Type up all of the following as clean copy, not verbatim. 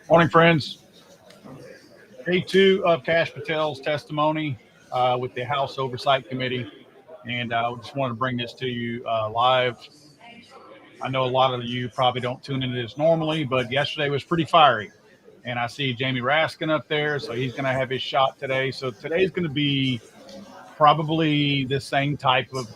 Morning, friends. Day two of Kash Patel's testimony with the House Oversight Committee. And I just wanted to bring this to you live. I know a lot of you probably don't tune into this normally, but yesterday was pretty fiery. And I see Jamie Raskin up there, so he's going to have his shot today. So today's going to be probably the same type of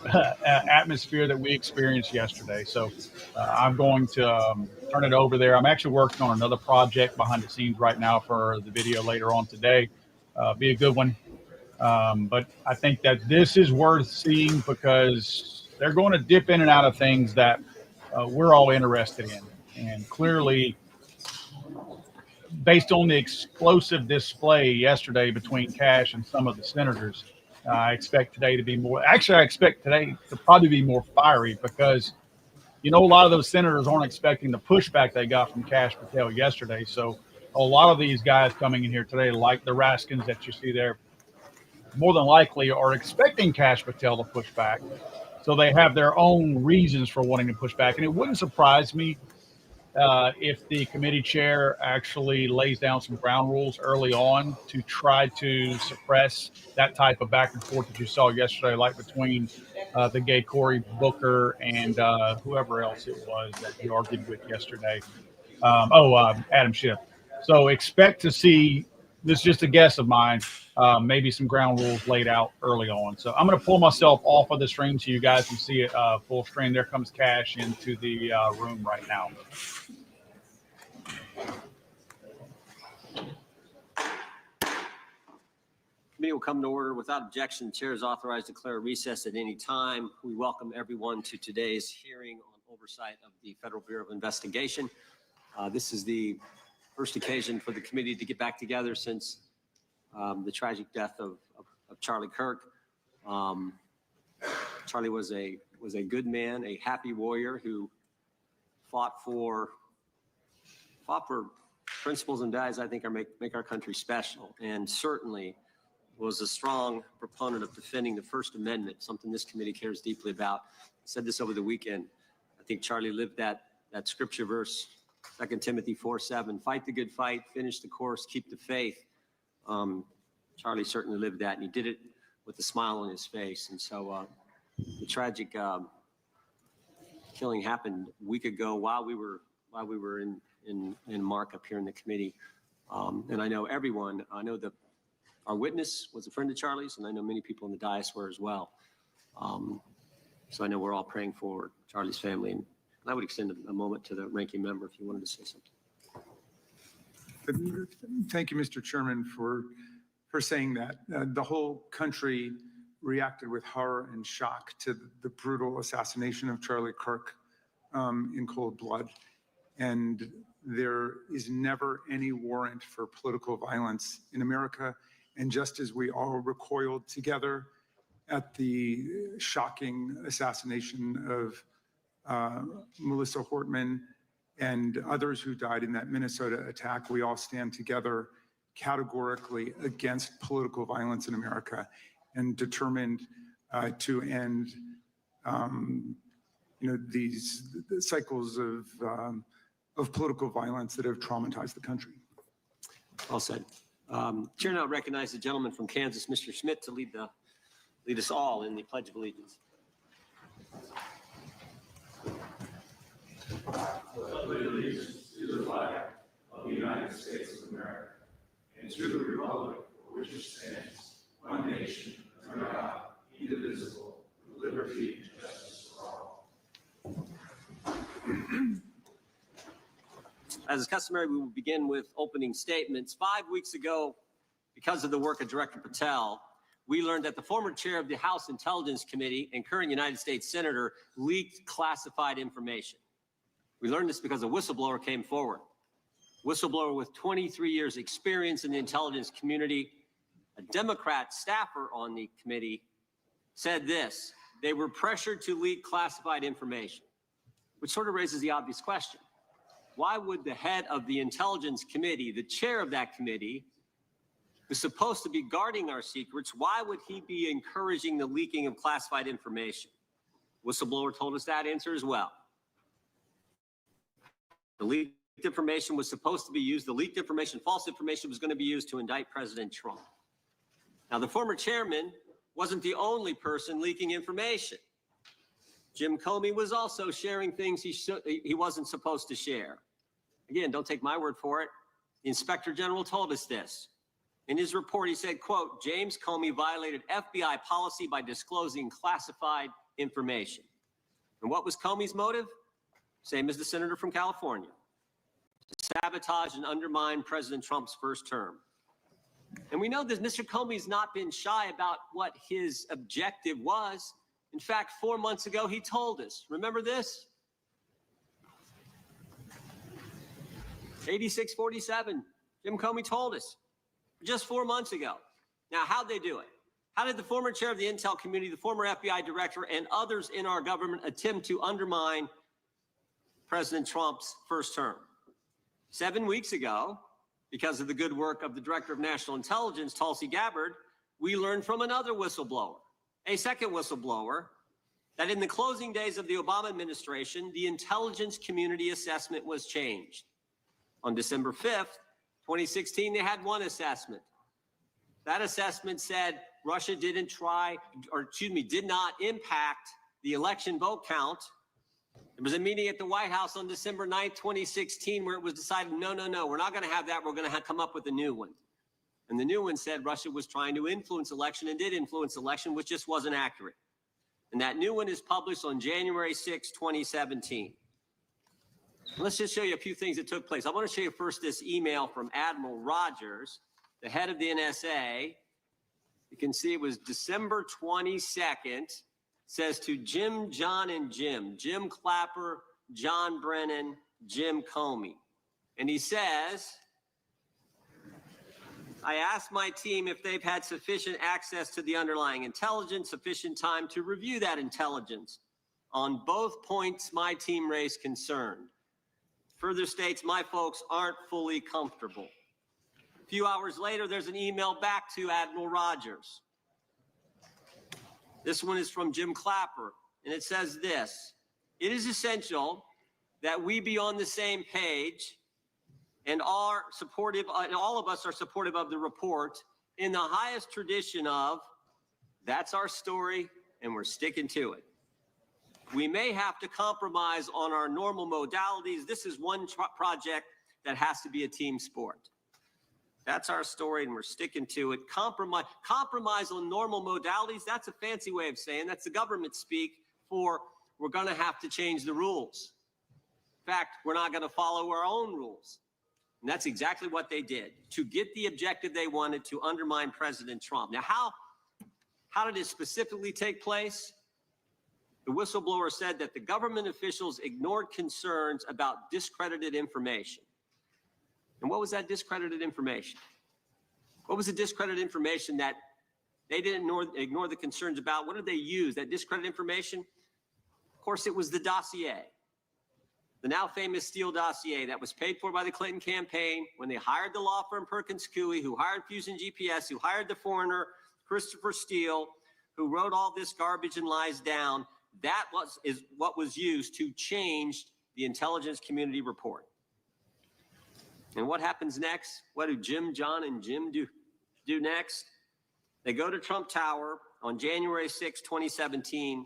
atmosphere that we experienced yesterday. So I'm going to turn it over there. I'm actually working on another project behind the scenes right now for the video later on today. Be a good one. But I think that this is worth seeing because they're going to dip in and out of things that we're all interested in. And clearly, based on the explosive display yesterday between Kash and some of the senators, I expect today to be more. Actually, I expect today to probably be more fiery because, a lot of those senators aren't expecting the pushback they got from Kash Patel yesterday. So a lot of these guys coming in here today, like the Raskins that you see there, more than likely are expecting Kash Patel to push back. So they have their own reasons for wanting to push back. And it wouldn't surprise me if the committee chair actually lays down some ground rules early on to try to suppress that type of back and forth that you saw yesterday, like between the gay Cory Booker and whoever else it was that he argued with yesterday. Adam Schiff. So expect to see, this is just a guess of mine, maybe some ground rules laid out early on. So I'm going to pull myself off of the stream so you guys can see it full screen. There comes Kash into the room right now. Committee will come to order without objection. The chair is authorized to declare recess at any time. We welcome everyone to today's hearing on oversight of the Federal Bureau of Investigation. This is the first occasion for the committee to get back together since the tragic death of Charlie Kirk. Charlie was a good man, a happy warrior who fought for principles and values I think make our country special, and certainly was a strong proponent of defending the First Amendment, something this committee cares deeply about. I said this over the weekend. I think Charlie lived that scripture verse, 2 Timothy 4:7, fight the good fight, finish the course, keep the faith. Charlie certainly lived that, and he did it with a smile on his face. And so the tragic killing happened a week ago while we were in markup here in the committee. And I know our witness was a friend of Charlie's, and I know many people in the dais were as well. So I know we're all praying for Charlie's family. And I would extend a moment to the ranking member if you wanted to say something. Thank you, Mr. Chairman, for saying that. The whole country reacted with horror and shock to the brutal assassination of Charlie Kirk in cold blood. And there is never any warrant for political violence in America. And just as we all recoiled together at the shocking assassination of Melissa Hortman and others who died in that Minnesota attack, we all stand together categorically against political violence in America and determined to end these cycles of political violence that have traumatized the country. Well said. Chair now recognizes the gentleman from Kansas, Mr. Schmidt, to lead us all in the Pledge of Allegiance. Allegiance to the flag of the United States of America and to the republic for which it stands, one nation, under God, indivisible, with liberty and justice for all. As is customary, we will begin with opening statements. 5 weeks ago, because of the work of Director Patel, we learned that the former chair of the House Intelligence Committee and current United States Senator leaked classified information. We learned this because a whistleblower came forward. Whistleblower with 23 years experience in the intelligence community, a Democrat staffer on the committee, said this: they were pressured to leak classified information, which sort of raises the obvious question. Why would the head of the Intelligence Committee, the chair of that committee, who's supposed to be guarding our secrets, why would he be encouraging the leaking of classified information? Whistleblower told us that answer as well. The leak information was supposed to be used, the leaked information, false information was going to be used to indict President Trump. Now, the former chairman wasn't the only person leaking information. Jim Comey was also sharing things he wasn't supposed to share. Again, don't take my word for it. The Inspector General told us this. In his report, he said, quote, James Comey violated FBI policy by disclosing classified information. And what was Comey's motive? Same as the senator from California: to sabotage and undermine President Trump's first term. And we know that Mr. Comey's not been shy about what his objective was. In fact, 4 months ago, he told us, remember this? 8647, Jim Comey told us just 4 months ago. Now, how'd they do it? How did the former chair of the intel community, the former FBI director, and others in our government attempt to undermine President Trump's first term? 7 weeks ago, because of the good work of the Director of National Intelligence, Tulsi Gabbard, we learned from another whistleblower, a second whistleblower, that in the closing days of the Obama administration, the intelligence community assessment was changed. On December 5th, 2016, they had one assessment. That assessment said Russia did not impact the election vote count. There was a meeting at the White House on December 9th, 2016, where it was decided, no, we're not going to have that. We're going to come up with a new one. And the new one said Russia was trying to influence election and did influence election, which just wasn't accurate. And that new one is published on January 6, 2017. Let's just show you a few things that took place. I want to show you first this email from Admiral Rogers, the head of the NSA. You can see it was December 22nd. Says to Jim, John, and Jim Clapper, John Brennan, Jim Comey. And he says, I asked my team if they've had sufficient access to the underlying intelligence, sufficient time to review that intelligence. On both points, my team raised concern. Further states, my folks aren't fully comfortable. A few hours later, there's an email back to Admiral Rogers. This one is from Jim Clapper, and it says this: it is essential that we be on the same page and are supportive, and all of us are supportive of the report in the highest tradition of, that's our story, and we're sticking to it. We may have to compromise on our normal modalities. This is one project that has to be a team sport. That's our story, and we're sticking to it. Compromise on normal modalities, that's a fancy way of saying, that's the government speak for we're going to have to change the rules. In fact, we're not going to follow our own rules. And that's exactly what they did to get the objective they wanted, to undermine President Trump. Now, how did it specifically take place? The whistleblower said that the government officials ignored concerns about discredited information. And what was that discredited information? What was the discredited information that they didn't ignore the concerns about? What did they use, that discredited information? Of course, it was the dossier, the now famous Steele dossier that was paid for by the Clinton campaign when they hired the law firm Perkins Coie, who hired Fusion GPS, who hired the foreigner Christopher Steele, who wrote all this garbage and lies down. That is what was used to change the intelligence community report. And what happens next? What do Jim, John, and Jim do next? They go to Trump Tower on January 6, 2017,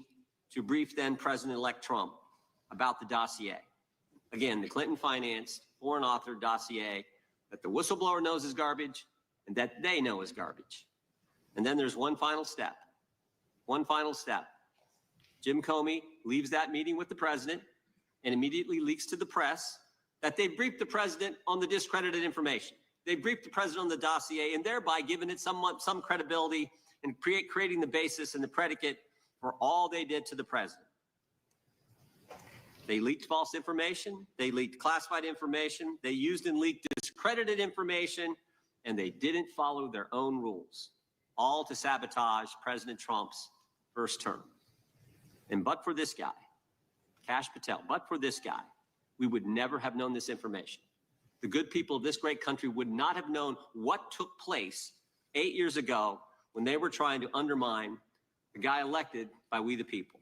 to brief then President-elect Trump about the dossier. Again, the Clinton-financed, foreign-authored dossier that the whistleblower knows is garbage and that they know is garbage. And then there's one final step. One final step. Jim Comey leaves that meeting with the president and immediately leaks to the press that they briefed the president on the discredited information. They briefed the president on the dossier and thereby given it some credibility and creating the basis and the predicate for all they did to the president. They leaked false information. They leaked classified information. They used and leaked discredited information, and they didn't follow their own rules, all to sabotage President Trump's first term. And but for this guy, Kash Patel, but for this guy, we would never have known this information. The good people of this great country would not have known what took place 8 years ago when they were trying to undermine the guy elected by we the people.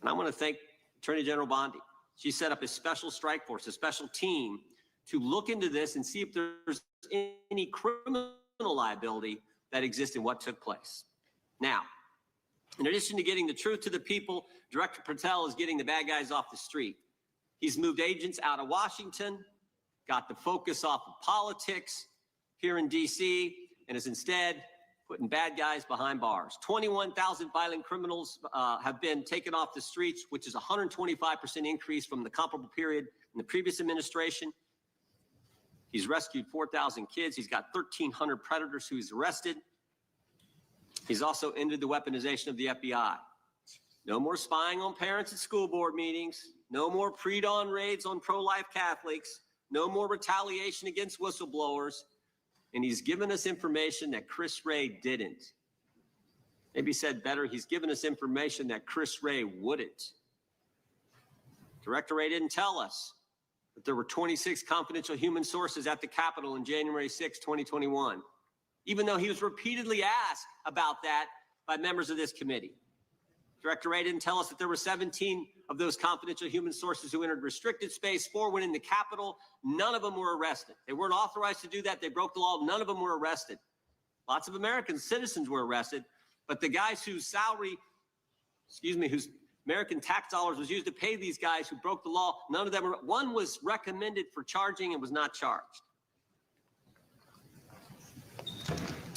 And I want to thank Attorney General Bondi. She set up a special strike force, a special team to look into this and see if there's any criminal liability that exists in what took place. Now, in addition to getting the truth to the people, Director Patel is getting the bad guys off the street. He's moved agents out of Washington, got the focus off of politics here in D.C., and is instead putting bad guys behind bars. 21,000 violent criminals have been taken off the streets, which is a 125% increase from the comparable period in the previous administration. He's rescued 4,000 kids. He's got 1,300 predators who he's arrested. He's also ended the weaponization of the FBI. No more spying on parents at school board meetings. No more pre-dawn raids on pro-life Catholics. No more retaliation against whistleblowers. And he's given us information that Chris Wray didn't. Maybe said better, he's given us information that Chris Wray wouldn't. Director Wray didn't tell us that there were 26 confidential human sources at the Capitol on January 6, 2021, even though he was repeatedly asked about that by members of this committee. Director Wray didn't tell us that there were 17 of those confidential human sources who entered restricted space. 4 went in the Capitol. None of them were arrested. They weren't authorized to do that. They broke the law. None of them were arrested. Lots of American citizens were arrested, but the guys whose whose American tax dollars was used to pay these guys who broke the law, none of them were. One was recommended for charging and was not charged.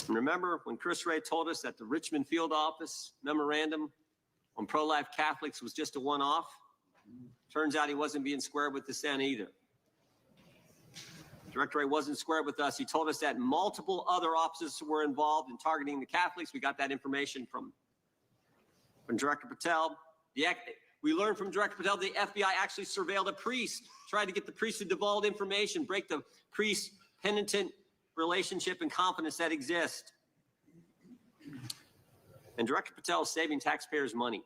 And remember when Chris Wray told us that the Richmond field office memorandum on pro-life Catholics was just a one-off? Turns out he wasn't being square with dissent either. Director Wray wasn't square with us. He told us that multiple other officers were involved in targeting the Catholics. We got that information from Director Patel. We learned from Director Patel the FBI actually surveilled a priest, tried to get the priest to divulge information, break the priest-penitent relationship and confidence that exists. And Director Patel is saving taxpayers' money.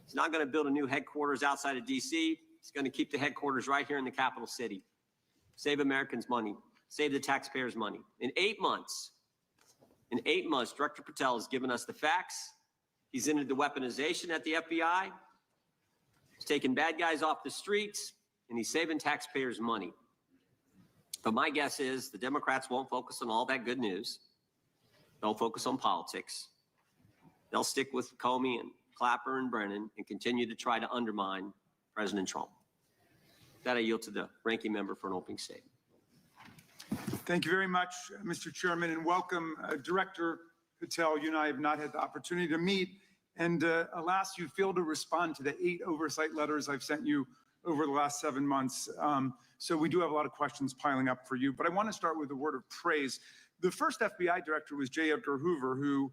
He's not going to build a new headquarters outside of D.C. He's going to keep the headquarters right here in the capital city. Save Americans money. Save the taxpayers' money. In 8 months, Director Patel has given us the facts. He's ended the weaponization at the FBI. He's taken bad guys off the streets, and he's saving taxpayers' money. But my guess is the Democrats won't focus on all that good news. They'll focus on politics. They'll stick with Comey and Clapper and Brennan and continue to try to undermine President Trump. With that, I yield to the ranking member for an opening statement. Thank you very much, Mr. Chairman, and welcome, Director Patel. You and I have not had the opportunity to meet, and alas, you failed to respond to the 8 oversight letters I've sent you over the last 7 months. So we do have a lot of questions piling up for you, but I want to start with a word of praise. The first FBI director was J. Edgar Hoover, who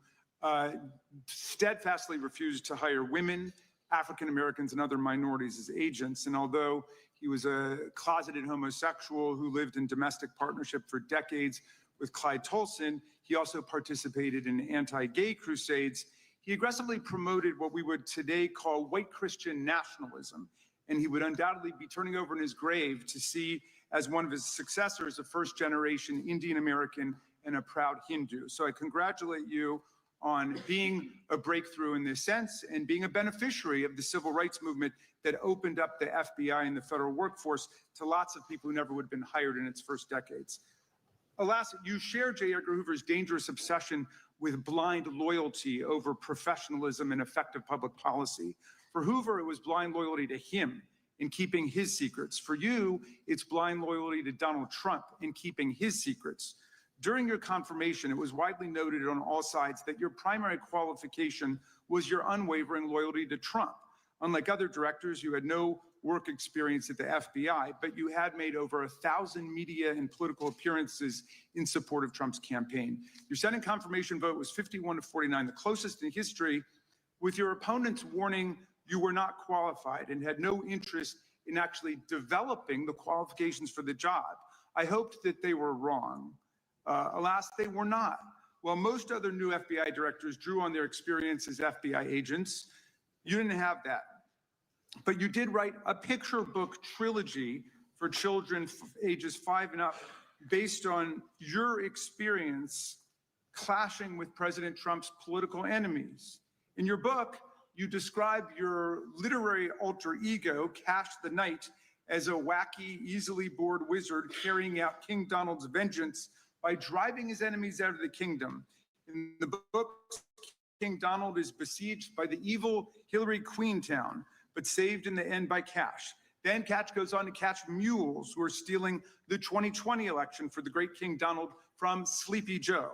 steadfastly refused to hire women, African Americans, and other minorities as agents. And although he was a closeted homosexual who lived in domestic partnership for decades with Clyde Tolson, he also participated in anti-gay crusades. He aggressively promoted what we would today call white Christian nationalism. And he would undoubtedly be turning over in his grave to see as one of his successors a first-generation Indian American and a proud Hindu. So I congratulate you on being a breakthrough in this sense and being a beneficiary of the civil rights movement that opened up the FBI and the federal workforce to lots of people who never would have been hired in its first decades. Alas, you share J. Edgar Hoover's dangerous obsession with blind loyalty over professionalism and effective public policy. For Hoover, it was blind loyalty to him in keeping his secrets. For you, it's blind loyalty to Donald Trump in keeping his secrets. During your confirmation, it was widely noted on all sides that your primary qualification was your unwavering loyalty to Trump. Unlike other directors, you had no work experience at the FBI, but you had made over 1,000 media and political appearances in support of Trump's campaign. Your Senate confirmation vote was 51-49, the closest in history, with your opponents warning you were not qualified and had no interest in actually developing the qualifications for the job. I hoped that they were wrong. Alas, they were not. While most other new FBI directors drew on their experience as FBI agents, you didn't have that. But you did write a picture book trilogy for children ages 5 and up based on your experience clashing with President Trump's political enemies. In your book, you describe your literary alter ego, Cash the Knight, as a wacky, easily bored wizard carrying out King Donald's vengeance by driving his enemies out of the kingdom. In the book, King Donald is besieged by the evil Hillary Queentown, but saved in the end by Cash. Then Cash goes on to catch mules who are stealing the 2020 election for the great King Donald from Sleepy Joe.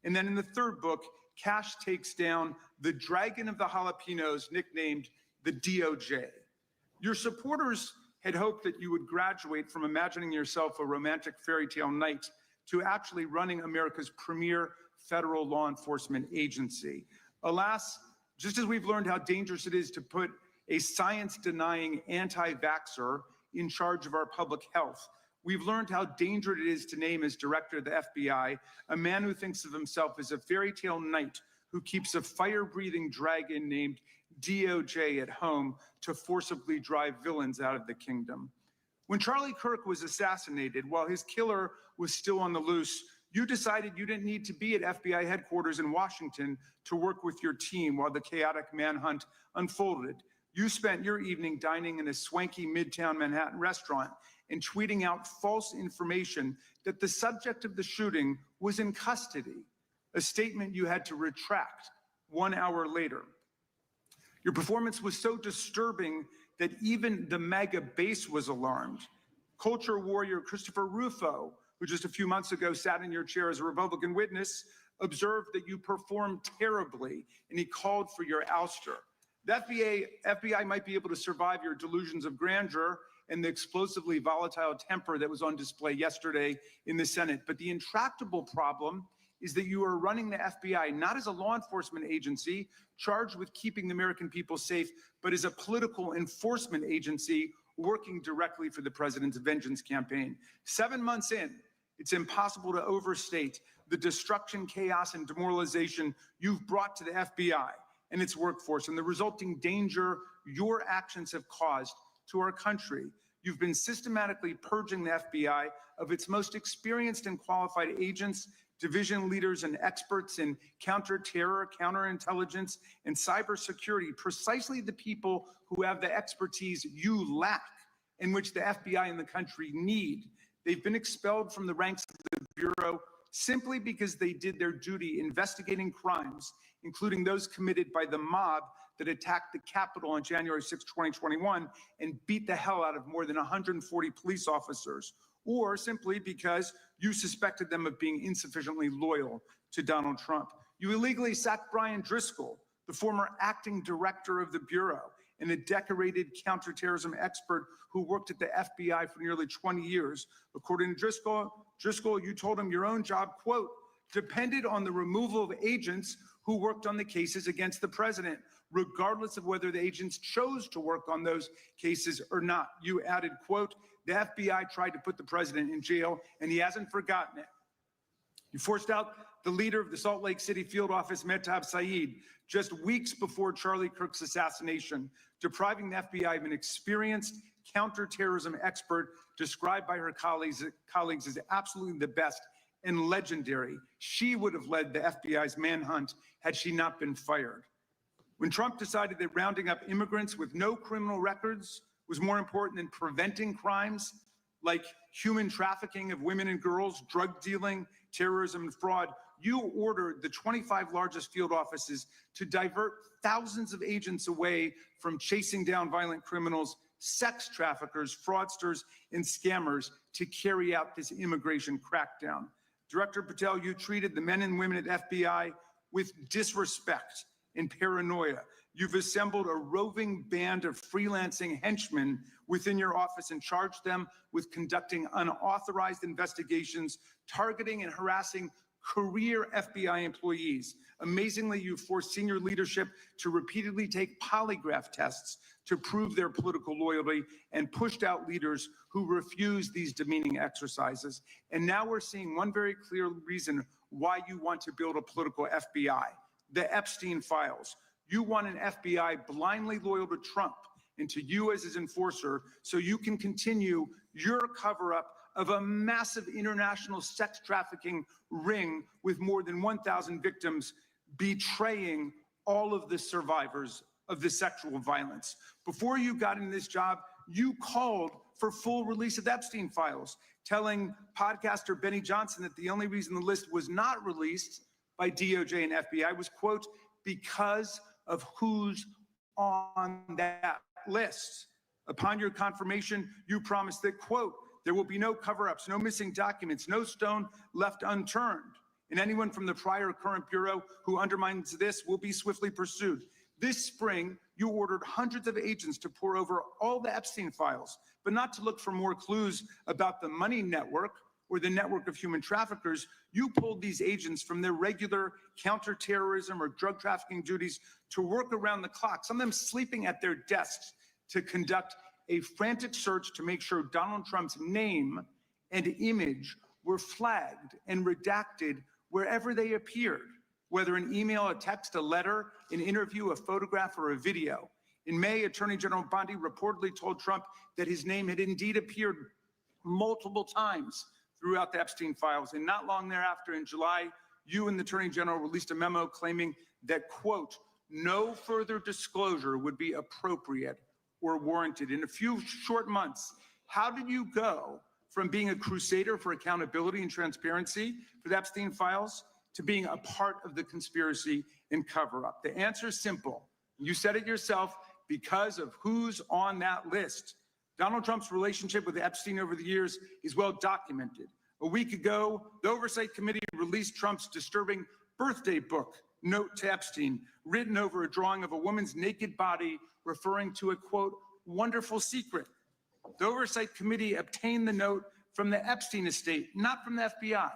And then in the third book, Cash takes down the Dragon of the Jalapenos, nicknamed the DOJ. Your supporters had hoped that you would graduate from imagining yourself a romantic fairy tale knight to actually running America's premier federal law enforcement agency. Alas, just as we've learned how dangerous it is to put a science-denying anti-vaxxer in charge of our public health, we've learned how dangerous it is to name as director of the FBI a man who thinks of himself as a fairy tale knight who keeps a fire-breathing dragon named DOJ at home to forcibly drive villains out of the kingdom. When Charlie Kirk was assassinated, while his killer was still on the loose, you decided you didn't need to be at FBI headquarters in Washington to work with your team while the chaotic manhunt unfolded. You spent your evening dining in a swanky Midtown Manhattan restaurant and tweeting out false information that the subject of the shooting was in custody, a statement you had to retract 1 hour later. Your performance was so disturbing that even the MAGA base was alarmed. Culture warrior Christopher Rufo, who just a few months ago sat in your chair as a Republican witness, observed that you performed terribly, and he called for your ouster. The FBI might be able to survive your delusions of grandeur and the explosively volatile temper that was on display yesterday in the Senate, but the intractable problem is that you are running the FBI not as a law enforcement agency charged with keeping the American people safe, but as a political enforcement agency working directly for the president's vengeance campaign. 7 months in, it's impossible to overstate the destruction, chaos, and demoralization you've brought to the FBI and its workforce and the resulting danger your actions have caused to our country. You've been systematically purging the FBI of its most experienced and qualified agents, division leaders, and experts in counterterror, counterintelligence, and cybersecurity, precisely the people who have the expertise you lack and which the FBI and the country need. They've been expelled from the ranks of the Bureau simply because they did their duty investigating crimes, including those committed by the mob that attacked the Capitol on January 6, 2021, and beat the hell out of more than 140 police officers, or simply because you suspected them of being insufficiently loyal to Donald Trump. You illegally sacked Brian Driscoll, the former acting director of the Bureau, and a decorated counterterrorism expert who worked at the FBI for nearly 20 years. According to Driscoll, you told him your own job, quote, depended on the removal of agents who worked on the cases against the president, regardless of whether the agents chose to work on those cases or not. You added, quote, the FBI tried to put the president in jail, and he hasn't forgotten it. You forced out the leader of the Salt Lake City field office, Mehtab Saeed, just weeks before Charlie Kirk's assassination, depriving the FBI of an experienced counterterrorism expert described by her colleagues as absolutely the best and legendary. She would have led the FBI's manhunt had she not been fired. When Trump decided that rounding up immigrants with no criminal records was more important than preventing crimes like human trafficking of women and girls, drug dealing, terrorism, and fraud, you ordered the 25 largest field offices to divert thousands of agents away from chasing down violent criminals, sex traffickers, fraudsters, and scammers to carry out this immigration crackdown. Director Patel, you treated the men and women at FBI with disrespect and paranoia. You've assembled a roving band of freelancing henchmen within your office and charged them with conducting unauthorized investigations, targeting and harassing career FBI employees. Amazingly, you forced senior leadership to repeatedly take polygraph tests to prove their political loyalty and pushed out leaders who refused these demeaning exercises. And now we're seeing one very clear reason why you want to build a political FBI, the Epstein files. You want an FBI blindly loyal to Trump and to you as his enforcer so you can continue your cover-up of a massive international sex trafficking ring with more than 1,000 victims, betraying all of the survivors of the sexual violence. Before you got in this job, you called for full release of the Epstein files, telling podcaster Benny Johnson that the only reason the list was not released by DOJ and FBI was, quote, because of who's on that list. Upon your confirmation, you promised that, quote, there will be no cover-ups, no missing documents, no stone left unturned. And anyone from the prior or current Bureau who undermines this will be swiftly pursued. This spring, you ordered hundreds of agents to pore over all the Epstein files, but not to look for more clues about the money network or the network of human traffickers. You pulled these agents from their regular counterterrorism or drug trafficking duties to work around the clock, some of them sleeping at their desks, to conduct a frantic search to make sure Donald Trump's name and image were flagged and redacted wherever they appeared, whether an email, a text, a letter, an interview, a photograph, or a video. In May, Attorney General Bondi reportedly told Trump that his name had indeed appeared multiple times throughout the Epstein files. And not long thereafter, in July, you and the Attorney General released a memo claiming that, quote, no further disclosure would be appropriate or warranted. In a few short months, how did you go from being a crusader for accountability and transparency for the Epstein files to being a part of the conspiracy and cover-up? The answer is simple. You said it yourself, because of who's on that list. Donald Trump's relationship with Epstein over the years is well documented. A week ago, the Oversight Committee released Trump's disturbing birthday book, Note to Epstein, written over a drawing of a woman's naked body, referring to a, quote, wonderful secret. The Oversight Committee obtained the note from the Epstein estate, not from the FBI,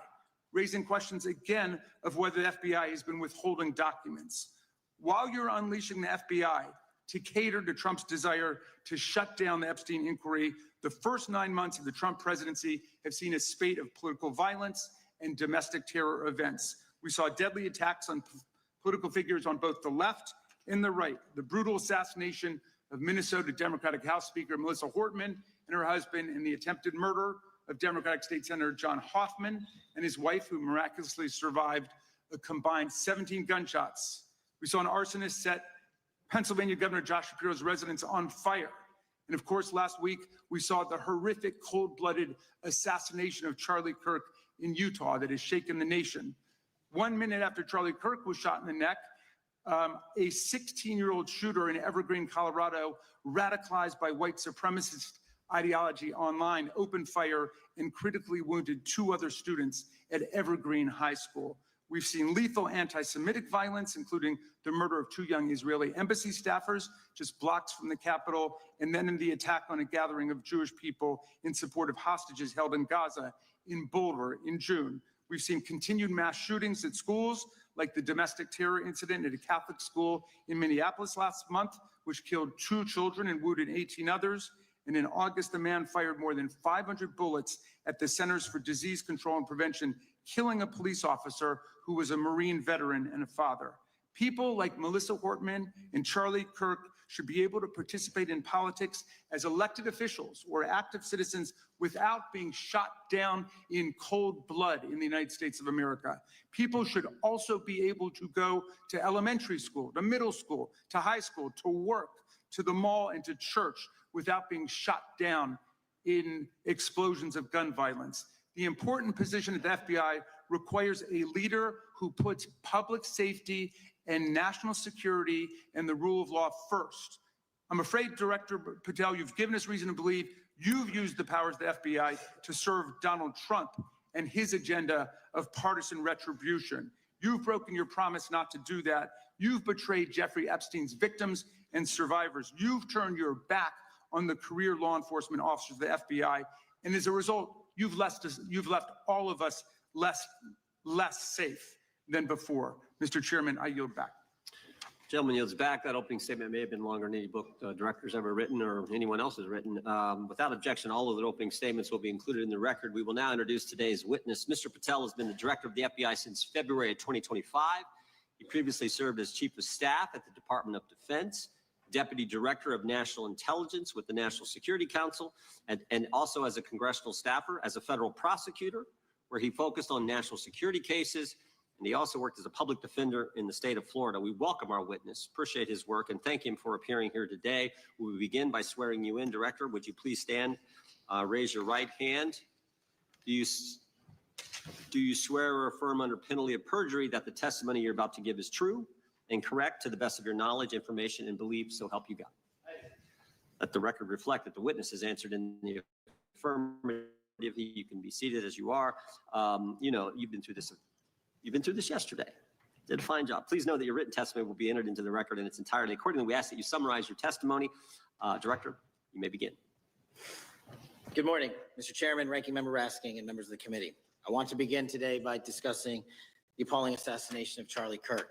raising questions again of whether the FBI has been withholding documents. While you're unleashing the FBI to cater to Trump's desire to shut down the Epstein inquiry, the first 9 months of the Trump presidency have seen a spate of political violence and domestic terror events. We saw deadly attacks on political figures on both the left and the right. The brutal assassination of Minnesota Democratic House Speaker Melissa Hortman and her husband, and the attempted murder of Democratic State Senator John Hoffman and his wife, who miraculously survived a combined 17 gunshots. We saw an arsonist set Pennsylvania Governor Josh Shapiro's residence on fire. And of course, last week, we saw the horrific, cold-blooded assassination of Charlie Kirk in Utah that has shaken the nation. 1 minute after Charlie Kirk was shot in the neck, a 16-year-old shooter in Evergreen, Colorado, radicalized by white supremacist ideology online, opened fire and critically wounded 2 other students at Evergreen High School. We've seen lethal anti-Semitic violence, including the murder of 2 young Israeli embassy staffers just blocks from the Capitol, and then in the attack on a gathering of Jewish people in support of hostages held in Gaza in Boulder in June. We've seen continued mass shootings at schools, like the domestic terror incident at a Catholic school in Minneapolis last month, which killed 2 children and wounded 18 others. And in August, a man fired more than 500 bullets at the Centers for Disease Control and Prevention, killing a police officer who was a Marine veteran and a father. People like Melissa Hortman and Charlie Kirk should be able to participate in politics as elected officials or active citizens without being shot down in cold blood in the United States of America. People should also be able to go to elementary school, to middle school, to high school, to work, to the mall, and to church without being shot down in explosions of gun violence. The important position at the FBI requires a leader who puts public safety and national security and the rule of law first. I'm afraid, Director Patel, you've given us reason to believe you've used the powers of the FBI to serve Donald Trump and his agenda of partisan retribution. You've broken your promise not to do that. You've betrayed Jeffrey Epstein's victims and survivors. You've turned your back on the career law enforcement officers of the FBI. And as a result, you've left all of us less safe than before. Mr. Chairman, I yield back. Gentleman yields back. That opening statement may have been longer than any book director's ever written or anyone else has written. Without objection, all of the opening statements will be included in the record. We will now introduce today's witness. Mr. Patel has been the director of the FBI since February of 2025. He previously served as chief of staff at the Department of Defense, deputy director of national intelligence with the National Security Council, and also as a congressional staffer, as a federal prosecutor, where he focused on national security cases, and he also worked as a public defender in the state of Florida. We welcome our witness, appreciate his work, and thank him for appearing here today. We will begin by swearing you in. Director, would you please stand, raise your right hand? Do you swear or affirm under penalty of perjury that the testimony you're about to give is true and correct to the best of your knowledge, information, and belief, so help you God? Let the record reflect that the witness has answered in the affirmative. You can be seated as you are. You know, you've been through this yesterday. Did a fine job. Please know that your written testimony will be entered into the record in its entirety. Accordingly, we ask that you summarize your testimony. Director, you may begin. Good morning, Mr. Chairman, Ranking Member Raskin, and members of the committee. I want to begin today by discussing the appalling assassination of Charlie Kirk.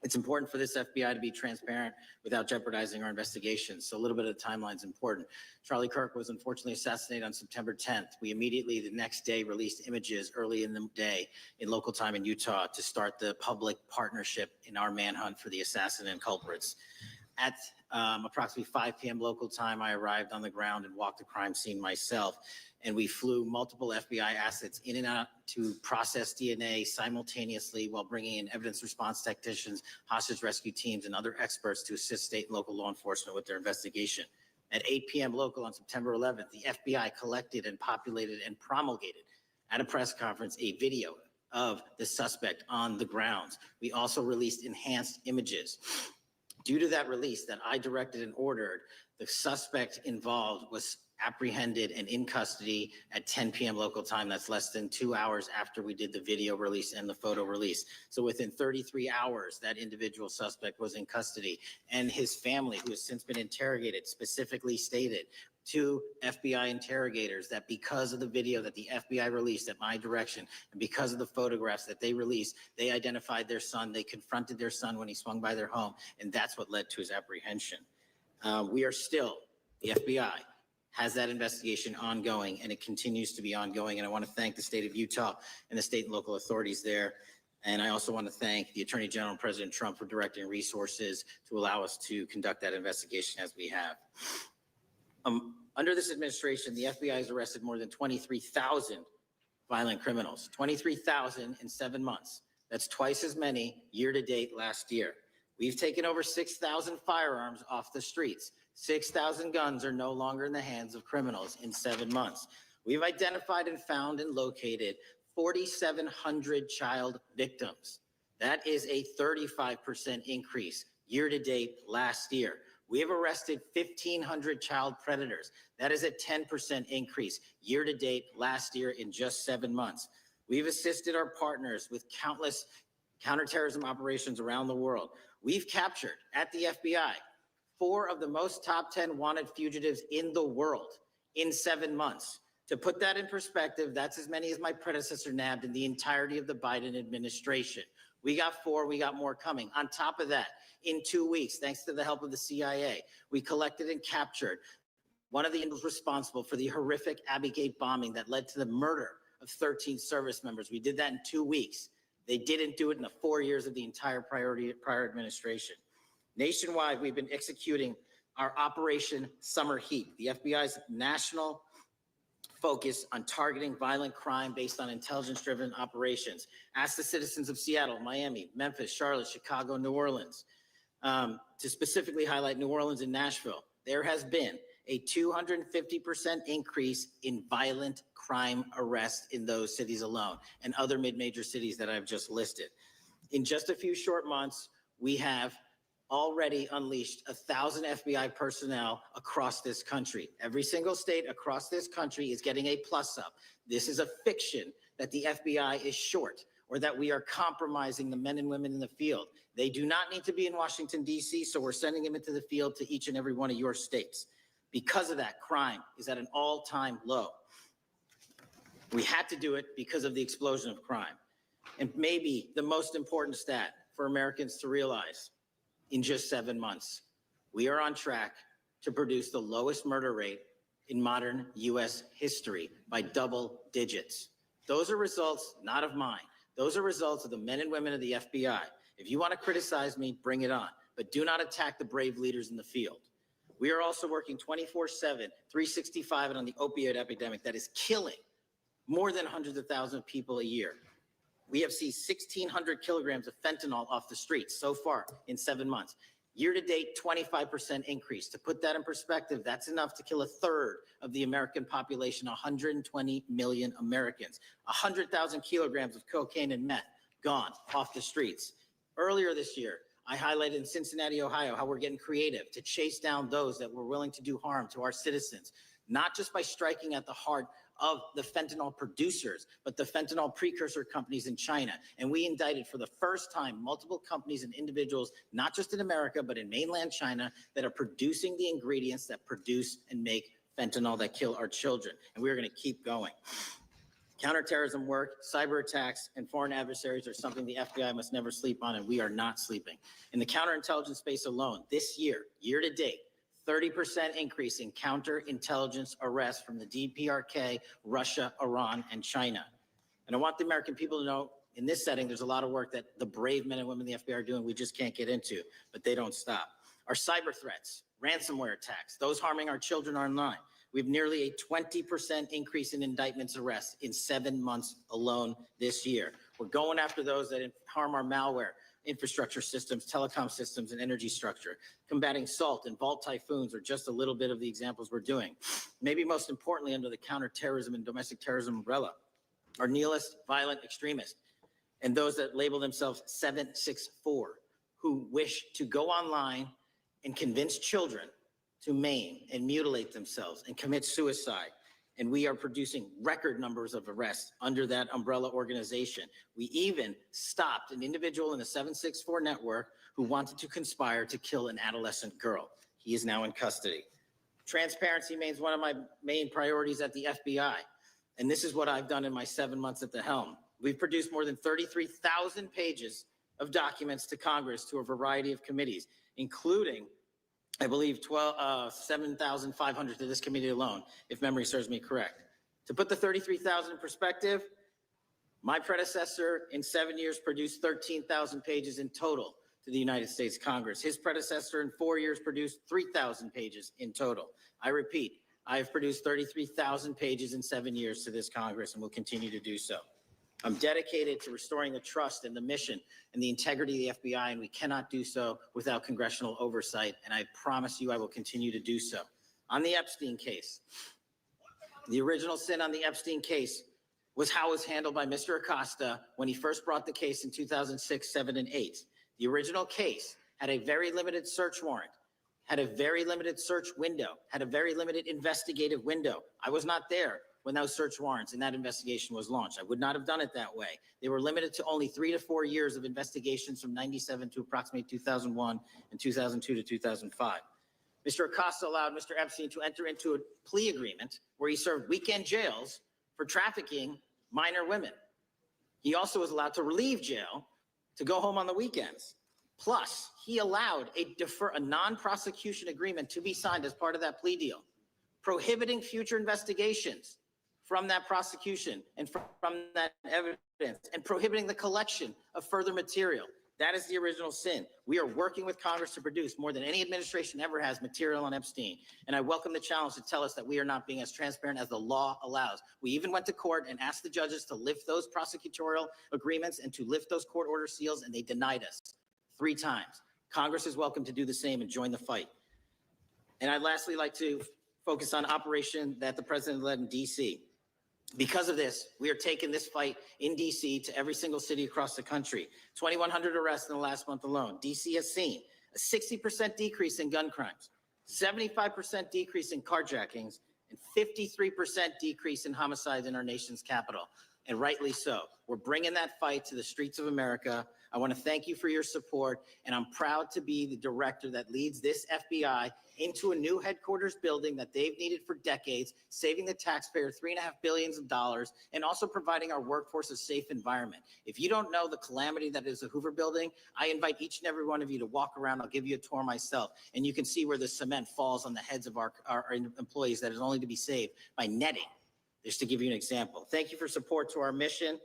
It's important for this FBI to be transparent without jeopardizing our investigations, so a little bit of the timeline is important. Charlie Kirk was unfortunately assassinated on September 10th. We immediately, the next day, released images early in the day in local time in Utah to start the public partnership in our manhunt for the assassin and culprits. At approximately 5 p.m. local time, I arrived on the ground and walked the crime scene myself. And we flew multiple FBI assets in and out to process DNA simultaneously while bringing in evidence response technicians, hostage rescue teams, and other experts to assist state and local law enforcement with their investigation. At 8 p.m. local on September 11th, the FBI collected and populated and promulgated at a press conference a video of the suspect on the grounds. We also released enhanced images. Due to that release that I directed and ordered, the suspect involved was apprehended and in custody at 10 p.m. local time. That's less than 2 hours after we did the video release and the photo release. So within 33 hours, that individual suspect was in custody, and his family, who has since been interrogated, specifically stated to FBI interrogators that because of the video that the FBI released at my direction and because of the photographs that they released, they identified their son, they confronted their son when he swung by their home, and that's what led to his apprehension. We are still, the FBI has that investigation ongoing, and it continues to be ongoing. And I want to thank the state of Utah and the state and local authorities there. And I also want to thank the Attorney General and President Trump for directing resources to allow us to conduct that investigation as we have. Under this administration, the FBI has arrested more than 23,000 violent criminals, 23,000 in 7 months. That's twice as many year to date last year. We've taken over 6,000 firearms off the streets. 6,000 guns are no longer in the hands of criminals in 7 months. We've identified and found and located 4,700 child victims. That is a 35% increase year to date last year. We have arrested 1,500 child predators. That is a 10% increase year to date last year in just 7 months. We've assisted our partners with countless counterterrorism operations around the world. We've captured at the FBI 4 of the most top 10 wanted fugitives in the world in 7 months. To put that in perspective, that's as many as my predecessor nabbed in the entirety of the Biden administration. We got 4, we got more coming. On top of that, in 2 weeks, thanks to the help of the CIA, we collected and captured one of the individuals responsible for the horrific Abbey Gate bombing that led to the murder of 13 service members. We did that in 2 weeks. They didn't do it in the 4 years of the entire prior administration. Nationwide, we've been executing our Operation Summer Heat, the FBI's national focus on targeting violent crime based on intelligence-driven operations. Ask the citizens of Seattle, Miami, Memphis, Charlotte, Chicago, New Orleans. To specifically highlight New Orleans and Nashville, there has been a 250% increase in violent crime arrests in those cities alone and other mid-major cities that I've just listed. In just a few short months, we have already unleashed 1,000 FBI personnel across this country. Every single state across this country is getting a plus up. This is a fiction that the FBI is short or that we are compromising the men and women in the field. They do not need to be in Washington, D.C., so we're sending them into the field to each and every one of your states. Because of that, crime is at an all-time low. We had to do it because of the explosion of crime. And maybe the most important stat for Americans to realize, in just 7 months, we are on track to produce the lowest murder rate in modern U.S. history by double digits. Those are results not of mine. Those are results of the men and women of the FBI. If you want to criticize me, bring it on, but do not attack the brave leaders in the field. We are also working 24/7, 365 on the opioid epidemic that is killing more than hundreds of thousands of people a year. We have seen 1,600 kilograms of fentanyl off the streets so far in 7 months. Year to date, 25% increase. To put that in perspective, that's enough to kill a third of the American population, 120 million Americans. 100,000 kilograms of cocaine and meth gone off the streets. Earlier this year, I highlighted in Cincinnati, Ohio, how we're getting creative to chase down those that were willing to do harm to our citizens, not just by striking at the heart of the fentanyl producers, but the fentanyl precursor companies in China. And we indicted for the first time multiple companies and individuals, not just in America, but in mainland China, that are producing the ingredients that produce and make fentanyl that kill our children. And we're going to keep going. Counterterrorism work, cyber attacks, and foreign adversaries are something the FBI must never sleep on, and we are not sleeping. In the counterintelligence space alone, this year, year to date, 30% increase in counterintelligence arrests from the DPRK, Russia, Iran, and China. And I want the American people to know, in this setting, there's a lot of work that the brave men and women of the FBI are doing we just can't get into, but they don't stop. Our cyber threats, ransomware attacks, those harming our children online. We have nearly a 20% increase in indictments arrests in 7 months alone this year. We're going after those that harm our malware, infrastructure systems, telecom systems, and energy structure. Combating SALT and Vault typhoons are just a little bit of the examples we're doing. Maybe most importantly, under the counterterrorism and domestic terrorism umbrella, are nihilist, violent extremists, and those that label themselves 764, who wish to go online and convince children to maim and mutilate themselves and commit suicide. And we are producing record numbers of arrests under that umbrella organization. We even stopped an individual in the 764 network who wanted to conspire to kill an adolescent girl. He is now in custody. Transparency remains one of my main priorities at the FBI. And this is what I've done in my 7 months at the helm. We've produced more than 33,000 pages of documents to Congress to a variety of committees, including, I believe, 7,500 to this committee alone, if memory serves me correct. To put the 33,000 in perspective, my predecessor in 7 years produced 13,000 pages in total to the United States Congress. His predecessor in 4 years produced 3,000 pages in total. I repeat, I have produced 33,000 pages in 7 years to this Congress and will continue to do so. I'm dedicated to restoring the trust and the mission and the integrity of the FBI, and we cannot do so without congressional oversight, and I promise you I will continue to do so. On the Epstein case, the original sin on the Epstein case was how it was handled by Mr. Acosta when he first brought the case in 2006, 7, and 8. The original case had a very limited search warrant, had a very limited search window, had a very limited investigative window. I was not there when those search warrants and that investigation was launched. I would not have done it that way. They were limited to only 3 to 4 years of investigations from 97 to approximately 2001 and 2002 to 2005. Mr. Acosta allowed Mr. Epstein to enter into a plea agreement where he served weekend jails for trafficking minor women. He also was allowed to leave jail to go home on the weekends. Plus, he allowed a non-prosecution agreement to be signed as part of that plea deal, prohibiting future investigations from that prosecution and from that evidence, and prohibiting the collection of further material. That is the original sin. We are working with Congress to produce more than any administration ever has material on Epstein. And I welcome the challenge to tell us that we are not being as transparent as the law allows. We even went to court and asked the judges to lift those prosecutorial agreements and to lift those court order seals, and they denied us 3 times. Congress is welcome to do the same and join the fight. And I'd lastly like to focus on operation that the president led in DC. Because of this, we are taking this fight in DC to every single city across the country. 2,100 arrests in the last month alone. DC has seen a 60% decrease in gun crimes, 75% decrease in carjackings, and 53% decrease in homicides in our nation's capital. And rightly so. We're bringing that fight to the streets of America. I want to thank you for your support, and I'm proud to be the director that leads this FBI into a new headquarters building that they've needed for decades, saving the taxpayer $3.5 billion and also providing our workforce a safe environment. If you don't know the calamity that is the Hoover Building, I invite each and every one of you to walk around. I'll give you a tour myself, and you can see where the cement falls on the heads of our employees that is only to be saved by netting, just to give you an example. Thank you for support to our mission,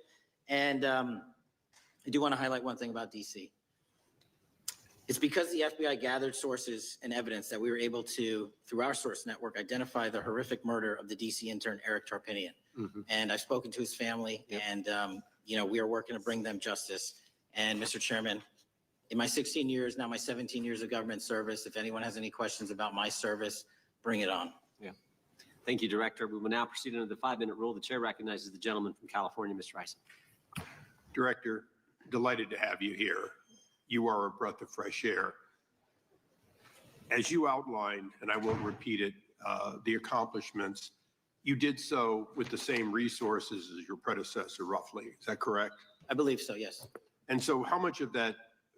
and I do want to highlight one thing about DC. It's because the FBI gathered sources and evidence that we were able to, through our source network, identify the horrific murder of the DC intern, Eric Tarpinian. And I've spoken to his family, and we are working to bring them justice. And Mr. Chairman, in my 16 years, now my 17 years of government service, if anyone has any questions about my service, bring it on. Yeah. Thank you, Director. We will now proceed under the 5-minute rule. The chair recognizes the gentleman from California, Mr. Rice. Director, delighted to have you here. You are a breath of fresh air. As you outlined, and I won't repeat it, the accomplishments, you did so with the same resources as your predecessor, roughly. Is that correct? I believe so, yes. And so how much of that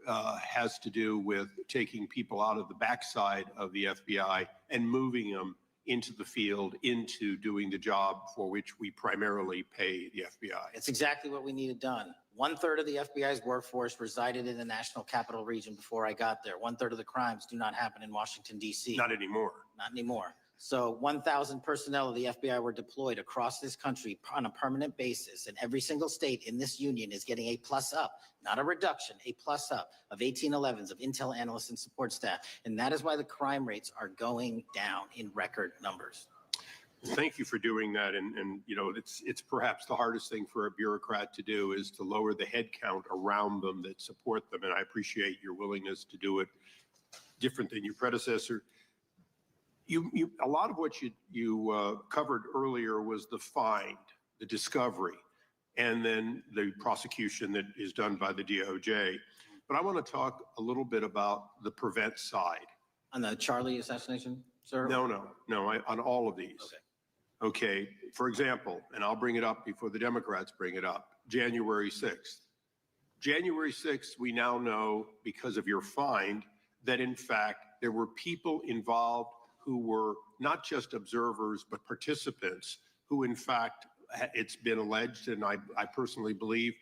has to do with taking people out of the backside of the FBI and moving them into the field, into doing the job for which we primarily pay the FBI? It's exactly what we needed done. 1/3 of the FBI's workforce resided in the National Capital Region before I got there. 1/3 of the crimes do not happen in Washington, D.C. Not anymore. Not anymore. So 1,000 personnel of the FBI were deployed across this country on a permanent basis, and every single state in this union is getting a plus up, not a reduction, a plus up of 1811s of intel analysts and support staff. And that is why the crime rates are going down in record numbers. Thank you for doing that. And it's perhaps the hardest thing for a bureaucrat to do is to lower the head count around them that support them. And I appreciate your willingness to do it different than your predecessor. A lot of what you covered earlier was the find, the discovery, and then the prosecution that is done by the DOJ. But I want to talk a little bit about the prevent side. On the Charlie assassination, sir? No, on all of these. Okay, for example, and I'll bring it up before the Democrats bring it up, January 6th. January 6th, we now know because of your find that in fact there were people involved who were not just observers, but participants who in fact, it's been alleged, and I personally believe,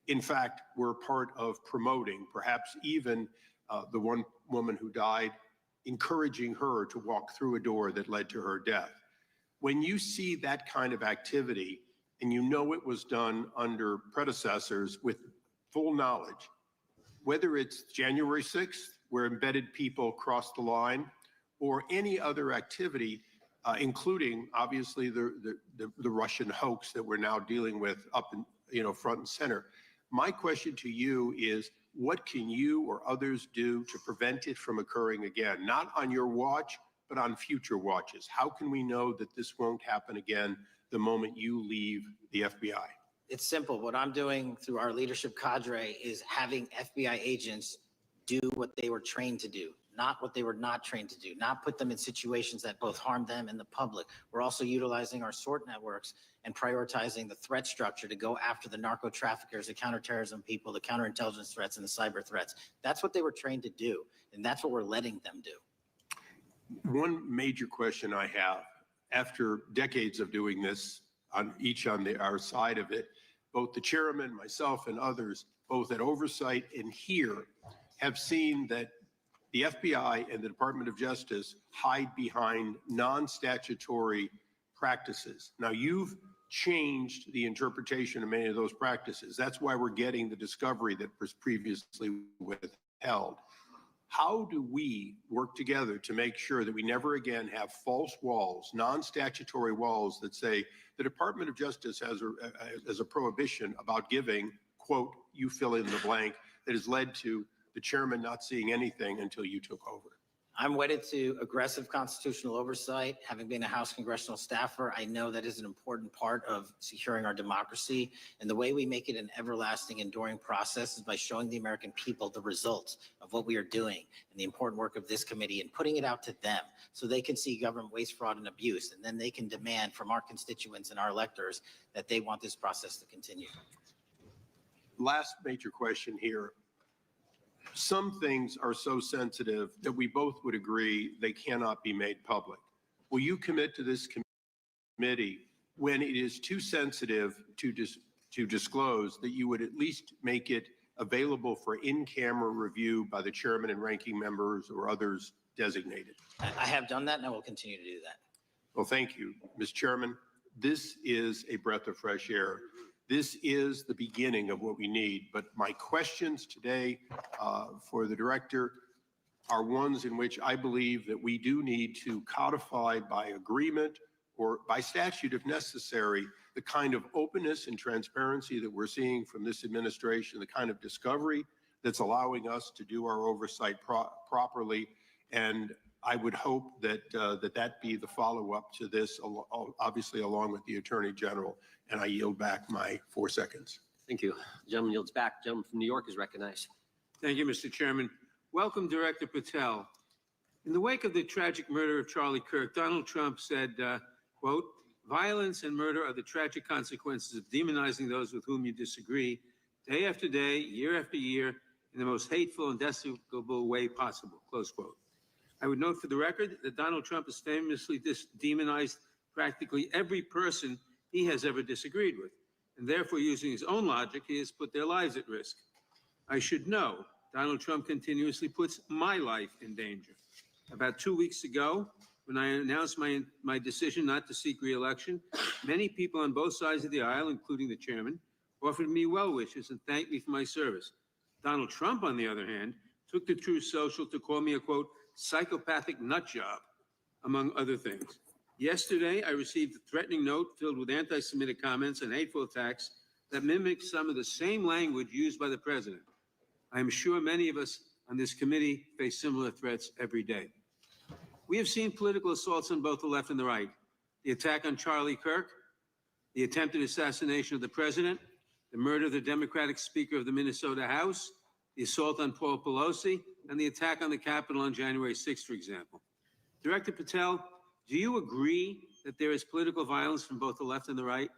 in fact, were part of promoting, perhaps even the one woman who died, encouraging her to walk through a door that led to her death. When you see that kind of activity, and you know it was done under predecessors with full knowledge, whether it's January 6th, where embedded people crossed the line, or any other activity, including obviously the Russian hoax that we're now dealing with up in, front and center. My question to you is, what can you or others do to prevent it from occurring again? Not on your watch, but on future watches. How can we know that this won't happen again the moment you leave the FBI? It's simple. What I'm doing through our leadership cadre is having FBI agents do what they were trained to do, not what they were not trained to do, not put them in situations that both harm them and the public. We're also utilizing our SORT networks and prioritizing the threat structure to go after the narco traffickers, the counterterrorism people, the counterintelligence threats, and the cyber threats. That's what they were trained to do, and that's what we're letting them do. One major question I have, after decades of doing this, on our side of it, both the chairman, myself, and others, both at Oversight and here, have seen that the FBI and the Department of Justice hide behind non-statutory practices. Now, you've changed the interpretation of many of those practices. That's why we're getting the discovery that was previously withheld. How do we work together to make sure that we never again have false walls, non-statutory walls that say the Department of Justice has a prohibition about giving, quote, you fill in the blank, that has led to the chairman not seeing anything until you took over? I'm wedded to aggressive constitutional oversight. Having been a House congressional staffer, I know that is an important part of securing our democracy. And the way we make it an everlasting, enduring process is by showing the American people the results of what we are doing and the important work of this committee and putting it out to them so they can see government waste, fraud, and abuse. And then they can demand from our constituents and our electors that they want this process to continue. Last major question here. Some things are so sensitive that we both would agree they cannot be made public. Will you commit to this committee when it is too sensitive to disclose that you would at least make it available for in-camera review by the chairman and ranking members or others designated? I have done that and I will continue to do that. Well, thank you, Mr. Chairman. This is a breath of fresh air. This is the beginning of what we need. But my questions today for the director are ones in which I believe that we do need to codify by agreement or by statute if necessary, the kind of openness and transparency that we're seeing from this administration, the kind of discovery that's allowing us to do our oversight properly. And I would hope that that be the follow-up to this, obviously along with the Attorney General. And I yield back my 4 seconds. Thank you. The gentleman yields back. The gentleman from New York is recognized. Thank you, Mr. Chairman. Welcome, Director Patel. In the wake of the tragic murder of Charlie Kirk, Donald Trump said, quote, "Violence and murder are the tragic consequences of demonizing those with whom you disagree, day after day, year after year, in the most hateful and despicable way possible," close quote. I would note for the record that Donald Trump has famously demonized practically every person he has ever disagreed with, and therefore, using his own logic, he has put their lives at risk. I should know Donald Trump continuously puts my life in danger. About 2 weeks ago, when I announced my decision not to seek re-election, many people on both sides of the aisle, including the chairman, offered me well wishes and thanked me for my service. Donald Trump, on the other hand, took to Truth Social to call me a, quote, "psychopathic nut job," among other things. Yesterday, I received a threatening note filled with anti-Semitic comments and hateful attacks that mimic some of the same language used by the president. I am sure many of us on this committee face similar threats every day. We have seen political assaults on both the left and the right. The attack on Charlie Kirk, the attempted assassination of the president, the murder of the Democratic Speaker of the Minnesota House, the assault on Paul Pelosi, and the attack on the Capitol on January 6th, for example. Director Patel, do you agree that there is political violence from both the left and the right?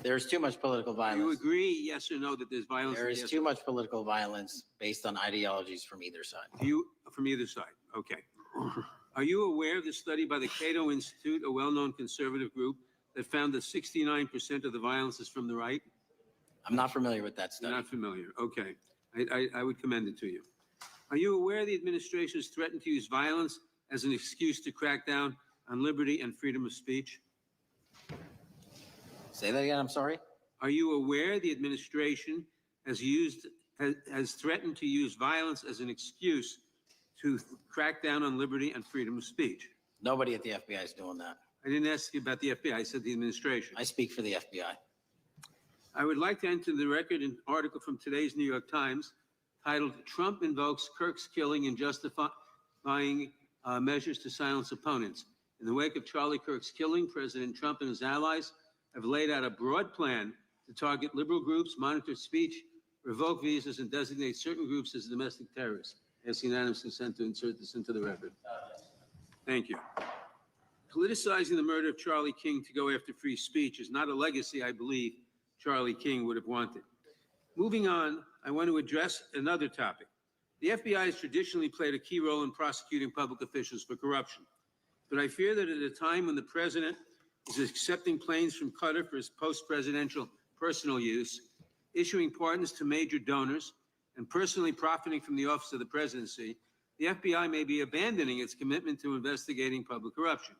There is too much political Do violence. you agree, yes or no, that there's violence? There is too much political violence based on ideologies from either side. From either side, okay. Are you aware of the study by the Cato Institute, a well-known conservative group, that found that 69% of the violence is from the right? I'm not familiar with that You're study. not familiar, okay. I would commend it to you. Are you aware the administration has threatened to use violence as an excuse to crack down on liberty and freedom of speech? Say that again, I'm sorry? Are you aware the administration has threatened to use violence as an excuse to crack down on liberty and freedom of speech? Nobody at the FBI is doing that. I didn't ask you about the FBI, I said the administration. I speak for the FBI. I would like to enter the record an article from today's New York Times titled, "Trump Invokes Kirk's Killing in Justifying Measures to Silence Opponents." In the wake of Charlie Kirk's killing, President Trump and his allies have laid out a broad plan to target liberal groups, monitor speech, revoke visas, and designate certain groups as domestic terrorists. Ask unanimous consent to insert this into the record. Thank you. Politicizing the murder of Charlie King to go after free speech is not a legacy I believe Charlie King would have wanted. Moving on, I want to address another topic. The FBI has traditionally played a key role in prosecuting public officials for corruption. But I fear that at a time when the president is accepting planes from Qatar for his post-presidential personal use, issuing pardons to major donors, and personally profiting from the office of the presidency, the FBI may be abandoning its commitment to investigating public corruption.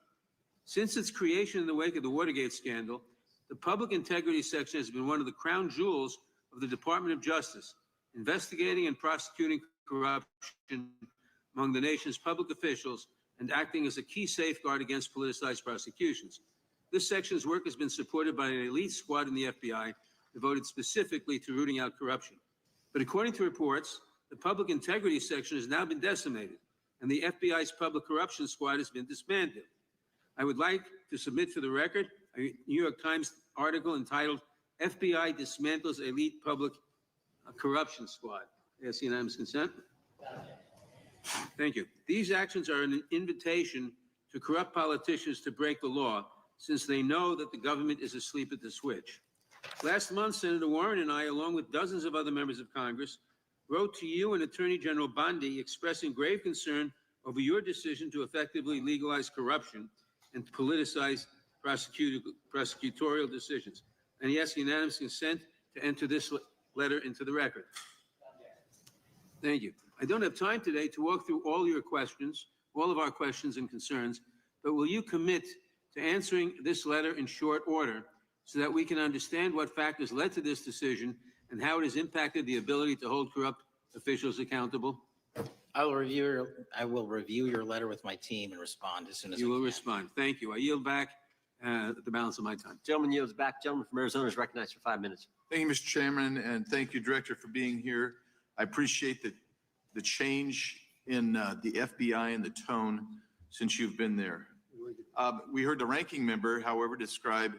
Since its creation in the wake of the Watergate scandal, the Public Integrity Section has been one of the crown jewels of the Department of Justice, investigating and prosecuting corruption among the nation's public officials and acting as a key safeguard against politicized prosecutions. This section's work has been supported by an elite squad in the FBI devoted specifically to rooting out corruption. But according to reports, the Public Integrity Section has now been decimated, and the FBI's Public Corruption Squad has been disbanded. I would like to submit for the record a New York Times article entitled, "FBI Dismantles Elite Public Corruption Squad." Ask unanimous consent. Thank you. These actions are an invitation to corrupt politicians to break the law, since they know that the government is asleep at the switch. Last month, Senator Warren and I, along with dozens of other members of Congress, wrote to you and Attorney General Bondi expressing grave concern over your decision to effectively legalize corruption and politicize prosecutorial decisions. And he asks unanimous consent to enter this letter into the record. Thank you. I don't have time today to walk through all of our questions and concerns, but will you commit to answering this letter in short order so that we can understand what factors led to this decision and how it has impacted the ability to hold corrupt officials accountable? I will review your letter with my team and respond as soon as I You will can. respond. Thank you. I yield back the balance of my time. Gentleman yields back. Gentleman from Arizona is recognized for 5 minutes. Thank you, Mr. Chairman, and thank you, Director, for being here. I appreciate the change in the FBI and the tone since you've been there. We heard the ranking member, however, describe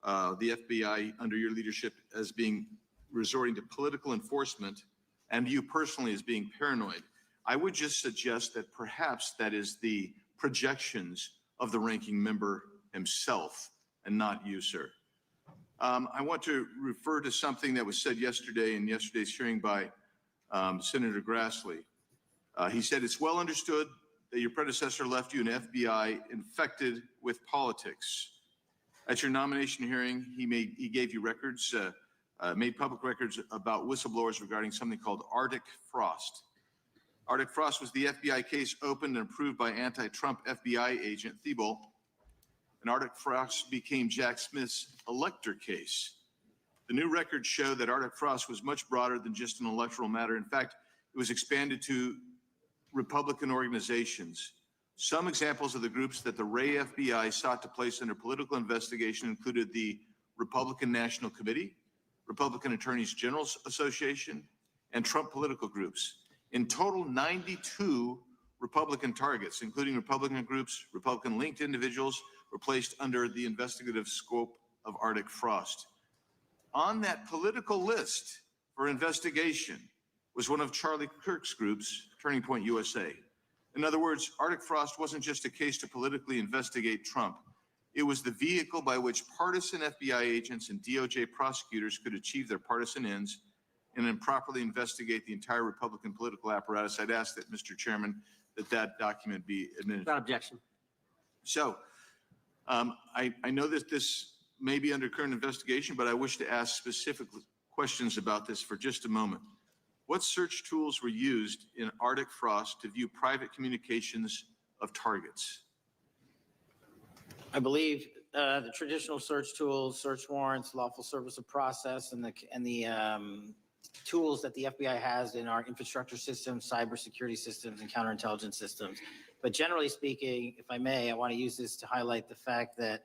the FBI under your leadership as being resorting to political enforcement and you personally as being paranoid. I would just suggest that perhaps that is the projections of the ranking member himself and not you, sir. I want to refer to something that was said yesterday in yesterday's hearing by Senator Grassley. He said, it's well understood that your predecessor left you an FBI infected with politics. At your nomination hearing, he gave you records, made public records about whistleblowers regarding something called Arctic Frost. Arctic Frost was the FBI case opened and approved by anti-Trump FBI agent Thibault. And Arctic Frost became Jack Smith's elector case. The new records show that Arctic Frost was much broader than just an electoral matter. In fact, it was expanded to Republican organizations. Some examples of the groups that the Ray FBI sought to place under political investigation included the Republican National Committee, Republican Attorneys General Association, and Trump political groups. In total, 92 Republican targets, including Republican groups, Republican-linked individuals, were placed under the investigative scope of Arctic Frost. On that political list for investigation was one of Charlie Kirk's groups, Turning Point USA. In other words, Arctic Frost wasn't just a case to politically investigate Trump. It was the vehicle by which partisan FBI agents and DOJ prosecutors could achieve their partisan ends and improperly investigate the entire Republican political apparatus. I'd ask that, Mr. Chairman, that document be admitted. Without objection. So I know that this may be under current investigation, but I wish to ask specific questions about this for just a moment. What search tools were used in Arctic Frost to view private communications of targets? I believe the traditional search tools, search warrants, lawful service of process, and the tools that the FBI has in our infrastructure systems, cybersecurity systems, and counterintelligence systems. But generally speaking, if I may, I want to use this to highlight the fact that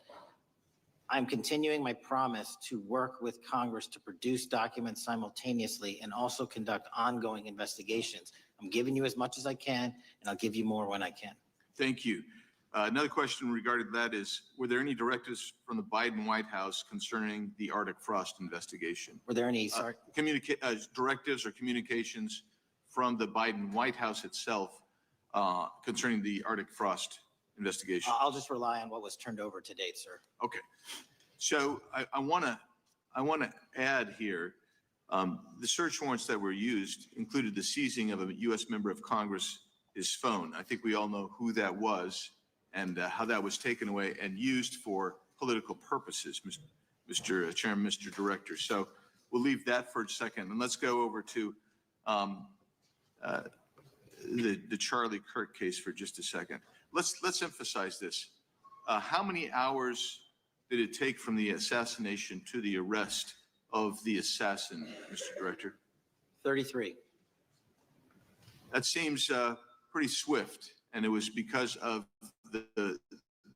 I'm continuing my promise to work with Congress to produce documents simultaneously and also conduct ongoing investigations. I'm giving you as much as I can, and I'll give you more when I can. Thank you. Another question regarding that is, were there any directives from the Biden White House concerning the Arctic Frost investigation? Were there any, directives or communications from the Biden White House itself concerning the Arctic Frost investigation? I'll just rely on what was turned over to date, sir. Okay. So I want to add here, the search warrants that were used included the seizing of a U.S. member of Congress, his phone. I think we all know who that was and how that was taken away and used for political purposes, Mr. Chairman, Mr. Director. So we'll leave that for a second, and let's go over to the Charlie Kirk case for just a second. Let's emphasize this. How many hours did it take from the assassination to the arrest of the assassin, Mr. Director? 33. That seems pretty swift, and it was because of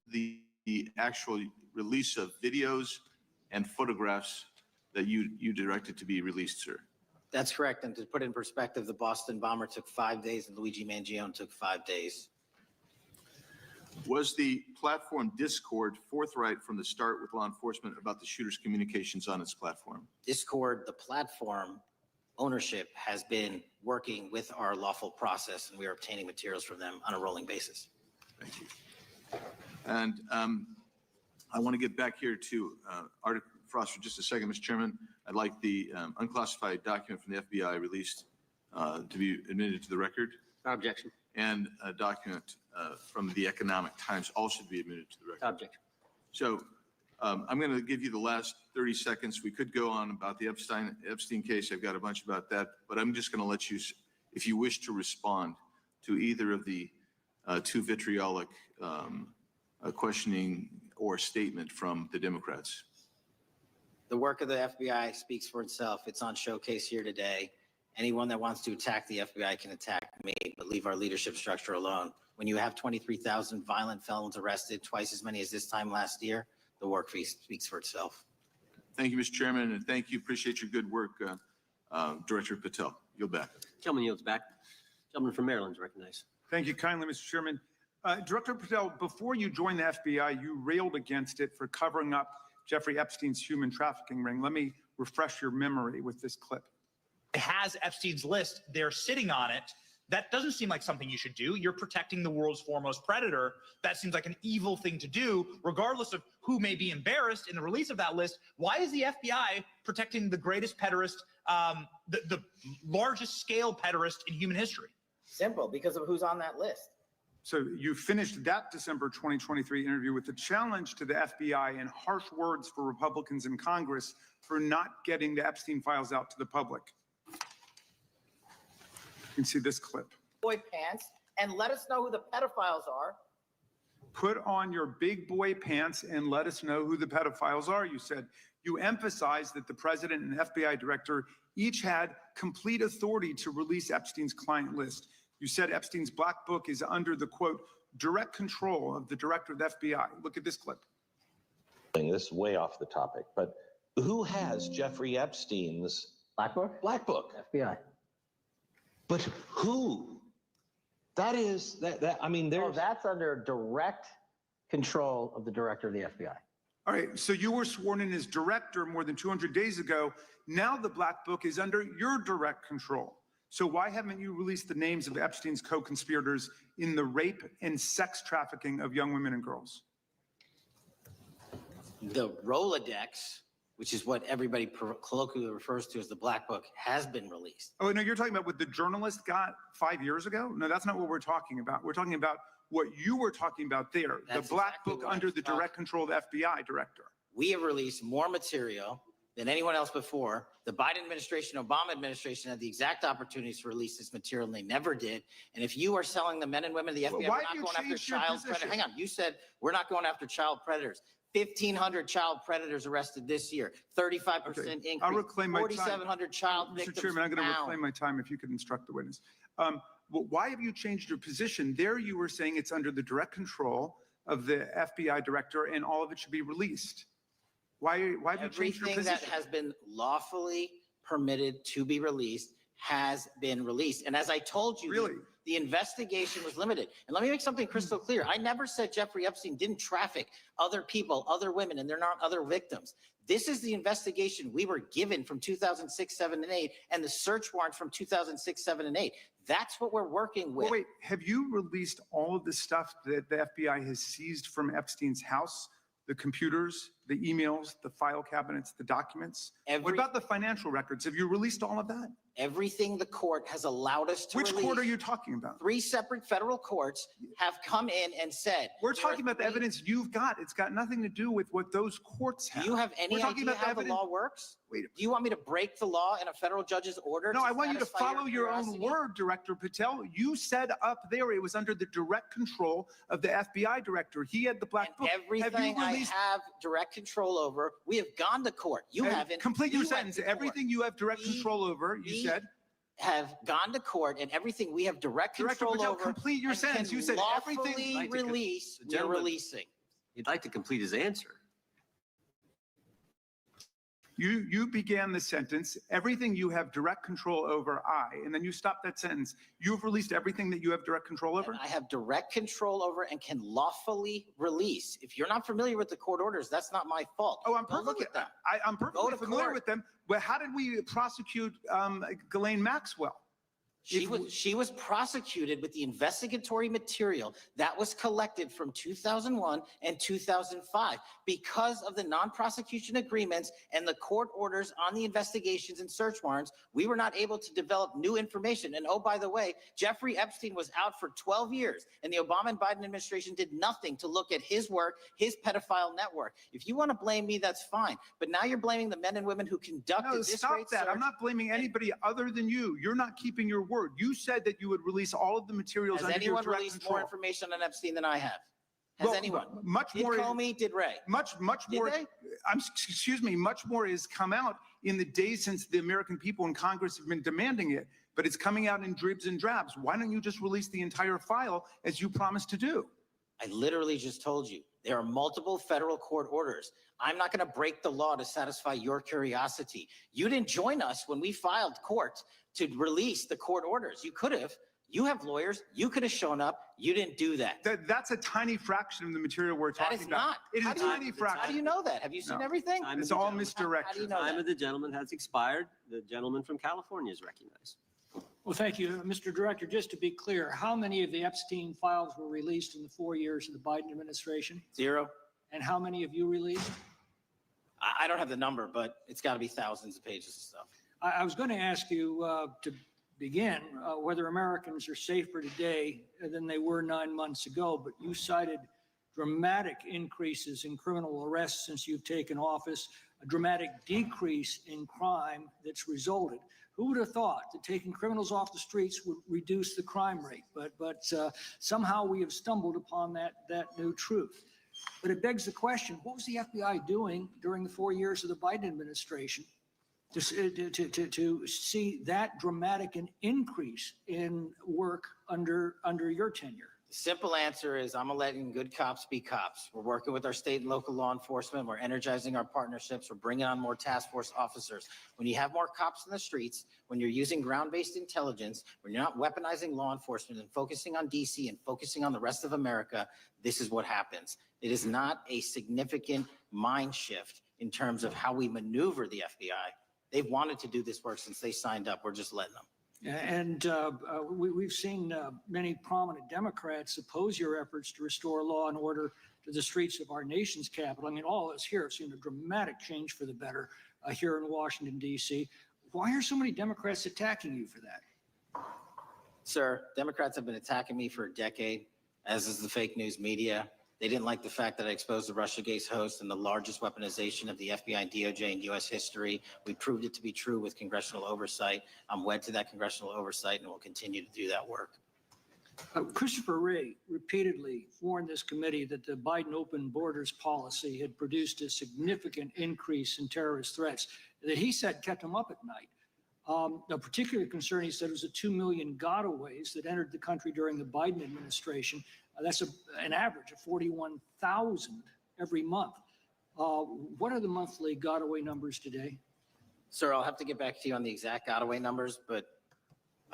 the actual release of videos and photographs that you directed to be released, sir. That's correct. And to put it in perspective, the Boston bomber took 5 days and Luigi Mangione took 5 days. Was the platform Discord forthright from the start with law enforcement about the shooter's communications on its platform? Discord, the platform ownership, has been working with our lawful process, and we are obtaining materials from them on a rolling basis. Thank you. And I want to get back here to Arctic Frost for just a second, Mr. Chairman. I'd like the unclassified document from the FBI released to be admitted to the record. Without objection. And a document from the Economic Times also to be admitted to the record. Without objection. So I'm going to give you the last 30 seconds. We could go on about the Epstein case. I've got a bunch about that, but I'm just going to let you, if you wish to respond to either of the two vitriolic questioning or statement from the Democrats. The work of the FBI speaks for itself. It's on showcase here today. Anyone that wants to attack the FBI can attack me, but leave our leadership structure alone. When you have 23,000 violent felons arrested, twice as many as this time last year, the work speaks for itself. Thank you, Mr. Chairman, and thank you. Appreciate your good work, Director Patel. Yield back. Gentleman yields back. Gentleman from Maryland is recognized. Thank you kindly, Mr. Chairman. Director Patel, before you joined the FBI, you railed against it for covering up Jeffrey Epstein's human trafficking ring. Let me refresh your memory with this clip. It has Epstein's list. They're sitting on it. That doesn't seem like something you should do. You're protecting the world's foremost predator. That seems like an evil thing to do, regardless of who may be embarrassed in the release of that list. Why is the FBI protecting the greatest pederast, the largest scale pederast in human history? Simple, because of who's on that list. So you finished that December 2023 interview with the challenge to the FBI and harsh words for Republicans in Congress for not getting the Epstein files out to the public. You can see this clip. Boy pants, and let us know who the pedophiles are. Put on your big boy pants and let us know who the pedophiles are, you said. You emphasized that the president and FBI director each had complete authority to release Epstein's client list. You said Epstein's black book is under the, quote, direct control of the director of the FBI. Look at this clip. This is way off the topic, but who has Jeffrey Epstein's Black book? black book? FBI. But who? That is, I mean, there's. That's under direct control of the director of the FBI. All right, so you were sworn in as director more than 200 days ago. Now the black book is under your direct control. So why haven't you released the names of Epstein's co-conspirators in the rape and sex trafficking of young women and girls? The Rolodex, which is what everybody colloquially refers to as the black book, has been released. Oh, no, you're talking about what the journalist got 5 years ago? No, that's not what we're talking about. We're talking about what you were talking about there, That's the black exactly book what I under was the talking direct control of the FBI director. We have released more material than anyone else before. The Biden administration, Obama administration had the exact opportunities to release this material, and they never did. And if you are selling the men and women of the FBI, Why we're have not you going after changed your child position? predators. Hang on, you said we're not going after child predators. 1,500 child predators arrested this year, 35% Okay, increase, I'll reclaim my time. 4,700 child Mr. victims Chairman, I'm going to found. reclaim my time if you could instruct the witness. Well, why have you changed your position? There you were saying it's under the direct control of the FBI director and all of it should be released. Why have you changed your Everything position? that has been lawfully permitted to be released has been released. And as I told you, Really? the investigation was limited. And let me make something crystal clear. I never said Jeffrey Epstein didn't traffic other people, other women, and they're not other victims. This is the investigation we were given from 2006, 7, and 8, and the search warrant from 2006, 7, and 8. That's what we're working with. Well, wait, have you released all of the stuff that the FBI has seized from Epstein's house? The computers, the emails, the file cabinets, the documents? What about the financial records? Have you released all of that? Everything the court has allowed us to Which release. court are you talking about? 3 separate federal courts have come in and said. We're talking about the evidence you've got. It's got nothing to do with what those courts have. Do you have any We're talking idea about the how the evidence- law works? Wait. Do you want me to break the law in a federal judge's order? No, I want you to satisfy follow your own curiosity? word, Director Patel. You said up there it was under the direct control of the FBI director. He had the black book. And everything I have direct control over, we have gone to court. You haven't. Complete your You went sentence. to court. Everything you have direct We- control over, you we said. Have gone to court, and everything we have direct Director control Patel, over. complete your and sentence. can You said everything- lawfully Like to con- release, we're Gentlemen. releasing. He'd like to complete his answer. You began the sentence, everything you have direct control over, and then you stopped that sentence. You've released everything that you have direct control over? And I have direct control over and can lawfully release. If you're not familiar with the court orders, that's not my fault. Oh, I'm Go look perfectly, at them. I'm Go perfectly to familiar court. with them. But how did we prosecute Ghislaine Maxwell? She was prosecuted with the investigatory material that was collected from 2001 and 2005 because of the non-prosecution agreements and the court orders on the investigations and search warrants. We were not able to develop new information. And oh, by the way, Jeffrey Epstein was out for 12 years and the Obama and Biden administration did nothing to look at his work, his pedophile network. If you want to blame me, that's fine. But now you're blaming the men and women who conducted No, this stop great that. search. I'm not blaming anybody other than you. You're not keeping your word. You said that you would release all of the materials Has under your anyone direct released control. more information on Epstein than I have? Has Well, anyone? Much Did more. Comey, did Ray? Much Did more. they? Excuse me. Much more has come out in the days since the American people in Congress have been demanding it. But it's coming out in dribs and drabs. Why don't you just release the entire file as you promised to do? I literally just told you, there are multiple federal court orders. I'm not going to break the law to satisfy your curiosity. You didn't join us when we filed court to release the court orders. You could have. You have lawyers. You could have shown up. You didn't do that. That's a tiny fraction of the material we're That talking is about. not. It is How a do you- tiny fraction. How do you know that? Have you seen No. everything? Time It's of the all gentleman- How do you misdirection. know Time that? of the gentleman has expired. The gentleman from California is recognized. Well, thank you, Mr. Director. Just to be clear, how many of the Epstein files were released in the 4 years of the Biden administration? 0. And how many have you released? I don't have the number, but it's got to be thousands of pages of stuff. I was going to ask you to begin whether Americans are safer today than they were 9 months ago, but you cited dramatic increases in criminal arrests since you've taken office, a dramatic decrease in crime that's resulted. Who would have thought that taking criminals off the streets would reduce the crime rate? But somehow we have stumbled upon that new truth. But it begs the question, what was the FBI doing during the 4 years of the Biden administration to see that dramatic an increase in work under your tenure? The simple answer is I'm letting good cops be cops. We're working with our state and local law enforcement. We're energizing our partnerships. We're bringing on more task force officers. When you have more cops in the streets, when you're using ground-based intelligence, when you're not weaponizing law enforcement and focusing on DC and focusing on the rest of America, this is what happens. It is not a significant mind shift in terms of how we maneuver the FBI. They've wanted to do this work since they signed up. We're just letting them. And we've seen many prominent Democrats oppose your efforts to restore law and order to the streets of our nation's capital. I mean, all of us here have seen a dramatic change for the better here in Washington, D.C. Why are so many Democrats attacking you for that? Sir, Democrats have been attacking me for a decade, as is the fake news media. They didn't like the fact that I exposed the Russiagate host and the largest weaponization of the FBI and DOJ in U.S. history. We proved it to be true with congressional oversight. I'm wed to that congressional oversight and will continue to do that work. Christopher Wray repeatedly warned this committee that the Biden open borders policy had produced a significant increase in terrorist threats that he said kept him up at night. A particular concern, he said, was the 2 million gotaways that entered the country during the Biden administration. That's an average of 41,000 every month. What are the monthly gotaway numbers today? Sir, I'll have to get back to you on the exact gotaway numbers, but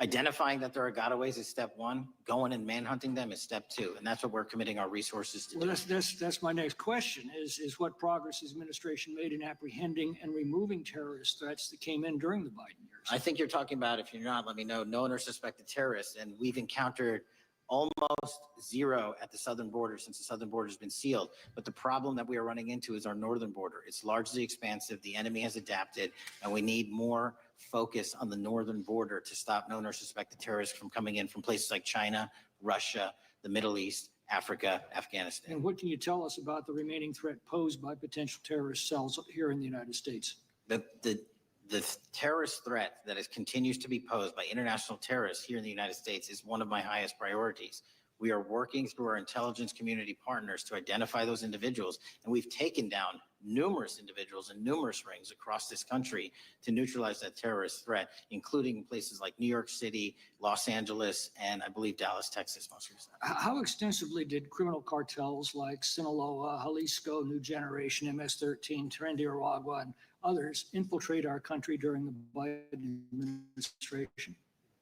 identifying that there are gotaways is step one. Going and manhunting them is step two. And that's what we're committing our resources to Well, do. that's my next question is what progress has administration made in apprehending and removing terrorist threats that came in during the Biden years? I think you're talking about, if you're not, let me know, known or suspected terrorists. And we've encountered almost zero at the southern border since the southern border has been sealed. But the problem that we are running into is our northern border. It's largely expansive. The enemy has adapted, and we need more focus on the northern border to stop known or suspected terrorists from coming in from places like China, Russia, the Middle East, Africa, Afghanistan. And what can you tell us about the remaining threat posed by potential terrorist cells here in the United States? The terrorist threat that continues to be posed by international terrorists here in the United States is one of my highest priorities. We are working through our intelligence community partners to identify those individuals, and we've taken down numerous individuals in numerous rings across this country to neutralize that terrorist threat, including places like New York City, Los Angeles, and I believe Dallas, Texas, most recently. How extensively did criminal cartels like Sinaloa, Jalisco, New Generation, MS-13, Trinidad, and others infiltrate our country during the Biden administration?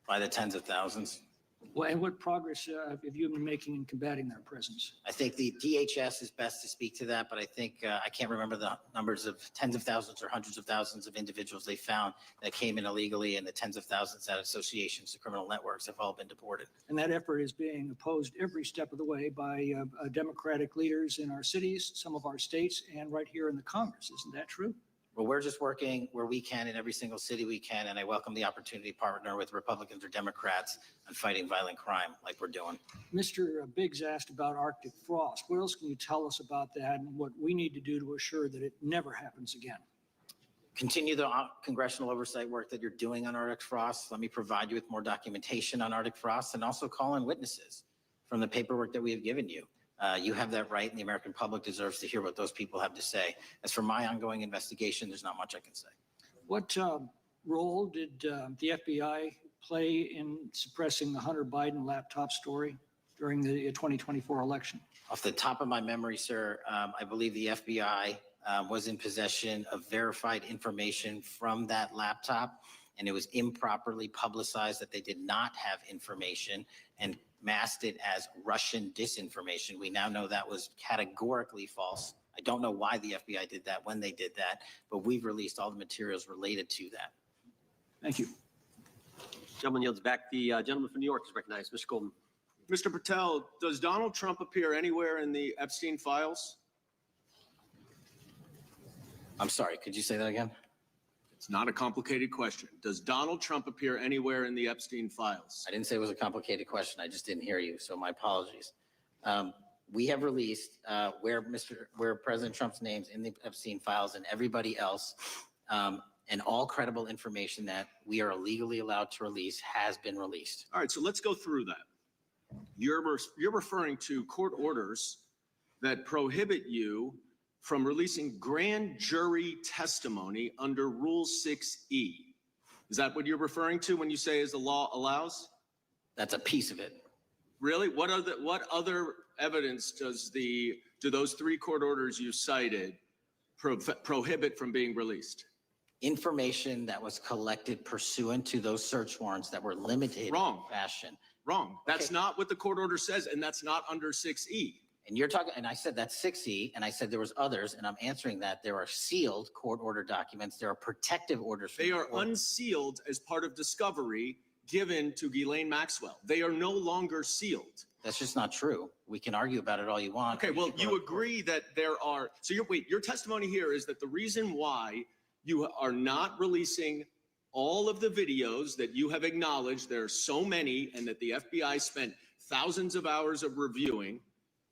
By the tens of thousands. Well, and what progress have you been making in combating their presence? I think the DHS is best to speak to that, but I think I can't remember the numbers of tens of thousands or hundreds of thousands of individuals they found that came in illegally, and the tens of thousands that associations to criminal networks have all been deported. And that effort is being opposed every step of the way by Democratic leaders in our cities, some of our states, and right here in the Congress. Isn't that true? Well, we're just working where we can in every single city we can, and I welcome the opportunity to partner with Republicans or Democrats on fighting violent crime like we're doing. Mr. Biggs asked about Arctic frost. What else can you tell us about that and what we need to do to assure that it never happens again? Continue the congressional oversight work that you're doing on Arctic frost. Let me provide you with more documentation on Arctic frost, and also call in witnesses from the paperwork that we have given you. You have that right, and the American public deserves to hear what those people have to say. As for my ongoing investigation, there's not much I can say. What role did the FBI play in suppressing the Hunter Biden laptop story during the 2024 election? Off the top of my memory, sir, I believe the FBI was in possession of verified information from that laptop, and it was improperly publicized that they did not have information and masked it as Russian disinformation. We now know that was categorically false. I don't know why the FBI did that, when they did that, but we've released all the materials related to that. Thank you. Gentleman yields back. The gentleman from New York is recognized. Mr. Golden. Mr. Patel, does Donald Trump appear anywhere in the Epstein files? I'm sorry, could you say that again? It's not a complicated question. Does Donald Trump appear anywhere in the Epstein files? I didn't say it was a complicated question. I just didn't hear you, so my apologies. We have released where President Trump's name's in the Epstein files and everybody else, and all credible information that we are legally allowed to release has been released. All right, so let's go through that. You're referring to court orders that prohibit you from releasing grand jury testimony under Rule 6E. Is that what you're referring to when you say as the law allows? That's a piece of it. Really? What other evidence do those three court orders you cited prohibit from being released? Information that was collected pursuant to those search warrants that were limited Wrong. in fashion. Wrong. That's not what the court order says, and that's not under 6E. And you're talking, and I said that's 6E, and I said there was others, and I'm answering that. There are sealed court order documents. There are protective orders. They are unsealed as part of discovery given to Ghislaine Maxwell. They are no longer sealed. That's just not true. We can argue about it all you want. Okay, well, you agree that there are, so your testimony here is that the reason why you are not releasing all of the videos that you have acknowledged, there are so many, and that the FBI spent thousands of hours of reviewing,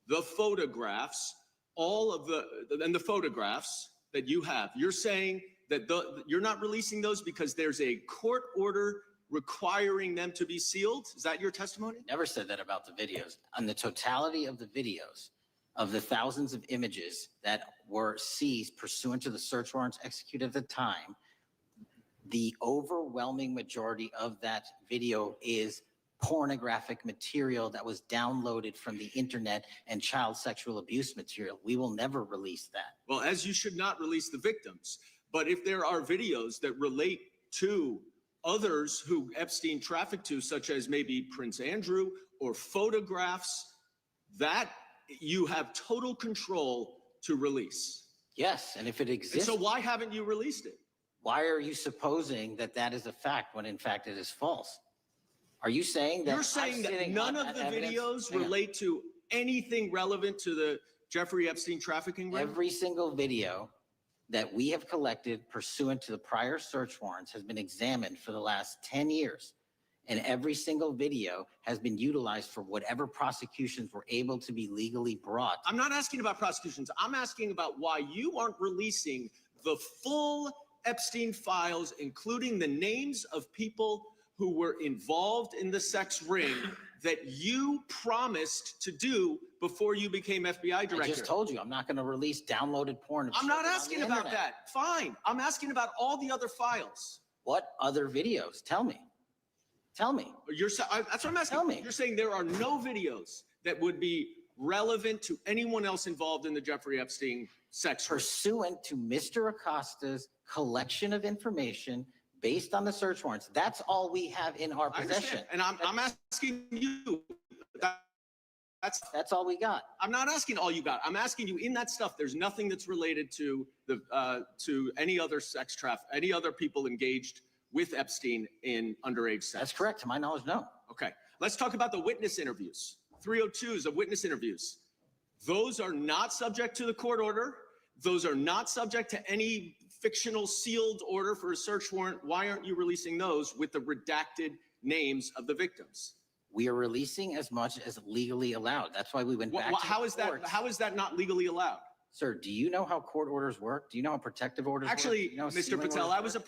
the photographs, and the photographs that you have. You're saying that you're not releasing those because there's a court order requiring them to be sealed? Is that your testimony? Never said that about the videos. On the totality of the videos, of the thousands of images that were seized pursuant to the search warrants executed at the time, the overwhelming majority of that video is pornographic material that was downloaded from the internet and child sexual abuse material. We will never release that. Well, as you should not release the victims. But if there are videos that relate to others who Epstein trafficked to, such as maybe Prince Andrew, or photographs, that you have total control to release. Yes, and if it exists. And so why haven't you released it? Why are you supposing that that is a fact when in fact it is false? Are you saying that? You're saying that none of the videos relate to anything relevant to the Jeffrey Epstein trafficking ring? Every single video that we have collected pursuant to the prior search warrants has been examined for the last 10 years. And every single video has been utilized for whatever prosecutions were able to be legally brought. I'm not asking about prosecutions. I'm asking about why you aren't releasing the full Epstein files, including the names of people who were involved in the sex ring that you promised to do before you became FBI director. I just told you, I'm not going to release downloaded porn. I'm not asking about that. Fine. I'm asking about all the other files. What other videos? Tell me. Tell me. That's what I'm asking. Tell me. You're saying there are no videos that would be relevant to anyone else involved in the Jeffrey Epstein sex ring. Pursuant to Mr. Acosta's collection of information based on the search warrants. That's all we have in our possession. And I'm asking you. That's all we got. I'm not asking all you got. I'm asking you in that stuff. There's nothing that's related to to any other sex traffic, any other people engaged with Epstein in underage sex. That's correct. To my knowledge, no. Okay. Let's talk about the witness interviews. 302s of witness interviews. Those are not subject to the court order. Those are not subject to any fictional sealed order for a search warrant. Why aren't you releasing those with the redacted names of the victims? We are releasing as much as legally allowed. That's why we went back to how is that? How is that not legally allowed? Sir, do you know how court orders work? Do you know how protective orders Actually, work? You know Mr. Patel, I was a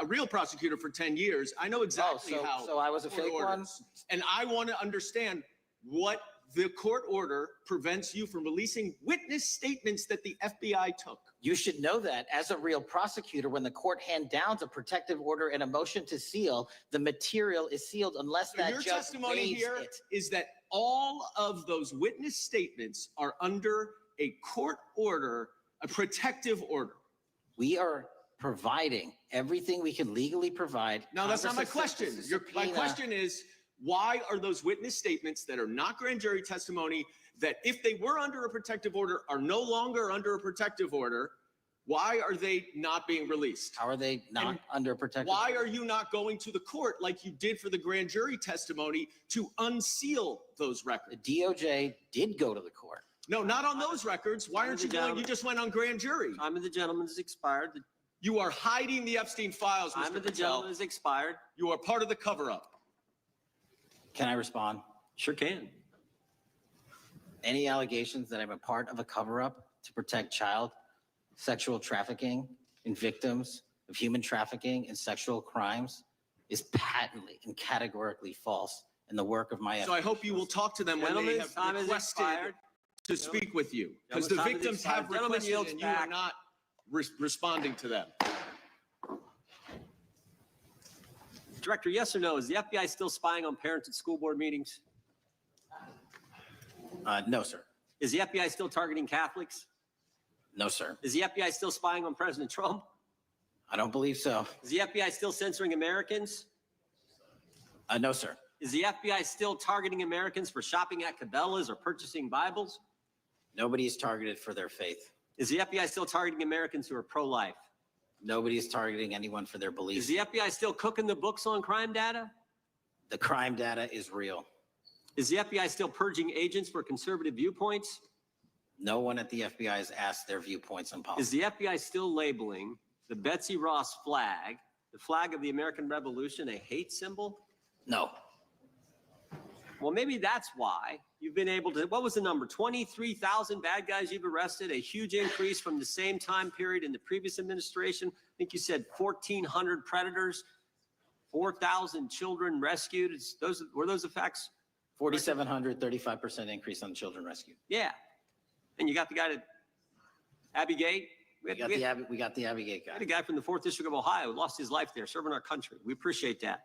real prosecutor for 10 years. I know exactly how. So I was a fake one? And I want to understand what the court order prevents you from releasing witness statements that the FBI took. You should know that as a real prosecutor, when the court hand downs a protective order and a motion to seal, the material is sealed unless So that your judge testimony waives here it. is that all of those witness statements are under a court order, a protective order. We are providing everything we can legally provide. Now, that's not my Congress has question. sent us a My subpoena. question is, why are those witness statements that are not grand jury testimony, that if they were under a protective order are no longer under a protective order, why are they not being released? How are they not And under protective? Why are you not going to the court like you did for the grand jury testimony to unseal those The records? DOJ did go to the court. No, not on those records. Why aren't you going? You just went on grand jury. Time of the gentleman has expired. The You are hiding the Epstein files, time Mr. of the Patel. gentleman has expired. You are part of the cover-up. Can I respond? Sure can. Any allegations that I'm a part of a cover-up to protect child sexual trafficking and victims of human trafficking and sexual crimes is patently and categorically false in the work of my So I hope you will talk to them when they Gentleman's time have has requested expired. to speak with you. Because the Gentleman's time has victims have expired. Gentleman requested yields and you are back. not responding to them. Director, yes or no? Is the FBI still spying on parents at school board meetings? No, sir. Is the FBI still targeting Catholics? No, sir. Is the FBI still spying on President Trump? I don't believe so. Is the FBI still censoring Americans? No, sir. Is the FBI still targeting Americans for shopping at Cabela's or purchasing Bibles? Nobody is targeted for their faith. Is the FBI still targeting Americans who are pro-life? Nobody is targeting anyone for their Is beliefs. the FBI still cooking the books on crime data? The crime data is real. Is the FBI still purging agents for conservative viewpoints? No one at the FBI has asked their viewpoints on Is policy. the FBI still labeling the Betsy Ross flag, the flag of the American Revolution, a hate symbol? No. Well, maybe that's why you've been able to, what was the number? 23,000 bad guys you've arrested, a huge increase from the same time period in the previous administration. I think you said 1,400 predators, 4,000 children rescued. Were those the facts? 4,700, 35% increase on children rescued. Yeah. And you got the guy to Abbey Gate. We had We got the Abbey Gate guy. a guy from the 4th District of Ohio who lost his life there serving our country. We appreciate that.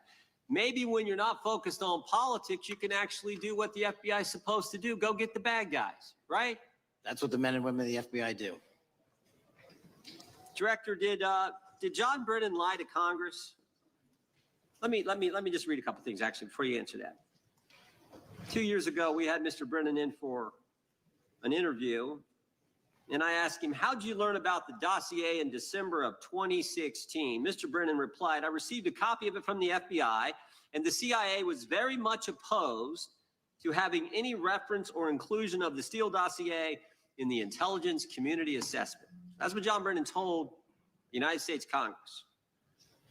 Maybe when you're not focused on politics, you can actually do what the FBI is supposed to do. Go get the bad guys, right? That's what the men and women of the FBI do. Director, did John Brennan lie to Congress? Let me just read a couple things actually before you answer that. 2 years ago, we had Mr. Brennan in for an interview, and I asked him, how'd you learn about the dossier in December of 2016? Mr. Brennan replied, I received a copy of it from the FBI, and the CIA was very much opposed to having any reference or inclusion of the Steele dossier in the intelligence community assessment. That's what John Brennan told the United States Congress.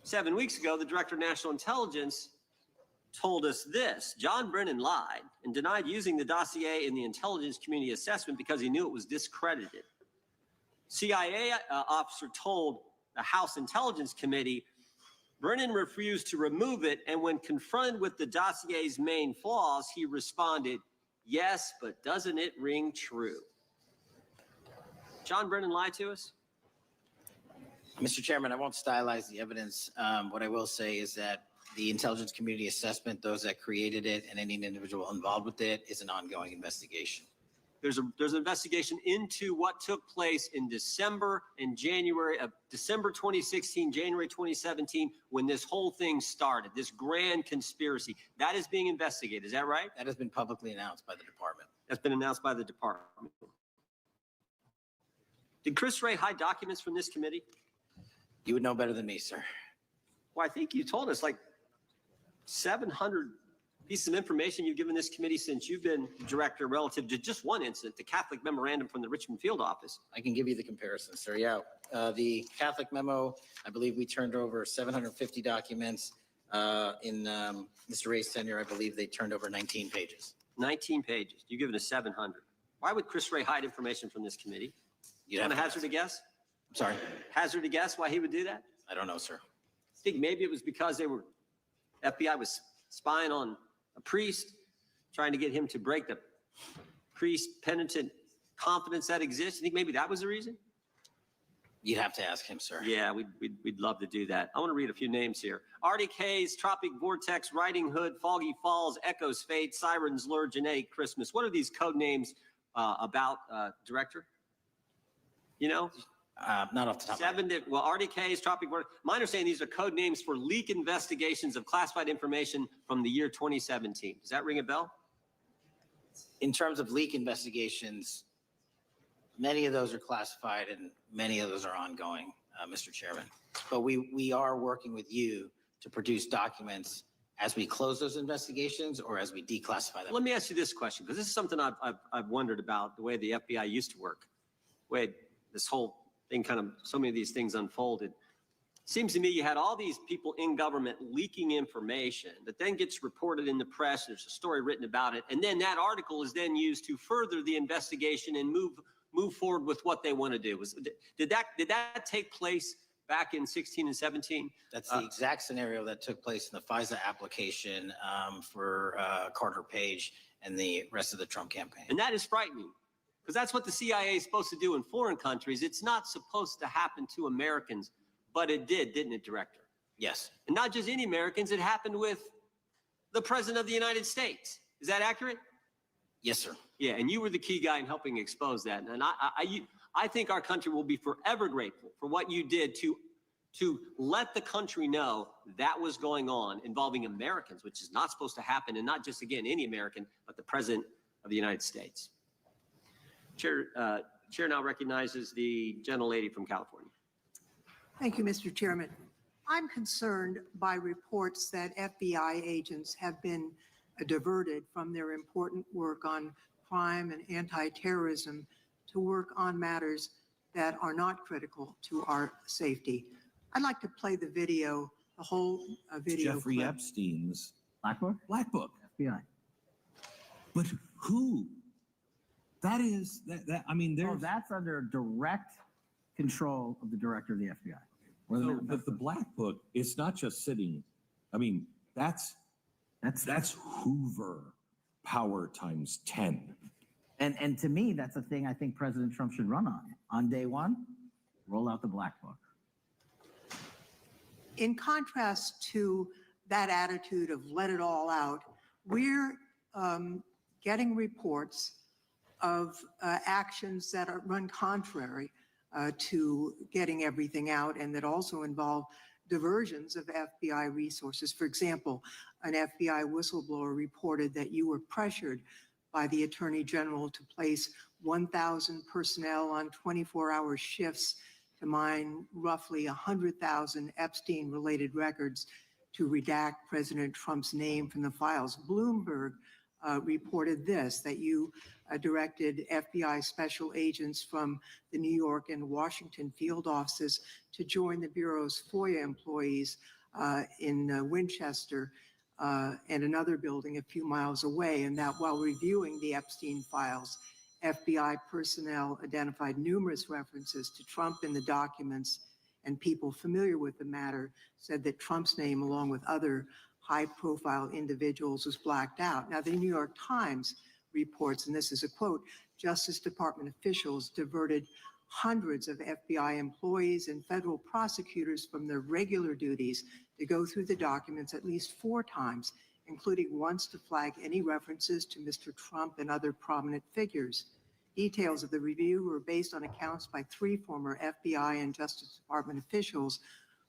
7 weeks ago, the Director of National Intelligence told us this: John Brennan lied and denied using the dossier in the intelligence community assessment because he knew it was discredited. CIA officer told the House Intelligence Committee Brennan refused to remove it, and when confronted with the dossier's main flaws, he responded, yes, but doesn't it ring true? John Brennan lied to us? Mr. Chairman, I won't stylize the evidence. What I will say is that the intelligence community assessment, those that created it and any individual involved with it, is an ongoing investigation. There's an investigation into what took place in December and January of December 2016, January 2017, when this whole thing started, this grand conspiracy. That is being investigated. Is that right? That has been publicly announced by the department. That's been announced by the department. Did Chris Wray hide documents from this committee? You would know better than me, sir. Well, I think you told us like 700 pieces of information you've given this committee since you've been director relative to just one incident, the Catholic memorandum from the Richmond field office. I can give you the comparison, sir. Yeah. The Catholic memo, I believe we turned over 750 documents. In Mr. Ray's tenure, I believe they turned over 19 pages. 19 pages. You've given us 700. Why would Chris Wray hide information from this committee? You'd Want have to to hazard a guess? I'm sorry. Hazard a guess why he would do that? I don't know, sir. I think maybe it was because FBI was spying on a priest, trying to get him to break the increased penitent confidence that exists? You think maybe that was the reason? You'd have to ask him, sir. Yeah, we'd love to do that. I want to read a few names here. Arctic Haze, Tropic Vortex, Riding Hood, Foggy Falls, Echoes Fate, Sirens Lure, Janae, Christmas. What are these code names about, Director? You know? Not off the top. Well, Arctic Haze, Tropic Vortex. My understanding these are code names for leak investigations of classified information from the year 2017. Does that ring a bell? In terms of leak investigations, many of those are classified and many of those are ongoing, Mr. Chairman. But we are working with you to produce documents as we close those investigations or as we declassify them. Let me ask you this question, because this is something I've wondered about the way the FBI used to work, the way this whole thing kind of, so many of these things unfolded. Seems to me you had all these people in government leaking information that then gets reported in the press. There's a story written about it. And then that article is then used to further the investigation and move forward with what they want to do. Did that take place back in 16 and 17? That's the exact scenario that took place in the FISA application for Carter Page and the rest of the Trump campaign. And that is frightening, because that's what the CIA is supposed to do in foreign countries. It's not supposed to happen to Americans, but it did, didn't it, Director? Yes. And not just any Americans, it happened with the President of the United States. Is that accurate? Yes, sir. Yeah, and you were the key guy in helping expose that. And I think our country will be forever grateful for what you did to let the country know that was going on involving Americans, which is not supposed to happen, and not just, again, any American, but the President of the United States. Chair now recognizes the gentlelady from California. Thank you, Mr. Chairman. I'm concerned by reports that FBI agents have been diverted from their important work on crime and anti-terrorism to work on matters that are not critical to our safety. I'd like to play the video, the whole video. Jeffrey clip. Epstein's Black Book? Black Book. FBI. But who? That is, I mean, Oh, there's. that's under direct control of the director of the FBI. No, but the Black Book, it's not just sitting, I mean, that's Hoover power times 10. And to me, that's a thing I think President Trump should run on. On day one, roll out the Black Book. In contrast to that attitude of let it all out, we're getting reports of actions that run contrary to getting everything out, and that also involve diversions of FBI resources. For example, an FBI whistleblower reported that you were pressured by the Attorney General to place 1,000 personnel on 24-hour shifts to mine roughly 100,000 Epstein-related records to redact President Trump's name from the files. Bloomberg reported this, that you directed FBI special agents from the New York and Washington field offices to join the Bureau's FOIA employees in Winchester and another building a few miles away, and that while reviewing the Epstein files, FBI personnel identified numerous references to Trump in the documents, and people familiar with the matter said that Trump's name, along with other high-profile individuals, was blacked out. Now, the New York Times reports, and this is a quote, Justice Department officials diverted hundreds of FBI employees and federal prosecutors from their regular duties to go through the documents at least 4 times, including once to flag any references to Mr. Trump and other prominent figures. Details of the review were based on accounts by 3 former FBI and Justice Department officials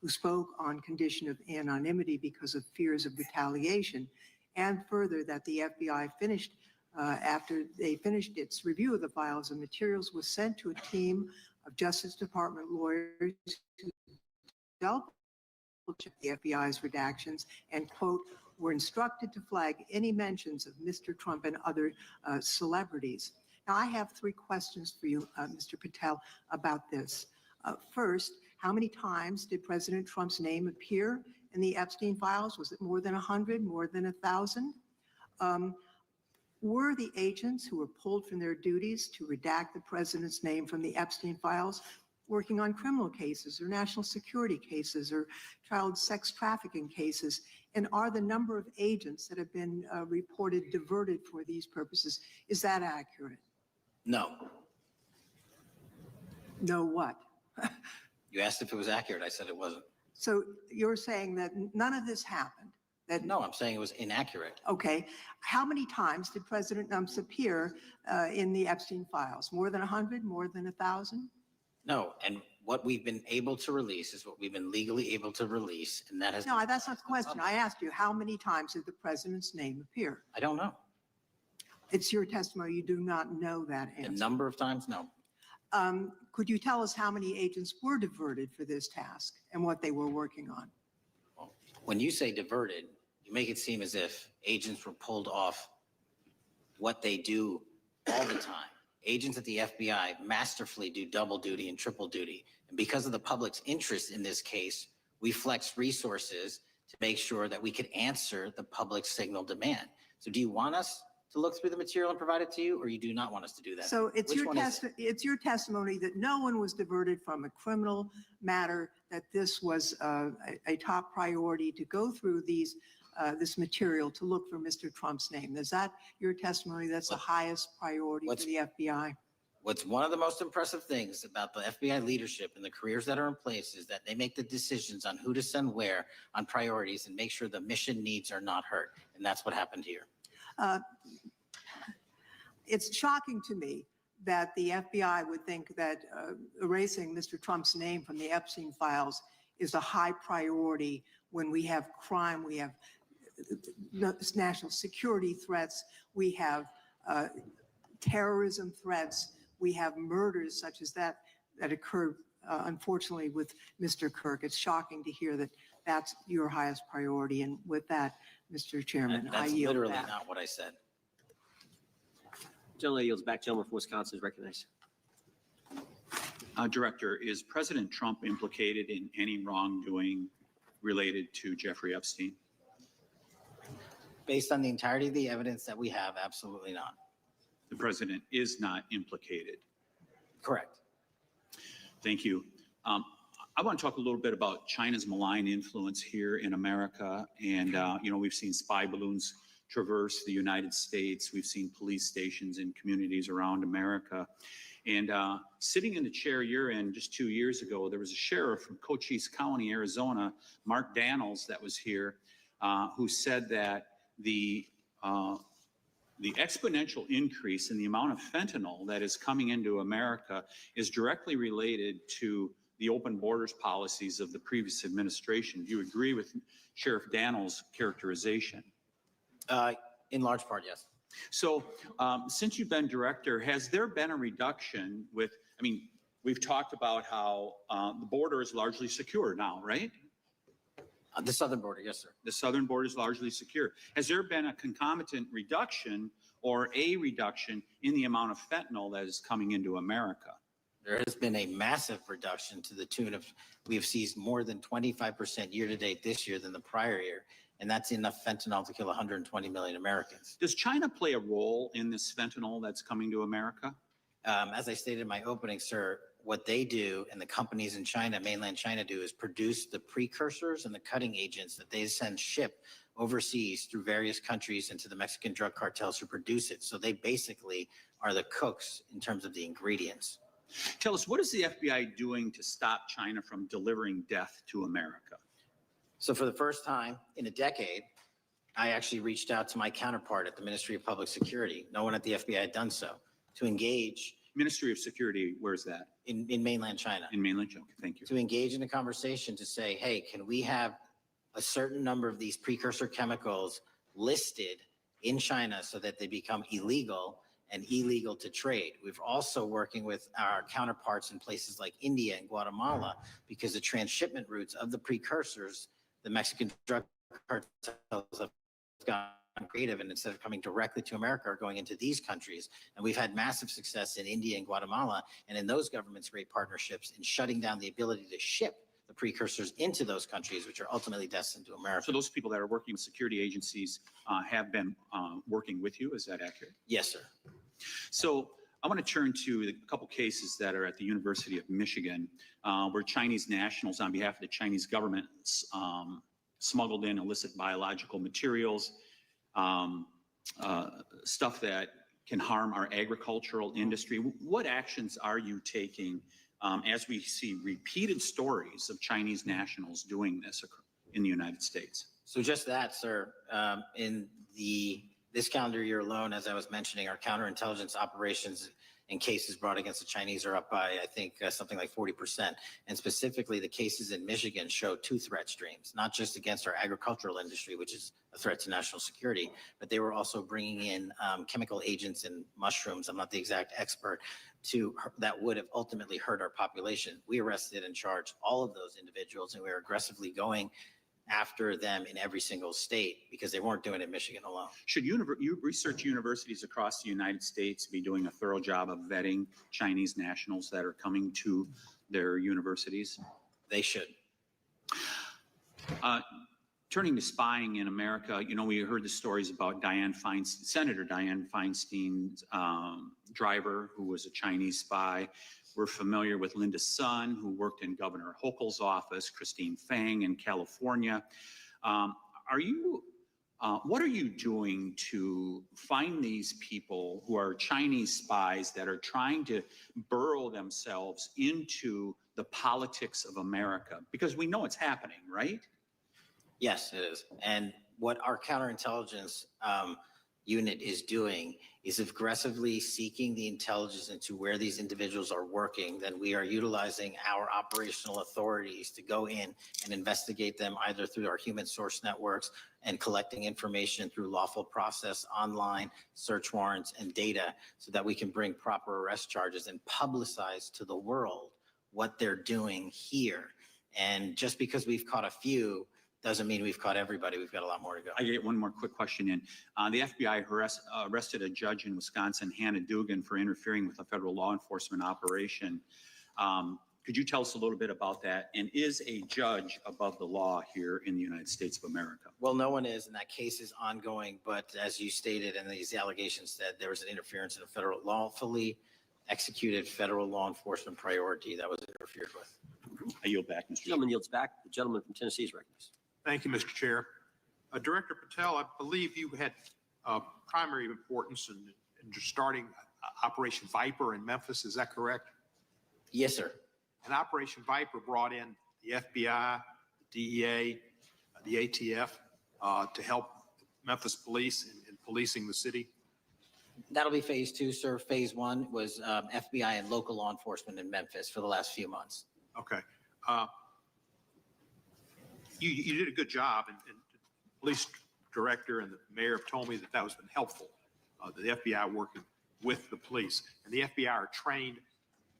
who spoke on condition of anonymity because of fears of retaliation, and further that the FBI finished, after they finished its review of the files and materials, was sent to a team of Justice Department lawyers who double-checked the FBI's redactions and, quote, were instructed to flag any mentions of Mr. Trump and other celebrities. Now, I have 3 questions for you, Mr. Patel, about this. First, how many times did President Trump's name appear in the Epstein files? Was it more than 100, more than 1,000? Were the agents who were pulled from their duties to redact the president's name from the Epstein files, working on criminal cases or national security cases or child sex trafficking cases? And are the number of agents that have been reported diverted for these purposes, is that accurate? No. No what? You asked if it was accurate. I said it wasn't. So you're saying that none of this happened? That, No, I'm saying it was inaccurate. okay. How many times did President Nums appear in the Epstein files? More than 100? More than 1,000? No, and what we've been able to release is what we've been legally able to release, and that has. No, that's not the question. I asked you, how many times did the president's name appear? I don't know. It's your testimony. You do not know that The answer. number of times, no. Could you tell us how many agents were diverted for this task and what they were working on? When you say diverted, you make it seem as if agents were pulled off what they do all the time. Agents at the FBI masterfully do double duty and triple duty. And because of the public's interest in this case, we flexed resources to make sure that we could answer the public signal demand. So do you want us to look through the material and provide it to you, or you do not want us to do that? So it's Which your one is it? it's your testimony that no one was diverted from a criminal matter, that this was a top priority to go through this material to look for Mr. Trump's name. Is that your testimony? That's the highest priority for the FBI? What's one of the most impressive things about the FBI leadership and the careers that are in place is that they make the decisions on who to send where on priorities and make sure the mission needs are not hurt. And that's what happened here. It's shocking to me that the FBI would think that erasing Mr. Trump's name from the Epstein files is a high priority when we have crime, we have national security threats, we have terrorism threats, we have murders such as that occurred, unfortunately, with Mr. Kirk. It's shocking to hear that that's your highest priority. And with that, Mr. Chairman, I That's yield literally back. not what I said. Gentleman yields back. Gentleman from Wisconsin is recognized. Director, is President Trump implicated in any wrongdoing related to Jeffrey Epstein? Based on the entirety of the evidence that we have, absolutely not. The president is not implicated. Correct. Thank you. I want to talk a little bit about China's malign influence here in America. And, we've seen spy balloons traverse the United States. We've seen police stations in communities around America. And sitting in the chair you're in just 2 years ago, there was a sheriff from Cochise County, Arizona, Mark Daniels, that was here, who said that the exponential increase in the amount of fentanyl that is coming into America is directly related to the open borders policies of the previous administration. Do you agree with Sheriff Daniels' characterization? In large part, yes. So since you've been director, has there been a reduction with, we've talked about how the border is largely secure now, right? The southern border, yes, sir. The southern border is largely secure. Has there been a concomitant reduction or a reduction in the amount of fentanyl that is coming into America? There has been a massive reduction to the tune of, we have seized more than 25% year to date this year than the prior year. And that's enough fentanyl to kill 120 million Americans. Does China play a role in this fentanyl that's coming to America? As I stated in my opening, sir, what they do and the companies in China, mainland China, do is produce the precursors and the cutting agents that they ship overseas through various countries into the Mexican drug cartels who produce it. So they basically are the cooks in terms of the ingredients. Tell us, what is the FBI doing to stop China from delivering death to America? So for the first time in a decade, I actually reached out to my counterpart at the Ministry of Public Security. No one at the FBI had done so, to engage. Ministry of Security, where's that? In mainland China. In mainland China, thank you. To engage in a conversation to say, hey, can we have a certain number of these precursor chemicals listed in China so that they become illegal and illegal to trade. We're also working with our counterparts in places like India and Guatemala because the transshipment routes of the precursors, the Mexican drug cartels have gotten creative, and instead of coming directly to America are going into these countries. And we've had massive success in India and Guatemala, and in those governments, great partnerships in shutting down the ability to ship the precursors into those countries, which are ultimately destined to America. So those people that are working with security agencies have been working with you, is that accurate? Yes, sir. So I want to turn to a couple cases that are at the University of Michigan, where Chinese nationals, on behalf of the Chinese government, smuggled in illicit biological materials, stuff that can harm our agricultural industry. What actions are you taking as we see repeated stories of Chinese nationals doing this in the United States? So just that, sir, in this calendar year alone, as I was mentioning, our counterintelligence operations and cases brought against the Chinese are up by, I think, something like 40%. And specifically, the cases in Michigan show two threat streams, not just against our agricultural industry, which is a threat to national security, but they were also bringing in chemical agents and mushrooms. I'm not the exact expert that would have ultimately hurt our population. We arrested and charged all of those individuals, and we were aggressively going after them in every single state because they weren't doing it in Michigan alone. Should research universities across the United States be doing a thorough job of vetting Chinese nationals that are coming to their universities? They should. Turning to spying in America, we heard the stories about Senator Dianne Feinstein's driver, who was a Chinese spy. We're familiar with Linda Sun, who worked in Governor Hochul's office, Christine Fang in California. What are you doing to find these people who are Chinese spies that are trying to burrow themselves into the politics of America? Because we know it's happening, right? Yes, it is. And what our counterintelligence unit is doing is aggressively seeking the intelligence into where these individuals are working. Then we are utilizing our operational authorities to go in and investigate them either through our human source networks and collecting information through lawful process, online search warrants and data so that we can bring proper arrest charges and publicize to the world what they're doing here. And just because we've caught a few doesn't mean we've caught everybody. We've got a lot more to go. I get one more quick question in. The FBI arrested a judge in Wisconsin, Hannah Dugan, for interfering with a federal law enforcement operation. Could you tell us a little bit about that? And is a judge above the law here in the United States of America? Well, no one is, and that case is ongoing. But as you stated, and these allegations said, there was an interference in a federal lawfully executed federal law enforcement priority that was interfered with. I yield back, Mr. The gentleman yields back. The gentleman from Tennessee is recognized. Thank you, Mr. Chair. Director Patel, I believe you had primary importance in starting Operation Viper in Memphis. Is that correct? Yes, sir. And Operation Viper brought in the FBI, the DEA, the ATF to help Memphis police in policing the city. That'll be phase two, sir. Phase one was FBI and local law enforcement in Memphis for the last few months. Okay. You did a good job, and the police director and the mayor have told me that was been helpful, the FBI working with the police. And the FBI are trained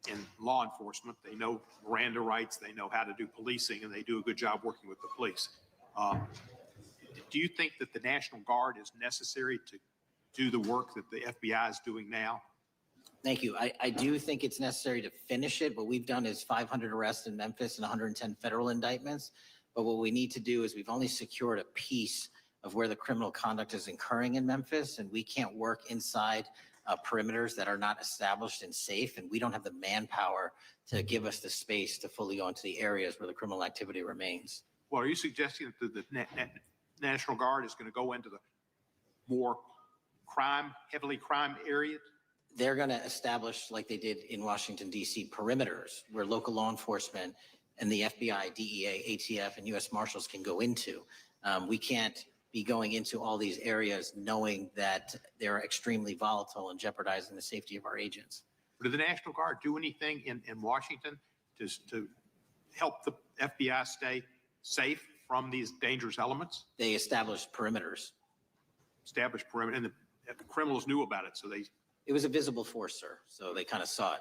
in law enforcement. They know Miranda rights, they know how to do policing, and they do a good job working with the police. Do you think that the National Guard is necessary to do the work that the FBI is doing now? Thank you. I do think it's necessary to finish it. What we've done is 500 arrests in Memphis and 110 federal indictments. But what we need to do is we've only secured a piece of where the criminal conduct is occurring in Memphis, and we can't work inside perimeters that are not established and safe, and we don't have the manpower to give us the space to fully go into the areas where the criminal activity remains. Well, are you suggesting that the National Guard is going to go into the more heavily crime areas? They're going to establish, like they did in Washington, D.C., perimeters where local law enforcement and the FBI, DEA, ATF, and U.S. Marshals can go into. We can't be going into all these areas knowing that they're extremely volatile and jeopardizing the safety of our agents. Did the National Guard do anything in Washington to help the FBI stay safe from these dangerous elements? They established perimeters. Established perimeter, and the criminals knew about it, so they... It was a visible force, sir, so they kind of saw it.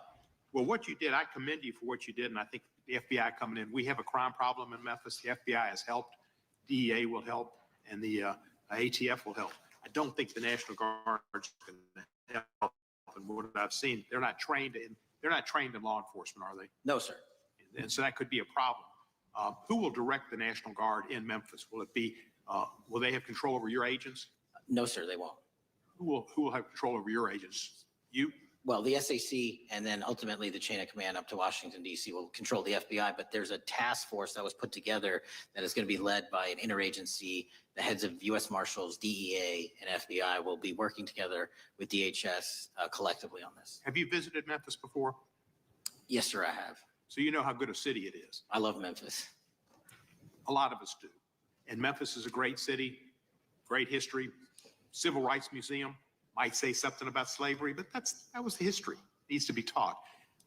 Well, what you did, I commend you for what you did, and I think the FBI coming in, we have a crime problem in Memphis. The FBI has helped, DEA will help, and the ATF will help. I don't think the National Guard is going to help. And what I've seen, they're not trained in law enforcement, are they? No, sir. And so that could be a problem. Who will direct the National Guard in Memphis? Will it be? Will they have control over your agents? No, sir, they won't. Who will have control over your agents? You? well, the SAC and then ultimately the chain of command up to Washington, D.C. will control the FBI, but there's a task force that was put together that is going to be led by an interagency. The heads of U.S. Marshals, DEA, and FBI will be working together with DHS collectively on this. Have you visited Memphis before? Yes, sir, I have. So you know how good a city it is. I love Memphis. A lot of us do. And Memphis is a great city, great history, civil rights museum. Might say something about slavery, but that was the history. Needs to be taught.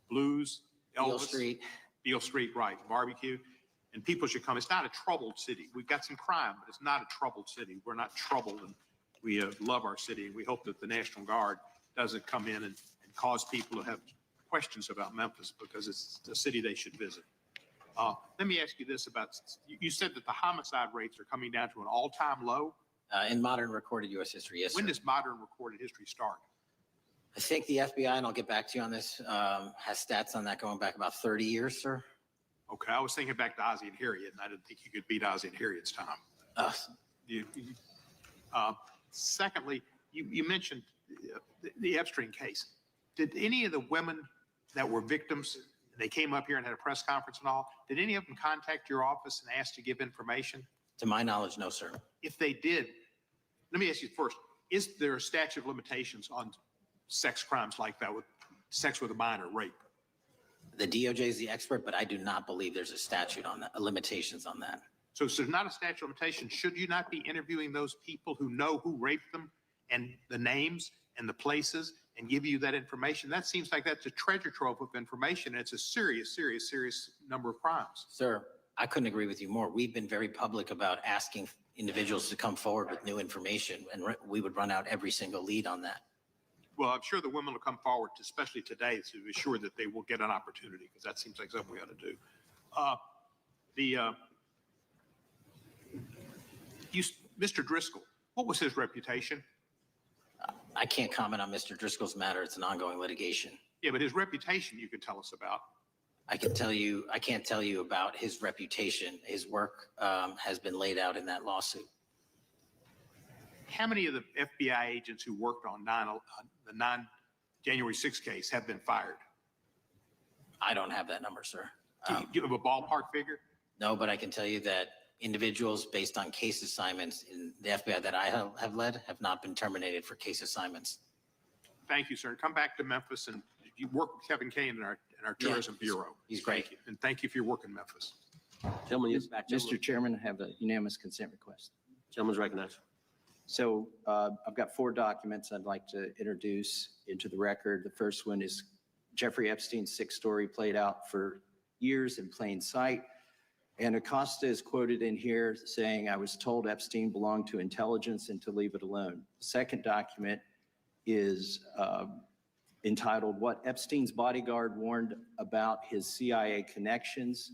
Blues, Elvis. Beale Street, right. Barbecue. And people should come. It's not a troubled city. We've got some crime, but it's not a troubled city. We're not troubled, and we love our city. And we hope that the National Guard doesn't come in and cause people to have questions about Memphis, because it's a city they should visit. Let me ask you this about, you said that the homicide rates are coming down to an all-time low? In modern recorded U.S. history, yes, When sir. does modern recorded history start? I think the FBI, and I'll get back to you on this, has stats on that going back about 30 years, sir. Okay, I was thinking back to Ozzie and Harriet, and I didn't think you could beat Ozzie and Harriet's time. Secondly, you mentioned the Epstein case. Did any of the women that were victims, they came up here and had a press conference and all, did any of them contact your office and ask to give information? To my knowledge, no, sir. If they did, let me ask you first, is there a statute of limitations on sex crimes like that, with sex with a minor, rape? The DOJ is the expert, but I do not believe there's a statute on that, limitations on that. So there's not a statute of limitations. Should you not be interviewing those people who know who raped them and the names and the places and give you that information? That seems like that's a treasure trove of information. And it's a serious, serious, serious number of crimes. Sir, I couldn't agree with you more. We've been very public about asking individuals to come forward with new information, and we would run out every single lead on that. Well, I'm sure the women will come forward, especially today, to be sure that they will get an opportunity, because that seems like something we ought to do. Mr. Driscoll, what was his reputation? I can't comment on Mr. Driscoll's matter. It's an ongoing litigation. Yeah, but his reputation you could tell us about. I can't tell you about his reputation. His work has been laid out in that lawsuit. How many of the FBI agents who worked on the January 6th case have been fired? I don't have that number, sir. Can you give a ballpark figure? No, but I can tell you that individuals based on case assignments in the FBI that I have led have not been terminated for case assignments. Thank you, sir. Come back to Memphis, and you work with Kevin Kane in our tourism bureau. He's great. Thank you. And thank you for your work in Memphis. Gentleman, yes, back. Mr. Chairman, I have a unanimous consent request. Gentleman's recognized. So I've got 4 documents I'd like to introduce into the record. The first one is Jeffrey Epstein's 6 story played out for years in plain sight. And Acosta is quoted in here saying, "I was told Epstein belonged to intelligence and to leave it alone." The second document is entitled, "What Epstein's Bodyguard Warned About His CIA Connections."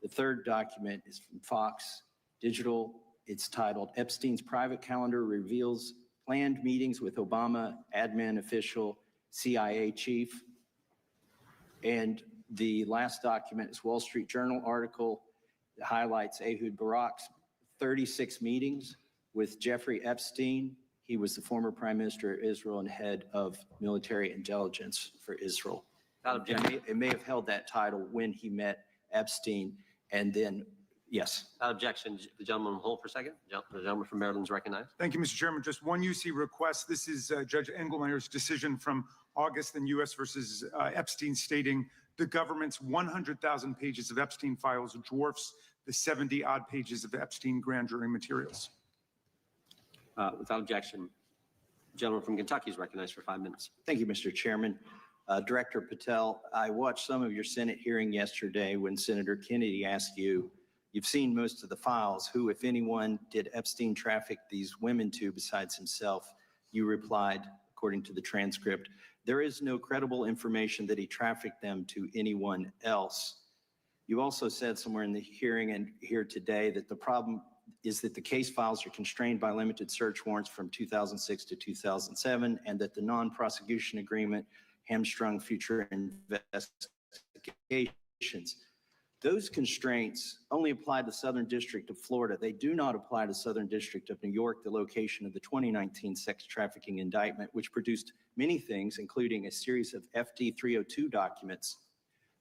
The third document is from Fox Digital. It's titled, "Epstein's Private Calendar Reveals Planned Meetings with Obama Admin Official, CIA Chief." And the last document is Wall Street Journal article that highlights Ehud Barak's 36 meetings with Jeffrey Epstein. He was the former Prime Minister of Israel and head of military intelligence for Israel. It may have held that title when he met Epstein, and then, yes. Without objection, the gentleman will hold for a second. The gentleman from Maryland is recognized. Thank you, Mr. Chairman. Just one UC request. This is Judge Engelmeyer's decision from August in U.S. versus Epstein, stating the government's 100,000 pages of Epstein files dwarfs the 70-odd pages of Epstein grand jury materials. Without objection, the gentleman from Kentucky is recognized for 5 minutes. Thank you, Mr. Chairman. Director Patel, I watched some of your Senate hearing yesterday when Senator Kennedy asked you, you've seen most of the files, who, if anyone, did Epstein traffic these women to besides himself? You replied, according to the transcript, there is no credible information that he trafficked them to anyone else. You also said somewhere in the hearing and here today that the problem is that the case files are constrained by limited search warrants from 2006 to 2007, and that the non-prosecution agreement hamstrung future investigations. Those constraints only apply to the Southern District of Florida. They do not apply to Southern District of New York, the location of the 2019 sex trafficking indictment, which produced many things, including a series of FD 302 documents.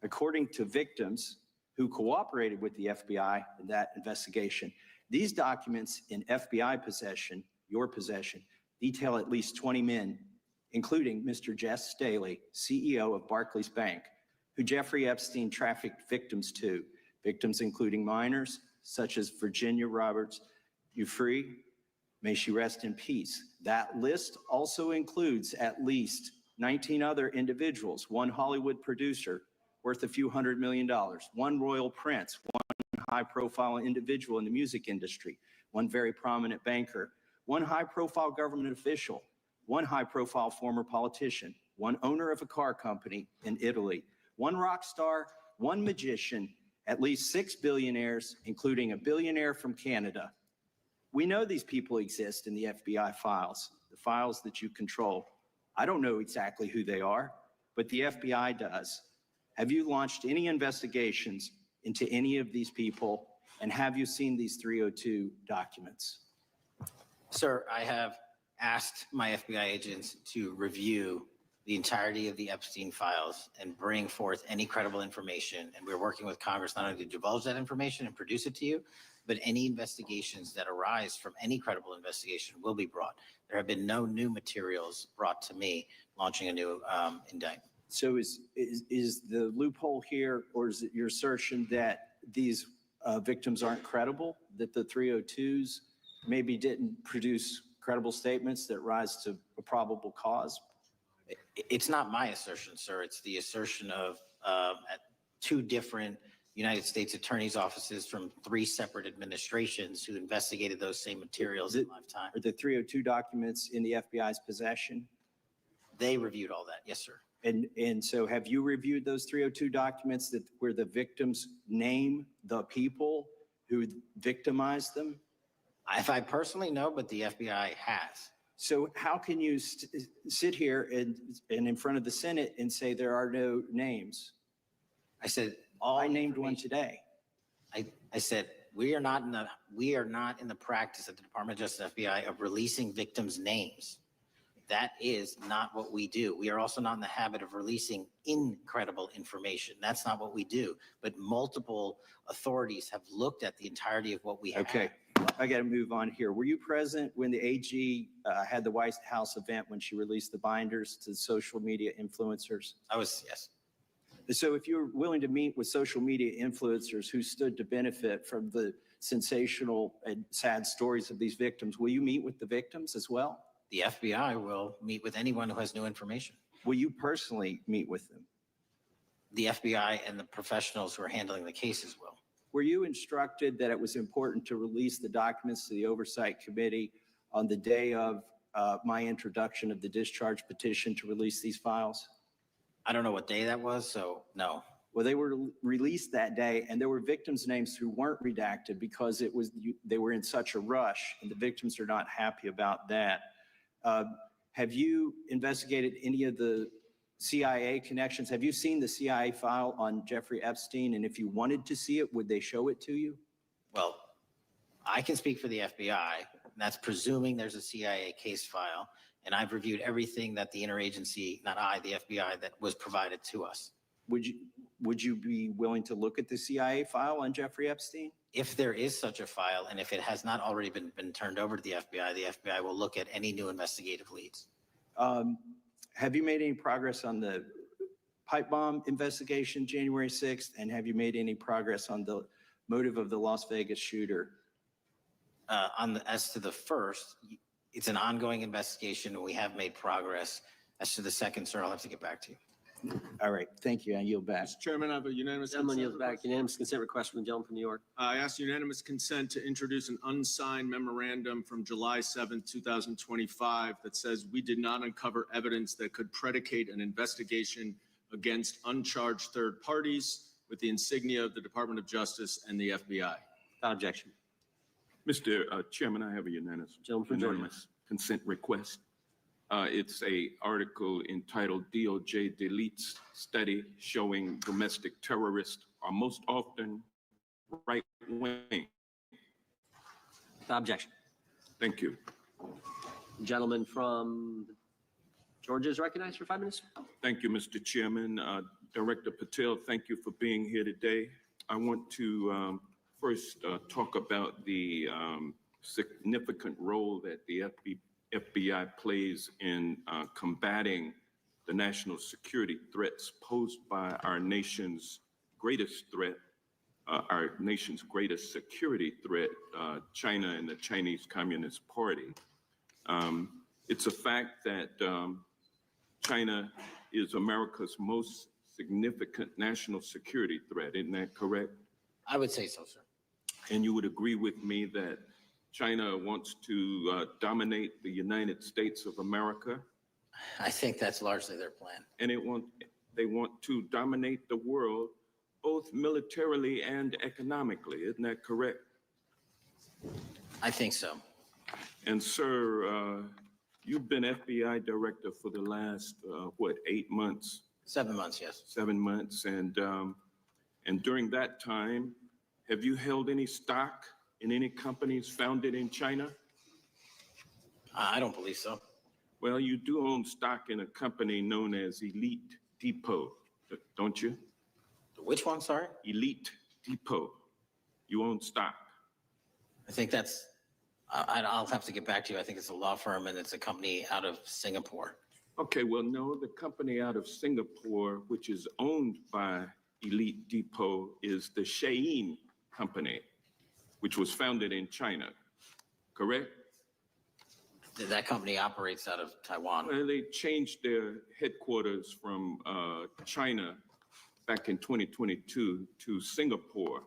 According to victims who cooperated with the FBI in that investigation, these documents in FBI possession, your possession, detail at least 20 men, including Mr. Jess Staley, CEO of Barclays Bank, who Jeffrey Epstein trafficked victims to, victims including minors such as Virginia Roberts Giuffre, may she rest in peace. That list also includes at least 19 other individuals, one Hollywood producer worth a few $100 million, one royal prince, one high-profile individual in the music industry, one very prominent banker, one high-profile government official, one high-profile former politician, one owner of a car company in Italy, one rock star, one magician, at least 6 billionaires, including a billionaire from Canada. We know these people exist in the FBI files, the files that you control. I don't know exactly who they are, but the FBI does. Have you launched any investigations into any of these people, and have you seen these 302 documents? Sir, I have asked my FBI agents to review the entirety of the Epstein files and bring forth any credible information. And we're working with Congress not only to divulge that information and produce it to you, but any investigations that arise from any credible investigation will be brought. There have been no new materials brought to me launching a new indictment. So is the loophole here, or is it your assertion that these victims aren't credible, that the 302s maybe didn't produce credible statements that rise to a probable cause? It's not my assertion, sir. It's the assertion of two different United States attorneys' offices from 3 separate administrations who investigated those same materials in lifetime. Are the 302 documents in the FBI's possession? They reviewed all that, yes, sir. And so have you reviewed those 302 documents where the victims name the people who victimized them? If I personally know, but the FBI has. So how can you sit here and in front of the Senate and say there are no names? I said, I named one today. I said, we are not in the practice at the Department of Justice FBI of releasing victims' names. That is not what we do. We are also not in the habit of releasing incredible information. That's not what we do. But multiple authorities have looked at the entirety of what we have. Okay, I got to move on here. Were you present when the AG had the White House event when she released the binders to social media influencers? I was, yes. So if you're willing to meet with social media influencers who stood to benefit from the sensational and sad stories of these victims, will you meet with the victims as well? The FBI will meet with anyone who has new information. Will you personally meet with them? The FBI and the professionals who are handling the cases will. Were you instructed that it was important to release the documents to the Oversight Committee on the day of my introduction of the discharge petition to release these files? I don't know what day that was, so no. Well, they were released that day, and there were victims' names who weren't redacted because they were in such a rush, and the victims are not happy about that. Have you investigated any of the CIA connections? Have you seen the CIA file on Jeffrey Epstein? And if you wanted to see it, would they show it to you? Well, I can speak for the FBI, and that's presuming there's a CIA case file. And I've reviewed everything that the interagency, not I, the FBI, that was provided to us. Would you be willing to look at the CIA file on Jeffrey Epstein? If there is such a file, and if it has not already been turned over to the FBI will look at any new investigative leads. Have you made any progress on the pipe bomb investigation January 6th? And have you made any progress on the motive of the Las Vegas shooter? As to the first, it's an ongoing investigation, and we have made progress. As to the second, sir, I'll have to get back to you. All right, thank you. I yield back. Mr. Chairman, I have a unanimous Gentleman consent yields back. Unanimous consent request from the gentleman from New York. I ask unanimous consent to introduce an unsigned memorandum from July 7th, 2025 that says we did not uncover evidence that could predicate an investigation against uncharged third parties with the insignia of the Department of Justice and the FBI. Without objection. Mr. Chairman, I have a unanimous consent request. It's a article entitled DOJ Deletes Study Showing Domestic Terrorists Are Most Often Right-Wing. Without objection. Thank you. Gentleman from Georgia is recognized for 5 minutes. Thank you, Mr. Chairman. Director Patel, thank you for being here today. I want to first talk about the significant role that the FBI plays in combating the national security threats posed by our nation's greatest threat, our nation's greatest security threat, China and the Chinese Communist Party. It's a fact that China is America's most significant national security threat. Isn't that correct? I would say so, sir. And you would agree with me that China wants to dominate the United States of America? I think that's largely their plan. And they want to dominate the world, both militarily and economically. Isn't that correct? I think so. And sir, you've been FBI director for the last, 8 months? 7 months, yes. 7 months. And during that time, have you held any stock in any companies founded in China? I don't believe so. Well, you do own stock in a company known as Elite Depot, don't you? Which one, sorry? Elite Depot. You own stock. I think that's, I'll have to get back to you. I think it's a law firm and it's a company out of Singapore. Okay, well, no, the company out of Singapore, which is owned by Elite Depot, is the Shein Company, which was founded in China, correct? That company operates out of Taiwan. Well, they changed their headquarters from China back in 2022 to Singapore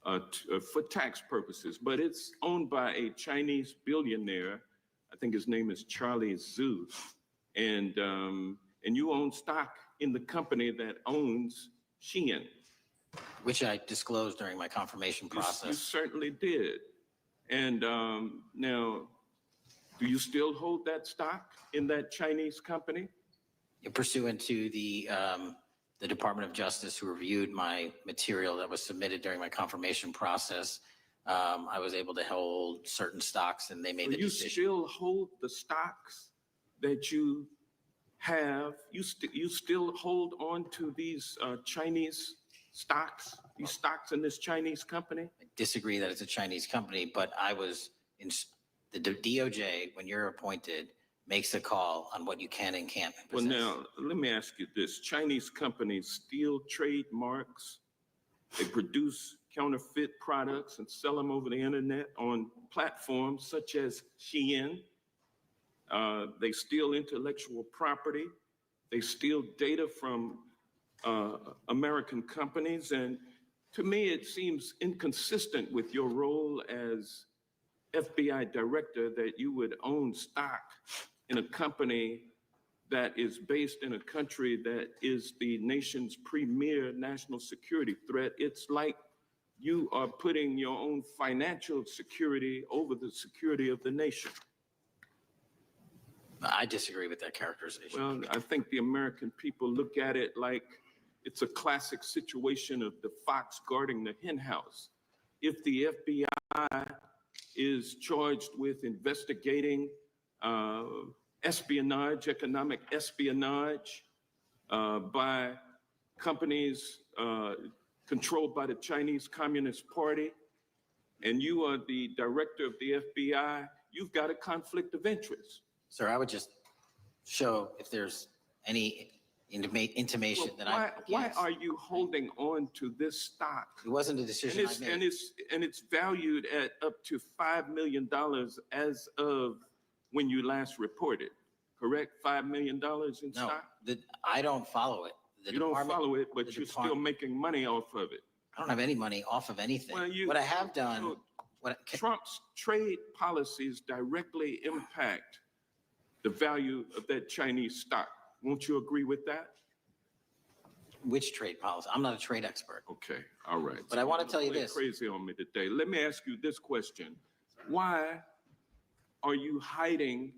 for tax purposes, but it's owned by a Chinese billionaire. I think his name is Charlie Zhu, and you own stock in the company that owns Shein. Which I disclosed during my confirmation process. You certainly did. And now, do you still hold that stock in that Chinese company? Pursuant to the Department of Justice, who reviewed my material that was submitted during my confirmation process, I was able to hold certain stocks, and they made the decision. You still hold the stocks that you have? You still hold on to these Chinese stocks, these stocks in this Chinese company? I disagree that it's a Chinese company, but I was in the DOJ, when you're appointed, makes a call on what you can and can't possess. Well, now, let me ask you this. Chinese companies steal trademarks. They produce counterfeit products and sell them over the internet on platforms such as Shein. They steal intellectual property. They steal data from American companies. And to me, it seems inconsistent with your role as FBI director that you would own stock in a company that is based in a country that is the nation's premier national security threat. It's like you are putting your own financial security over the security of the nation. I disagree with that characterization. Well, I think the American people look at it like it's a classic situation of the fox guarding the hen house. If the FBI is charged with investigating espionage, economic espionage by companies controlled by the Chinese Communist Party, and you are the director of the FBI, you've got a conflict of interest. Sir, I would just show if there's any intimation that I. Why are you holding on to this stock? It wasn't a decision I made. And it's valued at up to $5 million as of when you last reported, correct? $5 million in stock? No, I don't follow it. You don't follow it, but you're still making money off of it. I don't have any money off of anything. Well, what I have done. Trump's trade policies directly impact the value of that Chinese stock. Won't you agree with that? Which trade policy? I'm not a trade expert. Okay, all right. But I want to tell you this. Crazy on me today. Let me ask you this question. Why are you hiding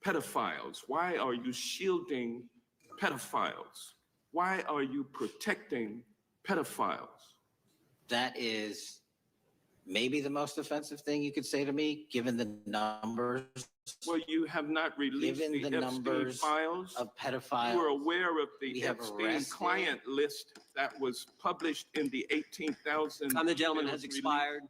pedophiles? Why are you shielding pedophiles? Why are you protecting pedophiles? That is maybe the most offensive thing you could say to me, given the numbers. Well, you have not released Given the the Epstein numbers files. of pedophiles. You are aware of we the have Epstein arrested- client list that was published in the 18,000. Time the gentleman emails has released? expired.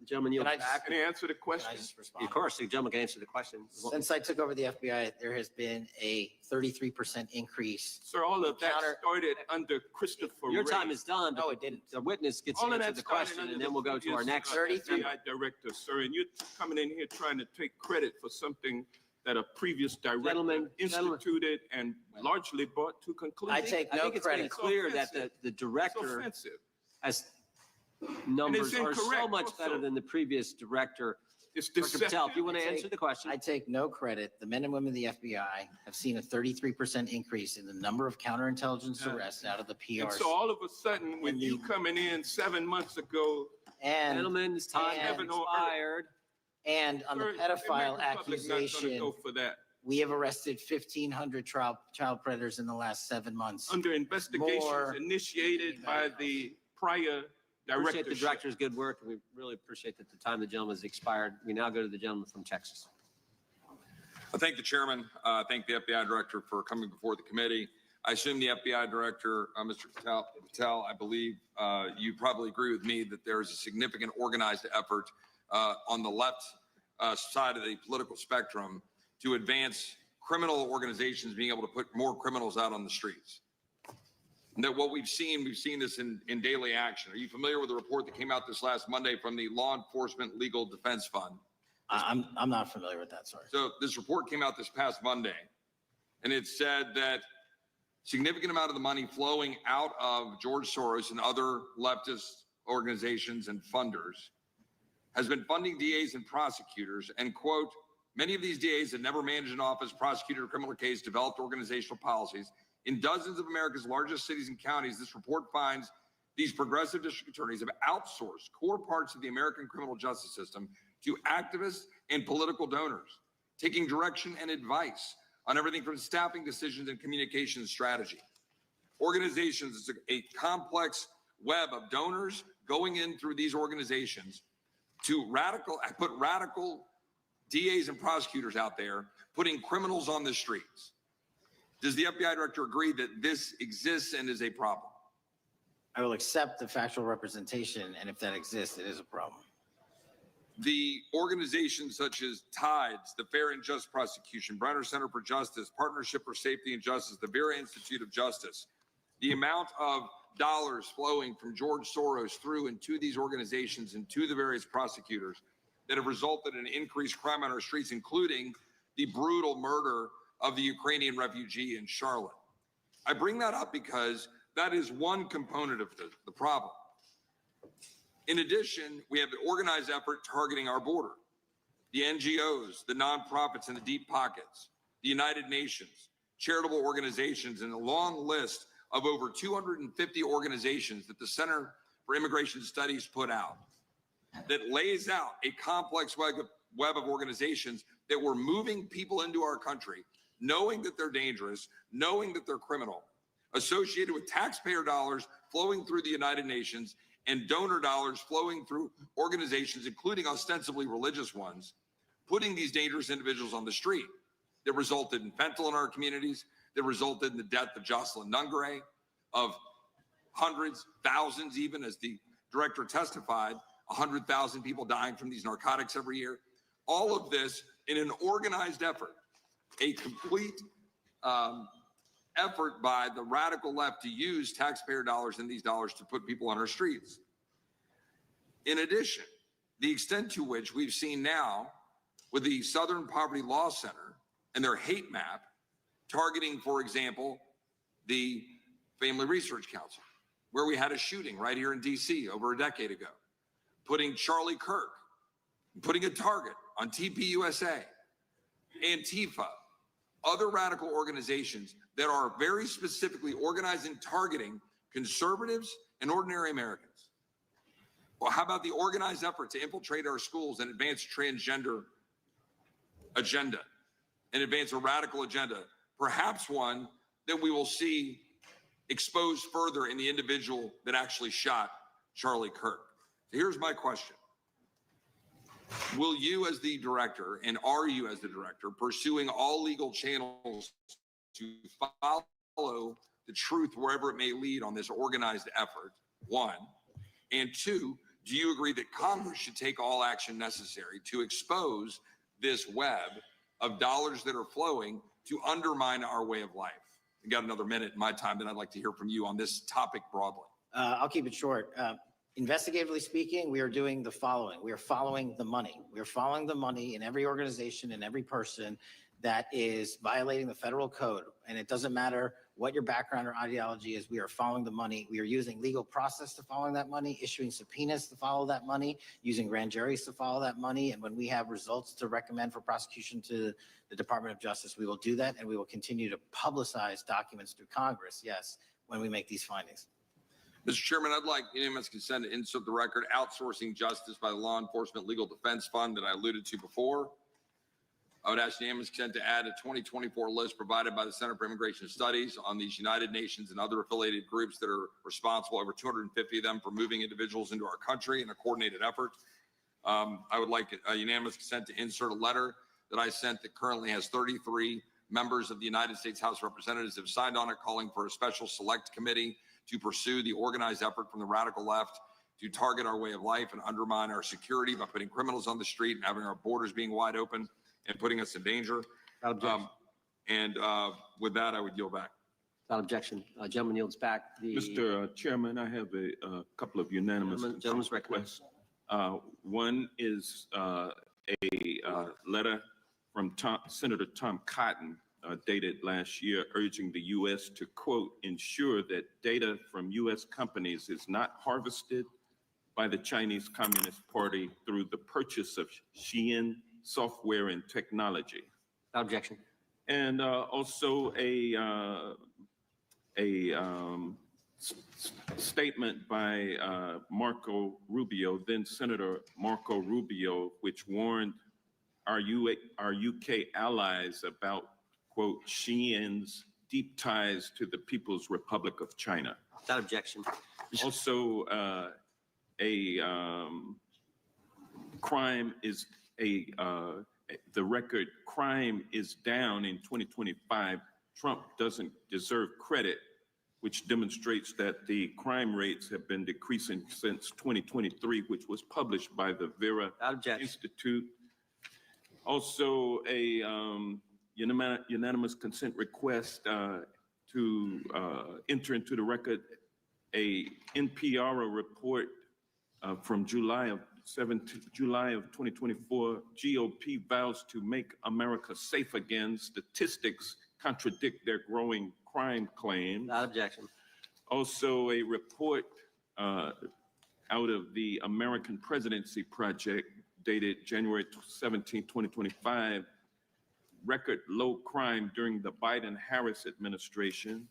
Gentleman, yield Can I back. Can I answer the Can I question? just respond? Of course, the gentleman can answer the question. Since I took over the FBI, there has been a 33% increase. Sir, all of that Counter- started under Christopher Your Wray. time is done. No, it didn't. The witness gets All to of answer that the started question, under and the then we'll go to our previous, next. 33. FBI director, sir, and you're coming in here trying to take credit for something that a previous director Gentlemen, instituted and largely brought to conclusion. I take I no think it's been credit. clear that the It's director offensive. has numbers are so incorrect much better also. than the previous director. It's Dr. Patel, deceptive. if you want to I take- answer the question. I take no credit. The men and women of the FBI have seen a 33% increase in the number of counterintelligence arrests out of the And PRC. so all of a sudden, with And you the- coming in 7 months ago, And, Gentleman's time has and- expired. and on the sir, pedophile American public not gonna accusation, go for that. we have arrested 1,500 child predators in the last 7 months. Under investigations More- initiated by the prior Appreciate the directorship. director's good work, and we really appreciate that the time the gentleman has expired. We now go to the gentleman from Texas. I thank the chairman. Thank the FBI director for coming before the committee. I assume the FBI director, Mr. Patel, I believe you probably agree with me that there is a significant organized effort on the left side of the political spectrum to advance criminal organizations being able to put more criminals out on the streets. And that what we've seen this in daily action. Are you familiar with the report that came out this last Monday from the Law Enforcement Legal Defense Fund? I'm not familiar with that, sorry. So this report came out this past Monday, and it said that significant amount of the money flowing out of George Soros and other leftist organizations and funders has been funding DAs and prosecutors, and quote, many of these DAs had never managed an office, prosecuted a criminal case, developed organizational policies. In dozens of America's largest cities and counties, this report finds these progressive district attorneys have outsourced core parts of the American criminal justice system to activists and political donors, taking direction and advice on everything from staffing decisions and communication strategy. Organizations is a complex web of donors going in through these organizations to put radical DAs and prosecutors out there, putting criminals on the streets. Does the FBI director agree that this exists and is a problem? I will accept the factual representation, and if that exists, it is a problem. The organizations such as TIDES, the Fair and Just Prosecution, Brenner Center for Justice, Partnership for Safety and Justice, the Vera Institute of Justice, the amount of dollars flowing from George Soros through and to these organizations and to the various prosecutors that have resulted in increased crime on our streets, including the brutal murder of the Ukrainian refugee in Charlotte. I bring that up because that is one component of the problem. In addition, we have an organized effort targeting our border. The NGOs, the nonprofits in the deep pockets, the United Nations, charitable organizations, and a long list of over 250 organizations that the Center for Immigration Studies put out that lays out a complex web of organizations that were moving people into our country, knowing that they're dangerous, knowing that they're criminal, associated with taxpayer dollars flowing through the United Nations and donor dollars flowing through organizations, including ostensibly religious ones, putting these dangerous individuals on the street that resulted in fentanyl in our communities, that resulted in the death of Jocelyn Nungare, of hundreds, thousands, even as the director testified, 100,000 people dying from these narcotics every year. All of this in an organized effort, a complete effort by the radical left to use taxpayer dollars and these dollars to put people on our streets. In addition, the extent to which we've seen now with the Southern Poverty Law Center and their hate map targeting, for example, the Family Research Council, where we had a shooting right here in DC over a decade ago, putting Charlie Kirk, putting a target on TPUSA, Antifa, other radical organizations that are very specifically organized and targeting conservatives and ordinary Americans. Well, how about the organized effort to infiltrate our schools and advance a transgender agenda and advance a radical agenda, perhaps one that we will see exposed further in the individual that actually shot Charlie Kirk. Here's my question. Will you as the director, and are you as the director, pursuing all legal channels to follow the truth wherever it may lead on this organized effort? One. And two, do you agree that Congress should take all action necessary to expose this web of dollars that are flowing to undermine our way of life? I got another minute in my time, then I'd like to hear from you on this topic broadly. I'll keep it short. Investigatively speaking, we are doing the following. We are following the money. We are following the money in every organization and every person that is violating the federal code. And it doesn't matter what your background or ideology is, we are following the money. We are using legal process to follow that money, issuing subpoenas to follow that money, using grand juries to follow that money. And when we have results to recommend for prosecution to the Department of Justice, we will do that. And we will continue to publicize documents through Congress, yes, when we make these findings. Mr. Chairman, I'd like unanimous consent to insert the record outsourcing justice by the Law Enforcement Legal Defense Fund that I alluded to before. I would ask unanimous consent to add a 2024 list provided by the Center for Immigration Studies on these United Nations and other affiliated groups that are responsible, over 250 of them, for moving individuals into our country in a coordinated effort. I would like a unanimous consent to insert a letter that I sent that currently has 33 members of the United States House of Representatives have signed on it, calling for a special select committee to pursue the organized effort from the radical left to target our way of life and undermine our security by putting criminals on the street and having our borders being wide open and putting us in danger. With that, I would yield back. Without objection. Gentleman yields back. Mr. Chairman, I have a couple of unanimous Gentleman's recognized. requests. One is a letter from Senator Tom Cotton dated last year, urging the U.S. to, quote, ensure that data from U.S. companies is not harvested by the Chinese Communist Party through the purchase of Xi'an software and technology. Without objection. And also a statement by Marco Rubio, then Senator Marco Rubio, which warned our UK allies about, quote, Xi'an's deep ties to the People's Republic of China. Without objection. Also, the record crime is down in 2025. Trump doesn't deserve credit, which demonstrates that the crime rates have been decreasing since 2023, which was published by the Vera Institute. Also, a unanimous consent request to enter into the record a NPR report from July of 2024. GOP vows to make America safe again. Statistics contradict their growing crime claims. Without objection. Also, a report out of the American Presidency Project dated January 17, 2025, record low crime during the Biden-Harris administration.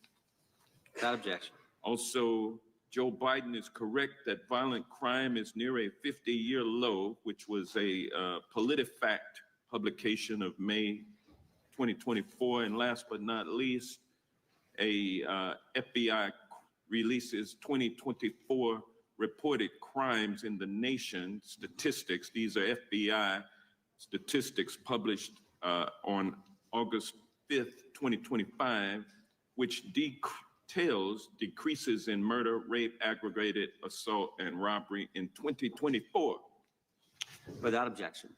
Without objection. Also, Joe Biden is correct that violent crime is near a 50-year low, which was a PolitiFact publication of May 2024. And last but not least, a FBI releases 2024 reported crimes in the nation statistics. These are FBI statistics published on August 5th, 2025, which details decreases in murder, rape, aggravated assault, and robbery in 2024. Without objection.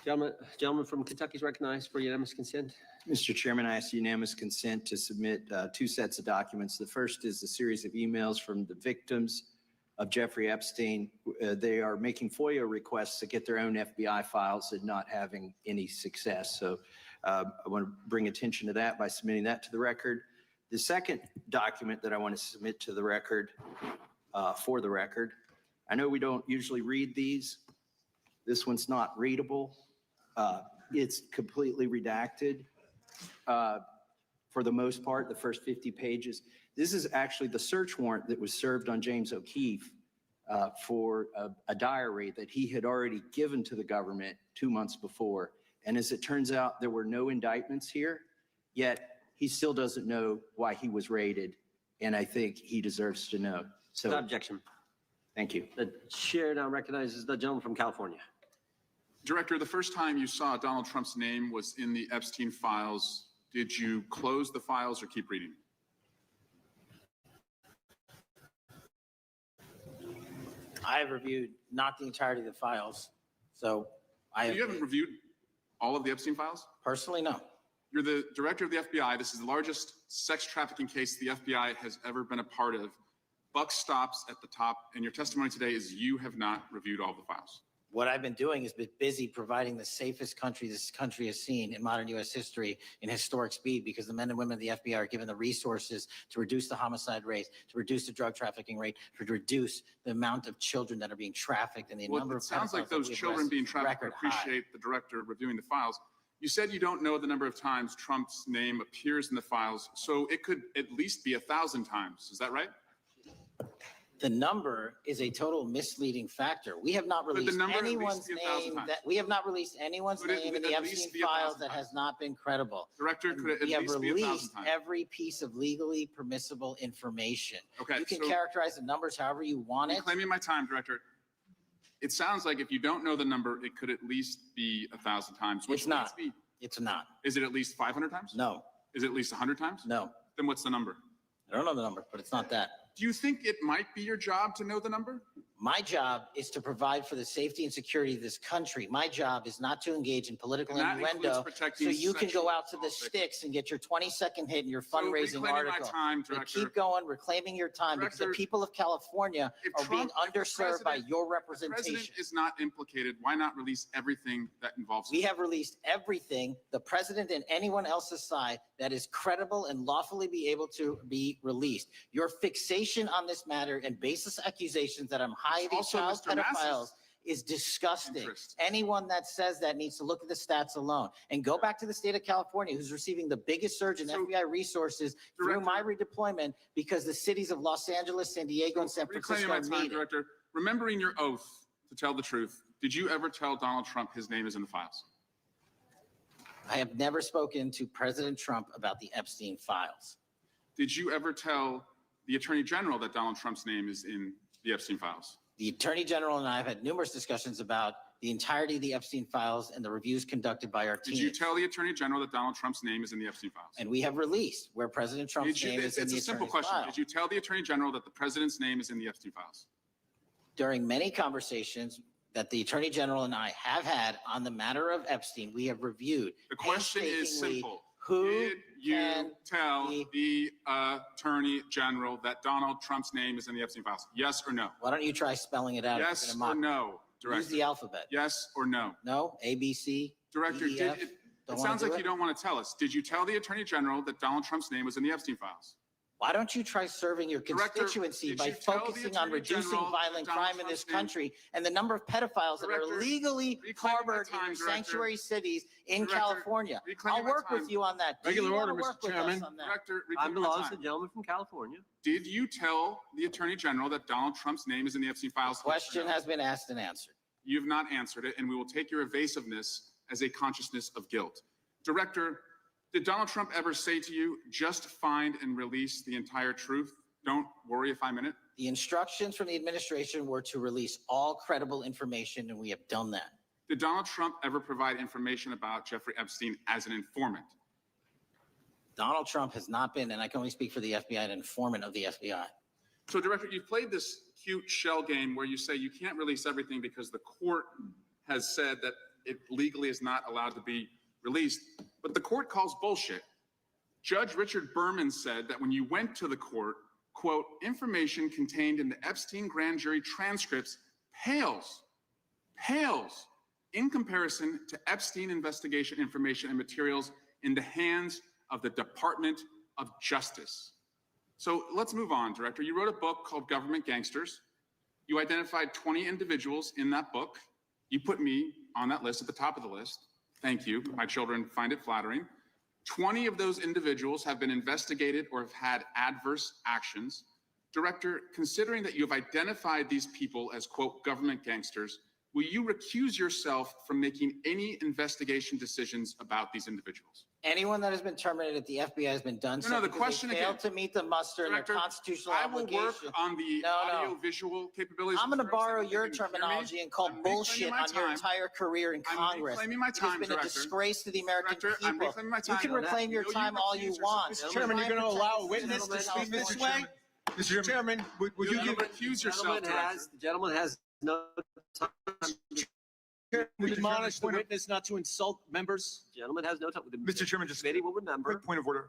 Gentleman from Kentucky is recognized for unanimous consent. Mr. Chairman, I ask unanimous consent to submit two sets of documents. The first is a series of emails from the victims of Jeffrey Epstein. They are making FOIA requests to get their own FBI files and not having any success. So I want to bring attention to that by submitting that to the record. The second document that I want to submit to the record, for the record, I know we don't usually read these. This one's not readable. It's completely redacted. For the most part, the first 50 pages. This is actually the search warrant that was served on James O'Keefe for a diary that he had already given to the government 2 months before. And as it turns out, there were no indictments here, yet he still doesn't know why he was raided. And I think he deserves to know. So, Without objection. Thank you. The chair now recognizes the gentleman from California. Director, the first time you saw Donald Trump's name was in the Epstein files. Did you close the files or keep reading? I have reviewed not the entirety of the files, so You haven't reviewed all of the Epstein files? Personally, no. You're the director of the FBI. This is the largest sex trafficking case the FBI has ever been a part of. Buck stops at the top, and your testimony today is you have not reviewed all the files. What I've been doing is been busy providing the safest country this country has seen in modern U.S. history in historic speed, because the men and women of the FBI are given the resources to reduce the homicide rate, to reduce the drug trafficking rate, to reduce the amount of children that are being trafficked and the number of It sounds like pedophiles that those we have children arrested being is trafficked record high. appreciate the director reviewing the files. You said you don't know the number of times Trump's name appears in the files, so it could at least be 1,000 times. Is that right? The number is a total misleading factor. We have not Could the released number at least anyone's be 1,000 name times? that we have not released anyone's Could it name in the at least Epstein be 1,000 files that has not been credible. Director, And could it at we have least be 1,000 released times? every piece of legally permissible information. Okay, You can so- characterize the numbers however you want it. Reclaiming my time, Director. It sounds like if you don't know the number, it could at least be 1,000 times. Which It's not. leads me- It's not. Is it at least 500 times? No. Is it at least 100 times? No. Then what's the number? I don't know the number, but it's not that. Do you think it might be your job to know the number? My job is to provide for the safety and security of this country. My job is not to engage in political And that innuendo includes protecting so you can sexual go out to the assault victims. sticks and get your 20-second hit in your fundraising reclaiming my article. time, So Director. keep going, reclaiming your time, because the Director, people of California if are being Trump- if the underserved by president- your The president representation. is not implicated. Why not release everything that involves We him? have released everything, the president and anyone else's side, that is credible and lawfully be able to be released. Your fixation on this matter and baseless accusations that I'm hiding Also child Mr. Mass's pedophiles is disgusting. interest. Anyone that says that needs to look at the stats alone and go back to the state of California, who's receiving the biggest surge in FBI resources through my redeployment because the cities of Los Angeles, San Diego, and San Reclaiming Francisco my time, need it. Director. Remembering your oath to tell the truth, did you ever tell Donald Trump his name is in the files? I have never spoken to President Trump about the Epstein files. Did you ever tell the Attorney General that Donald Trump's name is in the Epstein files? The Attorney General and I have had numerous discussions about the entirety of the Epstein files and the reviews conducted by our Did you team. tell the Attorney General that Donald Trump's name is in the Epstein files? And we have released where President Trump's Did you, name is in it's the a simple attorney's question. file. Did you tell the Attorney General that the president's name is in the Epstein files? During many conversations that the Attorney General and I have had on the matter of Epstein, we have reviewed. The question is painstakingly simple. Who Did you tell the Attorney General that Donald Trump's name is in the Epstein files? Yes or no? Why don't you try spelling it out? if Yes you're gonna or mock no, Director? Use the alphabet. Yes or no? No, A, B, C, Director, D, E, did F. it Don't wanna sounds do like it? you don't want to tell us. Did you tell the Attorney General that Donald Trump's name was in the Epstein files? Why don't you try serving your Director, constituency did by you tell the focusing on Attorney reducing General violent that Donald crime in this Trump's name- country and the number of pedophiles that Director, are legally harbored in your Director. sanctuary cities in Director, California? reclaiming I'll my work with time. you on that. Do Regular you wanna order, Mr. work with us Chairman. on that? Director, I'm reclaiming my belongs to time. the gentleman from California. Did you tell the Attorney General that Donald Trump's name is in the Epstein files? Question has been asked and answered. You've not answered it, and we will take your evasiveness as a consciousness of guilt. Director, did Donald Trump ever say to you, just find and release the entire truth? Don't worry if I'm in it. The instructions from the administration were to release all credible information, and we have done that. Did Donald Trump ever provide information about Jeffrey Epstein as an informant? Donald Trump has not been, and I can only speak for the FBI, an informant of the FBI. So, Director, you've played this cute shell game where you say you can't release everything because the court has said that it legally is not allowed to be released, but the court calls bullshit. Judge Richard Berman said that when you went to the court, quote, information contained in the Epstein grand jury transcripts pales in comparison to Epstein investigation information and materials in the hands of the Department of Justice. So let's move on, Director. You wrote a book called Government Gangsters. You identified 20 individuals in that book. You put me on that list at the top of the list. Thank you. My children find it flattering. 20 of those individuals have been investigated or have had adverse actions. Director, considering that you have identified these people as, quote, government gangsters, will you recuse yourself from making any investigation decisions about these individuals? Anyone that has been terminated at the FBI has been done No, so no, the because question they failed again. to meet the muster in their Director, constitutional I will obligation. work on the No, no. audio-visual capabilities. I'm going to Sir, borrow second, your can you hear me? terminology and call I'm reclaiming bullshit my on your time. entire career in I'm Congress. reclaiming my It has time, been a Director. disgrace to the American Director, I'm people. reclaiming my You time. can No, reclaim your no, you time all you recuse want. yourself. Mr. Chairman, you're going to allow a Protect witness to citizens' speak this California. way? Mr. Chairman, would you Gentlemen, give recuse yourself, Director. The gentleman has no time. would admonish the witness not to insult members? Gentleman has no time. Mr. Chairman, just Committee will remember. quick point of order.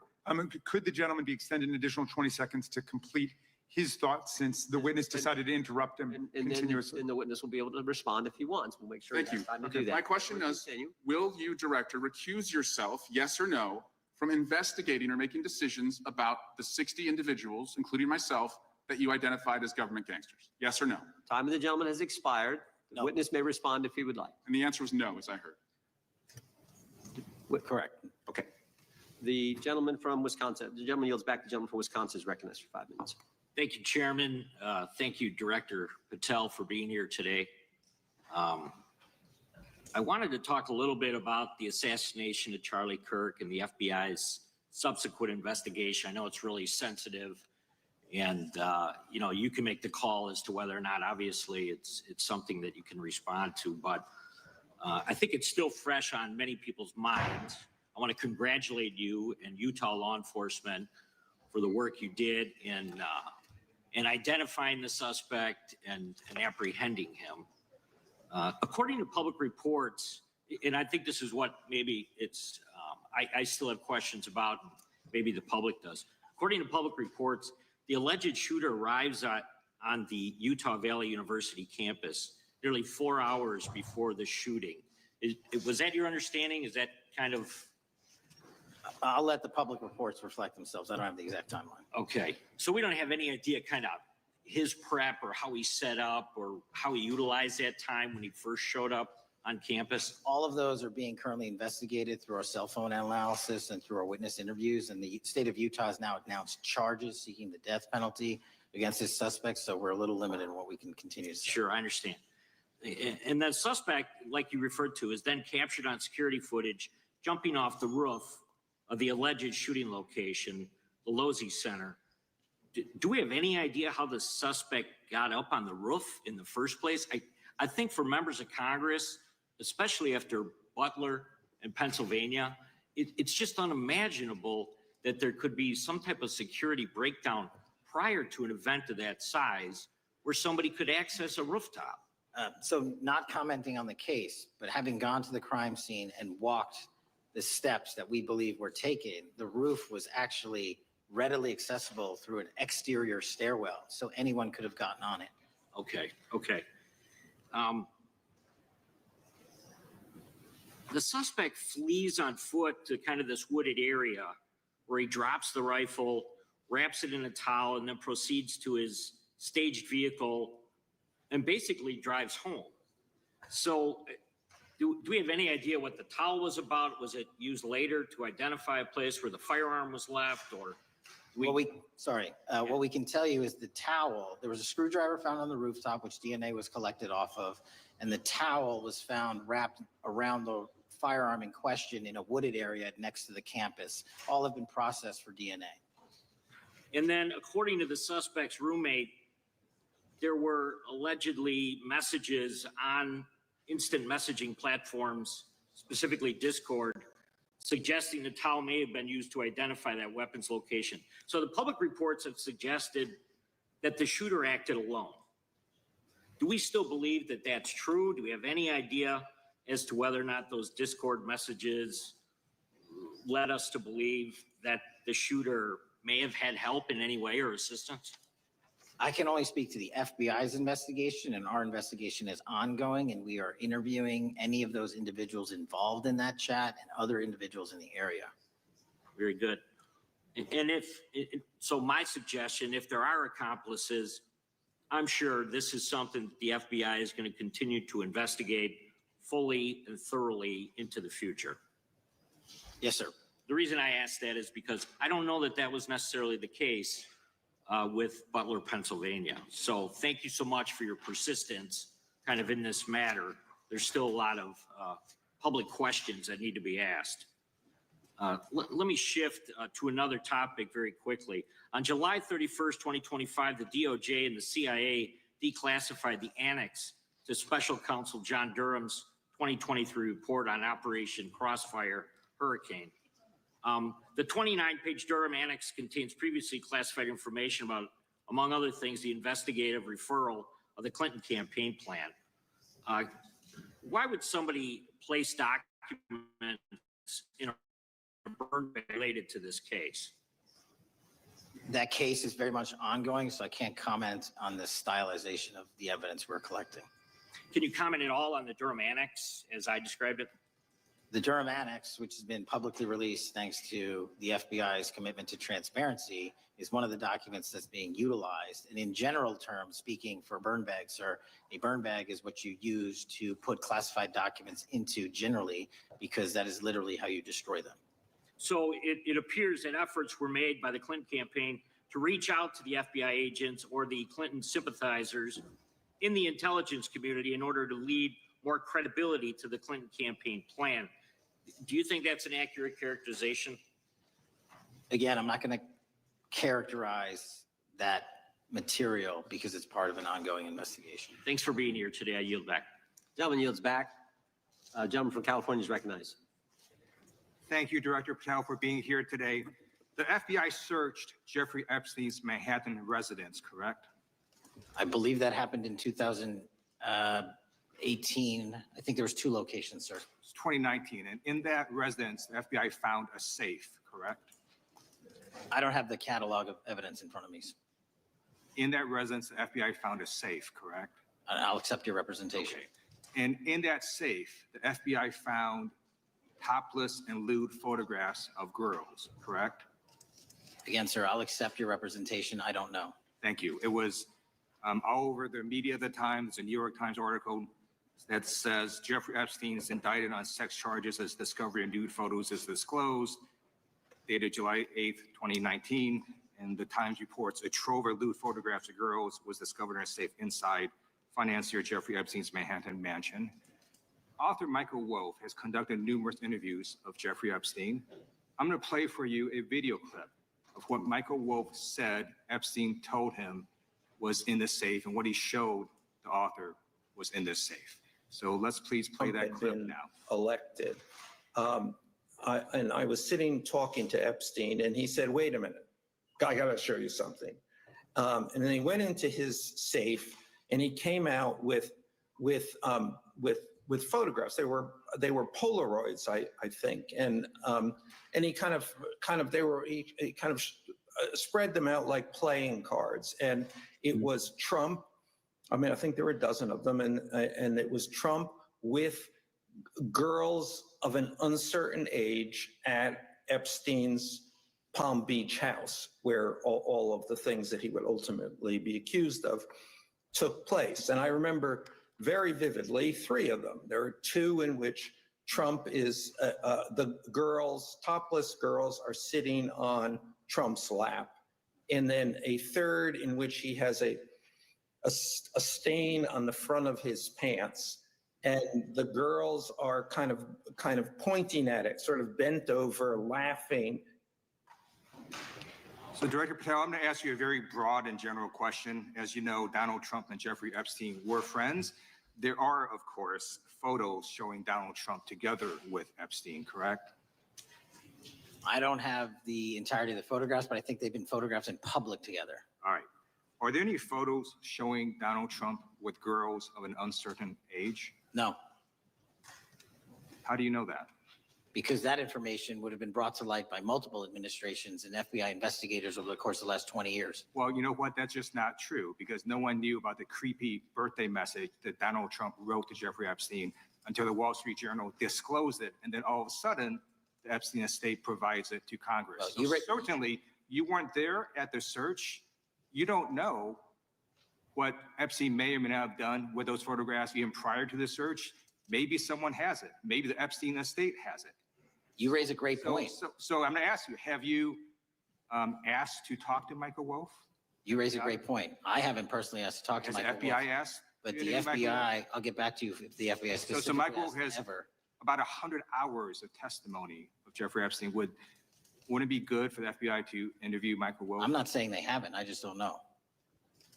Could the gentleman be extended an additional 20 seconds to complete his thoughts since the witness decided to interrupt him And then continuously? the witness will be able to respond if he wants. We'll make sure he Thank you. has time to Okay, do that. my question We'll is, continue. will you, Director, recuse yourself, yes or no, from investigating or making decisions about the 60 individuals, including myself, that you identified as government gangsters? Yes or no? Time of the gentleman has expired. The witness may respond if he would like. And the answer was no, as I heard. Correct. Okay. The gentleman from Wisconsin, the gentleman yields back. The gentleman from Wisconsin is recognized for 5 minutes. Thank you, Chairman. Thank you, Director Patel, for being here today. I wanted to talk a little bit about the assassination of Charlie Kirk and the FBI's subsequent investigation. I know it's really sensitive, and you can make the call as to whether or not, obviously, it's something that you can respond to, but I think it's still fresh on many people's minds. I want to congratulate you and Utah law enforcement for the work you did in identifying the suspect and apprehending him. According to public reports, and I think this is what maybe it's, I still have questions about, maybe the public does. According to public reports, the alleged shooter arrives on the Utah Valley University campus nearly 4 hours before the shooting. Was that your understanding? Is that kind of? I'll let the public reports reflect themselves. I don't have the exact timeline. Okay, so we don't have any idea kind of his prep or how he set up or how he utilized that time when he first showed up on campus? All of those are being currently investigated through our cell phone analysis and through our witness interviews. And the state of Utah has now announced charges seeking the death penalty against his suspects. So we're a little limited in what we can continue to say. Sure, I understand. And the suspect, like you referred to, is then captured on security footage jumping off the roof of the alleged shooting location, the Losey Center. Do we have any idea how the suspect got up on the roof in the first place? I think for members of Congress, especially after Butler and Pennsylvania, it's just unimaginable that there could be some type of security breakdown prior to an event of that size where somebody could access a rooftop. So not commenting on the case, but having gone to the crime scene and walked the steps that we believe were taken, the roof was actually readily accessible through an exterior stairwell. So anyone could have gotten on it. Okay. The suspect flees on foot to kind of this wooded area where he drops the rifle, wraps it in a towel, and then proceeds to his staged vehicle and basically drives home. So do we have any idea what the towel was about? Was it used later to identify a place where the firearm was left, or? What we can tell you is the towel, there was a screwdriver found on the rooftop, which DNA was collected off of, and the towel was found wrapped around the firearm in question in a wooded area next to the campus. All have been processed for DNA. And then according to the suspect's roommate, there were allegedly messages on instant messaging platforms, specifically Discord, suggesting the towel may have been used to identify that weapon's location. So the public reports have suggested that the shooter acted alone. Do we still believe that that's true? Do we have any idea as to whether or not those Discord messages led us to believe that the shooter may have had help in any way or assistance? I can only speak to the FBI's investigation, and our investigation is ongoing, and we are interviewing any of those individuals involved in that chat and other individuals in the area. Very good. And so my suggestion, if there are accomplices, I'm sure this is something that the FBI is going to continue to investigate fully and thoroughly into the future. Yes, sir. The reason I ask that is because I don't know that that was necessarily the case with Butler, Pennsylvania. So thank you so much for your persistence kind of in this matter. There's still a lot of public questions that need to be asked. Let me shift to another topic very quickly. On July 31st, 2025, the DOJ and the CIA declassified the annex to Special Counsel John Durham's 2023 report on Operation Crossfire Hurricane. The 29-page Durham annex contains previously classified information about, among other things, the investigative referral of the Clinton campaign plan. Why would somebody place documents in a burn bag related to this case? That case is very much ongoing, so I can't comment on the stylization of the evidence we're collecting. Can you comment at all on the Durham annex as I described it? The Durham Annex, which has been publicly released thanks to the FBI's commitment to transparency, is one of the documents that's being utilized. And in general terms, speaking for burn bags, sir, a burn bag is what you use to put classified documents into generally, because that is literally how you destroy them. So it appears that efforts were made by the Clinton campaign to reach out to the FBI agents or the Clinton sympathizers in the intelligence community in order to lead more credibility to the Clinton campaign plan. Do you think that's an accurate characterization? Again, I'm not going to characterize that material because it's part of an ongoing investigation. Thanks for being here today. I yield back. Gentleman yields back. Gentleman from California is recognized. Thank you, Director Patel, for being here today. The FBI searched Jeffrey Epstein's Manhattan residence, correct? I believe that happened in 2018. I think there was 2 locations, sir. It's 2019, and in that residence, the FBI found a safe, correct? I don't have the catalog of evidence in front of me. In that residence, the FBI found a safe, correct? I'll accept your representation. Okay. And in that safe, the FBI found topless and lewd photographs of girls, correct? Again, sir, I'll accept your representation. I don't know. Thank you. It was all over the media at the time. There's a New York Times article that says Jeffrey Epstein is indicted on sex charges as discovery of nude photos is disclosed, dated July 8th, 2019. And the Times reports a trove of lewd photographs of girls was discovered in a safe inside financier Jeffrey Epstein's Manhattan mansion. Author Michael Wolff has conducted numerous interviews of Jeffrey Epstein. I'm going to play for you a video clip of what Michael Wolff said Epstein told him was in the safe and what he showed the author was in this safe. So let's please play that clip now. Elected. And I was sitting talking to Epstein and he said, wait a minute, I got to show you something. And then he went into his safe and he came out with photographs. They were Polaroids, I think. And he kind of spread them out like playing cards. And it was Trump. I mean, I think there were a dozen of them. And it was Trump with girls of an uncertain age at Epstein's Palm Beach house, where all of the things that he would ultimately be accused of took place. And I remember very vividly 3 of them. There are 2 in which Trump is, the girls, topless girls are sitting on Trump's lap. And then a 3rd in which he has a stain on the front of his pants. And the girls are kind of pointing at it, sort of bent over, laughing. So Director Patel, I'm going to ask you a very broad and general question. As you know, Donald Trump and Jeffrey Epstein were friends. There are, of course, photos showing Donald Trump together with Epstein, correct? I don't have the entirety of the photographs, but I think they've been photographed in public together. All right. Are there any photos showing Donald Trump with girls of an uncertain age? No. How do you know that? Because that information would have been brought to light by multiple administrations and FBI investigators over the course of the last 20 years. Well, you know what? That's just not true, because no one knew about the creepy birthday message that Donald Trump wrote to Jeffrey Epstein until the Wall Street Journal disclosed it. And then all of a sudden, the Epstein estate provides it to Congress. Well, so certainly, you weren't there at the search. You don't know what Epstein may or may not have done with those photographs even prior to the search. Maybe someone has it. Maybe the Epstein estate has it. You raise a great point. So I'm going to ask you, have you asked to talk to Michael Wolff? You raise a great point. I haven't personally asked to talk to Michael Wolff. Has the FBI asked? But the FBI, I'll get back to you if the FBI specifically So Michael asked has ever. about 100 hours of testimony of Jeffrey Epstein, wouldn't it be good for the FBI to interview Michael Wolff? I'm not saying they haven't. I just don't know.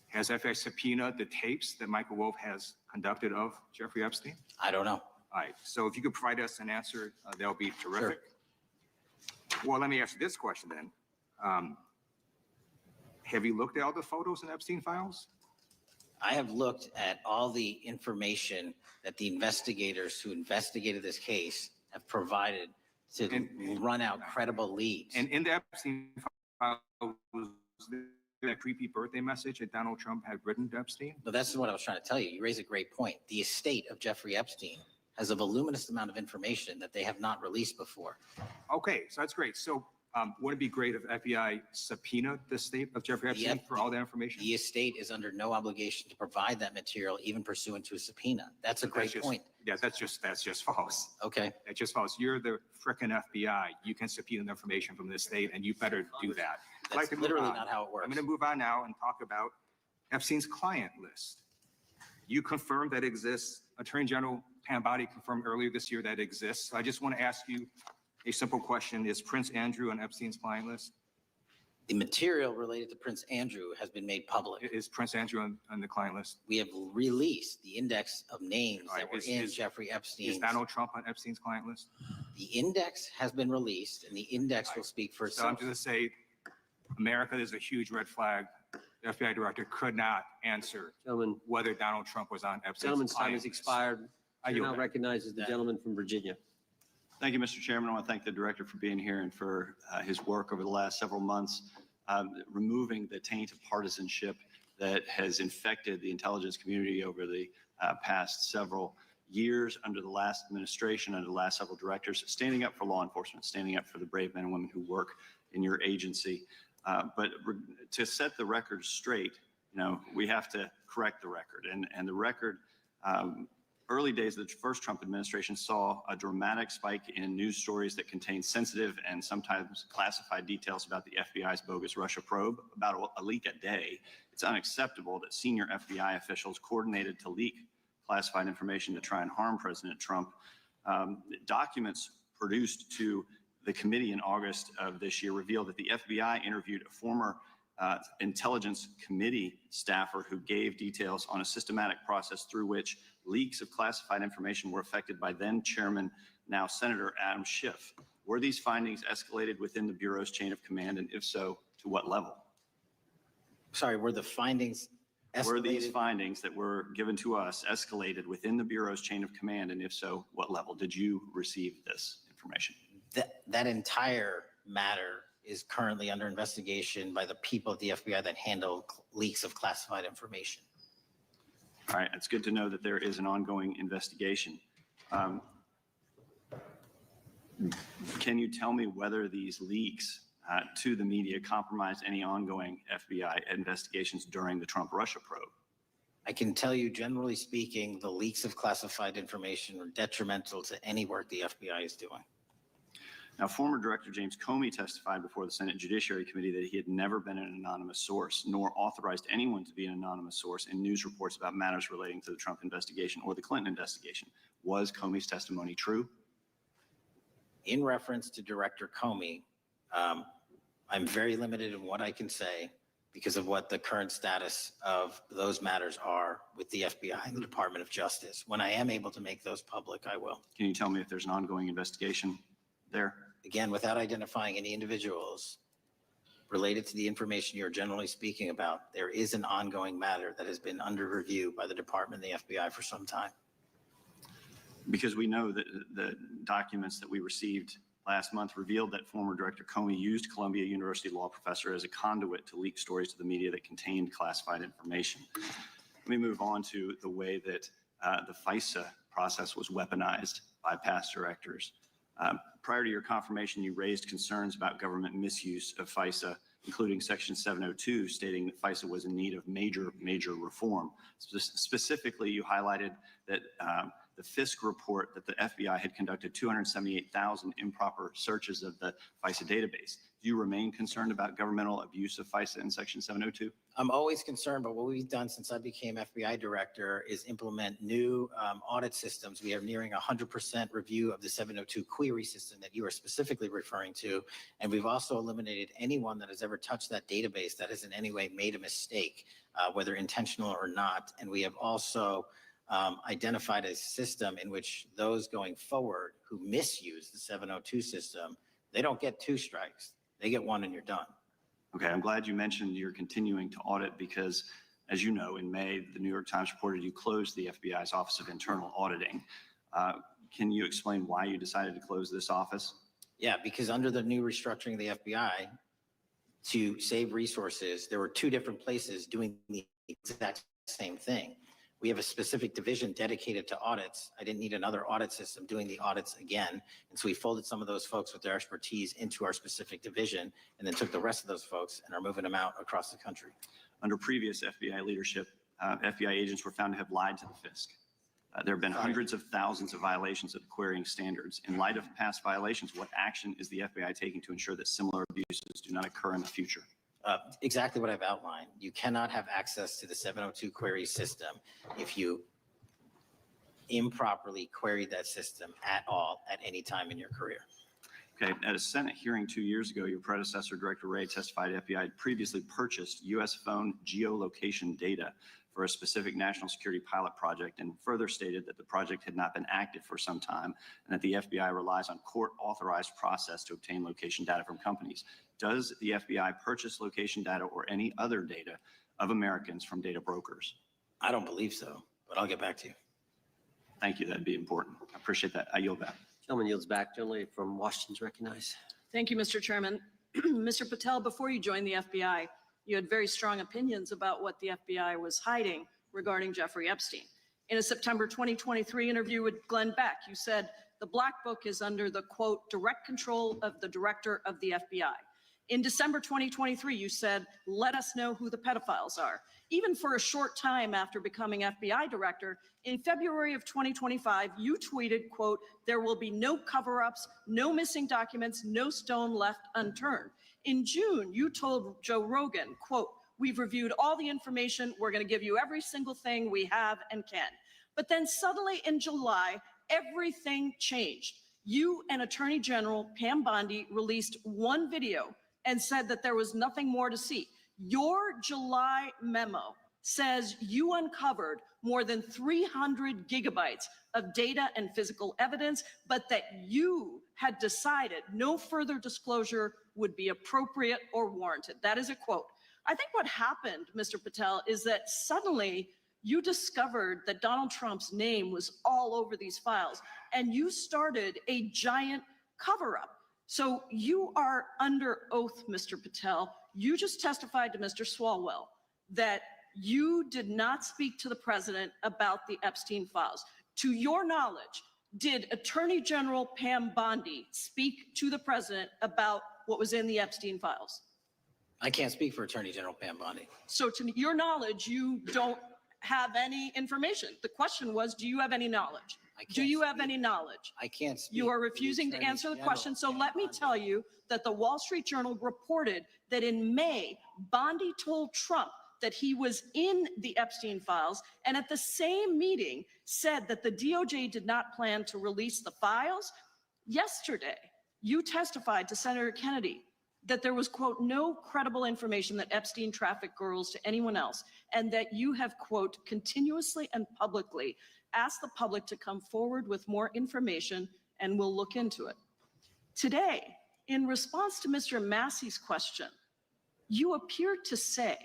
Has FBI subpoenaed the tapes that Michael Wolff has conducted of Jeffrey Epstein? I don't know. All right, so if you could provide us an answer, that'll be terrific. Well, let me ask you this question then. Have you looked at all the photos in Epstein files? I have looked at all the information that the investigators who investigated this case have provided to run out credible leads. And in the Epstein file, was there that creepy birthday message that Donald Trump had written to Epstein? No, that's what I was trying to tell you. You raise a great point. The estate of Jeffrey Epstein has a voluminous amount of information that they have not released before. Okay, so that's great. So would it be great if FBI subpoenaed the estate of Jeffrey Epstein for all that information? The estate is under no obligation to provide that material, even pursuant to a subpoena. That's a great point. Yeah, that's just false. Okay. That's just false. You're the frickin' FBI. You can subpoena the information from the estate, and you better do that. That's literally not how it works. I'm going to move on now and talk about Epstein's client list. You confirmed that exists. Attorney General Pam Bondi confirmed earlier this year that it exists. So I just want to ask you a simple question. Is Prince Andrew on Epstein's client list? The material related to Prince Andrew has been made public. Is Prince Andrew on the client list? We have released the index of names that were in Jeffrey Epstein's. Is Donald Trump on Epstein's client list? The index has been released, and the index will speak for So I'm itself. just going to say, America is a huge red flag. The FBI director could not answer whether Donald Trump was on Epstein's Gentleman's time client has list. expired. I Chair yield now back. recognizes the gentleman from Virginia. Thank you, Mr. Chairman. I want to thank the director for being here and for his work over the last several months, removing the taint of partisanship that has infected the intelligence community over the past several years under the last administration, under the last several directors, standing up for law enforcement, standing up for the brave men and women who work in your agency. But to set the record straight, we have to correct the record. And the record, early days of the first Trump administration saw a dramatic spike in news stories that contained sensitive and sometimes classified details about the FBI's bogus Russia probe, about a leak a day. It's unacceptable that senior FBI officials coordinated to leak classified information to try and harm President Trump. Documents produced to the committee in August of this year revealed that the FBI interviewed a former intelligence committee staffer who gave details on a systematic process through which leaks of classified information were affected by then Chairman, now Senator Adam Schiff. Were these findings escalated within the Bureau's chain of command, and if so, to what level? Sorry, were the findings escalated? Were these findings that were given to us escalated within the Bureau's chain of command, and if so, what level? Did you receive this information? That entire matter is currently under investigation by the people at the FBI that handle leaks of classified information. All right, it's good to know that there is an ongoing investigation. Can you tell me whether these leaks to the media compromised any ongoing FBI investigations during the Trump-Russia probe? I can tell you, generally speaking, the leaks of classified information are detrimental to any work the FBI is doing. Now, former Director James Comey testified before the Senate Judiciary Committee that he had never been an anonymous source, nor authorized anyone to be an anonymous source in news reports about matters relating to the Trump investigation or the Clinton investigation. Was Comey's testimony true? In reference to Director Comey, I'm very limited in what I can say because of what the current status of those matters are with the FBI and the Department of Justice. When I am able to make those public, I will. Can you tell me if there's an ongoing investigation there? Again, without identifying any individuals related to the information you're generally speaking about, there is an ongoing matter that has been under review by the Department and the FBI for some time. Because we know that the documents that we received last month revealed that former Director Comey used Columbia University law professor as a conduit to leak stories to the media that contained classified information. Let me move on to the way that the FISA process was weaponized by past directors. Prior to your confirmation, you raised concerns about government misuse of FISA, including Section 702, stating that FISA was in need of major reform. Specifically, you highlighted that the Fisk report that the FBI had conducted 278,000 improper searches of the FISA database. Do you remain concerned about governmental abuse of FISA in Section 702? I'm always concerned, but what we've done since I became FBI director is implement new audit systems. We are nearing 100% review of the 702 query system that you are specifically referring to. And we've also eliminated anyone that has ever touched that database that has in any way made a mistake, whether intentional or not. And we have also identified a system in which those going forward who misuse the 702 system, they don't get 2 strikes. They get 1 and you're done. Okay, I'm glad you mentioned you're continuing to audit because, as you know, in May, the New York Times reported you closed the FBI's Office of Internal Auditing. Can you explain why you decided to close this office? Yeah, because under the new restructuring of the FBI, to save resources, there were 2 different places doing the exact same thing. We have a specific division dedicated to audits. I didn't need another audit system doing the audits again. And so we folded some of those folks with their expertise into our specific division and then took the rest of those folks and are moving them out across the country. Under previous FBI leadership, FBI agents were found to have lied to the FISC. There have been hundreds of thousands of violations of querying standards. In light of past violations, what action is the FBI taking to ensure that similar abuses do not occur in the future? Exactly what I've outlined. You cannot have access to the 702 query system if you improperly queried that system at all at any time in your career. Okay, at a Senate hearing 2 years ago, your predecessor, Director Wray, testified FBI had previously purchased U.S. phone geolocation data for a specific national security pilot project and further stated that the project had not been active for some time and that the FBI relies on court-authorized process to obtain location data from companies. Does the FBI purchase location data or any other data of Americans from data brokers? I don't believe so, but I'll get back to you. Thank you. That'd be important. I appreciate that. I yield back. Gentleman yields back. Gentleman from Washington's recognized. Thank you, Mr. Chairman. Mr. Patel, before you joined the FBI, you had very strong opinions about what the FBI was hiding regarding Jeffrey Epstein. In a September 2023 interview with Glenn Beck, you said the Black Book is under the, quote, direct control of the director of the FBI. In December 2023, you said, let us know who the pedophiles are. Even for a short time after becoming FBI director, in February of 2025, you tweeted, quote, there will be no cover-ups, no missing documents, no stone left unturned. In June, you told Joe Rogan, quote, we've reviewed all the information. We're going to give you every single thing we have and can. But then suddenly in July, everything changed. You and Attorney General Pam Bondi released one video and said that there was nothing more to see. Your July memo says you uncovered more than 300 gigabytes of data and physical evidence, but that you had decided no further disclosure would be appropriate or warranted. That is a quote. I think what happened, Mr. Patel, is that suddenly you discovered that Donald Trump's name was all over these files, and you started a giant cover-up. So you are under oath, Mr. Patel. You just testified to Mr. Swalwell that you did not speak to the president about the Epstein files. To your knowledge, did Attorney General Pam Bondi speak to the president about what was in the Epstein files? I can't speak for Attorney General Pam Bondi. So to your knowledge, you don't have any information. The question was, do you have any knowledge? Do you have any knowledge? I can't speak. You are refusing to answer the question. So let me tell you that the Wall Street Journal reported that in May, Bondi told Trump that he was in the Epstein files, and at the same meeting said that the DOJ did not plan to release the files. Yesterday, you testified to Senator Kennedy that there was, quote, no credible information that Epstein trafficked girls to anyone else, and that you have, quote, continuously and publicly asked the public to come forward with more information, and we'll look into it. Today, in response to Mr. Massey's question, you appear to say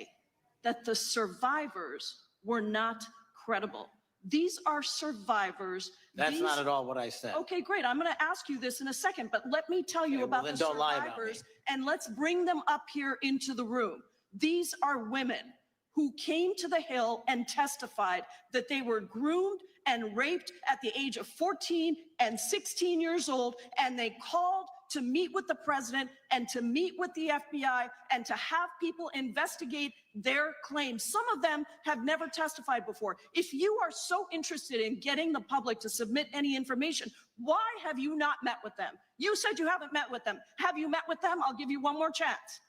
that the survivors were not credible. These are survivors. That's not at all what I said. Okay, great. I'm going to ask you this in a second, but let me tell you about the survivors, and let's bring them up here into the room. These are women who came to the Hill and testified that they were groomed and raped at the age of 14 and 16 years old, and they called to meet with the president and to meet with the FBI and to have people investigate their claims. Some of them have never testified before. If you are so interested in getting the public to submit any information, why have you not met with them? You said you haven't met with them. Have you met with them? I'll give you one more chance.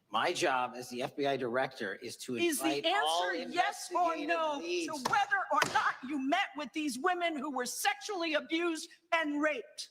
My job as the FBI director is to Is the invite all answer yes or investigative no leads. to whether or not you met with these women who were sexually abused and raped?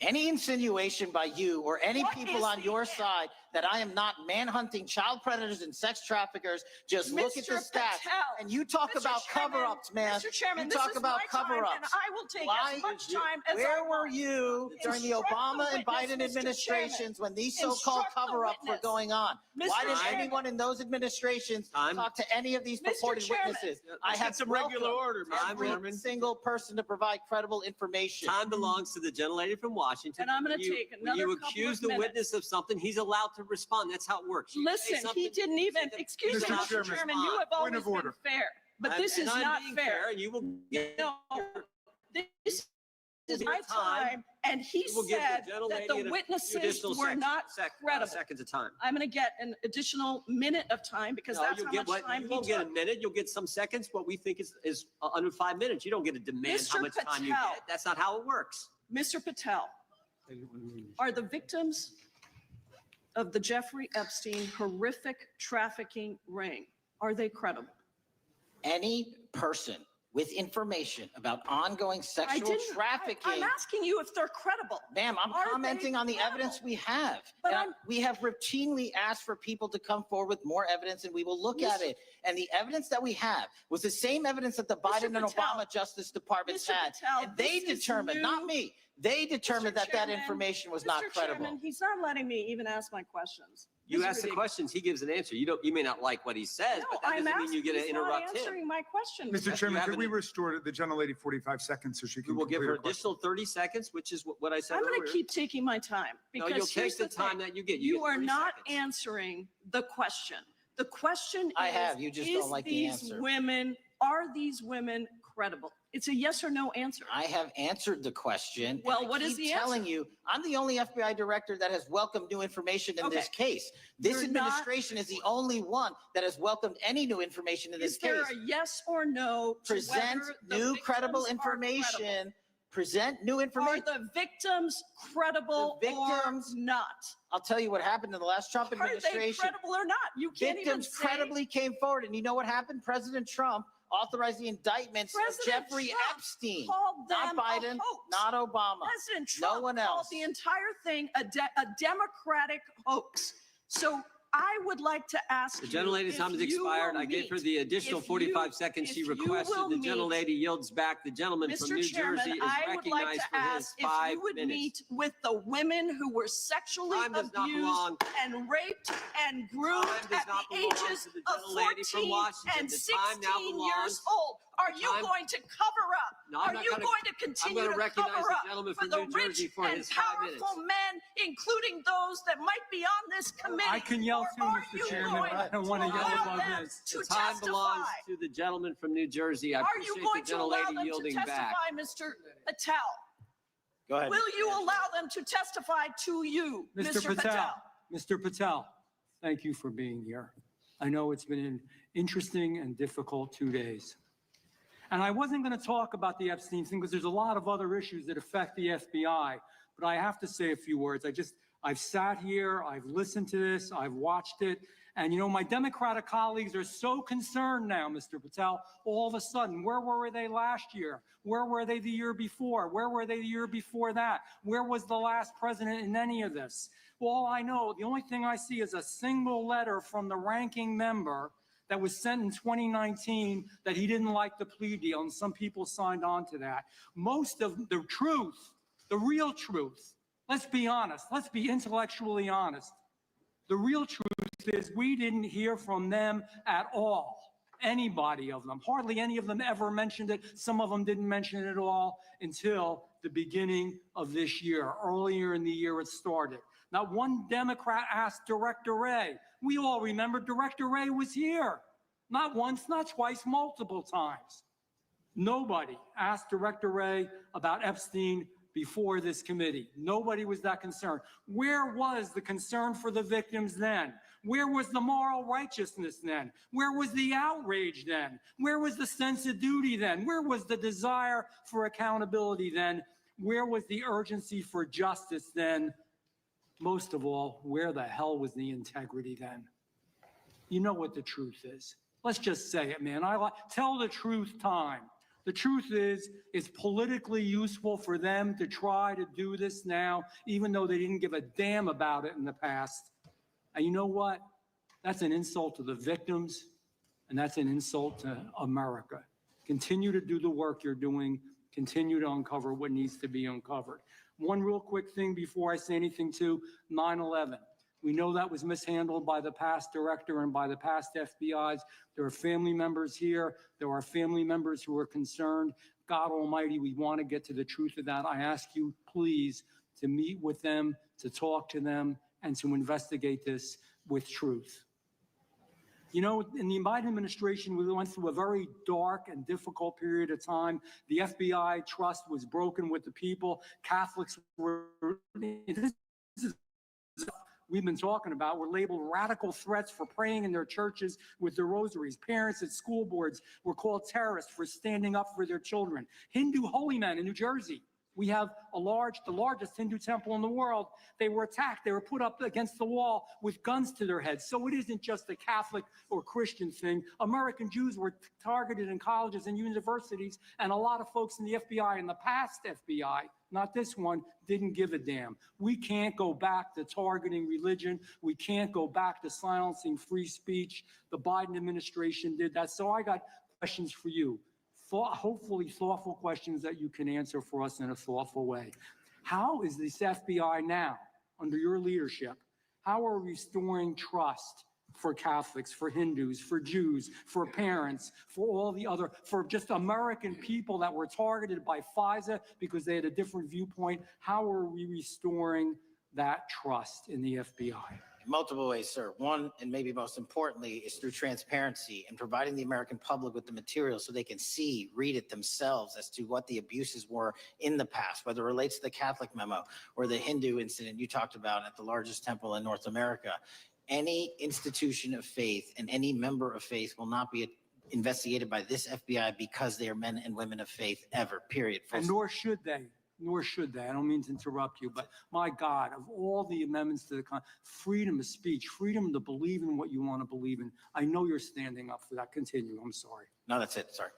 Any insinuation by you or any What is people on the your answer? side that I am not manhunting child predators and sex traffickers, just look at the Mr. stats. Patel, And you talk Mr. about Chairman, cover-ups, man. Mr. Chairman, You this talk is about my time, cover-ups. and I will take Why as much time as Where I were want. you during the Instruct the Obama and witness, Biden Mr. administrations Chairman. when these so-called Instruct the cover-ups were witness. going on? Mr. Why didn't Chairman. anyone in those administrations Time. talk to any of these Mr. purported Chairman. witnesses? Let's get some regular order, Mr. every Chairman. single person to provide credible information. Time belongs to the gentlelady from Washington. And I'm gonna When you- take When you another couple accuse of the minutes. witness of something, he's allowed to respond. That's how it works. You say Listen, something, he didn't even, excuse me, Mr. Mr. Chairman, Chairman, you have point always of been order. fair, but I'm- this and is I'm not being fair. And you will get No, this is give my time. time, and he You will give the said that gentlelady the an witnesses additional were not credible. seconds of time. I'm gonna get an additional minute of time because No, that's you'll how get much what, time you he won't get a took. minute, you'll get some seconds. What we think is under 5 minutes. You don't get to demand how Mr. much time you Patel. get. That's not how it works. Mr. Patel, are the victims of the Jeffrey Epstein horrific trafficking ring, are they credible? Any person with information about ongoing I sexual didn't, trafficking. I'm asking you if they're credible. Ma'am, I'm Are they commenting on the credible? evidence we have. But And we have routinely asked for people to come forward with more evidence and we will look at Mr. it. And the evidence that we have was the same evidence that the Mr. Biden and Patel, Obama Justice Departments Mr. had. Patel, And they this is determined, not new. me, they determined that that Chairman, information was not Mr. credible. Chairman, he's not letting me even ask my questions. You This is ask the ridiculous. questions, he gives an answer. You may not like what he says, No, but that I'm doesn't mean you asking, get to he's not interrupt him. answering my question. Mr. You Chairman, could haven't- we restore the gentlelady 45 seconds so she We can will give complete her her question? additional 30 seconds, which is what I said I'm earlier. going to keep taking my time No, because you'll here's take the time thing. that you get. You get are 30 not seconds. answering the question. The question I is, have, you just don't like the these answer. women, are these women credible? It's a yes or no answer. I have answered the question. and Well, I what is keep the telling answer? you, I'm the only FBI director that has welcomed new information in this Okay. case. This You're not- administration is the only one that has welcomed any new information in this Is there case. a yes or no to Present whether the new credible victims are credible? information. Present new Are information. the victims credible The victims- or not? I'll tell you what happened in the last Trump Are they administration. credible or not? You can't even Victims say. credibly came forward. And you know what happened? President Trump authorized the indictments of President Jeffrey Trump Epstein. called Not them a Biden, hoax. not Obama. President No Trump one called else. the entire thing a Democratic hoax. So I would like to ask The you gentlelady's if time has you expired. will I gave her meet- the additional if you- 45 seconds she if you requested. will The meet- gentlelady yields back. The gentleman from Mr. New Chairman, Jersey is I would like recognized to for his ask if 5 you would minutes. meet with the women who were sexually Time does not abused belong. and raped and groomed Time does at not the belong ages to the of gentlelady from 14 Washington. and The time now 16 years belongs- old. Are you time- going to cover up? No, I'm Are not you gonna- going to I'm continue gonna to recognize cover the up gentleman for from the New Jersey rich for and his 5 minutes. powerful men, including those that might be on this committee? I can yell Or too, are Mr. you Chairman, going but I don't want to to yell allow above them this. to The time belongs testify? to the gentleman from New Jersey. I Are you appreciate going the to allow gentlelady them to yielding back. testify, Mr. Patel? Go ahead. Will you allow them to testify to you, Mr. Patel, Mr. Patel, thank you for being here. I know it's been an interesting and difficult 2 days. And I wasn't going to talk about the Epstein thing because there's a lot of other issues that affect the FBI, but I have to say a few words. I've sat here, I've listened to this, I've watched it, and you know, my Democratic colleagues are so concerned now, Mr. Patel, all of a sudden. Where were they last year? Where were they the year before? Where were they the year before that? Where was the last president in any of this? All I know, the only thing I see is a single letter from the ranking member that was sent in 2019 that he didn't like the plea deal, and some people signed on to that. Most of the truth, the real truth, let's be honest, let's be intellectually honest. The real truth is we didn't hear from them at all, anybody of them. Hardly any of them ever mentioned it. Some of them didn't mention it at all until the beginning of this year. Earlier in the year it started. Not one Democrat asked Director Wray. We all remember Director Wray was here. Not once, not twice, multiple times. Nobody asked Director Wray about Epstein before this committee. Nobody was that concerned. Where was the concern for the victims then? Where was the moral righteousness then? Where was the outrage then? Where was the sense of duty then? Where was the desire for accountability then? Where was the urgency for justice then? Most of all, where the hell was the integrity then? You know what the truth is. Let's just say it, man. Tell the truth time. The truth is, it's politically useful for them to try to do this now, even though they didn't give a damn about it in the past. And you know what? That's an insult to the victims, and that's an insult to America. Continue to do the work you're doing. Continue to uncover what needs to be uncovered. One real quick thing before I say anything to 9/11. We know that was mishandled by the past director and by the past FBIs. There are family members here. There are family members who are concerned. God Almighty, we want to get to the truth of that. I ask you, please, to meet with them, to talk to them, and to investigate this with truth. You know, in the Biden administration, we went through a very dark and difficult period of time. The FBI trust was broken with the people. Catholics were, we've been talking about, were labeled radical threats for praying in their churches with their rosaries. Parents at school boards were called terrorists for standing up for their children. Hindu holy men in New Jersey. We have the largest Hindu temple in the world. They were attacked. They were put up against the wall with guns to their heads. So it isn't just a Catholic or Christian thing. American Jews were targeted in colleges and universities, and a lot of folks in the FBI, in the past FBI, not this one, didn't give a damn. We can't go back to targeting religion. We can't go back to silencing free speech. The Biden administration did that. So I got questions for you. Hopefully thoughtful questions that you can answer for us in a thoughtful way. How is this FBI now, under your leadership, how are we restoring trust for Catholics, for Hindus, for Jews, for parents, for all the other, for just American people that were targeted by FISA because they had a different viewpoint? How are we restoring that trust in the FBI? Multiple ways, sir. One, and maybe most importantly, is through transparency and providing the American public with the material so they can see, read it themselves as to what the abuses were in the past, whether it relates to the Catholic memo or the Hindu incident you talked about at the largest temple in North America. Any institution of faith and any member of faith will not be investigated by this FBI because they are men and women of faith ever, period. And nor should they. Nor should they. I don't mean to interrupt you, but my God, of all the amendments to the freedom of speech, freedom to believe in what you want to believe in, I know you're standing up for that. Continue. I'm sorry. No, that's it. Sorry.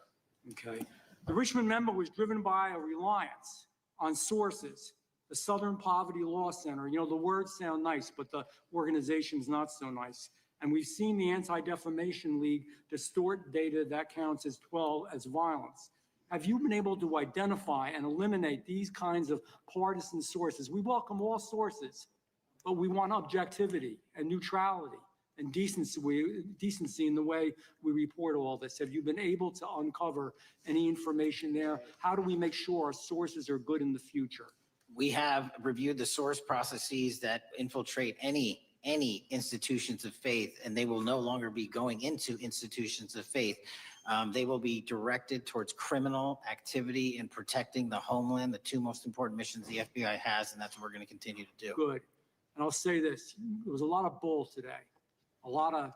Okay. The Richmond memo was driven by a reliance on sources. The Southern Poverty Law Center, you know, the words sound nice, but the organization's not so nice. And we've seen the Anti-Defamation League distort data that counts as violence. Have you been able to identify and eliminate these kinds of partisan sources? We welcome all sources, but we want objectivity and neutrality and decency in the way we report all this. Have you been able to uncover any information there? How do we make sure our sources are good in the future? We have reviewed the source processes that infiltrate any institutions of faith, and they will no longer be going into institutions of faith. They will be directed towards criminal activity and protecting the homeland, the two most important missions the FBI has, and that's what we're going to continue to do. Good. And I'll say this, there was a lot of bull today, a lot of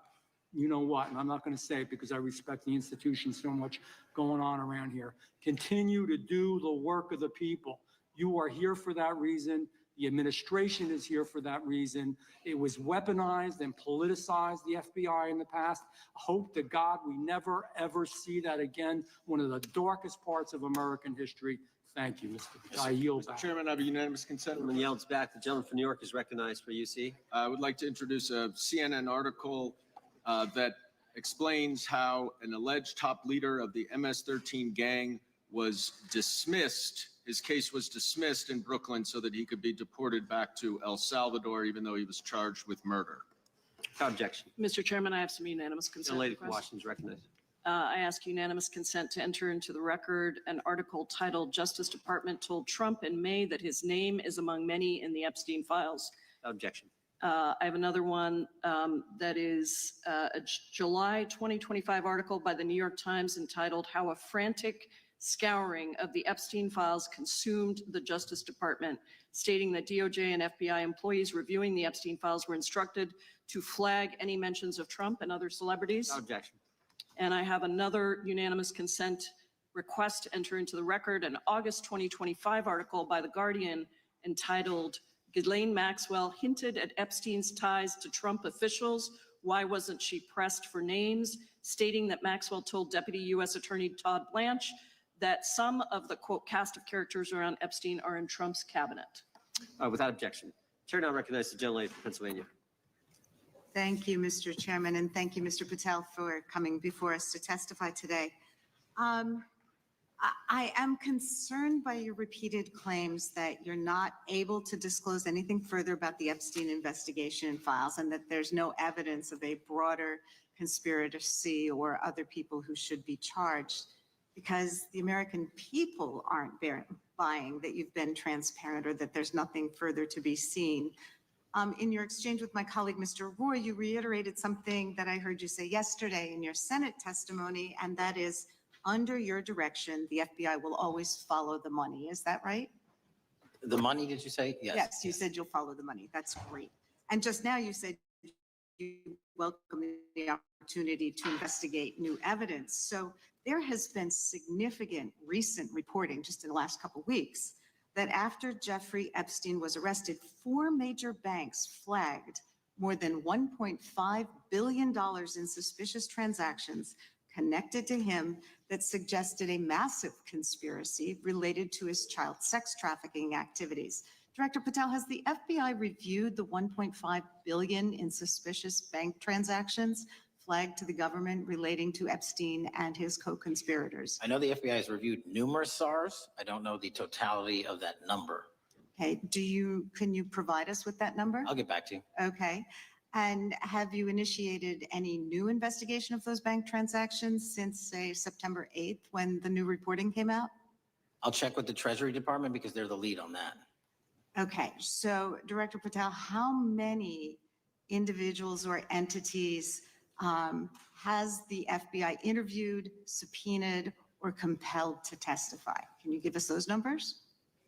you know what, and I'm not going to say it because I respect the institution so much going on around here. Continue to do the work of the people. You are here for that reason. The administration is here for that reason. It was weaponized and politicized, the FBI, in the past. Hope to God we never, ever see that again. One of the darkest parts of American history. Thank you, Mr. I yield back. Mr. Chairman, I have a unanimous consent. Gentleman yields back. The gentleman from New York is recognized for UC. I would like to introduce a CNN article that explains how an alleged top leader of the MS-13 gang was dismissed. His case was dismissed in Brooklyn so that he could be deported back to El Salvador, even though he was charged with murder. Without objection. Mr. Chairman, I have some unanimous consent. The lady from requests. Washington is recognized. I ask unanimous consent to enter into the record an article titled "Justice Department Told Trump in May that his name is among many in the Epstein files." Without objection. I have another one that is a July 2025 article by the New York Times entitled "How a Frantic scouring of the Epstein files consumed the Justice Department, stating that DOJ and FBI employees reviewing the Epstein files were instructed to flag any mentions of Trump and other celebrities. Without objection. And I have another unanimous consent request to enter into the record an August 2025 article by The Guardian entitled, Ghislaine Maxwell hinted at Epstein's ties to Trump officials. Why wasn't she pressed for names? Stating that Maxwell told Deputy U.S. Attorney Todd Blanche that some of the, quote, cast of characters around Epstein are in Trump's cabinet. Without objection. Chair now recognizes the gentlelady from Pennsylvania. Thank you, Mr. Chairman, and thank you, Mr. Patel, for coming before us to testify today. I am concerned by your repeated claims that you're not able to disclose anything further about the Epstein investigation files and that there's no evidence of a broader conspiracy or other people who should be charged, because the American people aren't buying that you've been transparent or that there's nothing further to be seen. In your exchange with my colleague, Mr. Roy, you reiterated something that I heard you say yesterday in your Senate testimony, and that is, under your direction, the FBI will always follow the money. Is that right? The money, did you say? Yes. Yes, you said you'll follow the money. That's great. And just now you said you welcome the opportunity to investigate new evidence. So there has been significant recent reporting just in the last couple of weeks that after Jeffrey Epstein was arrested, 4 major banks flagged more than $1.5 billion in suspicious transactions connected to him that suggested a massive conspiracy related to his child sex trafficking activities. Director Patel, has the FBI reviewed the $1.5 billion in suspicious bank transactions flagged to the government relating to Epstein and his co-conspirators? I know the FBI has reviewed numerous SARs. I don't know the totality of that number. Okay, can you provide us with that number? I'll get back to you. Okay. And have you initiated any new investigation of those bank transactions since, say, September 8th, when the new reporting came out? I'll check with the Treasury Department because they're the lead on that. Okay, so Director Patel, how many individuals or entities has the FBI interviewed, subpoenaed, or compelled to testify? Can you give us those numbers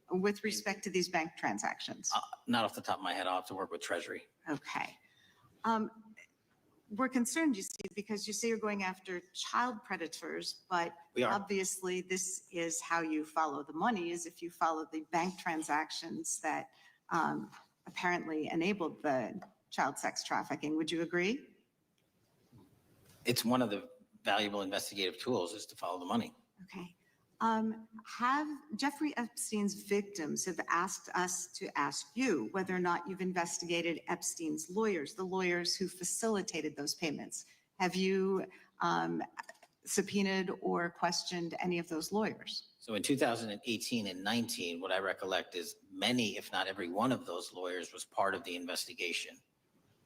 with respect to these bank transactions? Not off the top of my head. I'll have to work with Treasury. Okay. We're concerned, you see, because you say you're going after child predators, but We are. obviously this is how you follow the money, is if you follow the bank transactions that apparently enabled the child sex trafficking. Would you agree? It's one of the valuable investigative tools is to follow the money. Okay. Have Jeffrey Epstein's victims have asked us to ask you whether or not you've investigated Epstein's lawyers, the lawyers who facilitated those payments. Have you subpoenaed or questioned any of those lawyers? So in 2018 and 19, what I recollect is many, if not every one of those lawyers was part of the investigation.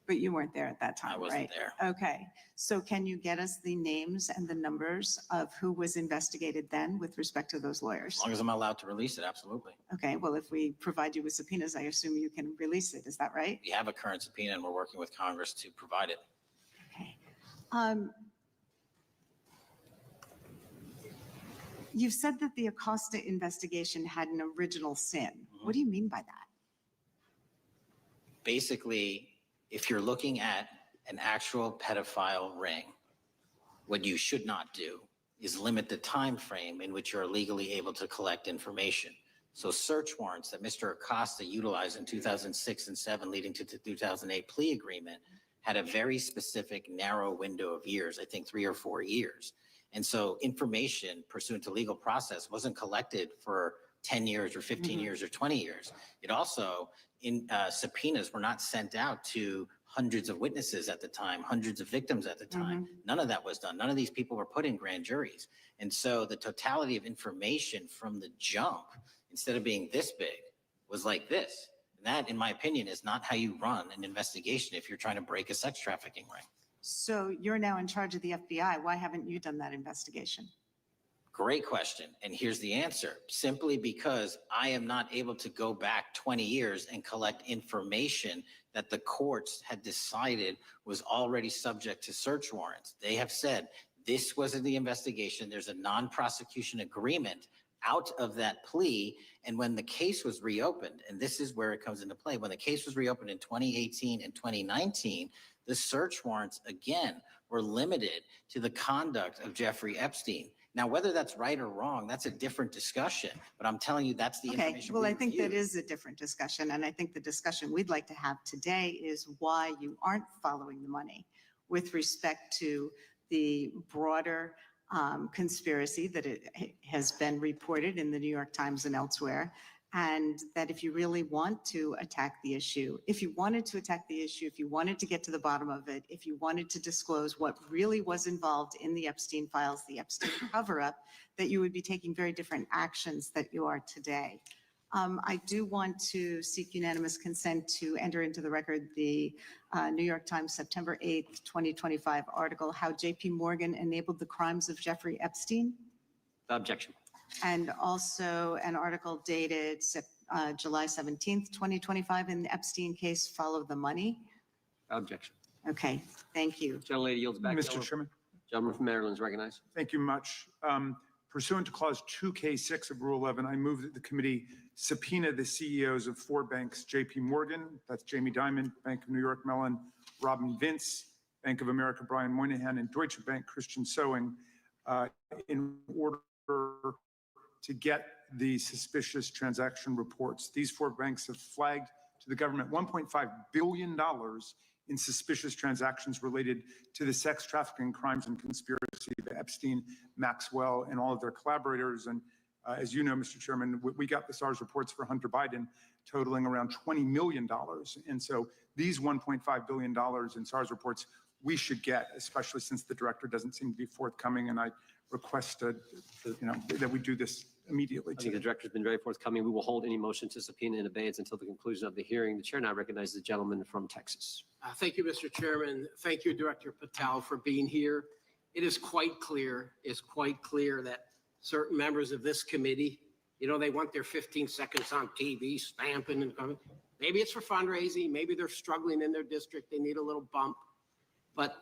But you weren't there at that time, I wasn't right? there. Okay. So can you get us the names and the numbers of who was investigated then with respect to those lawyers? As long as I'm allowed to release it, absolutely. Okay. Well, if we provide you with subpoenas, I assume you can release it. Is that right? We have a current subpoena and we're working with Congress to provide it. You've said that the Acosta investigation had an original sin. What do you mean by that? Basically, if you're looking at an actual pedophile ring, what you should not do is limit the time frame in which you're legally able to collect information. So search warrants that Mr. Acosta utilized in 2006 and 7 leading to the 2008 plea agreement had a very specific narrow window of years, I think 3 or 4 years. And so information pursuant to legal process wasn't collected for 10 years or 15 years or 20 years. It also, subpoenas were not sent out to hundreds of witnesses at the time, hundreds of victims at the time. None of that was done. None of these people were put in grand juries. And so the totality of information from the jump, instead of being this big, was like this. And that, in my opinion, is not how you run an investigation if you're trying to break a sex trafficking ring. So you're now in charge of the FBI. Why haven't you done that investigation? Great question. And here's the answer. Simply because I am not able to go back 20 years and collect information that the courts had decided was already subject to search warrants. They have said This wasn't the investigation. There's a non-prosecution agreement out of that plea. And when the case was reopened, and this is where it comes into play, when the case was reopened in 2018 and 2019, the search warrants again were limited to the conduct of Jeffrey Epstein. Now, whether that's right or wrong, that's a different discussion, but I'm telling you, that's the Okay, information well, we I think that reviewed. is a different discussion, and I think the discussion we'd like to have today is why you aren't following the money with respect to the broader conspiracy that it has been reported in the New York Times and elsewhere, and that if you really want to attack the issue, if you wanted to attack the issue, if you wanted to get to the bottom of it, if you wanted to disclose what really was involved in the Epstein files, the Epstein cover-up, that you would be taking very different actions that you are today. I do want to seek unanimous consent to enter into the record the New York Times September 8th, 2025 article, How J.P. Morgan Enabled the Crimes of Jeffrey Epstein, Objection. and also an article dated July 17th, 2025 in the Epstein case, Follow the Money. Objection. Okay, thank you. Gentlelady yields back. Mr. Chairman. Gentleman from Maryland is recognized. Thank you much. Pursuant to Clause 2K6 of Rule 11, I move that the committee subpoena the CEOs of 4 banks, JP Morgan, that's Jamie Dimon, Bank of New York Mellon, Robin Vince, Bank of America, Brian Moynihan, and Deutsche Bank, Christian Sewing, in order to get the suspicious transaction reports. These 4 banks have flagged to the government $1.5 billion in suspicious transactions related to the sex trafficking crimes and conspiracy of Epstein, Maxwell, and all of their collaborators. And as you know, Mr. Chairman, we got the SARS reports for Hunter Biden totaling around $20 million. And so these $1.5 billion in SARS reports we should get, especially since the director doesn't seem to be forthcoming. And I request that we do this immediately. I think the director's been very forthcoming. We will hold any motion to subpoena in abeyance until the conclusion of the hearing. The chair now recognizes the gentleman from Texas. Thank you, Mr. Chairman. Thank you, Director Patel, for being here. It is quite clear that certain members of this committee, they want their 15 seconds on TV stamping and coming. Maybe it's for fundraising. Maybe they're struggling in their district. They need a little bump. But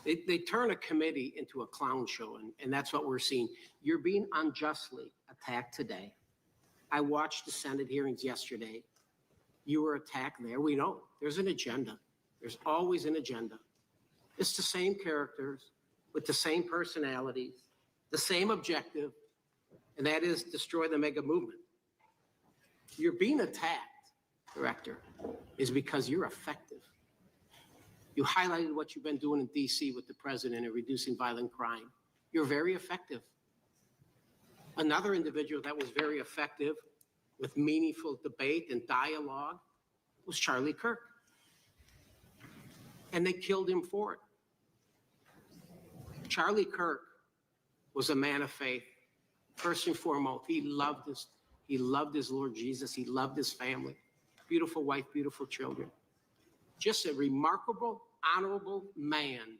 they turn a committee into a clown show, and that's what we're seeing. You're being unjustly attacked today. I watched the Senate hearings yesterday. You were attacked there. We know there's an agenda. There's always an agenda. It's the same characters with the same personalities, the same objective, and that is destroy the mega movement. You're being attacked, Director, is because you're effective. You highlighted what you've been doing in DC with the president in reducing violent crime. You're very effective. Another individual that was very effective with meaningful debate and dialogue was Charlie Kirk. And they killed him for it. Charlie Kirk was a man of faith. First and foremost, he loved his Lord Jesus. He loved his family. Beautiful wife, beautiful children. Just a remarkable, honorable man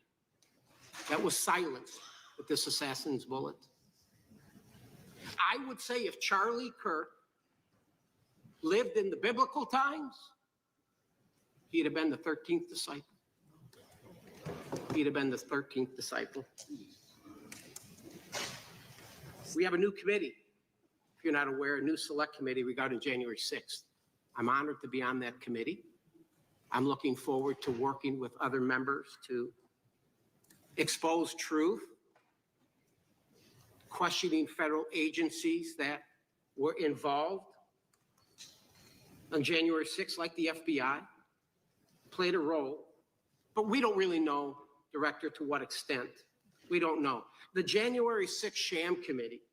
that was silenced with this assassin's bullet. I would say if Charlie Kirk lived in the biblical times, he'd have been the 13th disciple. He'd have been the 13th disciple. We have a new committee, if you're not aware, a new select committee regarding January 6th. I'm honored to be on that committee. I'm looking forward to working with other members to expose truth, questioning federal agencies that were involved on January 6th, like the FBI, played a role, but we don't really know, Director, to what extent. We don't know. The January 6th sham committee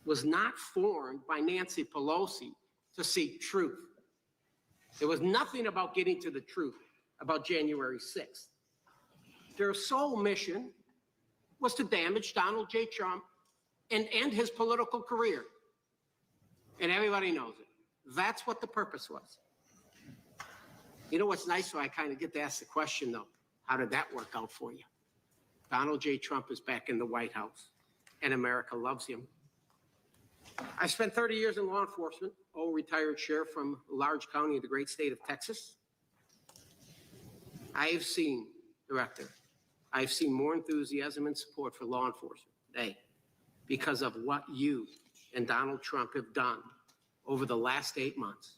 was not formed by Nancy Pelosi to seek truth. There was nothing about getting to the truth about January 6th. Their sole mission was to damage Donald J. Trump and end his political career. And everybody knows it. That's what the purpose was. You know what's nice? So I kind of get to ask the question, though. How did that work out for you? Donald J. Trump is back in the White House, and America loves him. I spent 30 years in law enforcement, retired sheriff from a large county in the great state of Texas. I have seen, Director, I've seen more enthusiasm and support for law enforcement today because of what you and Donald Trump have done over the last 8 months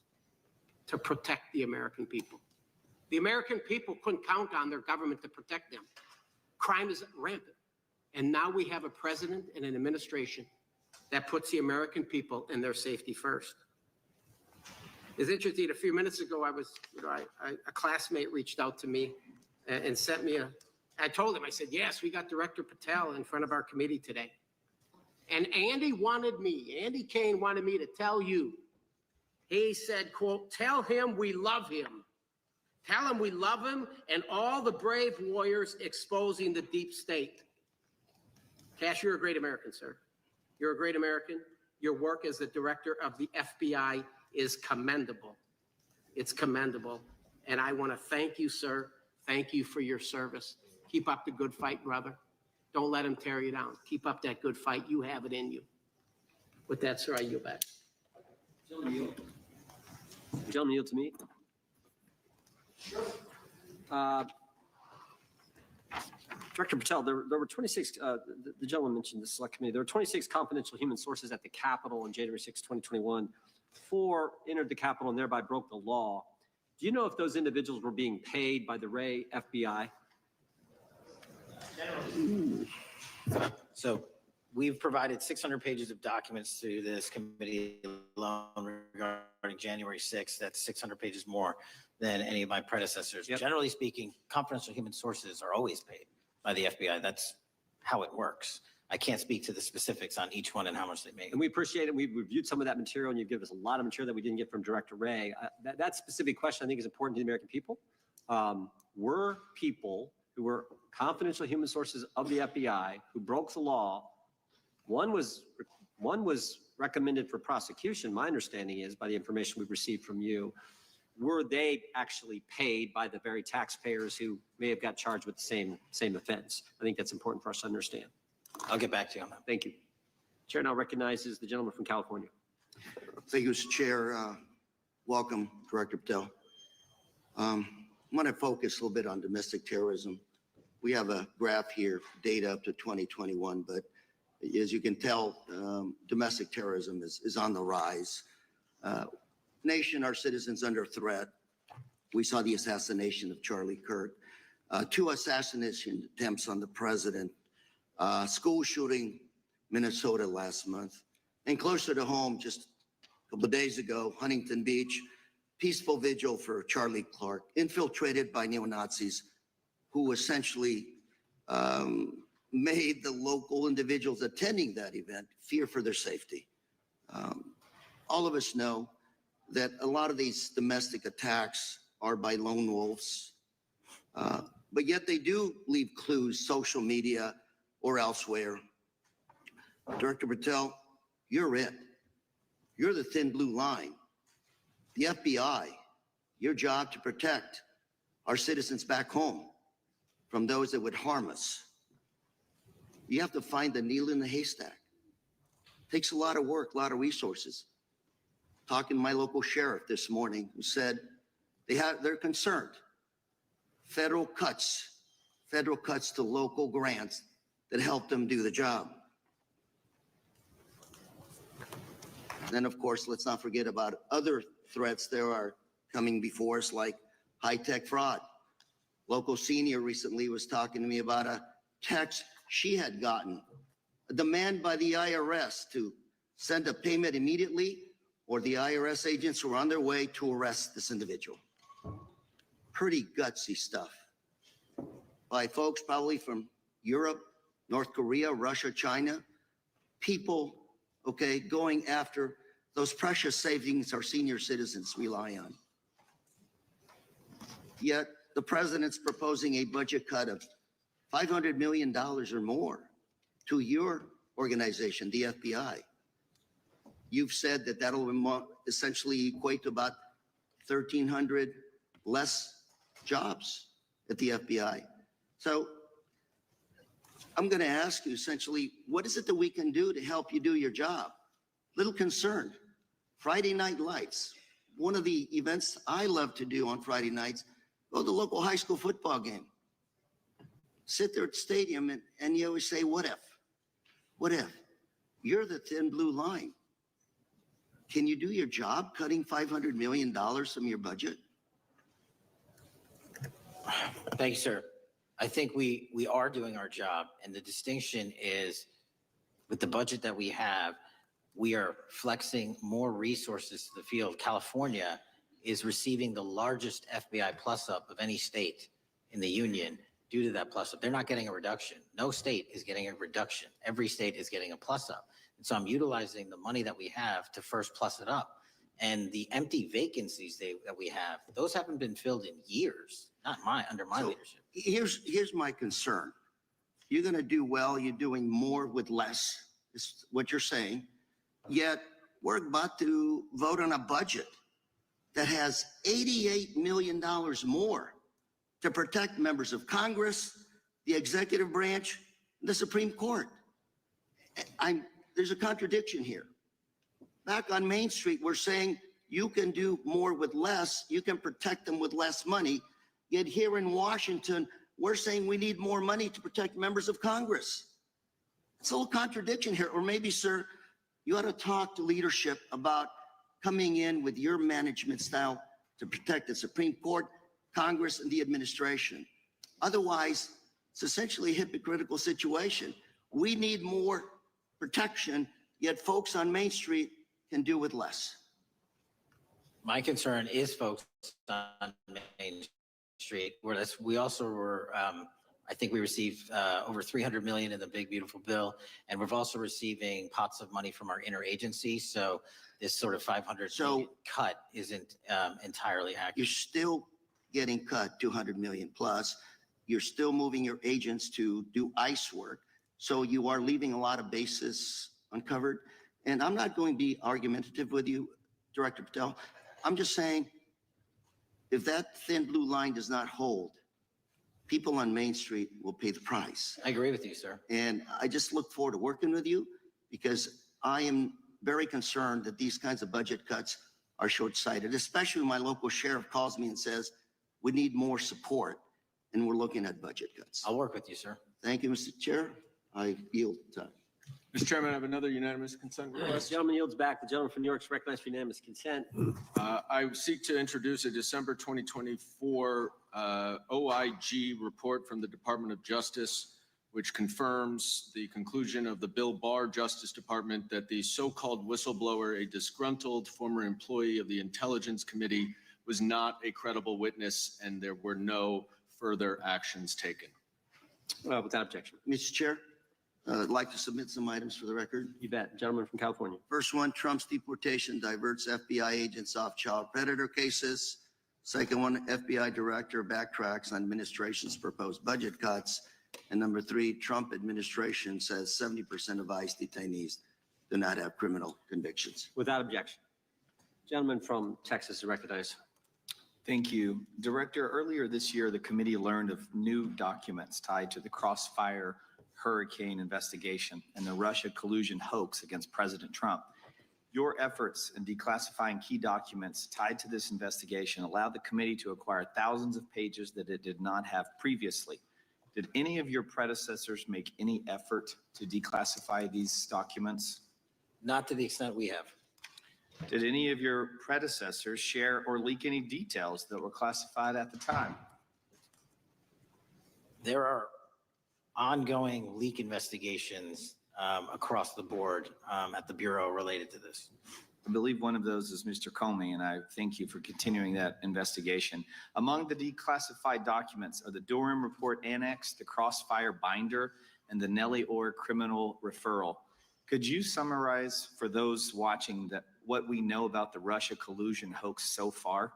to protect the American people. The American people couldn't count on their government to protect them. Crime is rampant. And now we have a president and an administration that puts the American people and their safety first. It's interesting, a few minutes ago, a classmate reached out to me and sent me I told him, I said, yes, we got Director Patel in front of our committee today. And Andy Kane wanted me to tell you, he said, quote, tell him we love him. Tell him we love him and all the brave warriors exposing the deep state. Kash, you're a great American, sir. You're a great American. Your work as the director of the FBI is commendable. It's commendable. And I want to thank you, sir. Thank you for your service. Keep up the good fight, brother. Don't let him tear you down. Keep up that good fight. You have it in you. With that, sir, I yield back. Gentlemen, yield to me. Director Patel, there were 26, the gentleman mentioned the select committee, there were 26 confidential human sources at the Capitol on January 6, 2021. 4 entered the Capitol and thereby broke the law. Do you know if those individuals were being paid by the Ray FBI? So we've provided 600 pages of documents to this committee alone regarding January 6th. That's 600 pages more than any of my predecessors. Yep. Generally speaking, confidential human sources are always paid by the FBI. That's how it works. I can't speak to the specifics on each one and how much they make. And we appreciate it. We've reviewed some of that material and you've given us a lot of material that we didn't get from Director Ray. That specific question I think is important to the American people. Were people who were confidential human sources of the FBI who broke the law, one was recommended for prosecution, my understanding is, by the information we've received from you. Were they actually paid by the very taxpayers who may have got charged with the same offense? I think that's important for us to understand. I'll get back to you on that. Thank you. Chair now recognizes the gentleman from California. Thank you, Mr. Chair. Welcome, Director Patel. I want to focus a little bit on domestic terrorism. We have a graph here, data up to 2021, but as you can tell, domestic terrorism is on the rise. Nation, our citizens under threat. We saw the assassination of Charlie Kirk, 2 assassination attempts on the president, school shooting, Minnesota last month, and closer to home, just a couple of days ago, Huntington Beach, peaceful vigil for Charlie Clark, infiltrated by neo-Nazis who essentially made the local individuals attending that event fear for their safety. All of us know that a lot of these domestic attacks are by lone wolves, but yet they do leave clues, social media or elsewhere. Director Patel, you're it. You're the thin blue line. The FBI, your job to protect our citizens back home from those that would harm us. You have to find the needle in the haystack. Takes a lot of work, a lot of resources. Talking to my local sheriff this morning, who said they're concerned. Federal cuts to local grants that help them do the job. Then, of course, let's not forget about other threats that are coming before us, like high-tech fraud. Local senior recently was talking to me about a text she had gotten, a demand by the IRS to send a payment immediately, or the IRS agents were on their way to arrest this individual. Pretty gutsy stuff by folks probably from Europe, North Korea, Russia, China, people, okay, going after those precious savings our senior citizens rely on. Yet the president's proposing a budget cut of $500 million or more to your organization, the FBI. You've said that that'll essentially equate to about 1,300 less jobs at the FBI. So I'm going to ask you essentially, what is it that we can do to help you do your job? Little concerned. Friday Night Lights, one of the events I love to do on Friday nights, go to the local high school football game. sit there at the stadium and you always say, what if? What if? You're the thin blue line. Can you do your job cutting $500 million from your budget? Thank you, sir. I think we are doing our job, and the distinction is with the budget that we have, we are flexing more resources to the field. California is receiving the largest FBI plus up of any state in the union due to that plus up. They're not getting a reduction. No state is getting a reduction. Every state is getting a plus up. And so I'm utilizing the money that we have to first plus it up. And the empty vacancies that we have, those haven't been filled in years, not under my leadership. Here's my concern. You're going to do well. You're doing more with less, is what you're saying. Yet we're about to vote on a budget that has $88 million more to protect members of Congress, the executive branch, and the Supreme Court. There's a contradiction here. Back on Main Street, we're saying you can do more with less, you can protect them with less money. Yet here in Washington, we're saying we need more money to protect members of Congress. It's a little contradiction here. Or maybe, sir, you ought to talk to leadership about coming in with your management style to protect the Supreme Court, Congress, and the administration. Otherwise, it's essentially a hypocritical situation. We need more protection, yet folks on Main Street can do with less. My concern is folks on Main Street. We also were, I think we received over $300 million in the big, beautiful bill. And we're also receiving pots of money from our interagency. So this sort of 500 million cut isn't entirely accurate. You're still getting cut 200 million plus. You're still moving your agents to do ICE work. So you are leaving a lot of bases uncovered. And I'm not going to be argumentative with you, Director Patel. I'm just saying, if that thin blue line does not hold, people on Main Street will pay the price. I agree with you, sir. And I just look forward to working with you because I am very concerned that these kinds of budget cuts are short-sighted, especially when my local sheriff calls me and says, we need more support, and we're looking at budget cuts. I'll work with you, sir. Thank you, Mr. Chair. I yield time. Mr. Chairman, I have another unanimous consent The request. gentleman yields back. The gentleman from New York is recognized for unanimous consent. I seek to introduce a December 2024 OIG report from the Department of Justice, which confirms the conclusion of the Bill Barr Justice Department that the so-called whistleblower, a disgruntled former employee of the Intelligence Committee, was not a credible witness and there were no further actions taken. Without objection. Mr. Chair, I'd like to submit some items for the record. You bet. Gentleman from California. First one, Trump's deportation diverts FBI agents off child predator cases. Second one, FBI director backtracks on administration's proposed budget cuts. And number three, Trump administration says 70% of ICE detainees do not have criminal convictions. Without objection. Gentleman from Texas is recognized. Thank you. Director, earlier this year, the committee learned of new documents tied to the Crossfire hurricane investigation and the Russia collusion hoax against President Trump. Your efforts in declassifying key documents tied to this investigation allowed the committee to acquire thousands of pages that it did not have previously. Did any of your predecessors make any effort to declassify these documents? Not to the extent we have. Did any of your predecessors share or leak any details that were classified at the time? There are ongoing leak investigations across the board at the Bureau related to this. I believe one of those is Mr. Comey, and I thank you for continuing that investigation. Among the declassified documents are the Durham Report Annex, the Crossfire Binder, and the Nellie Orr Criminal Referral. Could you summarize for those watching what we know about the Russia collusion hoax so far?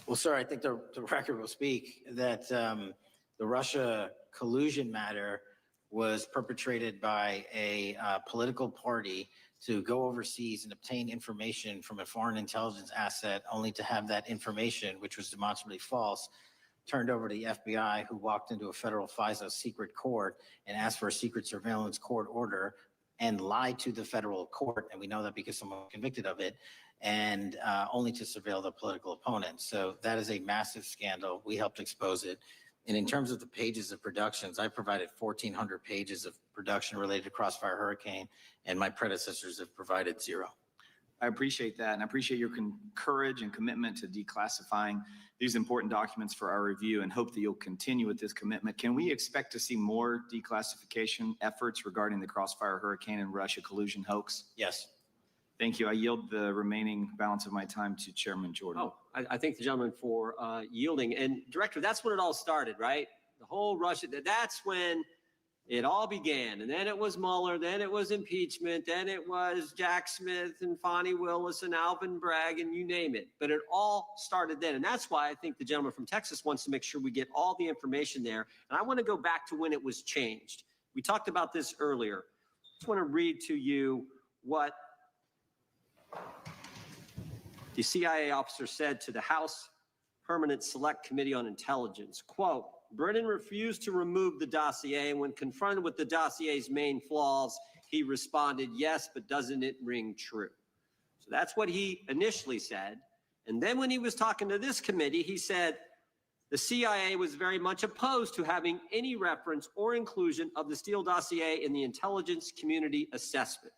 Well, sir, I think the record will speak that the Russia collusion matter was perpetrated by a political party to go overseas and obtain information from a foreign intelligence asset, only to have that information, which was demonstrably false, turned over to the FBI, who walked into a federal FISA secret court and asked for a secret surveillance court order and lied to the federal court. And we know that because someone was convicted of it, and only to surveil the political opponent. So that is a massive scandal. We helped expose it. And in terms of the pages of productions, I provided 1,400 pages of production related to Crossfire Hurricane, and my predecessors have provided 0. I appreciate that, and I appreciate your courage and commitment to declassifying these important documents for our review, and hope that you'll continue with this commitment. Can we expect to see more declassification efforts regarding the Crossfire Hurricane and Russia collusion hoax? Yes. Thank you. I yield the remaining balance of my time to Chairman Jordan. Oh, I thank the gentleman for yielding. And Director, that's when it all started, right? The whole Russia, that's when it all began. And then it was Mueller, then it was impeachment, then it was Jack Smith and Fonnie Willis and Alvin Bragg and you name it. But it all started then. And that's why I think the gentleman from Texas wants to make sure we get all the information there. And I want to go back to when it was changed. We talked about this earlier. I just want to read to you what the CIA officer said to the House Permanent Select Committee on Intelligence, quote, Brennan refused to remove the dossier, and when confronted with the dossier's main flaws, he responded, yes, but doesn't it ring true? So that's what he initially said. And then when he was talking to this committee, he said the CIA was very much opposed to having any reference or inclusion of the Steele dossier in the intelligence community assessment.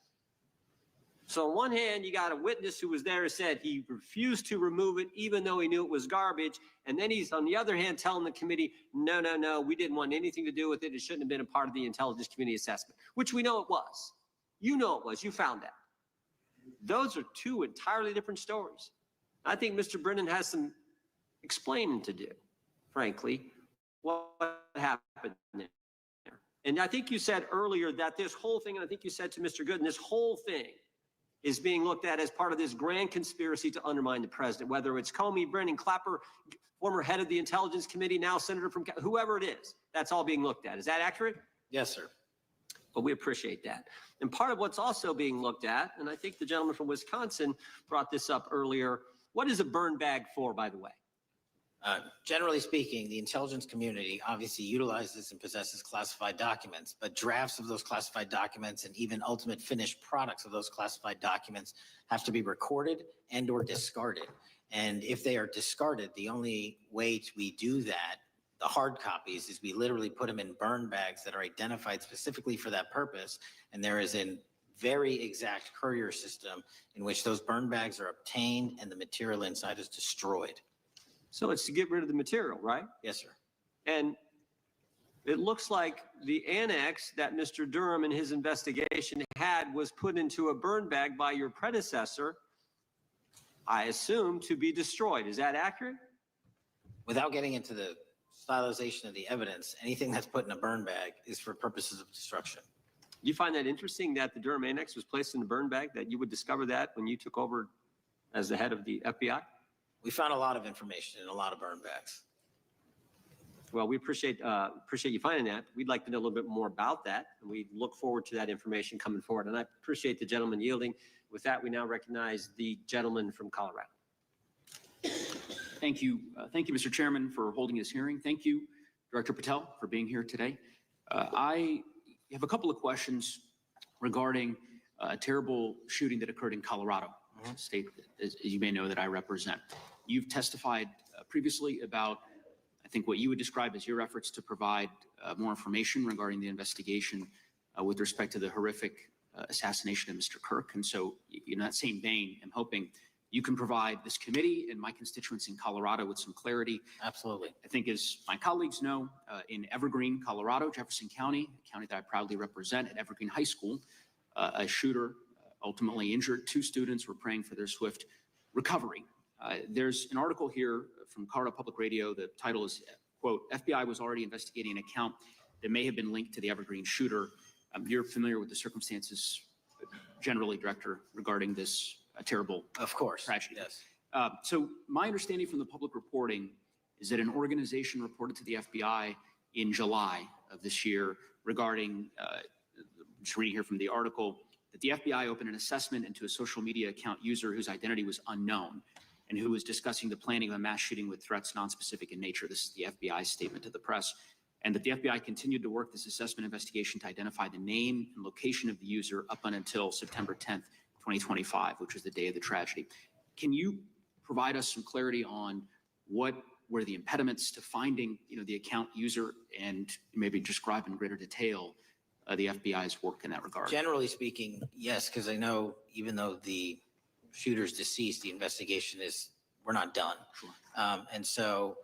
So on one hand, you got a witness who was there who said he refused to remove it even though he knew it was garbage. And then he's on the other hand telling the committee, no, no, no, we didn't want anything to do with it. It shouldn't have been a part of the intelligence community assessment, which we know it was. You know it was. You found that. Those are two entirely different stories. I think Mr. Brennan has some explaining to do, frankly, what happened there. And I think you said earlier that this whole thing, and I think you said to Mr. Gooden, this whole thing is being looked at as part of this grand conspiracy to undermine the president, whether it's Comey, Brennan, Clapper, former head of the Intelligence Committee, now senator from, whoever it is, that's all being looked at. Is that accurate? Yes, sir. But we appreciate that. And part of what's also being looked at, and I think the gentleman from Wisconsin brought this up earlier, what is a burn bag for, by the way? Generally speaking, the intelligence community obviously utilizes and possesses classified documents, but drafts of those classified documents and even ultimate finished products of those classified documents have to be recorded and or discarded. And if they are discarded, the only way we do that, the hard copies, is we literally put them in burn bags that are identified specifically for that purpose. And there is a very exact courier system in which those burn bags are obtained and the material inside is destroyed. So it's to get rid of the material, right? Yes, sir. And it looks like the annex that Mr. Durham in his investigation had was put into a burn bag by your predecessor, I assume, to be destroyed. Is that accurate? Without getting into the stylization of the evidence, anything that's put in a burn bag is for purposes of destruction. Do you find that interesting that the Durham annex was placed in a burn bag, that you would discover that when you took over as the head of the FBI? We found a lot of information in a lot of burn bags. Well, we appreciate you finding that. We'd like to know a little bit more about that, and we look forward to that information coming forward. And I appreciate the gentleman yielding. With that, we now recognize the gentleman from Colorado. Thank you. Thank you, Mr. Chairman, for holding this hearing. Thank you, Director Patel, for being here today. I have a couple of questions regarding a terrible shooting that occurred in Colorado, state, as you may know, that I represent. You've testified previously about, I think, what you would describe as your efforts to provide more information regarding the investigation with respect to the horrific assassination of Mr. Kirk. And so in that same vein, I'm hoping you can provide this committee and my constituents in Colorado with some clarity. Absolutely. I think, as my colleagues know, in Evergreen, Colorado, Jefferson County, a county that I proudly represent, at Evergreen High School, a shooter ultimately injured 2 students. We're praying for their swift recovery. There's an article here from Colorado Public Radio. The title is, quote, FBI was already investigating an account that may have been linked to the Evergreen shooter. You're familiar with the circumstances generally, Director, regarding this terrible tragedy. Yes. So my understanding from the public reporting is that an organization reported to the FBI in July of this year regarding, just reading here from the article, that the FBI opened an assessment into a social media account user whose identity was unknown and who was discussing the planning of a mass shooting with threats nonspecific in nature. This is the FBI's statement to the press. And that the FBI continued to work this assessment investigation to identify the name and location of the user up until September 10th, 2025, which was the day of the tragedy. Can you provide us some clarity on what what are the impediments to finding, the account user, and maybe describe in greater detail the FBI's work in that regard? Generally speaking, yes, because I know even though the shooter's deceased, the investigation we're not done. Sure. And so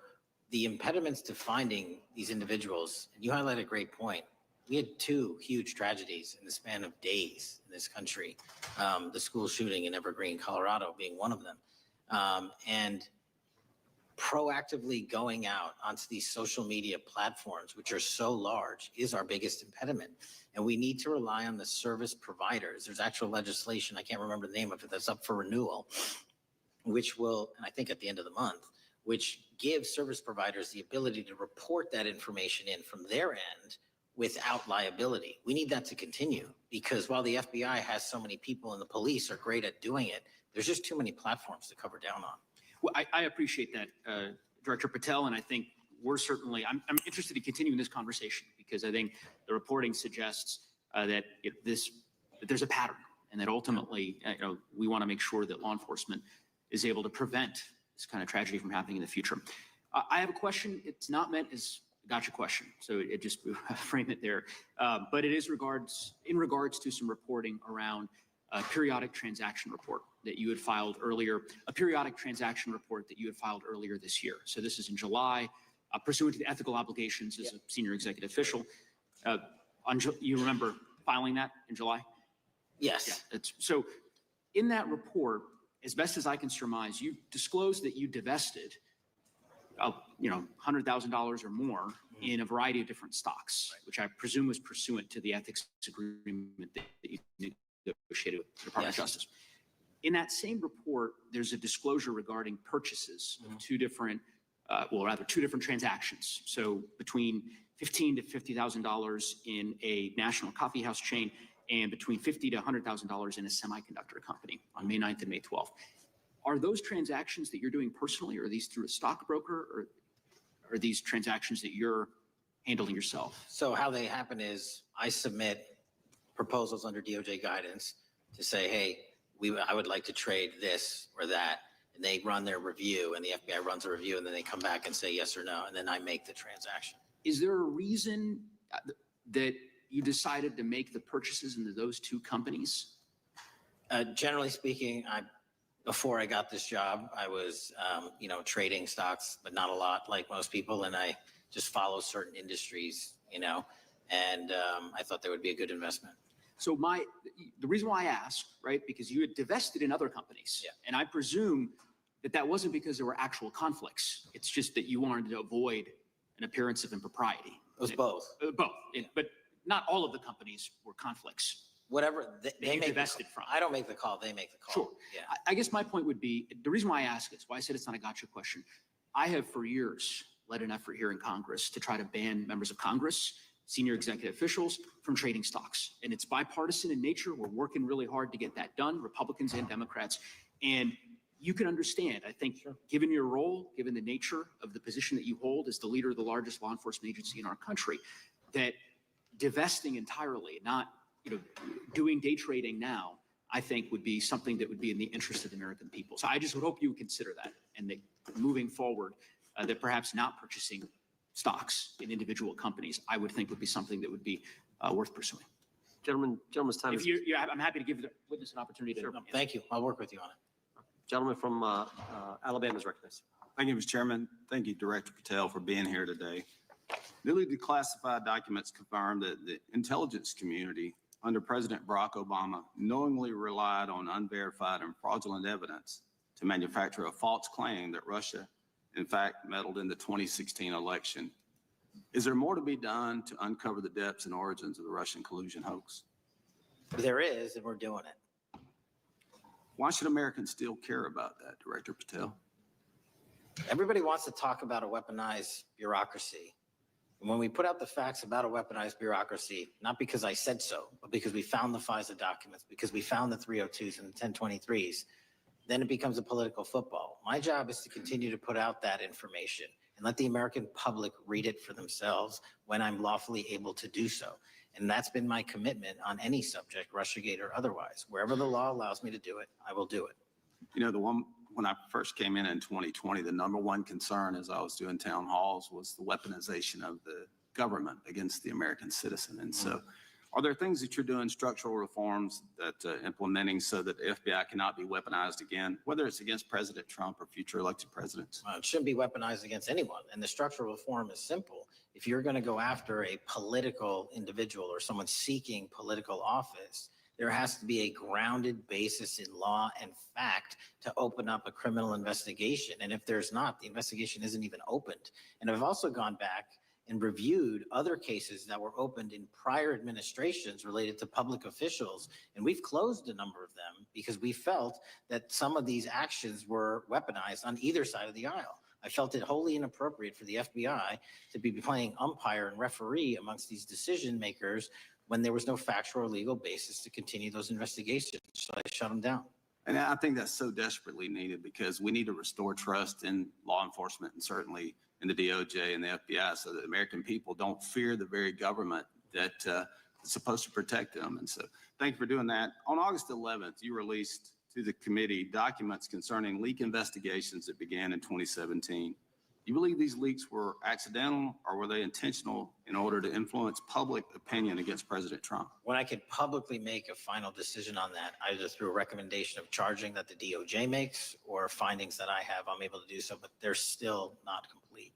the impediments to finding these individuals, and you highlight a great point. We had two huge tragedies in the span of days in this country. The school shooting in Evergreen, Colorado being one of them. And proactively going out onto these social media platforms, which are so large, is our biggest impediment. And we need to rely on the service providers. There's actual legislation, I can't remember the name of it, that's up for renewal, which will, and I think at the end of the month, which gives service providers the ability to report that information in from their end without liability. We need that to continue, because while the FBI has so many people and the police are great at doing it, there's just too many platforms to cover down on. Well, I appreciate that, Director Patel, and I think we're certainly, I'm interested in continuing this conversation, because I think the reporting suggests that there's a pattern, and that ultimately, we want to make sure that law enforcement is able to prevent this kind of tragedy from happening in the future. I have a question. It's not meant as a gotcha question, so it just frame it there. But it is in regards to some reporting around a periodic transaction report that you had filed earlier, this year. So this is in July, pursuant to the ethical obligations as a senior executive official. You remember filing that in July? Yes. Yeah, so in that report, as best as I can surmise, you disclosed that you divested $100,000 or more in a variety of different stocks, which I presume was pursuant to the ethics agreement that you negotiated with the Department of Justice. In that same report, there's a disclosure regarding purchases of two different transactions. So between $15,000 to $50,000 in a national coffee house chain, and between $50,000 to $100,000 in a semiconductor company on May 9th and May 12th. Are those transactions that you're doing personally, or are these through a stockbroker, or are these transactions that you're handling yourself? So how they happen is I submit proposals under DOJ guidance to say, hey, I would like to trade this or that. And they run their review, and the FBI runs a review, and then they come back and say yes or no, and then I make the transaction. Is there a reason that you decided to make the purchases into those two companies? Generally speaking, before I got this job, I was, trading stocks, but not a lot like most people. And I just follow certain industries, and I thought they would be a good investment. So the reason why I asked, right, because you had divested in other companies. Yeah. And I presume that wasn't because there were actual conflicts. It's just that you wanted to avoid an appearance of impropriety. It was both. Both. But not all of the companies were conflicts. Whatever they make divested from. I don't make the call, they make the call. Sure. Yeah. I guess my point would be, the reason why I ask is, why I said it's not a gotcha question. I have for years led an effort here in Congress to try to ban members of Congress, senior executive officials, from trading stocks. And it's bipartisan in nature. We're working really hard to get that done, Republicans and Democrats. And you can understand, I think, given your role, given the nature of the position that you hold as the leader of the largest law enforcement agency in our country, that divesting entirely, not doing day trading now, I think would be something that would be in the interest of the American people. So I just would hope you would consider that, and that moving forward, that perhaps not purchasing stocks in individual companies, I would think would be something that would be worth pursuing. Gentleman's time. I'm happy to give the witness an opportunity to. Sure. Thank you. I'll work with you on it. Gentleman from Alabama is recognized. Thank you, Mr. Chairman. Thank you, Director Patel, for being here today. Newly declassified documents confirm that the intelligence community under President Barack Obama knowingly relied on unverified and fraudulent evidence to manufacture a false claim that Russia, in fact, meddled in the 2016 election. Is there more to be done to uncover the depths and origins of the Russian collusion hoax? There is, and we're doing it. Why should Americans still care about that, Director Patel? Everybody wants to talk about a weaponized bureaucracy. And when we put out the facts about a weaponized bureaucracy, not because I said so, but because we found the FISA documents, because we found the 302s and the 1023s, then it becomes a political football. My job is to continue to put out that information and let the American public read it for themselves when I'm lawfully able to do so. And that's been my commitment on any subject, Russiagate or otherwise. Wherever the law allows me to do it, I will do it. You know, the one when I first came in 2020, the number one concern as I was doing town halls was the weaponization of the government against the American citizen. And so are there things that you're doing, structural reforms that implementing so that the FBI cannot be weaponized again, whether it's against President Trump or future elected presidents? It shouldn't be weaponized against anyone. And the structural reform is simple. If you're going to go after a political individual or someone seeking political office, there has to be a grounded basis in law and fact to open up a criminal investigation. And if there's not, the investigation isn't even opened. And I've also gone back and reviewed other cases that were opened in prior administrations related to public officials. And we've closed a number of them because we felt that some of these actions were weaponized on either side of the aisle. I felt it wholly inappropriate for the FBI to be playing umpire and referee amongst these decision makers when there was no factual or legal basis to continue those investigations. So I shut them down. And I think that's so desperately needed because we need to restore trust in law enforcement and certainly in the DOJ and the FBI so that American people don't fear the very government that is supposed to protect them. And so thank you for doing that. On August 11th, you released to the committee documents concerning leak investigations that began in 2017. Do you believe these leaks were accidental or were they intentional in order to influence public opinion against President Trump? When I could publicly make a final decision on that, either through a recommendation of charging that the DOJ makes or findings that I have, I'm able to do so, but they're still not complete.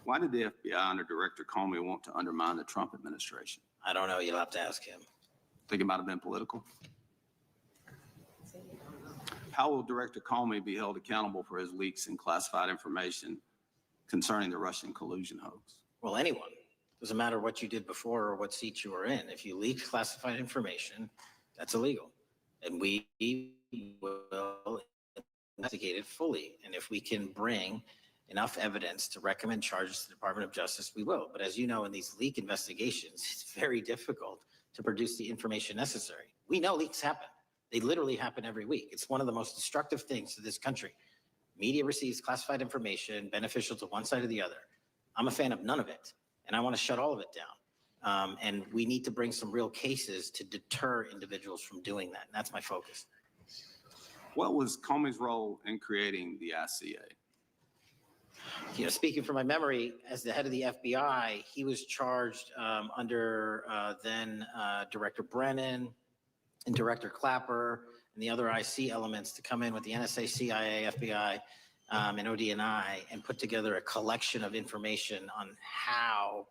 Why did the FBI under Director Comey want to undermine the Trump administration? I don't know. You'll have to ask him. Think it might have been political? How will Director Comey be held accountable for his leaks and classified information concerning the Russian collusion hoax? Well, anyone. Doesn't matter what you did before or what seat you were in. If you leak classified information, that's illegal. And we will investigate it fully. And if we can bring enough evidence to recommend charges to the Department of Justice, we will. But as you know, in these leak investigations, it's very difficult to produce the information necessary. We know leaks happen. They literally happen every week. It's one of the most destructive things to this country. Media receives classified information beneficial to one side or the other. I'm a fan of none of it, and I want to shut all of it down. And we need to bring some real cases to deter individuals from doing that. And that's my focus. What was Comey's role in creating the ICA? You know, speaking from my memory, as the head of the FBI, he was charged under then Director Brennan and Director Clapper and the other IC elements to come in with the NSA, CIA, FBI, and ODNI and put together a collection of information on how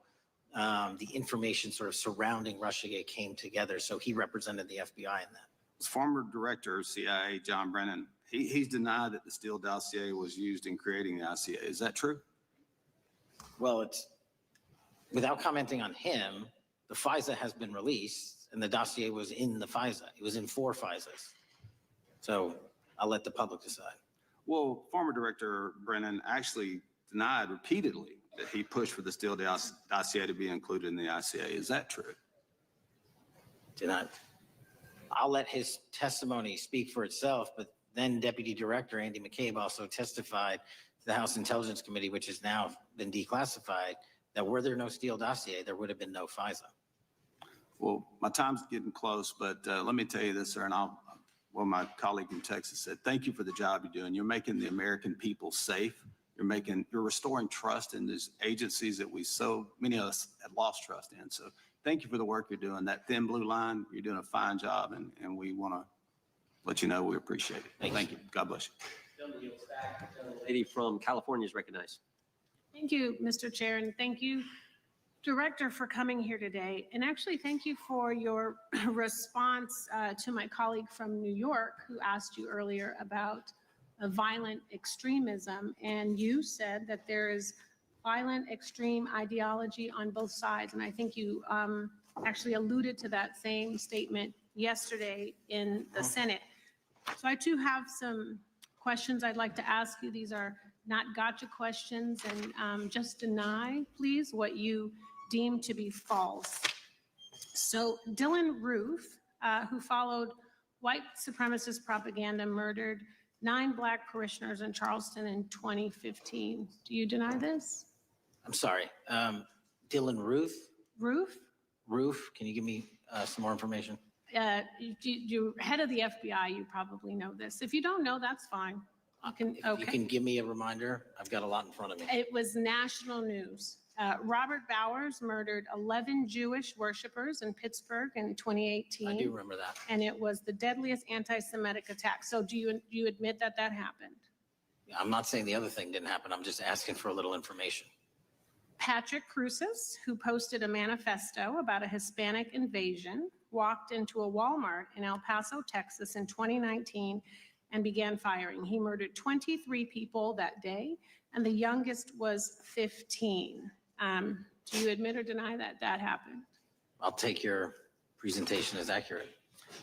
the information sort of surrounding Russiagate came together. So he represented the FBI in that. As former director of CIA, John Brennan, he's denied that the Steele dossier was used in creating the ICA. Is that true? Well, it's without commenting on him, the FISA has been released and the dossier was in the FISA. It was in 4 FISAs. So I'll let the public decide. Well, former director Brennan actually denied repeatedly that he pushed for the Steele dossier to be included in the ICA. Is that true? Denied. I'll let his testimony speak for itself, but then Deputy Director Andy McCabe also testified to the House Intelligence Committee, which has now been declassified, that were there no Steele dossier, there would have been no FISA. Well, my time's getting close, but let me tell you this, sir, and my colleague from Texas said, thank you for the job you're doing. You're making the American people safe. You're restoring trust in these agencies that so many of us had lost trust in. So thank you for the work you're doing. That thin blue line, you're doing a fine job, and we want to let you know we appreciate it. Thank you. God bless you. Lady from California is recognized. Thank you, Mr. Chair, and thank you, Director, for coming here today. And actually, thank you for your response to my colleague from New York who asked you earlier about violent extremism. And you said that there is violent extreme ideology on both sides. And I think you actually alluded to that same statement yesterday in the Senate. So I too have some questions I'd like to ask you. These are not gotcha questions, and just deny, please, what you deem to be false. So Dylan Roof, who followed white supremacist propaganda, murdered 9 Black parishioners in Charleston in 2015. Do you deny this? I'm sorry, Dylan Roof? Roof? Roof, can you give me some more information? you're head of the FBI, you probably know this. If you don't know, that's fine. You can, If you can give me a reminder, I've got a lot in front of me. It was national news. Robert Bowers murdered 11 Jewish worshipers in Pittsburgh in 2018. I do remember that. And it was the deadliest anti-Semitic attack. So do you admit that that happened? I'm not saying the other thing didn't happen. I'm just asking for a little information. Patrick Cruces, who posted a manifesto about a Hispanic invasion, walked into a Walmart in El Paso, Texas in 2019 and began firing. He murdered 23 people that day, and the youngest was 15. Do you admit or deny that that happened? I'll take your presentation as accurate.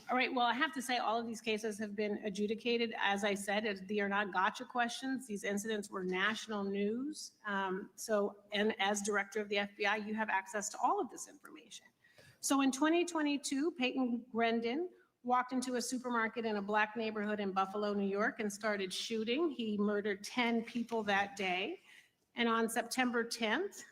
All right, well, I have to say all of these cases have been adjudicated. As I said, they are not gotcha questions. These incidents were national news. And as director of the FBI, you have access to all of this information. So in 2022, Peyton Grendon walked into a supermarket in a Black neighborhood in Buffalo, New York, and started shooting. He murdered 10 people that day. And on September 10th,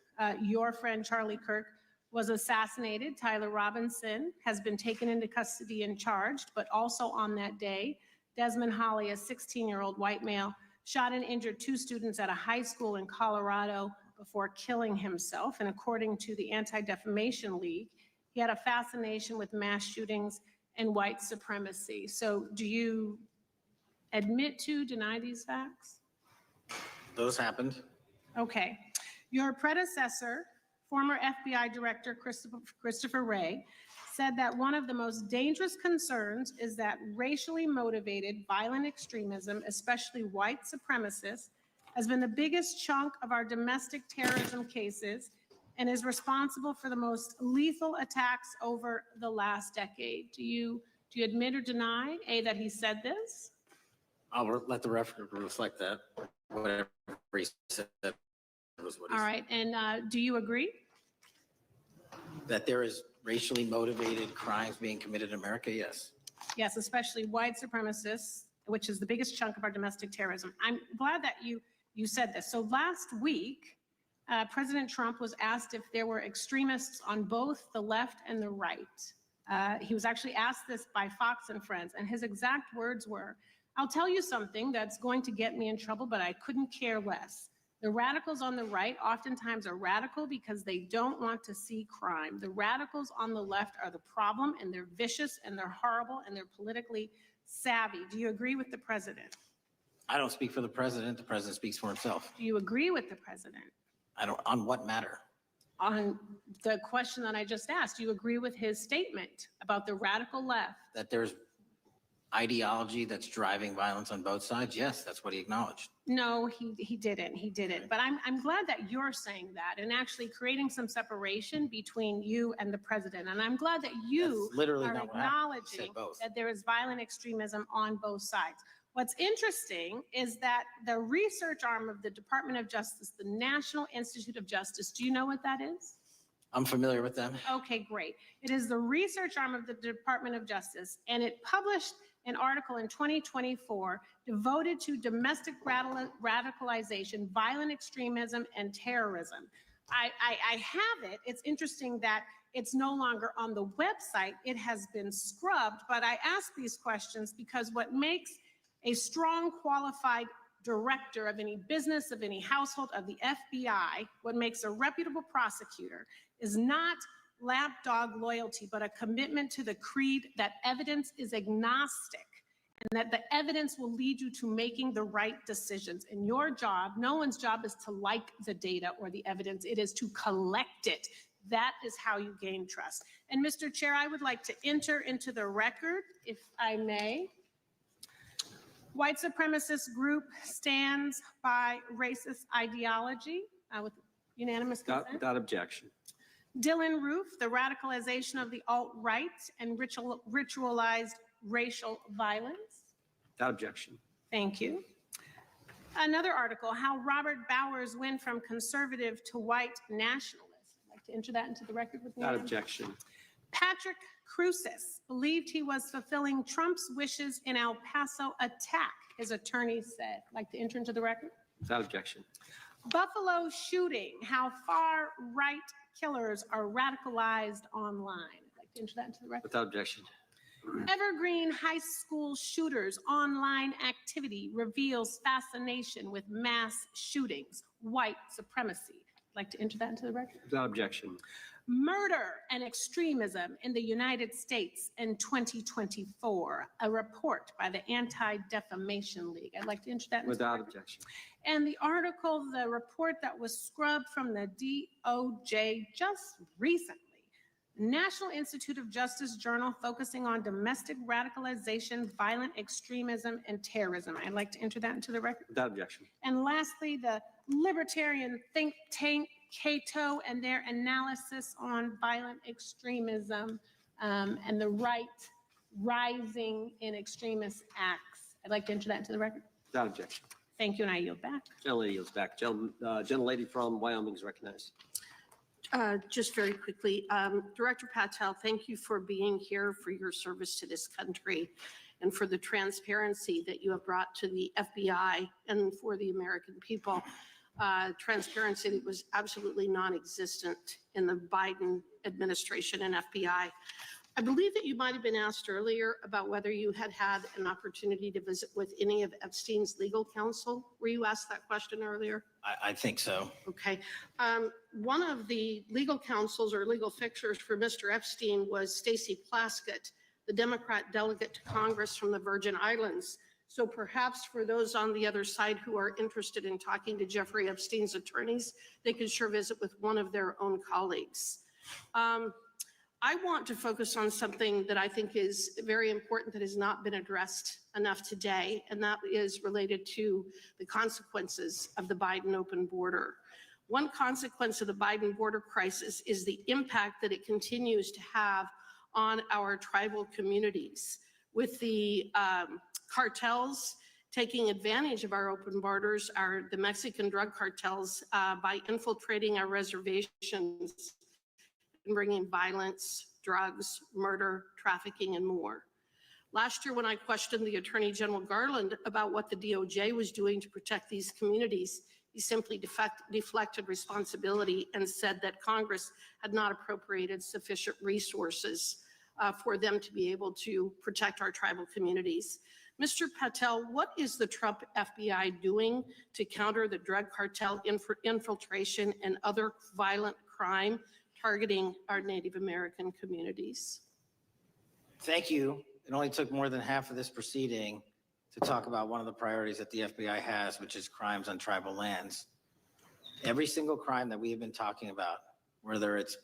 your friend Charlie Kirk was assassinated. Tyler Robinson has been taken into custody and charged, but also on that day, Desmond Holley, a 16-year-old white male, shot and injured 2 students at a high school in Colorado before killing himself. And according to the Anti-Defamation League, he had a fascination with mass shootings and white supremacy. So do you admit to, deny these facts? Those happened. Okay. Your predecessor, former FBI Director Christopher Wray, said that one of the most dangerous concerns is that racially motivated violent extremism, especially white supremacists, has been the biggest chunk of our domestic terrorism cases and is responsible for the most lethal attacks over the last decade. Do you admit or deny, A, that he said this? I'll let the record reflect that. Whatever he said was what he All said. right, and do you agree? That there is racially motivated crimes being committed in America? Yes. Yes, especially white supremacists, which is the biggest chunk of our domestic terrorism. I'm glad that you said this. So last week, President Trump was asked if there were extremists on both the left and the right. He was actually asked this by Fox and Friends, and his exact words were, "I'll tell you something that's going to get me in trouble, but I couldn't care less. The radicals on the right oftentimes are radical because they don't want to see crime. The radicals on the left are the problem, and they're vicious, and they're horrible, and they're politically savvy." Do you agree with the president? I don't speak for the president. The president speaks for himself. Do you agree with the president? I don't, on what matter? On the question that I just asked, do you agree with his statement about the radical left? That there's ideology that's driving violence on both sides? Yes, that's what he acknowledged. No, he didn't. He didn't. But I'm glad that you're saying that and actually creating some separation between you and the president. And I'm glad that you That's literally are not what happened. He said acknowledging both. that there is violent extremism on both sides. What's interesting is that the research arm of the Department of Justice, the National Institute of Justice, do you know what that is? I'm familiar with them. Okay, great. It is the research arm of the Department of Justice, and it published an article in 2024 devoted to domestic radicalization, violent extremism, and terrorism. I have it. It's interesting that it's no longer on the website. It has been scrubbed, but I ask these questions because what makes a strong, qualified director of any business, of any household, of the FBI, what makes a reputable prosecutor is not lapdog loyalty, but a commitment to the creed that evidence is agnostic and that the evidence will lead you to making the right decisions. And your job, no one's job is to like the data or the evidence, it is to collect it. That is how you gain trust. And Mr. Chair, I would like to enter into the record, if I may. White supremacist group stands by racist ideology with unanimous consent. Without objection. Dylan Roof, the radicalization of the alt-right and ritualized racial violence. Without objection. Thank you. Another article, how Robert Bowers went from conservative to white nationalist. I'd like to enter that into the record with me. Without objection. Patrick Cruces believed he was fulfilling Trump's wishes in El Paso attack, his attorney said. I'd like to enter into the record. Without objection. Buffalo shooting, how far-right killers are radicalized online. I'd like to enter that into the record. Without objection. Evergreen High School shooters online activity reveals fascination with mass shootings, white supremacy. I'd like to enter that into the record. Without objection. Murder and extremism in the United States in 2024, a report by the Anti-Defamation League. I'd like to enter that into the Without record. objection. And the article, the report that was scrubbed from the DOJ just recently, National Institute of Justice Journal focusing on domestic radicalization, violent extremism, and terrorism. I'd like to enter that into the record. Without objection. And lastly, the libertarian think tank Cato and their analysis on violent extremism and the right rising in extremist acts. I'd like to enter that into the record. Without objection. Thank you, and I yield back. Gentlelady yields back. Gentlelady from Wyoming is recognized. Just very quickly, Director Patel, thank you for being here, for your service to this country, and for the transparency that you have brought to the FBI and for the American people. Transparency that was absolutely non-existent in the Biden administration and FBI. I believe that you might have been asked earlier about whether you had had an opportunity to visit with any of Epstein's legal counsel. Were you asked that question earlier? I think so. Okay. One of the legal counsels or legal fixers for Mr. Epstein was Stacey Plaskett, the Democrat delegate to Congress from the Virgin Islands. So perhaps for those on the other side who are interested in talking to Jeffrey Epstein's attorneys, they could sure visit with one of their own colleagues. I want to focus on something that I think is very important that has not been addressed enough today, and that is related to the consequences of the Biden open border. One consequence of the Biden border crisis is the impact that it continues to have on our tribal communities. With the cartels taking advantage of our open borders, the Mexican drug cartels, by infiltrating our reservations and bringing violence, drugs, murder, trafficking, and more. Last year, when I questioned the Attorney General Garland about what the DOJ was doing to protect these communities, he simply deflected responsibility and said that Congress had not appropriated sufficient resources for them to be able to protect our tribal communities. Mr. Patel, what is the Trump FBI doing to counter the drug cartel infiltration and other violent crime targeting our Native American communities? Thank you. It only took more than half of this proceeding to talk about one of the priorities that the FBI has, which is crimes on tribal lands. Every single crime that we have been talking about, whether it's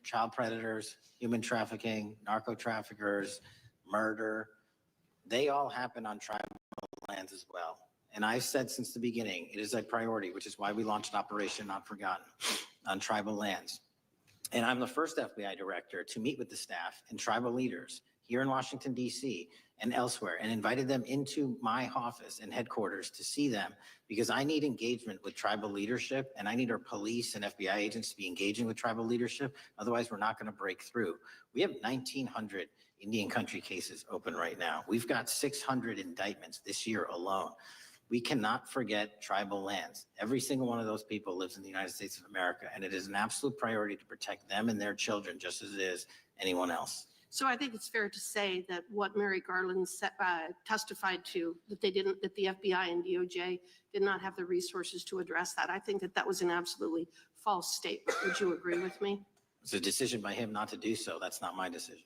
child predators, human trafficking, narco traffickers, murder, they all happen on tribal lands as well. And I've said since the beginning, it is a priority, which is why we launched Operation Not Forgotten on tribal lands. And I'm the first FBI director to meet with the staff and tribal leaders here in Washington, D.C. and elsewhere, and invited them into my office and headquarters to see them, because I need engagement with tribal leadership, and I need our police and FBI agents to be engaging with tribal leadership. Otherwise, we're not going to break through. We have 1,900 Indian country cases open right now. We've got 600 indictments this year alone. We cannot forget tribal lands. Every single one of those people lives in the United States of America, and it is an absolute priority to protect them and their children just as it is anyone else. So I think it's fair to say that what Mary Garland testified to, that the FBI and DOJ did not have the resources to address that. I think that was an absolutely false statement. Would you agree with me? It's a decision by him not to do so. That's not my decision.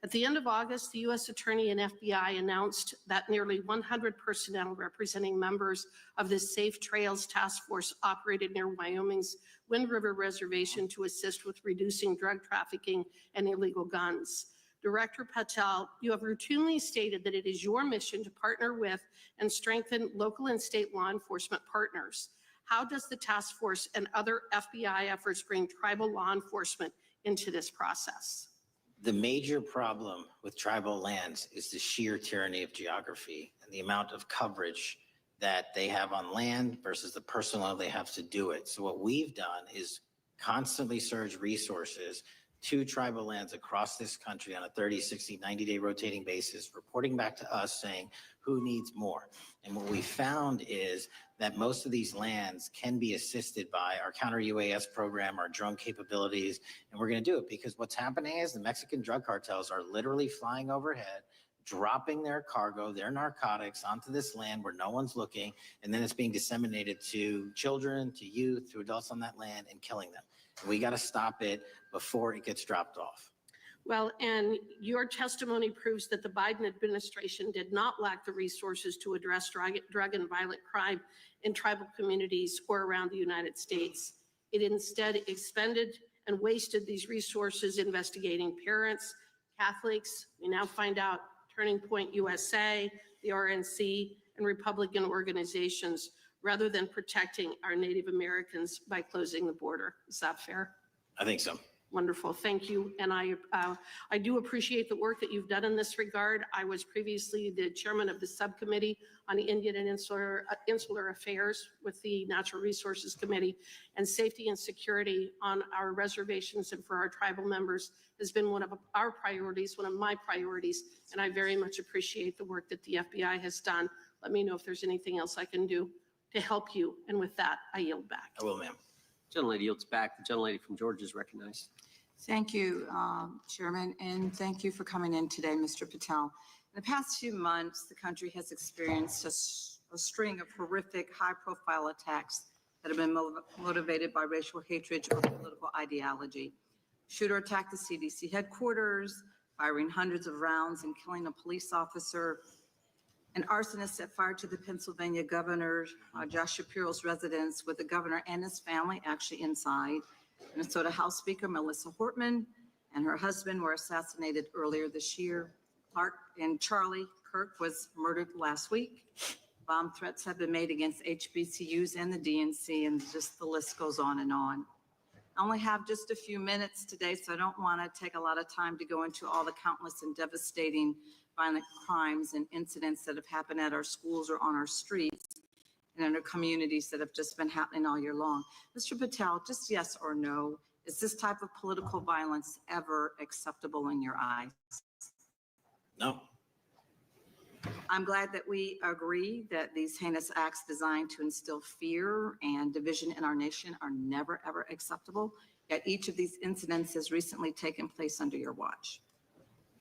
At the end of August, the U.S. Attorney and FBI announced that nearly 100 personnel representing members of the Safe Trails Task Force operated near Wyoming's Wind River Reservation to assist with reducing drug trafficking and illegal guns. Director Patel, you have routinely stated that it is your mission to partner with and strengthen local and state law enforcement partners. How does the task force and other FBI efforts bring tribal law enforcement into this process? The major problem with tribal lands is the sheer tyranny of geography and the amount of coverage that they have on land versus the personnel they have to do it. So what we've done is constantly surge resources to tribal lands across this country on a 30, 60, 90-day rotating basis, reporting back to us saying who needs more. And what we found is that most of these lands can be assisted by our counter-UAS program, our drone capabilities, and we're going to do it because what's happening is the Mexican drug cartels are literally flying overhead, dropping their cargo, their narcotics onto this land where no one's looking, and then it's being disseminated to children, to youth, to adults on that land and killing them. We got to stop it before it gets dropped off. Well, and your testimony proves that the Biden administration did not lack the resources to address drug and violent crime in tribal communities or around the United States. It instead expended and wasted these resources investigating parents, Catholics, we now find out Turning Point USA, the RNC, and Republican organizations, rather than protecting our Native Americans by closing the border. Is that fair? I think so. Wonderful, thank you. And I do appreciate the work that you've done in this regard. I was previously the chairman of the subcommittee on the Indian and Insular Affairs with the Natural Resources Committee, and safety and security on our reservations and for our tribal members has been one of our priorities, one of my priorities, and I very much appreciate the work that the FBI has done. Let me know if there's anything else I can do to help you. And with that, I yield back. I will, ma'am. Gentlelady yields back. The gentlelady from Georgia is recognized. Thank you, Chairman, and thank you for coming in today, Mr. Patel. In the past few months, the country has experienced a string of horrific, high-profile attacks that have been motivated by racial hatred or political ideology. Shooter attacked the CDC headquarters, firing hundreds of rounds and killing a police officer. An arsonist set fire to the Pennsylvania governor, Josh Shapiro's residence, with the governor and his family actually inside. Minnesota House Speaker Melissa Hortman and her husband were assassinated earlier this year. Clark and Charlie Kirk was murdered last week. Bomb threats have been made against HBCUs and the DNC, and just the list goes on and on. I only have just a few minutes today, so I don't want to take a lot of time to go into all the countless and devastating violent crimes and incidents that have happened at our schools or on our streets and in our communities that have just been happening all year long. Mr. Patel, just yes or no, is this type of political violence ever acceptable in your eyes? No. I'm glad that we agree that these heinous acts designed to instill fear and division in our nation are never, ever acceptable. Yet each of these incidents has recently taken place under your watch.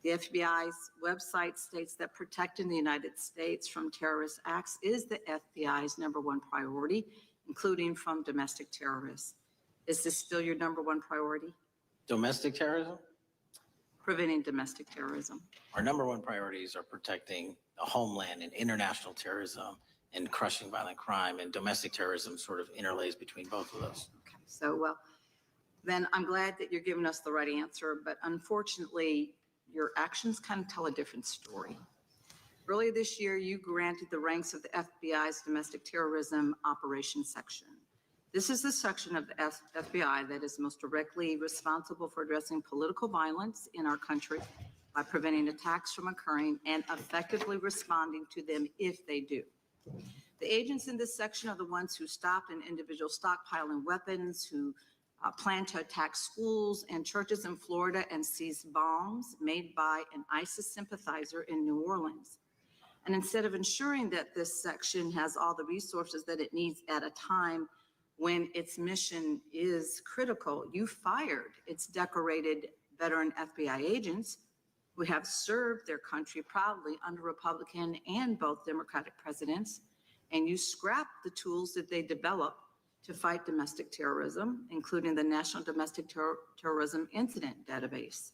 The FBI's website states that protecting the United States from terrorist acts is the FBI's #1 priority, including from domestic terrorists. Is this still your #1 priority? Domestic terrorism? Preventing domestic terrorism. Our #1 priorities are protecting the homeland and international terrorism and crushing violent crime, and domestic terrorism sort of interlays between both of those. Okay, so well, then I'm glad that you're giving us the right answer, but unfortunately, your actions kind of tell a different story. Earlier this year, you granted the ranks of the FBI's Domestic Terrorism Operations Section. This is the section of the FBI that is most directly responsible for addressing political violence in our country by preventing attacks from occurring and effectively responding to them if they do. The agents in this section are the ones who stopped an individual stockpiling weapons, who plan to attack schools and churches in Florida and seize bombs made by an ISIS sympathizer in New Orleans. And instead of ensuring that this section has all the resources that it needs at a time when its mission is critical, you fired its decorated veteran FBI agents who have served their country proudly under Republican and both Democratic presidents, and you scrapped the tools that they developed to fight domestic terrorism, including the National Domestic Terrorism Incident Database.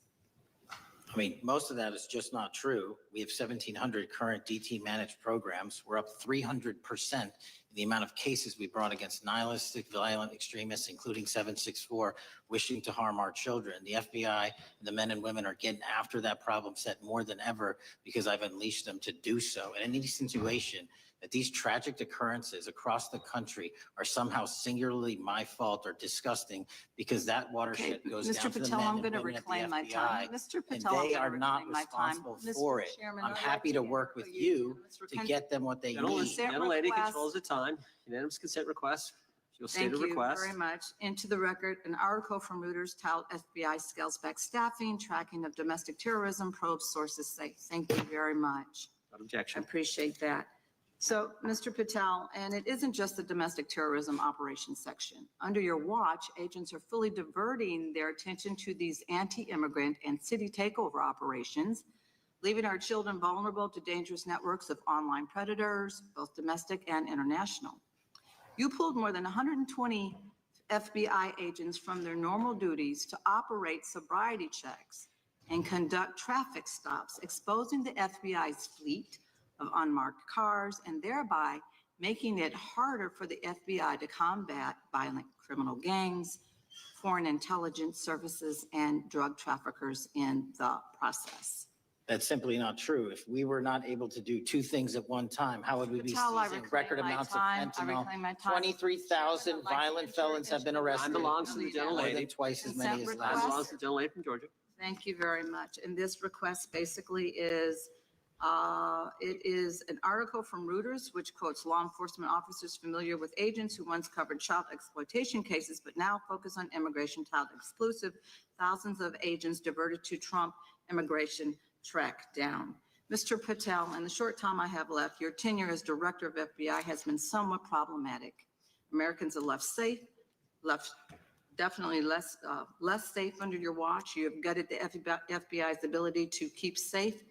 I mean, most of that is just not true. We have 1,700 current DT managed programs. We're up 300% in the amount of cases we brought against nihilistic, violent extremists, including 764, wishing to harm our children. The FBI and the men and women are getting after that problem set more than ever because I've unleashed them to do so. And any situation that these tragic occurrences across the country are somehow singularly my fault or disgusting because that watershed goes down to the men and women at the FBI, Mr. Patel, and they are not responsible for it. I'm happy to work with you to get them what they need. Gentlelady controls the time. Unanimous consent request. She'll state Thank her you request. very much. Into the record, an article from Reuters tout FBI scales back staffing, tracking of domestic terrorism, probes sources say. Thank you very much. Without I objection. appreciate that. So, Mr. Patel, and it isn't just the domestic terrorism operations section. Under your watch, agents are fully diverting their attention to these anti-immigrant and city takeover operations, leaving our children vulnerable to dangerous networks of online predators, both domestic and international. You pulled more than 120 FBI agents from their normal duties to operate sobriety checks and conduct traffic stops, exposing the FBI's fleet of unmarked cars and thereby making it harder for the FBI to combat violent criminal gangs, foreign intelligence services, and drug traffickers in the process. That's simply not true. If we were not able to do two things at one time, how would we be Patel, I seizing reclaim record my amounts time. of I fentanyl? reclaim my time. 23,000 violent felons have been arrested. Time belongs to the More gentlelady. than twice as many as Consent last Time year. belongs to the gentlelady from Georgia. Thank you very much. And this request basically is, it is an article from Reuters, which quotes law enforcement officers familiar with agents who once covered child exploitation cases, but now focus on immigration child exclusive. Thousands of agents diverted to Trump immigration track down. Mr. Patel, in the short time I have left, your tenure as director of FBI has been somewhat problematic. Americans are definitely less safe under your watch. You have gutted the FBI's ability to keep safe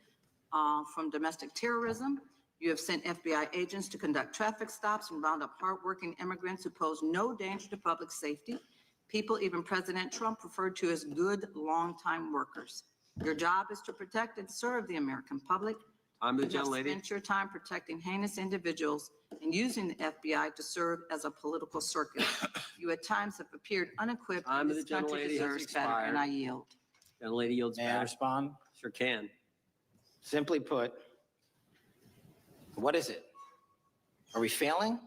from domestic terrorism. You have sent FBI agents to conduct traffic stops and round up hardworking immigrants who pose no danger to public safety. People even President Trump referred to as good longtime workers. Your job is to protect and serve the American public. I'm the You have gentlelady. spent your time protecting heinous individuals and using the FBI to serve as a political circus. You at times have appeared unequipped, Time and of this the country gentlelady has deserves better, and expired. I yield. Gentlelady yields May I back. respond? Sure can. Simply put, what is it? Are we failing?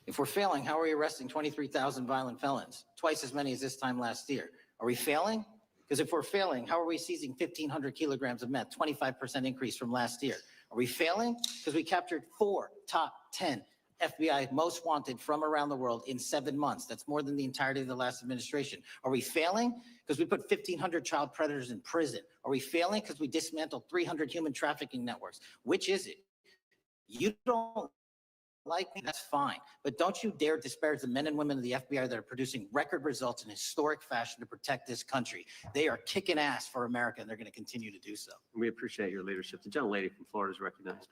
If we're failing, how are we arresting 23,000 violent felons? Twice as many as this time last year. Are we failing? Because if we're failing, how are we seizing 1,500 kilograms of meth, 25% increase from last year? Are we failing? Because we captured 4 top 10 FBI most wanted from around the world in 7 months. That's more than the entirety of the last administration. Are we failing? Because we put 1,500 child predators in prison. Are we failing? Because we dismantled 300 human trafficking networks. Which is it? You don't like me, that's fine. But don't you dare disparage the men and women of the FBI that are producing record results in historic fashion to protect this country. They are kicking ass for America, and they're going to continue to do so. We appreciate your leadership. The gentlelady from Florida is recognized.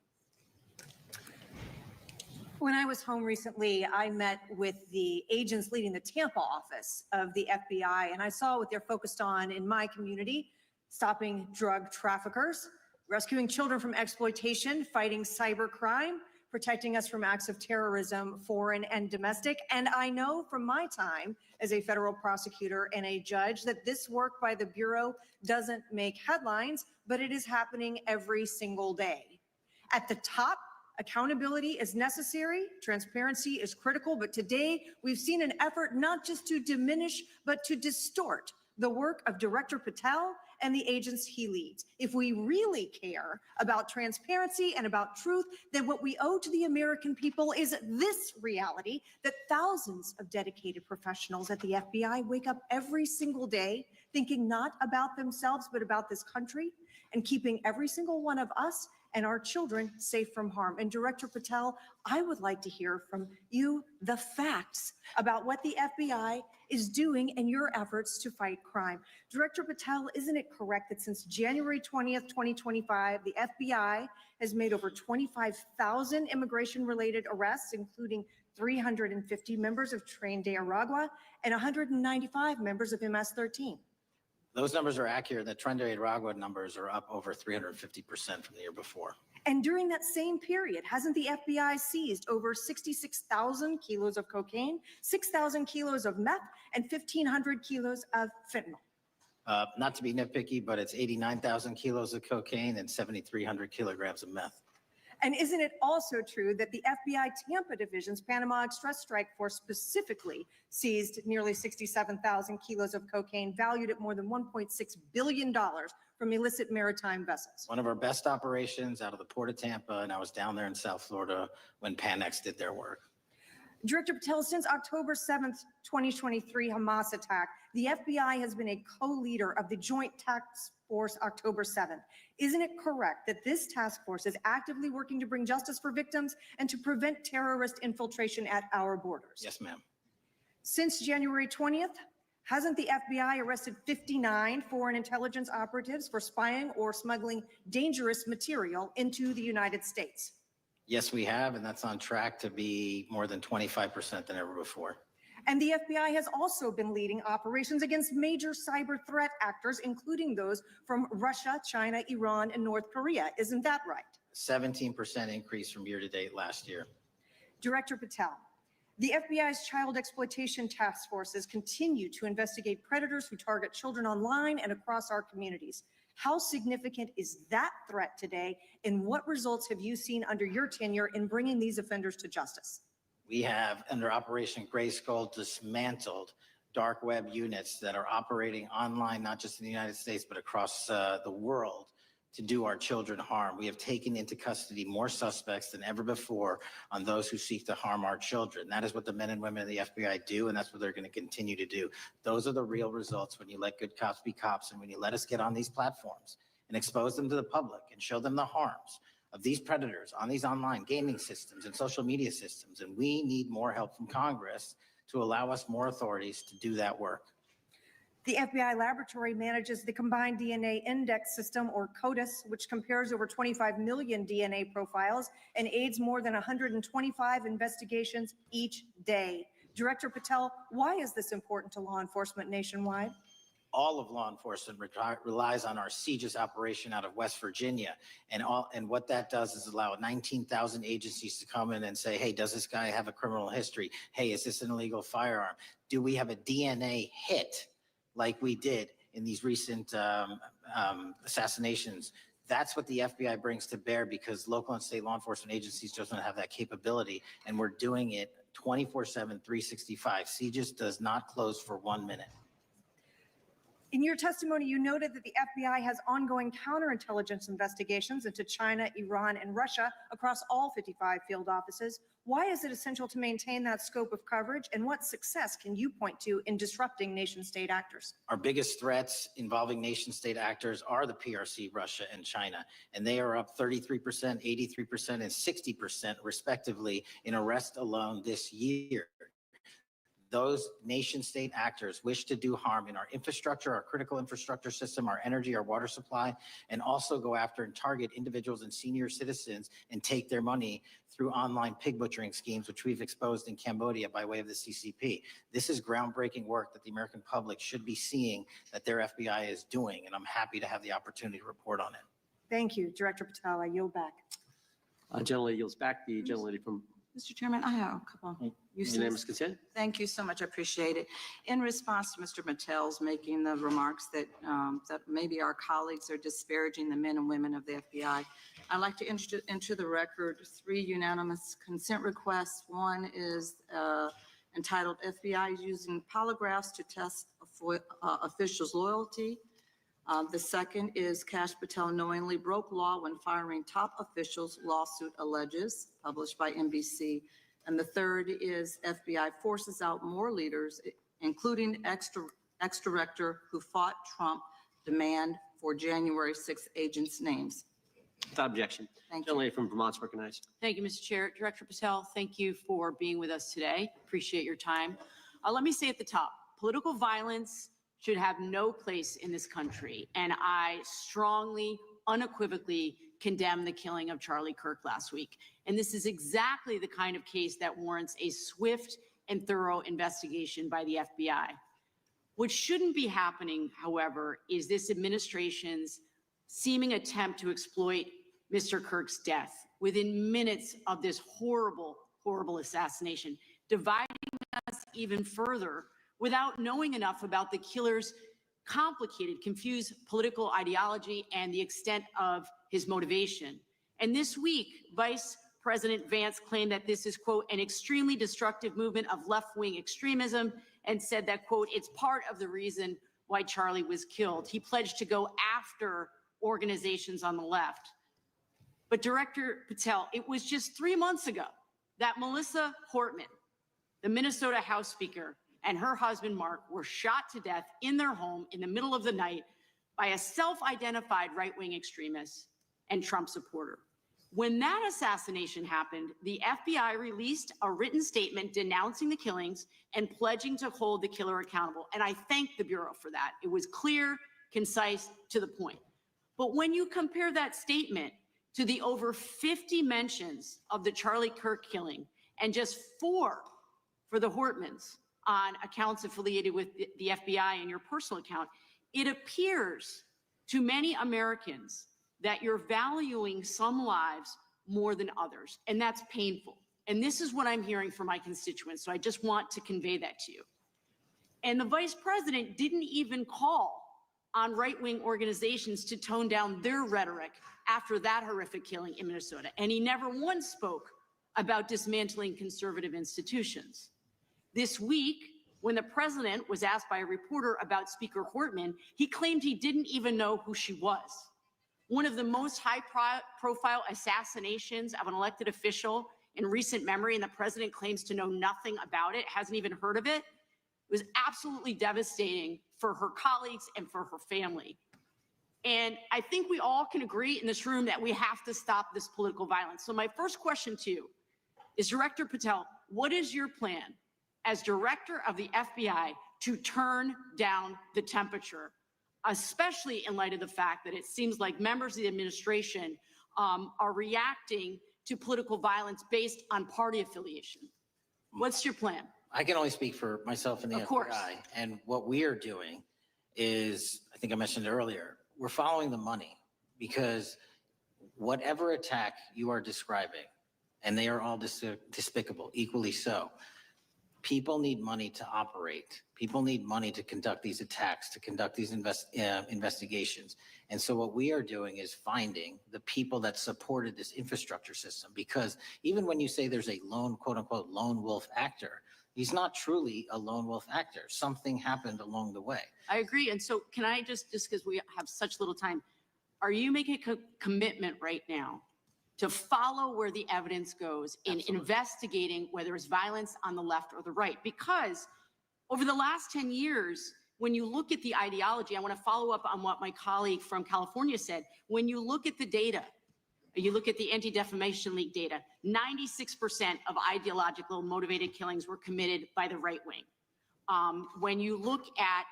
When I was home recently, I met with the agents leading the Tampa office of the FBI, and I saw what they're focused on in my community: stopping drug traffickers, rescuing children from exploitation, fighting cybercrime, protecting us from acts of terrorism, foreign and domestic. And I know from my time as a federal prosecutor and a judge that this work by the Bureau doesn't make headlines, but it is happening every single day. At the top, accountability is necessary, transparency is critical, but today we've seen an effort not just to diminish, but to distort the work of Director Patel and the agents he leads. If we really care about transparency and about truth, then what we owe to the American people is this reality: that thousands of dedicated professionals at the FBI wake up every single day thinking not about themselves, but about this country and keeping every single one of us and our children safe from harm. And Director Patel, I would like to hear from you the facts about what the FBI is doing in your efforts to fight crime. Director Patel, isn't it correct that since January 20th, 2025, the FBI has made over 25,000 immigration-related arrests, including 350 members of Tren de Aragua and 195 members of MS-13? Those numbers are accurate. The Tren de Aragua numbers are up over 350% from the year before. And during that same period, hasn't the FBI seized over 66,000 kilos of cocaine, 6,000 kilos of meth, and 1,500 kilos of fentanyl? Not to be nitpicky, but it's 89,000 kilos of cocaine and 7,300 kilograms of meth. And isn't it also true that the FBI Tampa Division's Panama Express Strike Force specifically seized nearly 67,000 kilos of cocaine valued at more than $1.6 billion from illicit maritime vessels? One of our best operations out of the Port of Tampa, and I was down there in South Florida when Panex did their work. Director Patel, since October 7th, 2023 Hamas attack, the FBI has been a co-leader of the Joint Task Force October 7th. Isn't it correct that this task force is actively working to bring justice for victims and to prevent terrorist infiltration at our borders? Yes, ma'am. Since January 20th, hasn't the FBI arrested 59 foreign intelligence operatives for spying or smuggling dangerous material into the United States? Yes, we have, and that's on track to be more than 25% than ever before. And the FBI has also been leading operations against major cyber threat actors, including those from Russia, China, Iran, and North Korea. Isn't that right? 17% increase from year to date last year. Director Patel, the FBI's child exploitation task forces continue to investigate predators who target children online and across our communities. How significant is that threat today, and what results have you seen under your tenure in bringing these offenders to justice? We have, under Operation Grayskull, dismantled dark web units that are operating online, not just in the United States, but across the world to do our children harm. We have taken into custody more suspects than ever before on those who seek to harm our children. That is what the men and women of the FBI do, and that's what they're going to continue to do. Those are the real results when you let good cops be cops and when you let us get on these platforms and expose them to the public and show them the harms of these predators on these online gaming systems and social media systems. And we need more help from Congress to allow us more authorities to do that work. The FBI laboratory manages the Combined DNA Index System, or CODIS, which compares over 25 million DNA profiles and aids more than 125 investigations each day. Director Patel, why is this important to law enforcement nationwide? All of law enforcement relies on our CJIS operation out of West Virginia. And what that does is allow 19,000 agencies to come in and say, hey, does this guy have a criminal history? Hey, is this an illegal firearm? Do we have a DNA hit like we did in these recent assassinations? That's what the FBI brings to bear, because local and state law enforcement agencies just don't have that capability. And we're doing it 24/7, 365. CJIS does not close for 1 minute. In your testimony, you noted that the FBI has ongoing counterintelligence investigations into China, Iran, and Russia across all 55 field offices. Why is it essential to maintain that scope of coverage, and what success can you point to in disrupting nation-state actors? Our biggest threats involving nation-state actors are the PRC, Russia, and China, and they are up 33%, 83%, and 60% respectively in arrest alone this year. Those nation-state actors wish to do harm in our infrastructure, our critical infrastructure system, our energy, our water supply, and also go after and target individuals and senior citizens and take their money through online pig butchering schemes, which we've exposed in Cambodia by way of the CCP. This is groundbreaking work that the American public should be seeing that their FBI is doing, and I'm happy to have the opportunity to report on it. Thank you, Director Patel. I yield back. Gentlelady yields back. The gentlelady from Mr. Chairman, I have a couple. unanimous consent. Thank you so much. I appreciate it. In response to Mr. Mattel's making the remarks that that maybe our colleagues are disparaging the men and women of the FBI, I'd like to enter the record 3 unanimous consent requests. One is entitled FBI using polygraphs to test officials' loyalty. The second is Kash Patel knowingly broke law when firing top officials, lawsuit alleges, published by NBC. And the third is FBI forces out more leaders, including ex-director who fought Trump, demand for January 6th agents' names. Without objection. Thank you. Gentlelady from Vermont's recognized. Thank you, Mr. Chair. Director Patel, thank you for being with us today. Appreciate your time. Let me say at the top, political violence should have no place in this country. And I strongly, unequivocally condemn the killing of Charlie Kirk last week. And this is exactly the kind of case that warrants a swift and thorough investigation by the FBI. What shouldn't be happening, however, is this administration's seeming attempt to exploit Mr. Kirk's death within minutes of this horrible, horrible assassination, dividing us even further without knowing enough about the killer's complicated, confused political ideology and the extent of his motivation. And this week, Vice President Vance claimed that this is, quote, an extremely destructive movement of left-wing extremism, and said that, quote, it's part of the reason why Charlie was killed. He pledged to go after organizations on the left. But Director Patel, it was just 3 months ago that Melissa Hortman, the Minnesota House Speaker and her husband, Mark, were shot to death in their home in the middle of the night by a self-identified right-wing extremist and Trump supporter. When that assassination happened, the FBI released a written statement denouncing the killings and pledging to hold the killer accountable. And I thank the Bureau for that. It was clear, concise, to the point. But when you compare that statement to the over 50 mentions of the Charlie Kirk killing and just 4 for the Hortmans on accounts affiliated with the FBI and your personal account, it appears to many Americans that you're valuing some lives more than others, and that's painful. And this is what I'm hearing from my constituents, so I just want to convey that to you. And the vice president didn't even call on right-wing organizations to tone down their rhetoric after that horrific killing in Minnesota, and he never once spoke about dismantling conservative institutions. This week, when the president was asked by a reporter about Speaker Hortman, he claimed he didn't even know who she was. One of the most high-profile assassinations of an elected official in recent memory, and the president claims to know nothing about it, hasn't even heard of it. It was absolutely devastating for her colleagues and for her family. And I think we all can agree in this room that we have to stop this political violence. So my first question to you is, Director Patel, what is your plan as director of the FBI to turn down the temperature, especially in light of the fact that it seems like members of the administration are reacting to political violence based on party affiliation? What's your plan? I can only speak for myself and the Of course. FBI. And what we are doing is, I think I mentioned earlier, we're following the money, because whatever attack you are describing, and they are all despicable, equally so, people need money to operate. People need money to conduct these attacks, to conduct these investigations. And so what we are doing is finding the people that supported this infrastructure system, because even when you say there's a lone, quote unquote, lone wolf actor, he's not truly a lone wolf actor. Something happened along the way. I agree. And so can I just because we have such little time, are you making a commitment right now to follow where the evidence goes in investigating whether it's violence on the left or the right? Because over the last 10 years, when you look at the ideology, I want to follow up on what my colleague from California said. When you look at the data, you look at the Anti-Defamation League data, 96% of ideological motivated killings were committed by the right wing. When you look at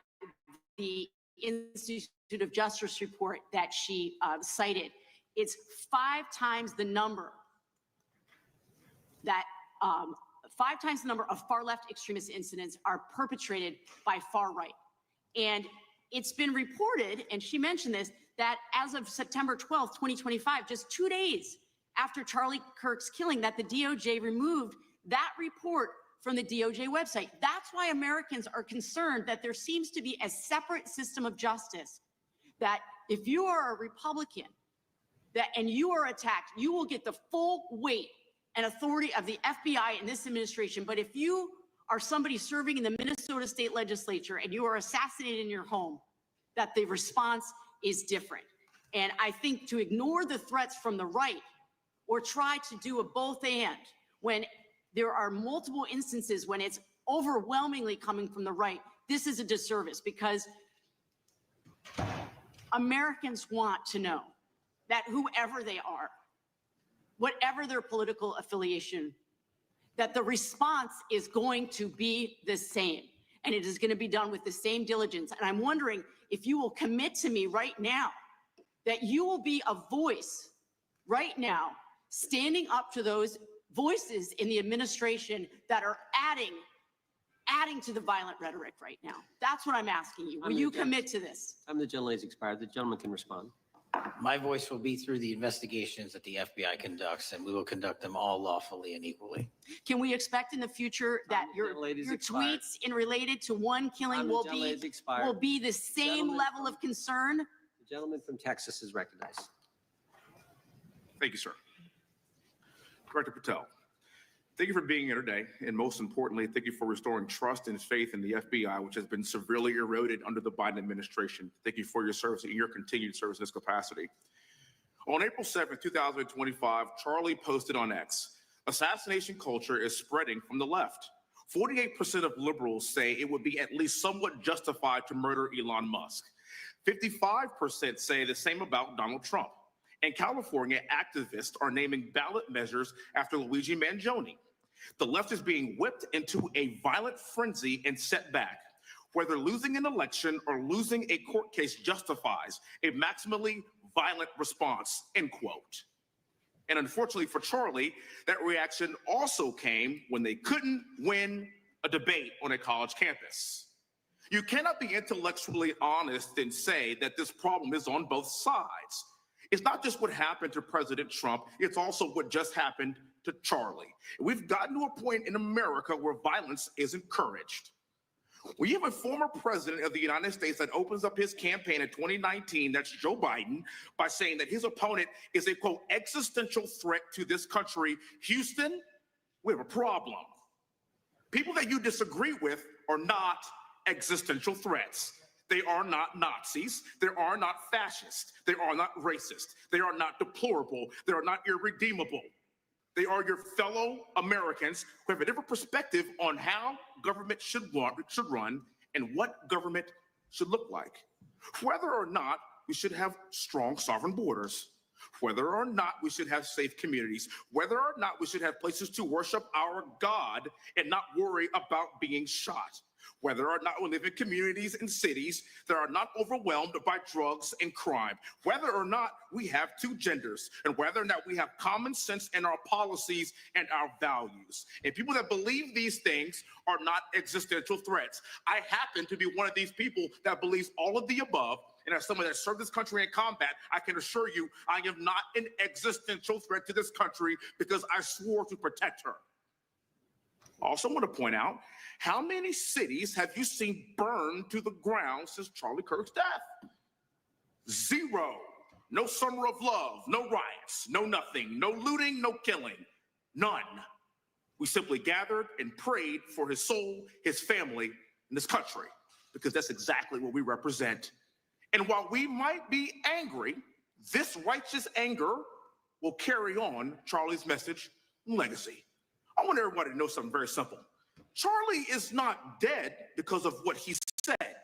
the Institute of Justice report that she cited, it's 5 times the number that 5 times the number of far left extremist incidents are perpetrated by far right. And it's been reported, and she mentioned this, that as of September 12th, 2025, just 2 days after Charlie Kirk's killing, that the DOJ removed that report from the DOJ website. That's why Americans are concerned that there seems to be a separate system of justice, that if you are a Republican and you are attacked, you will get the full weight and authority of the FBI and this administration. But if you are somebody serving in the Minnesota State Legislature and you are assassinated in your home, that the response is different. And I think to ignore the threats from the right or try to do a both and when there are multiple instances when it's overwhelmingly coming from the right, this is a disservice, because Americans want to know that whoever they are, whatever their political affiliation, that the response is going to be the same, and it is going to be done with the same diligence. And I'm wondering if you will commit to me right now that you will be a voice right now standing up to those voices in the administration that are adding to the violent rhetoric right now. That's what I'm asking you. Will you commit to this? The gentlelady's expired. The gentleman can respond. My voice will be through the investigations that the FBI conducts, and we will conduct them all lawfully and equally. Can we expect in the future that your tweets in related to one killing will be the same level of concern? The gentleman from Texas is recognized. Thank you, sir. Director Patel, thank you for being here today. And most importantly, thank you for restoring trust and faith in the FBI, which has been severely eroded under the Biden administration. Thank you for your service and your continued service in this capacity. On April 7th, 2025, Charlie posted on X, "Assassination culture is spreading from the left. 48% of liberals say it would be at least somewhat justified to murder Elon Musk. 55% say the same about Donald Trump. In California, activists are naming ballot measures after Luigi Mangione. The left is being whipped into a violent frenzy and set back. Whether losing an election or losing a court case justifies a maximally violent response, end quote. And unfortunately for Charlie, that reaction also came when they couldn't win a debate on a college campus. You cannot be intellectually honest and say that this problem is on both sides. It's not just what happened to President Trump, it's also what just happened to Charlie. We've gotten to a point in America where violence is encouraged. When you have a former president of the United States that opens up his campaign in 2019, that's Joe Biden, by saying that his opponent is a, quote, existential threat to this country, Houston, we have a problem. People that you disagree with are not existential threats. They are not Nazis. They are not fascist. They are not racist. They are not deplorable. They are not irredeemable. They are your fellow Americans who have a different perspective on how government should run and what government should look like. Whether or not we should have strong sovereign borders, whether or not we should have safe communities, whether or not we should have places to worship our God and not worry about being shot, whether or not we live in communities and cities that are not overwhelmed by drugs and crime, whether or not we have two genders, and whether or not we have common sense in our policies and our values. And people that believe these things are not existential threats. I happen to be one of these people that believes all of the above, and as someone that served this country in combat, I can assure you I am not an existential threat to this country because I swore to protect her. I also want to point out, how many cities have you seen burned to the ground since Charlie Kirk's death? Zero. No summer of love, no riots, no nothing, no looting, no killing, none. We simply gathered and prayed for his soul, his family, and this country, because that's exactly what we represent. And while we might be angry, this righteous anger will carry on Charlie's message and legacy. I want everybody to know something very simple. Charlie is not dead because of what he said.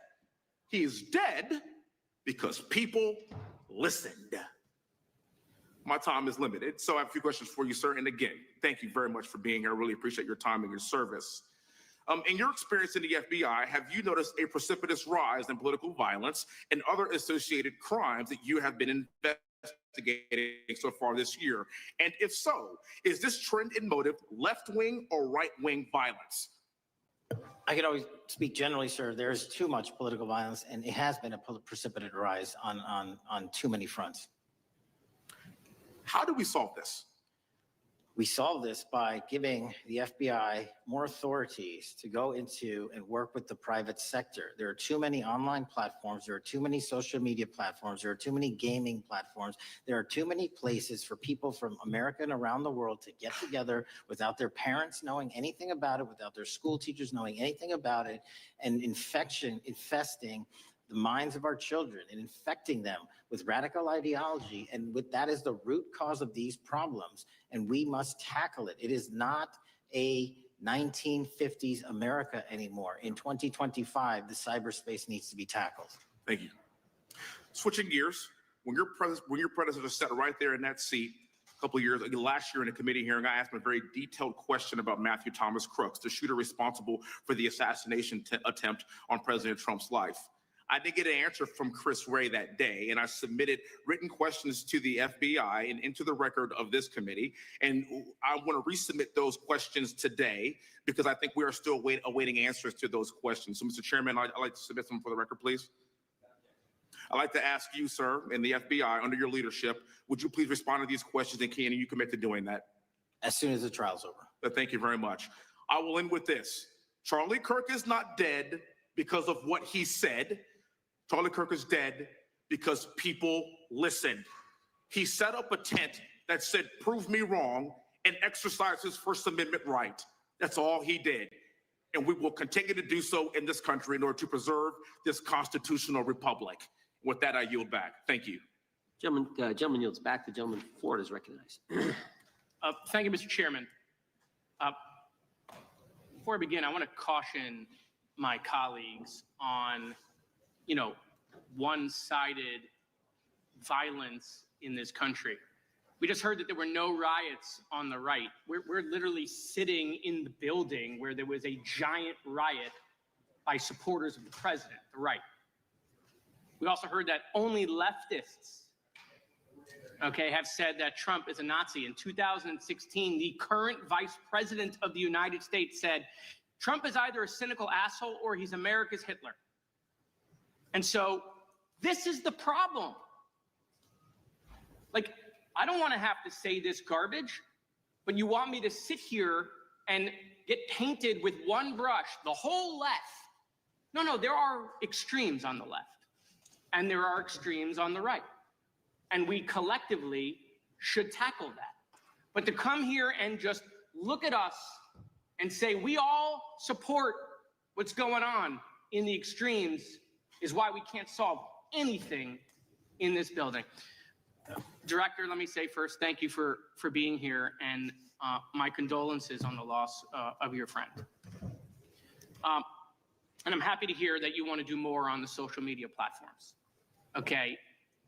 He is dead because people listened. My time is limited, so I have a few questions for you, sir. And again, thank you very much for being here. I really appreciate your time and your service. In your experience in the FBI, have you noticed a precipitous rise in political violence and other associated crimes that you have been investigating so far this year? And if so, is this trend in motive left-wing or right-wing violence? I could always speak generally, sir. There is too much political violence, and it has been a precipitate rise on too many fronts. How do we solve this? We solve this by giving the FBI more authorities to go into and work with the private sector. There are too many online platforms. There are too many social media platforms. There are too many gaming platforms. There are too many places for people from America and around the world to get together without their parents knowing anything about it, without their school teachers knowing anything about it, and infesting the minds of our children and infecting them with radical ideology. And with that is the root cause of these problems. And we must tackle it. It is not a 1950s America anymore. In 2025, the cyberspace needs to be tackled. Thank you. Switching gears, when your predecessor sat right there in that seat a couple of years, last year in a committee hearing, I asked him a very detailed question about Matthew Thomas Crooks, the shooter responsible for the assassination attempt on President Trump's life. I did get an answer from Chris Wray that day, and I submitted written questions to the FBI and into the record of this committee. And I want to resubmit those questions today because I think we are still awaiting answers to those questions. So, Mr. Chairman, I'd like to submit them for the record, please. I'd like to ask you, sir, and the FBI, under your leadership, would you please respond to these questions, and can you commit to doing that? As soon as the trial's over. Thank you very much. I will end with this. Charlie Kirk is not dead because of what he said. Charlie Kirk is dead because people listened. He set up a tent that said, "Prove me wrong," and exercised his First Amendment right. That's all he did. And we will continue to do so in this country in order to preserve this constitutional republic. With that, I yield back. Thank you. Gentleman yields back. The gentleman for it is recognized. Thank you, Mr. Chairman. before I begin, I want to caution my colleagues on, one-sided violence in this country. We just heard that there were no riots on the right. We're literally sitting in the building where there was a giant riot by supporters of the president, the right. We also heard that only leftists, have said that Trump is a Nazi. In 2016, the current vice president of the United States said, Trump is either a cynical asshole or he's America's Hitler. And so this is the problem. Like, I don't want to have to say this garbage, but you want me to sit here and get painted with one brush, the whole left. No, there are extremes on the left, and there are extremes on the right. And we collectively should tackle that. But to come here and just look at us and say we all support what's going on in the extremes is why we can't solve anything in this building. Director, let me say first, thank you for being here, and my condolences on the loss of your friend. And I'm happy to hear that you want to do more on the social media platforms. Okay,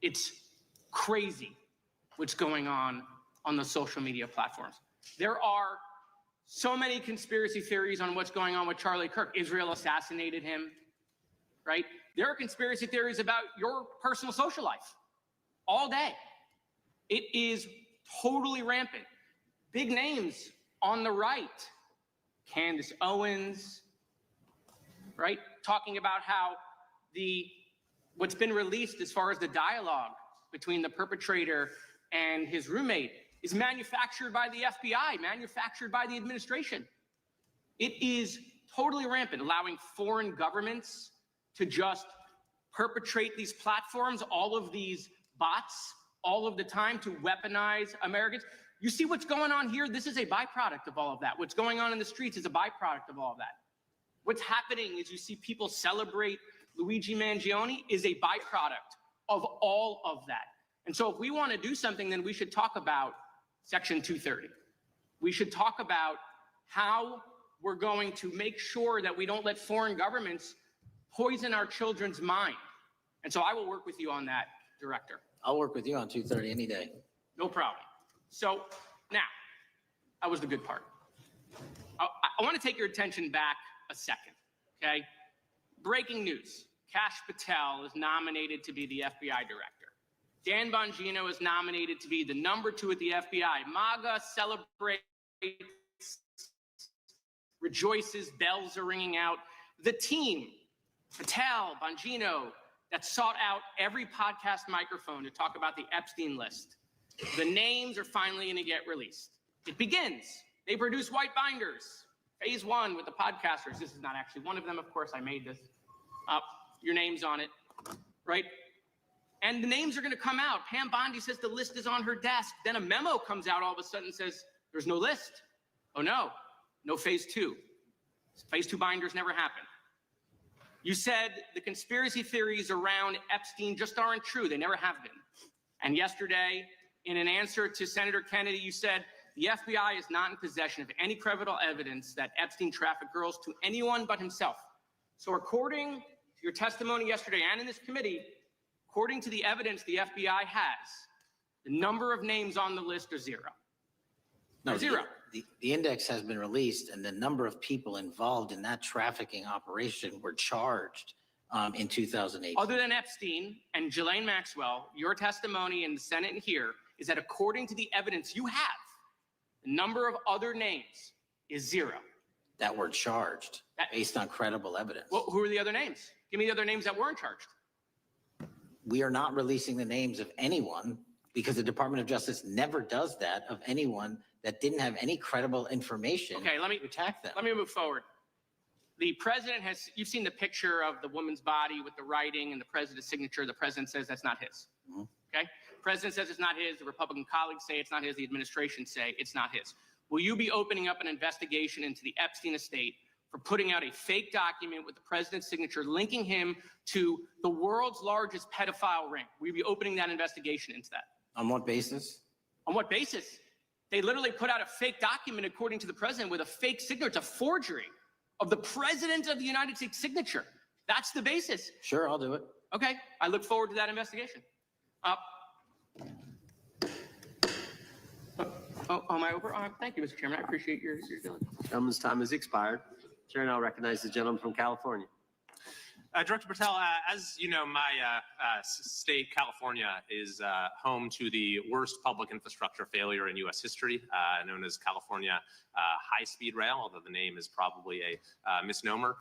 it's crazy what's going on the social media platforms. There are so many conspiracy theories on what's going on with Charlie Kirk. Israel assassinated him, right? There are conspiracy theories about your personal social life all day. It is totally rampant. Big names on the right, Candace Owens, right? Talking about how what's been released as far as the dialogue between the perpetrator and his roommate is manufactured by the FBI, manufactured by the administration. It is totally rampant, allowing foreign governments to just perpetrate these platforms, all of these bots, all of the time to weaponize Americans. You see what's going on here? This is a byproduct of all of that. What's going on in the streets is a byproduct of all of that. What's happening is you see people celebrate Luigi Mangione is a byproduct of all of that. And so if we want to do something, then we should talk about Section 230. We should talk about how we're going to make sure that we don't let foreign governments poison our children's mind. And so I will work with you on that, Director. I'll work with you on 230 any day. No problem. So now, that was the good part. I want to take your attention back a second, okay? Breaking news. Kash Patel is nominated to be the FBI director. Dan Bongino is nominated to be the #2 at the FBI. MAGA celebrates, rejoices, bells are ringing out. The team, Patel, Bongino, that sought out every podcast microphone to talk about the Epstein list. The names are finally going to get released. It begins. They produce white binders. Phase 1 with the podcasters. This is not actually one of them, of course. I made this up. Your name's on it, right? And the names are going to come out. Pam Bondi says the list is on her desk. Then a memo comes out all of a sudden and says, there's no list. Oh, no phase 2. Phase 2 binders never happened. You said the conspiracy theories around Epstein just aren't true. They never have been. And yesterday, in an answer to Senator Kennedy, you said the FBI is not in possession of any credible evidence that Epstein trafficked girls to anyone but himself. So according to your testimony yesterday and in this committee, according to the evidence the FBI has, the number of names on the list are 0. No, zero. The index has been released, and the number of people involved in that trafficking operation were charged in 2008. Other than Epstein and Ghislaine Maxwell, your testimony in the Senate and here is that according to the evidence you have, the number of other names is 0. That were charged based on credible evidence. Well, who are the other names? Give me the other names that weren't charged. We are not releasing the names of anyone because the Department of Justice never does that of anyone that didn't have any credible information. Okay, let me attack them. Let me move forward. The president has, you've seen the picture of the woman's body with the writing and the president's signature. The president says that's not his. Okay? The president says it's not his. The Republican colleagues say it's not his. The administration say it's not his. Will you be opening up an investigation into the Epstein estate for putting out a fake document with the president's signature linking him to the world's largest pedophile ring? Will you be opening that investigation into that? On what basis? On what basis? They literally put out a fake document, according to the president, with a fake signature. It's a forgery. of the President of the United States signature. That's the basis. Sure, I'll do it. Okay, I look forward to that investigation. Am I over? Thank you, Mr. Chairman. I appreciate your diligence. Gentleman's time has expired. Chair now recognizes the gentleman from California. Director Patel, as you know, my state, California, is home to the worst public infrastructure failure in U.S. history, known as California High-Speed Rail, although the name is probably a misnomer.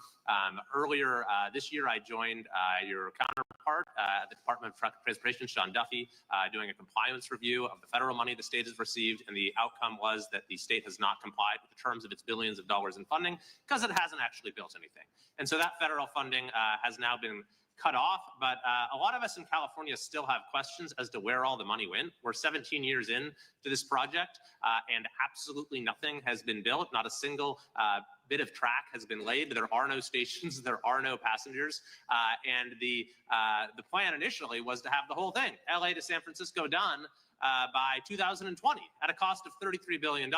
Earlier this year, I joined your counterpart at the Department of Transportation, Sean Duffy, doing a compliance review of the federal money the state has received, and the outcome was that the state has not complied with the terms of its billions of dollars in funding because it hasn't actually built anything. And so that federal funding has now been cut off, but a lot of us in California still have questions as to where all the money went. We're 17 years in to this project, and absolutely nothing has been built. Not a single bit of track has been laid. There are no stations. There are no passengers. And the plan initially was to have the whole thing, LA to San Francisco, done by 2020 at a cost of $33 billion.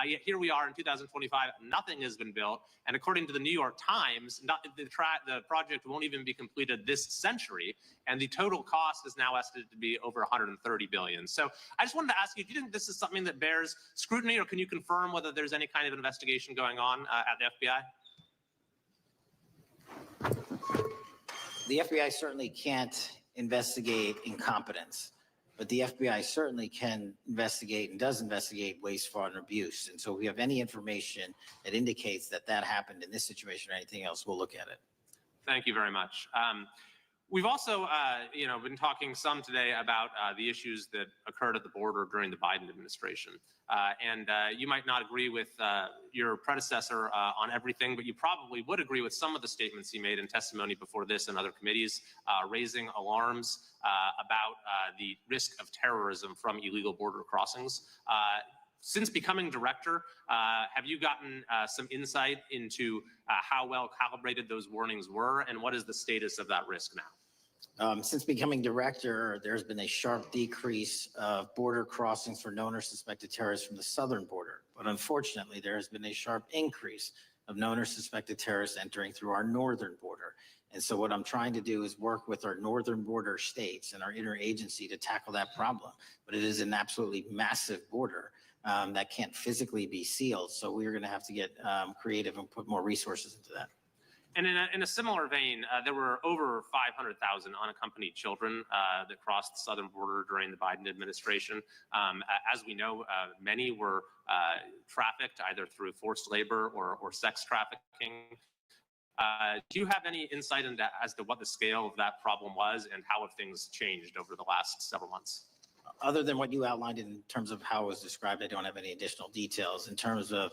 Yet here we are in 2025, nothing has been built. And according to the New York Times, the project won't even be completed this century. And the total cost is now estimated to be over $130 billion. So I just wanted to ask you, do you think this is something that bears scrutiny, or can you confirm whether there's any kind of investigation going on at the FBI? The FBI certainly can't investigate incompetence, but the FBI certainly can investigate and does investigate waste, fraud, and abuse. And so if we have any information that indicates that that happened in this situation or anything else, we'll look at it. Thank you very much. We've also, been talking some today about the issues that occurred at the border during the Biden administration. And you might not agree with your predecessor on everything, but you probably would agree with some of the statements he made in testimony before this and other committees, raising alarms about the risk of terrorism from illegal border crossings. Since becoming director, have you gotten some insight into how well calibrated those warnings were, and what is the status of that risk now? Since becoming director, there's been a sharp decrease of border crossings for known or suspected terrorists from the southern border. But unfortunately, there has been a sharp increase of known or suspected terrorists entering through our northern border. And so what I'm trying to do is work with our northern border states and our interagency to tackle that problem. But it is an absolutely massive border that can't physically be sealed. So we're going to have to get creative and put more resources into that. And in a similar vein, there were over 500,000 unaccompanied children that crossed the southern border during the Biden administration. As we know, many were trafficked either through forced labor or sex trafficking. Do you have any insight into as to what the scale of that problem was and how have things changed over the last several months? Other than what you outlined in terms of how it was described, I don't have any additional details. In terms of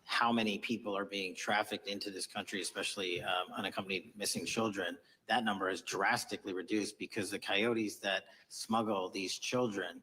how many people are being trafficked into this country, especially unaccompanied missing children, that number has drastically reduced because the coyotes that smuggle these children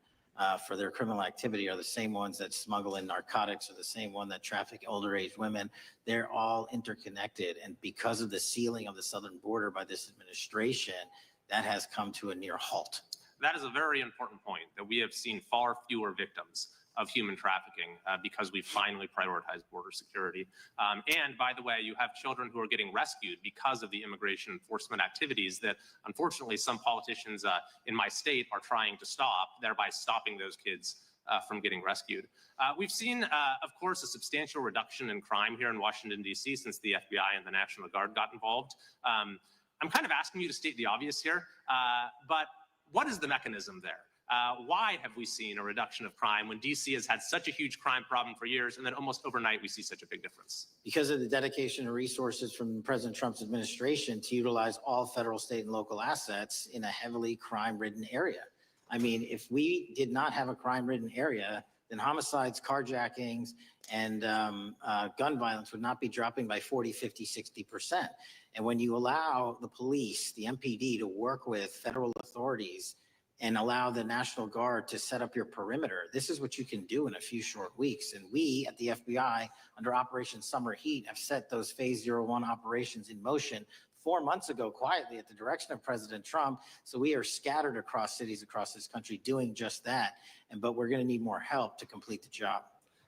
for their criminal activity are the same ones that smuggle in narcotics, or the same one that traffic older age women. They're all interconnected. And because of the sealing of the southern border by this administration, that has come to a near halt. That is a very important point, that we have seen far fewer victims of human trafficking because we finally prioritized border security. And by the way, you have children who are getting rescued because of the immigration enforcement activities that unfortunately some politicians in my state are trying to stop, thereby stopping those kids from getting rescued. We've seen, of course, a substantial reduction in crime here in Washington, D.C. since the FBI and the National Guard got involved. I'm kind of asking you to state the obvious here, but what is the mechanism there? Why have we seen a reduction of crime when DC has had such a huge crime problem for years, and then almost overnight we see such a big difference? Because of the dedication and resources from President Trump's administration to utilize all federal, state, and local assets in a heavily crime-ridden area. I mean, if we did not have a crime-ridden area, then homicides, carjackings, and gun violence would not be dropping by 40, 50, 60%. And when you allow the police, the MPD, to work with federal authorities and allow the National Guard to set up your perimeter, this is what you can do in a few short weeks. And we at the FBI, under Operation Summer Heat, have set those Phase 01 operations in motion 4 months ago, quietly at the direction of President Trump. So we are scattered across cities across this country doing just that. But we're going to need more help to complete the job.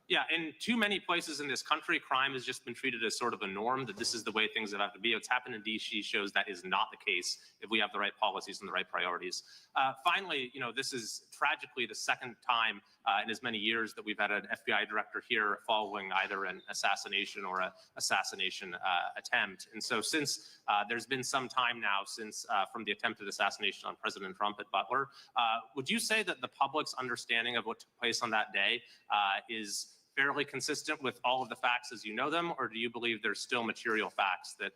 Yeah, in too many places in this country, crime has just been treated as sort of a norm, that this is the way things have to be. What's happened in DC shows that is not the case if we have the right policies and the right priorities. Finally, this is tragically the second time in as many years that we've had an FBI director here following either an assassination or an assassination attempt. And so since there's been some time now since from the attempted assassination on President Trump at Butler, would you say that the public's understanding of what took place on that day is fairly consistent with all of the facts as you know them, or do you believe there's still material facts that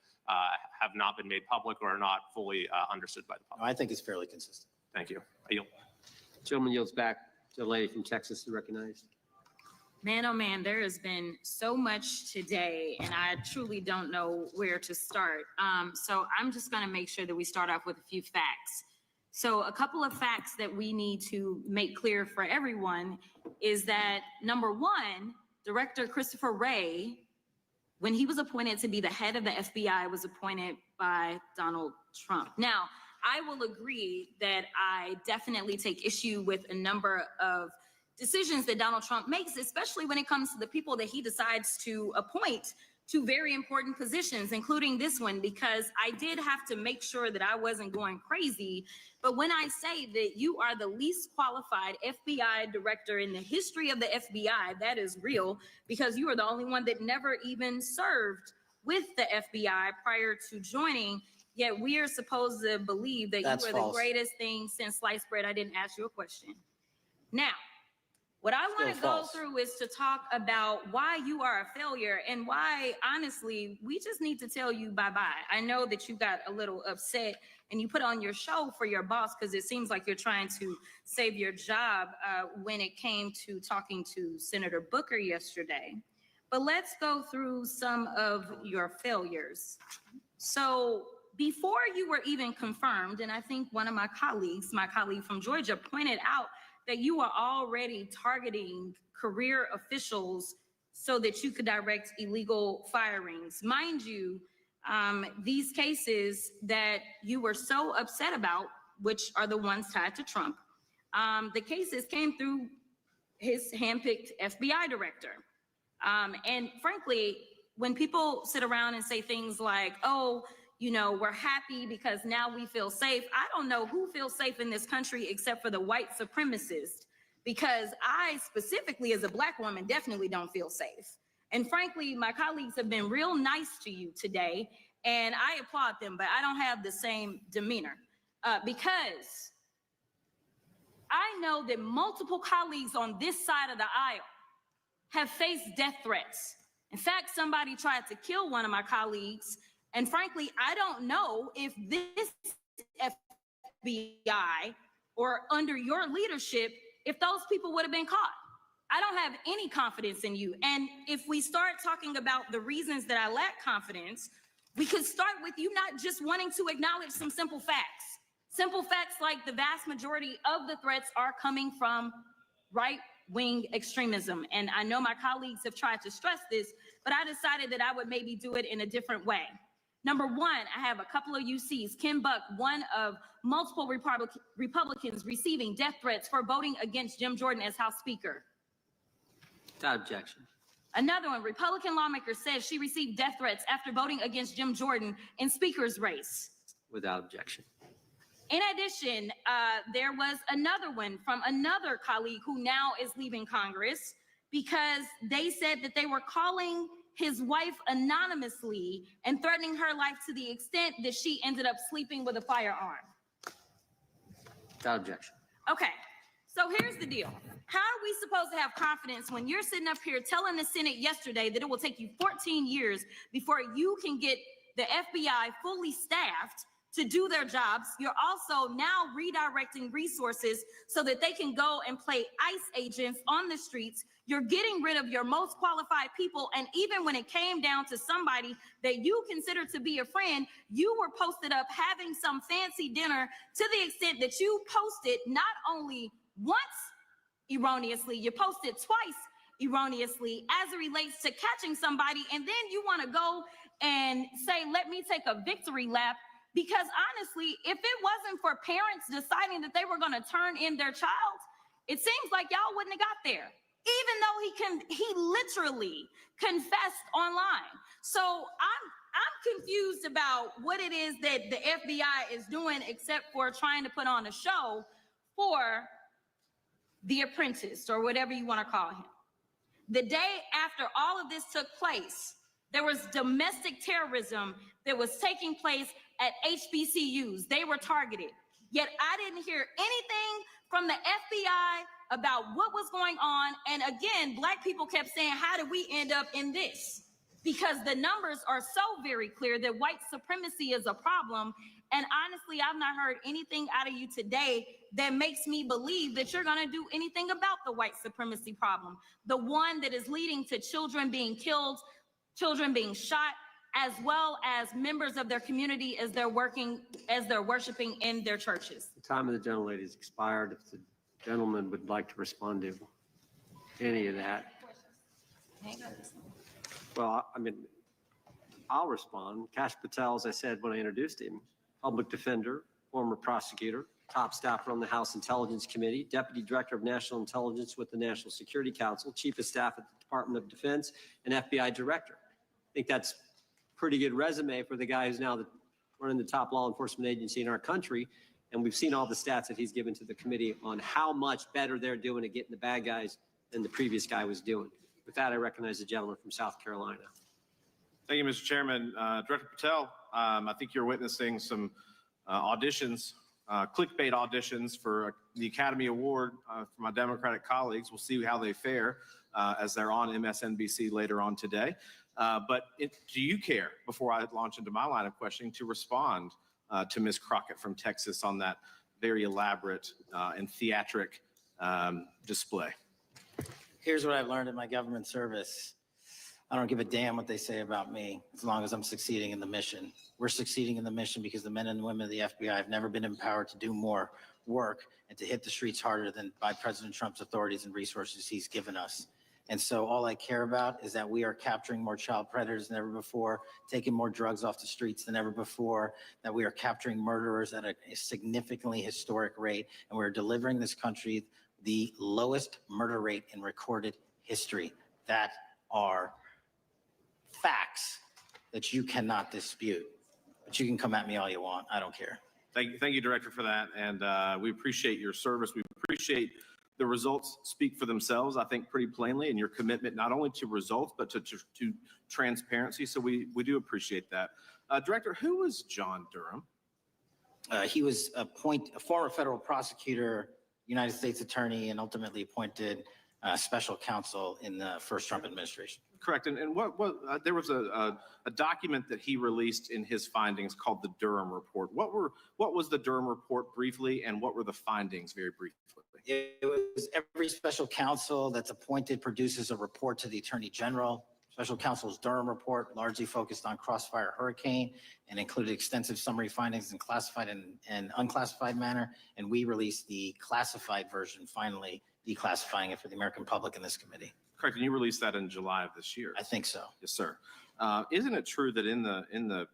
have not been made public or are not fully understood by the public? I think it's fairly consistent. Thank you. I yield. Gentleman yields back to the lady from Texas to recognize. Man, oh man, there has been so much today, and I truly don't know where to start. So I'm just going to make sure that we start off with a few facts. So a couple of facts that we need to make clear for everyone is that, number one, Director Christopher Wray, when he was appointed to be the head of the FBI, was appointed by Donald Trump. Now, I will agree that I definitely take issue with a number of decisions that Donald Trump makes, especially when it comes to the people that he decides to appoint to very important positions, including this one, because I did have to make sure that I wasn't going crazy. But when I say that you are the least qualified FBI director in the history of the FBI, that is real, because you are the only one that never even served with the FBI prior to joining. Yet we are supposed to believe that That's you are false. the greatest thing since sliced bread. I didn't ask you a question. Now, what I want to Still go false. through is to talk about why you are a failure and why, honestly, we just need to tell you bye-bye. I know that you got a little upset and you put on your show for your boss because it seems like you're trying to save your job when it came to talking to Senator Booker yesterday. But let's go through some of your failures. So before you were even confirmed, and I think one of my colleague from Georgia, pointed out that you are already targeting career officials so that you could direct illegal firings. Mind you, these cases that you were so upset about, which are the ones tied to Trump, the cases came through his handpicked FBI director. And frankly, when people sit around and say things like, oh, we're happy because now we feel safe. I don't know who feels safe in this country except for the white supremacists, because I specifically as a Black woman definitely don't feel safe. And frankly, my colleagues have been real nice to you today, and I applaud them, but I don't have the same demeanor because I know that multiple colleagues on this side of the aisle have faced death threats. In fact, somebody tried to kill one of my colleagues. And frankly, I don't know if this FBI or under your leadership, if those people would have been caught. I don't have any confidence in you. And if we start talking about the reasons that I lack confidence, we could start with you not just wanting to acknowledge some simple facts. Simple facts like the vast majority of the threats are coming from right-wing extremism. And I know my colleagues have tried to stress this, but I decided that I would maybe do it in a different way. Number one, I have a couple of UCs. Ken Buck, one of multiple Republicans receiving death threats for voting against Jim Jordan as House Speaker. Without objection. Another one, Republican lawmaker says she received death threats after voting against Jim Jordan in Speaker's race. Without objection. In addition, there was another one from another colleague who now is leaving Congress because they said that they were calling his wife anonymously and threatening her life to the extent that she ended up sleeping with a firearm. Without objection. Okay, so here's the deal. How are we supposed to have confidence when you're sitting up here telling the Senate yesterday that it will take you 14 years before you can get the FBI fully staffed to do their jobs? You're also now redirecting resources so that they can go and play ICE agents on the streets. You're getting rid of your most qualified people. And even when it came down to somebody that you consider to be a friend, you were posted up having some fancy dinner to the extent that you posted not only once erroneously, you posted twice erroneously as it relates to catching somebody. And then you want to go and say, let me take a victory lap. Because honestly, if it wasn't for parents deciding that they were going to turn in their child, it seems like y'all wouldn't have got there. even though he literally confessed online. So I'm confused about what it is that the FBI is doing, except for trying to put on a show for the apprentice, or whatever you want to call him. The day after all of this took place, there was domestic terrorism that was taking place at HBCUs. They were targeted. Yet I didn't hear anything from the FBI about what was going on. And again, Black people kept saying, how did we end up in this? Because the numbers are so very clear that white supremacy is a problem. And honestly, I've not heard anything out of you today that makes me believe that you're going to do anything about the white supremacy problem. The one that is leading to children being killed, children being shot, as well as members of their community as they're worshiping in their churches. The time of the gentlelady has expired. If the gentleman would like to respond to any of that. Well, I mean, I'll respond. Kash Patel, as I said when I introduced him, public defender, former prosecutor, top staffer on the House Intelligence Committee, Deputy Director of National Intelligence with the National Security Council, Chief of Staff at the Department of Defense, and FBI Director. I think that's a pretty good resume for the guy who's now running the top law enforcement agency in our country. And we've seen all the stats that he's given to the committee on how much better they're doing at getting the bad guys than the previous guy was doing. With that, I recognize the gentleman from South Carolina. Thank you, Mr. Chairman. Director Patel, I think you're witnessing some auditions, clickbait auditions for the Academy Award for my Democratic colleagues. We'll see how they fare as they're on MSNBC later on today. But do you care, before I launch into my line of questioning, to respond to Ms. Crockett from Texas on that very elaborate and theatric display? Here's what I've learned in my government service. I don't give a damn what they say about me as long as I'm succeeding in the mission. We're succeeding in the mission because the men and women of the FBI have never been empowered to do more work and to hit the streets harder than by President Trump's authorities and resources he's given us. And so all I care about is that we are capturing more child predators than ever before, taking more drugs off the streets than ever before, that we are capturing murderers at a significantly historic rate, and we're delivering this country the lowest murder rate in recorded history. That are facts that you cannot dispute. But you can come at me all you want. I don't care. Thank you, Director, for that. And we appreciate your service. We appreciate the results speak for themselves, I think, pretty plainly, and your commitment not only to results, but to transparency. So we do appreciate that. Director, who was John Durham? He was a former federal prosecutor, United States attorney, and ultimately appointed special counsel in the first Trump administration. Correct. And there was a document that he released in his findings called the Durham Report. What was the Durham Report briefly, and what were the findings very briefly? It was every special counsel that's appointed produces a report to the Attorney General. Special counsel's Durham Report largely focused on Crossfire Hurricane and included extensive summary findings in classified and unclassified manner. And we released the classified version, finally declassifying it for the American public in this committee. Correct. And you released that in July of this year. I think so. Yes, sir. Isn't it true that in the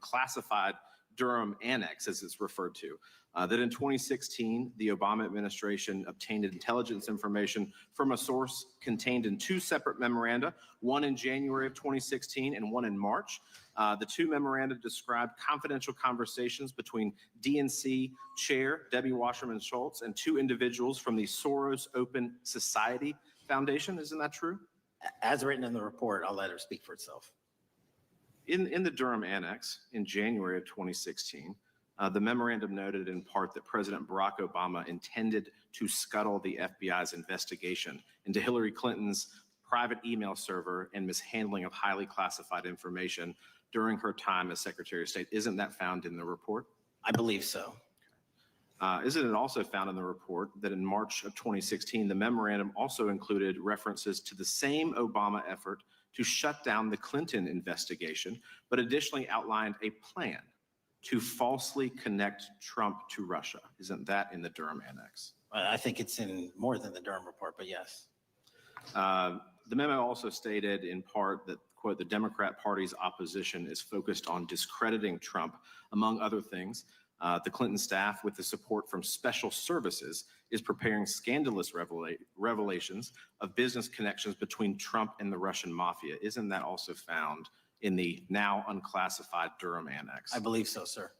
classified Durham Annex, as it's referred to, that in 2016, the Obama administration obtained intelligence information from a source contained in two separate memoranda, one in January of 2016 and one in March. The two memoranda described confidential conversations between DNC Chair Debbie Wasserman Schultz and two individuals from the Soros Open Society Foundation. Isn't that true? As written in the report, I'll let her speak for itself. In the Durham Annex in January of 2016, the memorandum noted in part that President Barack Obama intended to scuttle the FBI's investigation into Hillary Clinton's private email server and mishandling of highly classified information during her time as Secretary of State. Isn't that found in the report? I believe so. Isn't it also found in the report that in March of 2016, the memorandum also included references to the same Obama effort to shut down the Clinton investigation, but additionally outlined a plan to falsely connect Trump to Russia? Isn't that in the Durham Annex? I think it's in more than the Durham Report, but yes. The memo also stated in part that, quote, the Democrat Party's opposition is focused on discrediting Trump, among other things. The Clinton staff, with the support from special services, is preparing scandalous revelations of business connections between Trump and the Russian mafia. Isn't that also found in the now unclassified Durham Annex? I believe so, sir.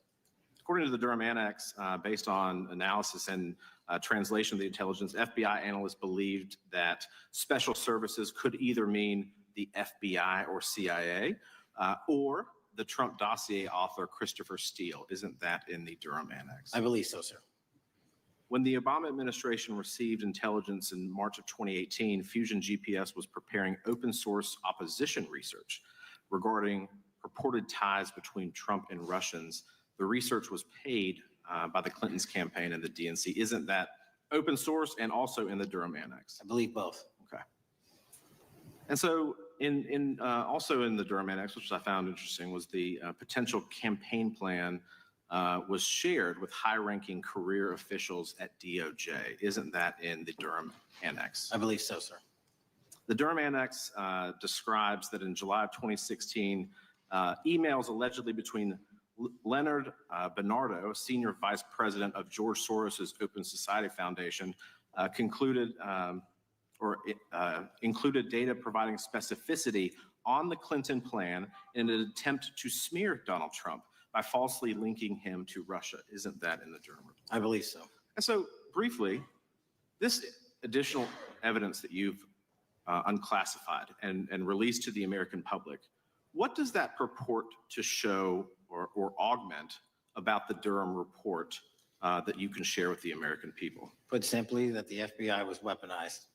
According to the Durham Annex, based on analysis and translation of the intelligence, FBI analysts believed that special services could either mean the FBI or CIA, or the Trump dossier author Christopher Steele. Isn't that in the Durham Annex? I believe so, sir. When the Obama administration received intelligence in March of 2018, Fusion GPS was preparing open source opposition research regarding purported ties between Trump and Russians. The research was paid by the Clintons campaign and the DNC. Isn't that open source and also in the Durham Annex? I believe both. Okay. And so also in the Durham Annex, which I found interesting, was the potential campaign plan was shared with high-ranking career officials at DOJ. Isn't that in the Durham Annex? I believe so, sir. The Durham Annex describes that in July of 2016, emails allegedly between Leonard Bernardo, senior vice president of George Soros's Open Society Foundation, included data providing specificity on the Clinton plan in an attempt to smear Donald Trump by falsely linking him to Russia. Isn't that in the Durham report? I believe so. And so briefly, this additional evidence that you've unclassified and released to the American public, what does that purport to show or augment about the Durham report that you can share with the American people? Put simply, that the FBI was weaponized.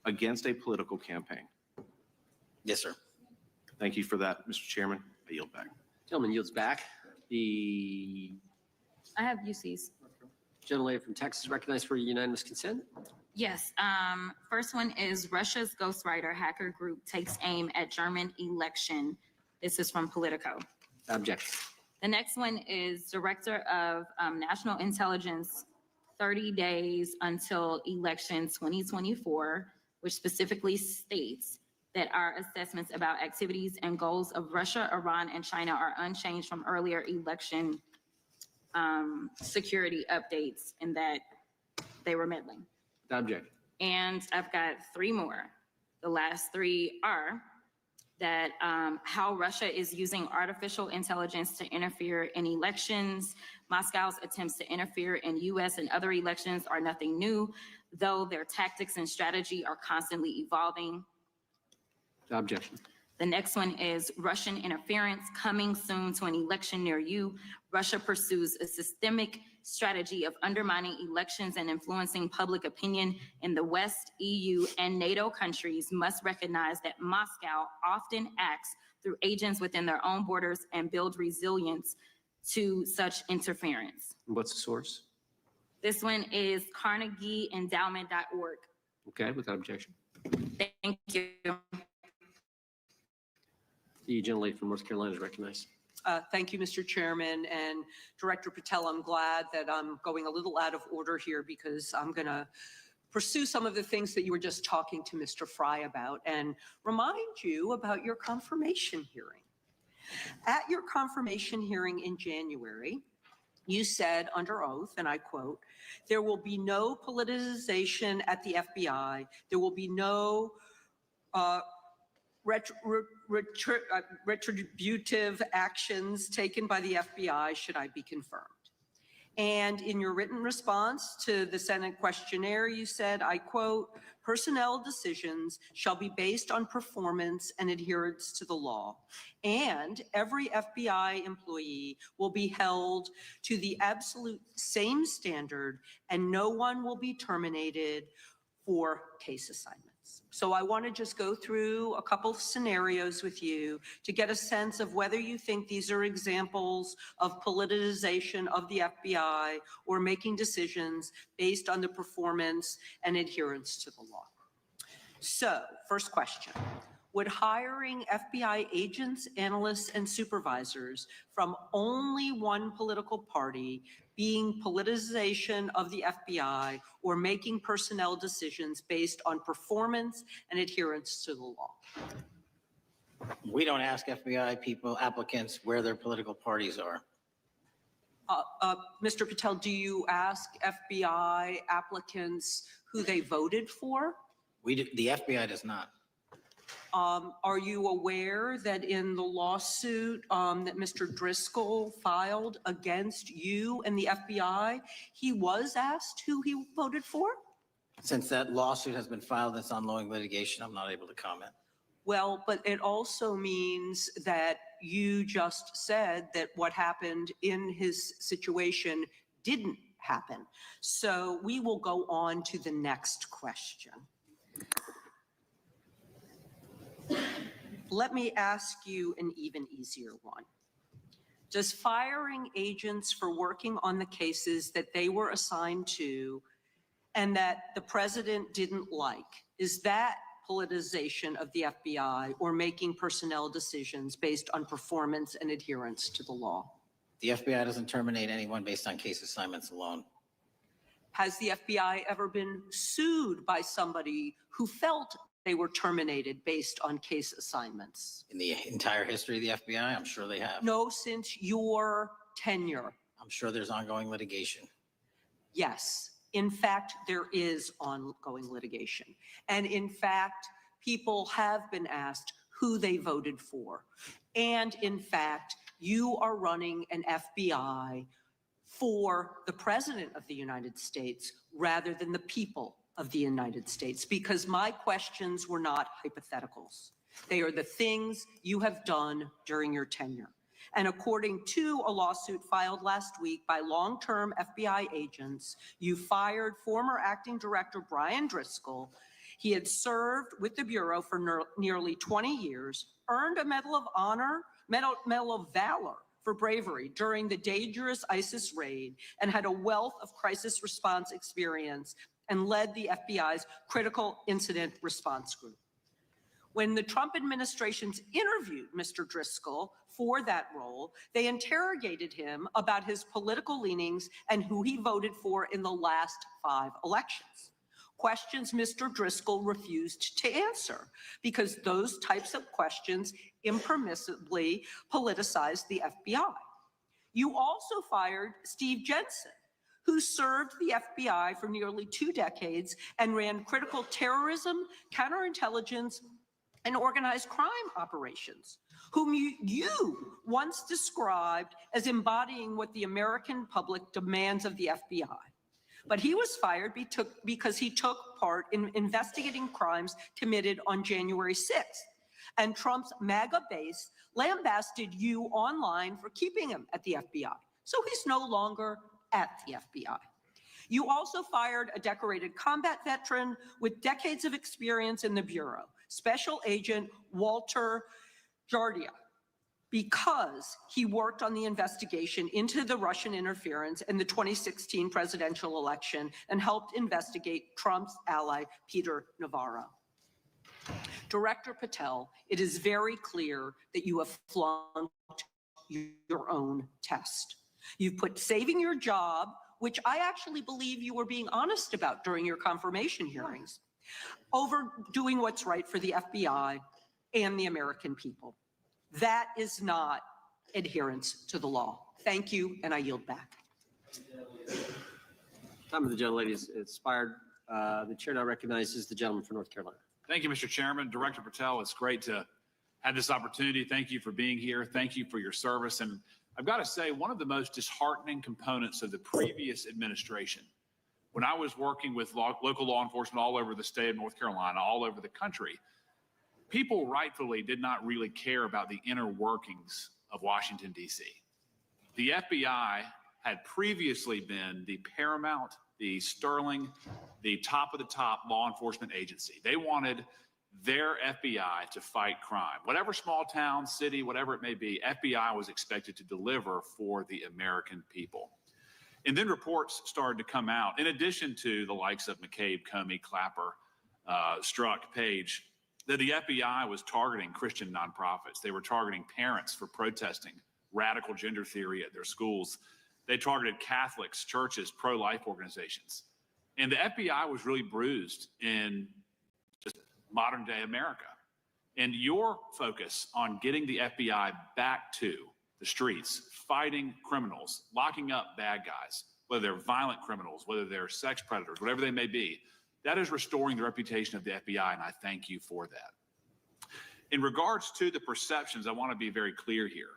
Against a political campaign. Yes, sir. Thank you for that, Mr. Chairman. I yield back. Gentleman yields back. The I have UCs. gentlelady from Texas recognized for unanimous consent. Yes. First one is Russia's ghostwriter hacker group takes aim at German election. This is from Politico. Objection. The next one is Director of National Intelligence, 30 days until election 2024, which specifically states that our assessments about activities and goals of Russia, Iran, and China are unchanged from earlier election security updates, and that they were meddling. Objection. And I've got three more. The last three are that how Russia is using artificial intelligence to interfere in elections. Moscow's attempts to interfere in US and other elections are nothing new, though their tactics and strategy are constantly evolving. Objection. The next one is Russian interference coming soon to an election near you. Russia pursues a systemic strategy of undermining elections and influencing public opinion in the West. EU and NATO countries must recognize that Moscow often acts through agents within their own borders and build resilience to such interference. What's the source? This one is CarnegieEndowment.org. Okay, without objection. Thank you. The gentlelady from North Carolina is recognized. Thank you, Mr. Chairman, and Director Patel. I'm glad that I'm going a little out of order here because I'm going to pursue some of the things that you were just talking to Mr. Fry about and remind you about your confirmation hearing. At your confirmation hearing in January, you said under oath, and I quote, "There will be no politicization at the FBI. There will be no retributive actions taken by the FBI should I be confirmed." And in your written response to the Senate questionnaire, you said, I quote, "Personnel decisions shall be based on performance and adherence to the law. And every FBI employee will be held to the absolute same standard and no one will be terminated for case assignments." So I want to just go through a couple of scenarios with you to get a sense of whether you think these are examples of politicization of the FBI or making decisions based on the performance and adherence to the law. So, first question. Would hiring FBI agents, analysts, and supervisors from only one political party being politicization of the FBI or making personnel decisions based on performance and adherence to the law? We don't ask FBI people, applicants, where their political parties are. Mr. Patel, do you ask FBI applicants who they voted for? The FBI does not. Are you aware that in the lawsuit that Mr. Driscoll filed against you and the FBI, he was asked who he voted for? Since that lawsuit has been filed, that's ongoing litigation, I'm not able to comment. Well, but it also means that you just said that what happened in his situation didn't happen. So we will go on to the next question. Let me ask you an even easier one. Does firing agents for working on the cases that they were assigned to and that the president didn't like, is that politicization of the FBI or making personnel decisions based on performance and adherence to the law? The FBI doesn't terminate anyone based on case assignments alone. Has the FBI ever been sued by somebody who felt they were terminated based on case assignments? In the entire history of the FBI, I'm sure they have. No, since your tenure. I'm sure there's ongoing litigation. Yes, in fact, there is ongoing litigation. And in fact, people have been asked who they voted for. And in fact, you are running an FBI for the President of the United States rather than the people of the United States, because my questions were not hypotheticals. They are the things you have done during your tenure. And according to a lawsuit filed last week by long-term FBI agents, you fired former acting director Brian Driscoll. He had served with the Bureau for nearly 20 years, earned a Medal of Honor, Medal of Valor for bravery during the dangerous ISIS raid, and had a wealth of crisis response experience and led the FBI's critical incident response group. When the Trump administrations interviewed Mr. Driscoll for that role, they interrogated him about his political leanings and who he voted for in the last 5 elections. Questions Mr. Driscoll refused to answer because those types of questions impermissibly politicized the FBI. You also fired Steve Jensen, who served the FBI for nearly 2 decades and ran critical terrorism, counterintelligence, and organized crime operations, whom you once described as embodying what the American public demands of the FBI. But he was fired because he took part in investigating crimes committed on January 6th. And Trump's MAGA base lambasted you online for keeping him at the FBI. So he's no longer at the FBI. You also fired a decorated combat veteran with decades of experience in the Bureau, Special Agent Walter Jardia, because he worked on the investigation into the Russian interference in the 2016 presidential election and helped investigate Trump's ally, Peter Navarro. Director Patel, it is very clear that you have flunked your own test. You've put saving your job, which I actually believe you were being honest about during your confirmation hearings, over doing what's right for the FBI and the American people. That is not adherence to the law. Thank you, and I yield back. Time of the gentlelady is expired. The chair now recognizes the gentleman from North Carolina. Thank you, Mr. Chairman. Director Patel, it's great to have this opportunity. Thank you for being here. Thank you for your service. And I've got to say, one of the most disheartening components of the previous administration, when I was working with local law enforcement all over the state of North Carolina, all over the country, people rightfully did not really care about the inner workings of Washington, D.C. The FBI had previously been the paramount, the sterling, the top of the top law enforcement agency. They wanted their FBI to fight crime. Whatever small town, city, whatever it may be, FBI was expected to deliver for the American people. And then reports started to come out, in addition to the likes of McCabe, Comey, Clapper, Strzok, Page, that the FBI was targeting Christian nonprofits. They were targeting parents for protesting radical gender theory at their schools. They targeted Catholics, churches, pro-life organizations. And the FBI was really bruised in just modern day America. And your focus on getting the FBI back to the streets, fighting criminals, locking up bad guys, whether they're violent criminals, whether they're sex predators, whatever they may be. That is restoring the reputation of the FBI, and I thank you for that. In regards to the perceptions, I want to be very clear here.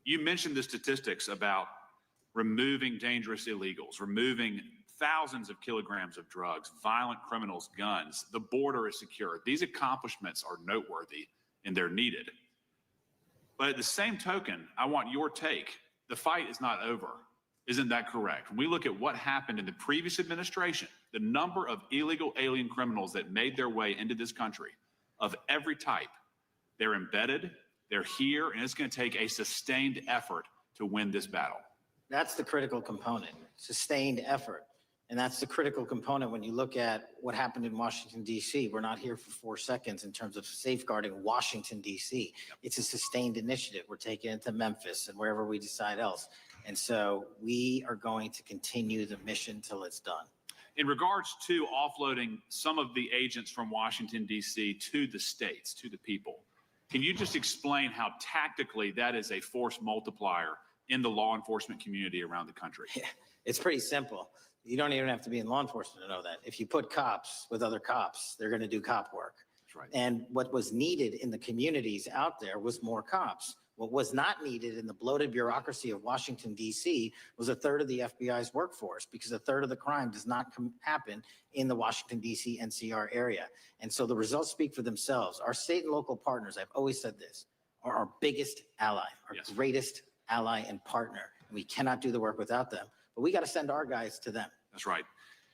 You mentioned the statistics about removing dangerous illegals, removing thousands of kilograms of drugs, violent criminals, guns. The border is secure. These accomplishments are noteworthy and they're needed. But at the same token, I want your take. The fight is not over. Isn't that correct? When we look at what happened in the previous administration, the number of illegal alien criminals that made their way into this country of every type, they're embedded, they're here, and it's going to take a sustained effort to win this battle. That's the critical component, sustained effort. And that's the critical component when you look at what happened in Washington, D.C. We're not here for 4 seconds in terms of safeguarding Washington, D.C. It's a sustained initiative. We're taking it to Memphis and wherever we decide else. And so we are going to continue the mission till it's done. In regards to offloading some of the agents from Washington, D.C. to the states, to the people, can you just explain how tactically that is a force multiplier in the law enforcement community around the country? Yeah, it's pretty simple. You don't even have to be in law enforcement to know that. If you put cops with other cops, they're going to do cop work. That's right. And what was needed in the communities out there was more cops. What was not needed in the bloated bureaucracy of Washington, D.C. was a third of the FBI's workforce, because a third of the crime does not happen in the Washington, D.C. NCR area. And so the results speak for themselves. Our state and local partners, I've always said this, are our biggest ally, our greatest ally and partner. And we cannot do the work without them, but we got to send our guys to them. That's right.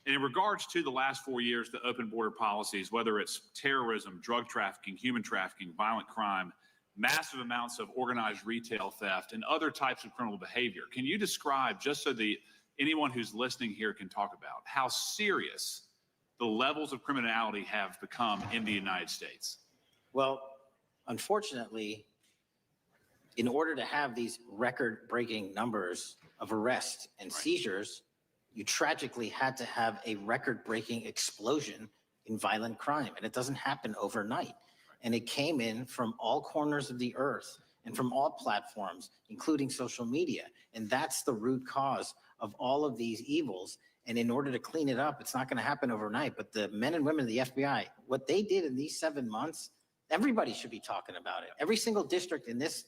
And in regards to the last 4 years, the open border policies, whether it's terrorism, drug trafficking, human trafficking, violent crime, massive amounts of organized retail theft, and other types of criminal behavior, can you describe, just so anyone who's listening here can talk about, how serious the levels of criminality have become in the United States? Well, unfortunately, in order to have these record-breaking numbers of arrests and seizures, you tragically had to have a record-breaking explosion in violent crime. And it doesn't happen overnight. And it came in from all corners of the earth and from all platforms, including social media. And that's the root cause of all of these evils. And in order to clean it up, it's not going to happen overnight. But the men and women of the FBI, what they did in these 7 months, everybody should be talking about it. Every single district in this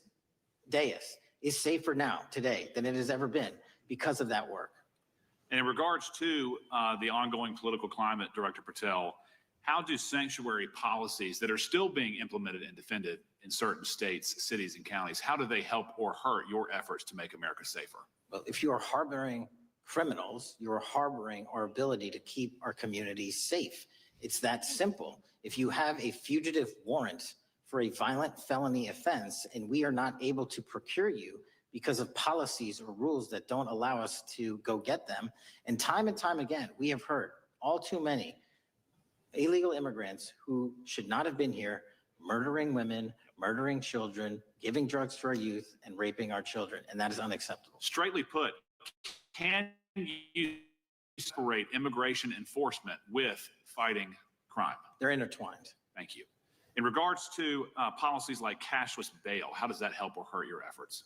dais is safer now, today, than it has ever been because of that work. And in regards to the ongoing political climate, Director Patel, how do sanctuary policies that are still being implemented and defended in certain states, cities, and counties, how do they help or hurt your efforts to make America safer? Well, if you are harboring criminals, you are harboring our ability to keep our communities safe. It's that simple. If you have a fugitive warrant for a violent felony offense and we are not able to procure you because of policies or rules that don't allow us to go get them, and time again, we have heard all too many illegal immigrants who should not have been here, murdering women, murdering children, giving drugs to our youth, and raping our children, and that is unacceptable. Straightly put, can you separate immigration enforcement with fighting crime? They're intertwined. Thank you. In regards to policies like cashless bail, how does that help or hurt your efforts?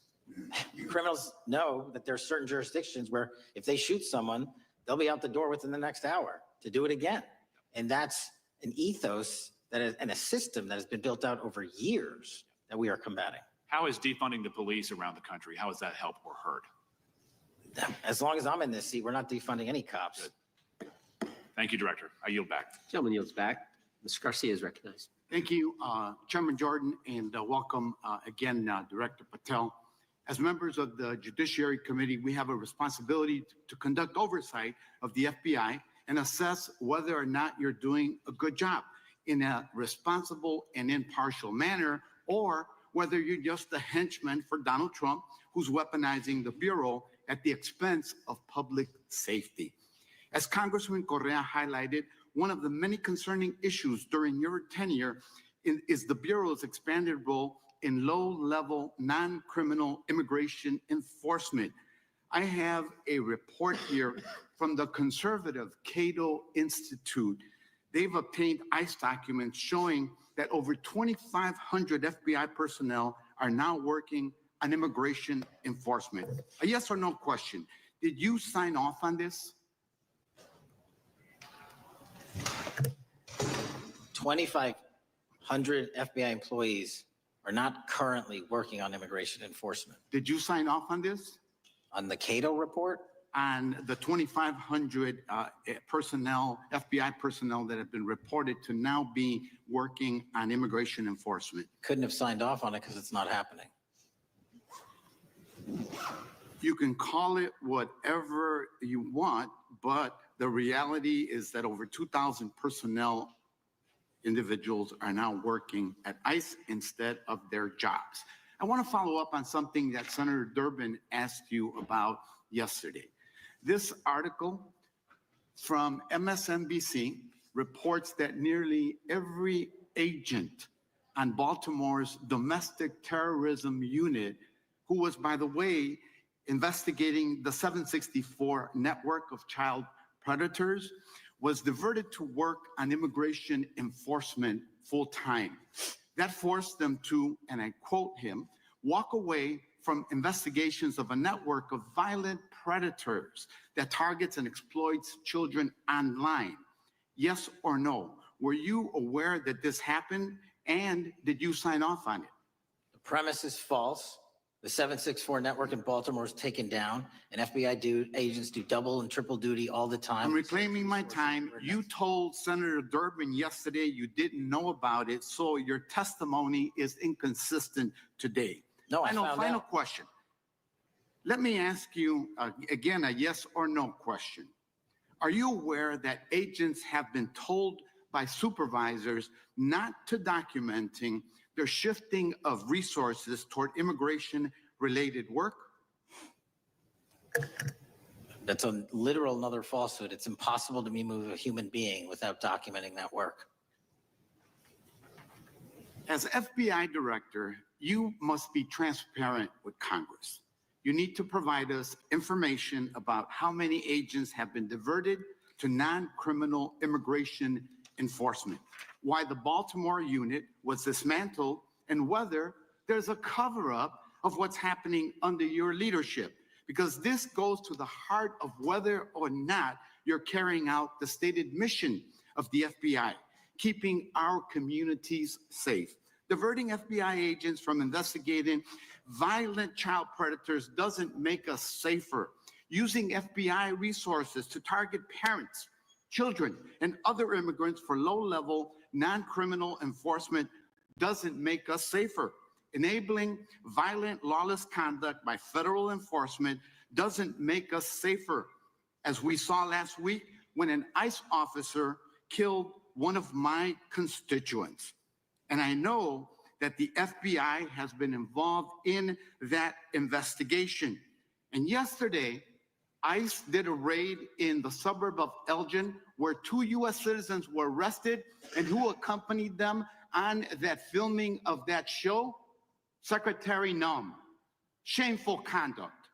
Criminals know that there are certain jurisdictions where if they shoot someone, they'll be out the door within the next hour to do it again. And that's an ethos that is, and a system that has been built out over years that we are combating. How is defunding the police around the country, how has that helped or hurt? As long as I'm in this seat, we're not defunding any cops. Good. Thank you, Director. I yield back. Gentleman yields back. Mr. Garcia is recognized. Thank you, Chairman Jordan, and welcome again, Director Patel. As members of the Judiciary Committee, we have a responsibility to conduct oversight of the FBI and assess whether or not you're doing a good job in a responsible and impartial manner, or whether you're just a henchman for Donald Trump, who's weaponizing the Bureau at the expense of public safety. As Congressman Correa highlighted, one of the many concerning issues during your tenure is the Bureau's expanded role in low-level, non-criminal immigration enforcement. I have a report here from the conservative Cato Institute. They've obtained ICE documents showing that over 2,500 FBI personnel are now working on immigration enforcement. A yes or no question. Did you sign off on this? 2,500 FBI employees are not currently working on immigration enforcement. Did you sign off on this? On the Cato report, On the 2,500 personnel, FBI personnel that have been reported to now be working on immigration enforcement? couldn't have signed off on it because it's not happening. You can call it whatever you want, but the reality is that over 2,000 personnel individuals are now working at ICE instead of their jobs. I want to follow up on something that Senator Durbin asked you about yesterday. This article from MSNBC reports that nearly every agent on Baltimore's domestic terrorism unit, who was, by the way, investigating the 764 network of child predators, was diverted to work on immigration enforcement full-time. That forced them to, and I quote him, walk away from investigations of a network of violent predators that targets and exploits children online. Yes or no? Were you aware that this happened, and did you sign off on it? The premise is false. The 764 network in Baltimore is taken down, and FBI agents do double and triple duty all the time. I'm reclaiming my time. You told Senator Durbin yesterday you didn't know about it, so your testimony is inconsistent today. No, I found Final out. question. Let me ask you again a yes or no question. Are you aware that agents have been told by supervisors not to documenting their shifting of resources toward immigration-related work? That's a literal another falsehood. It's impossible to move a human being without documenting that work. As FBI director, you must be transparent with Congress. You need to provide us information about how many agents have been diverted to non-criminal immigration enforcement, why the Baltimore unit was dismantled, and whether there's a cover-up of what's happening under your leadership. Because this goes to the heart of whether or not you're carrying out the stated mission of the FBI, keeping our communities safe. Diverting FBI agents from investigating violent child predators doesn't make us safer. Using FBI resources to target parents, children, and other immigrants for low-level, non-criminal enforcement doesn't make us safer. Enabling violent, lawless conduct by federal enforcement doesn't make us safer, as we saw last week when an ICE officer killed one of my constituents. And I know that the FBI has been involved in that investigation. And yesterday, ICE did a raid in the suburb of Elgin where 2 U.S. citizens were arrested, and who accompanied them on that filming of that show? Secretary Nunn. Shameful conduct.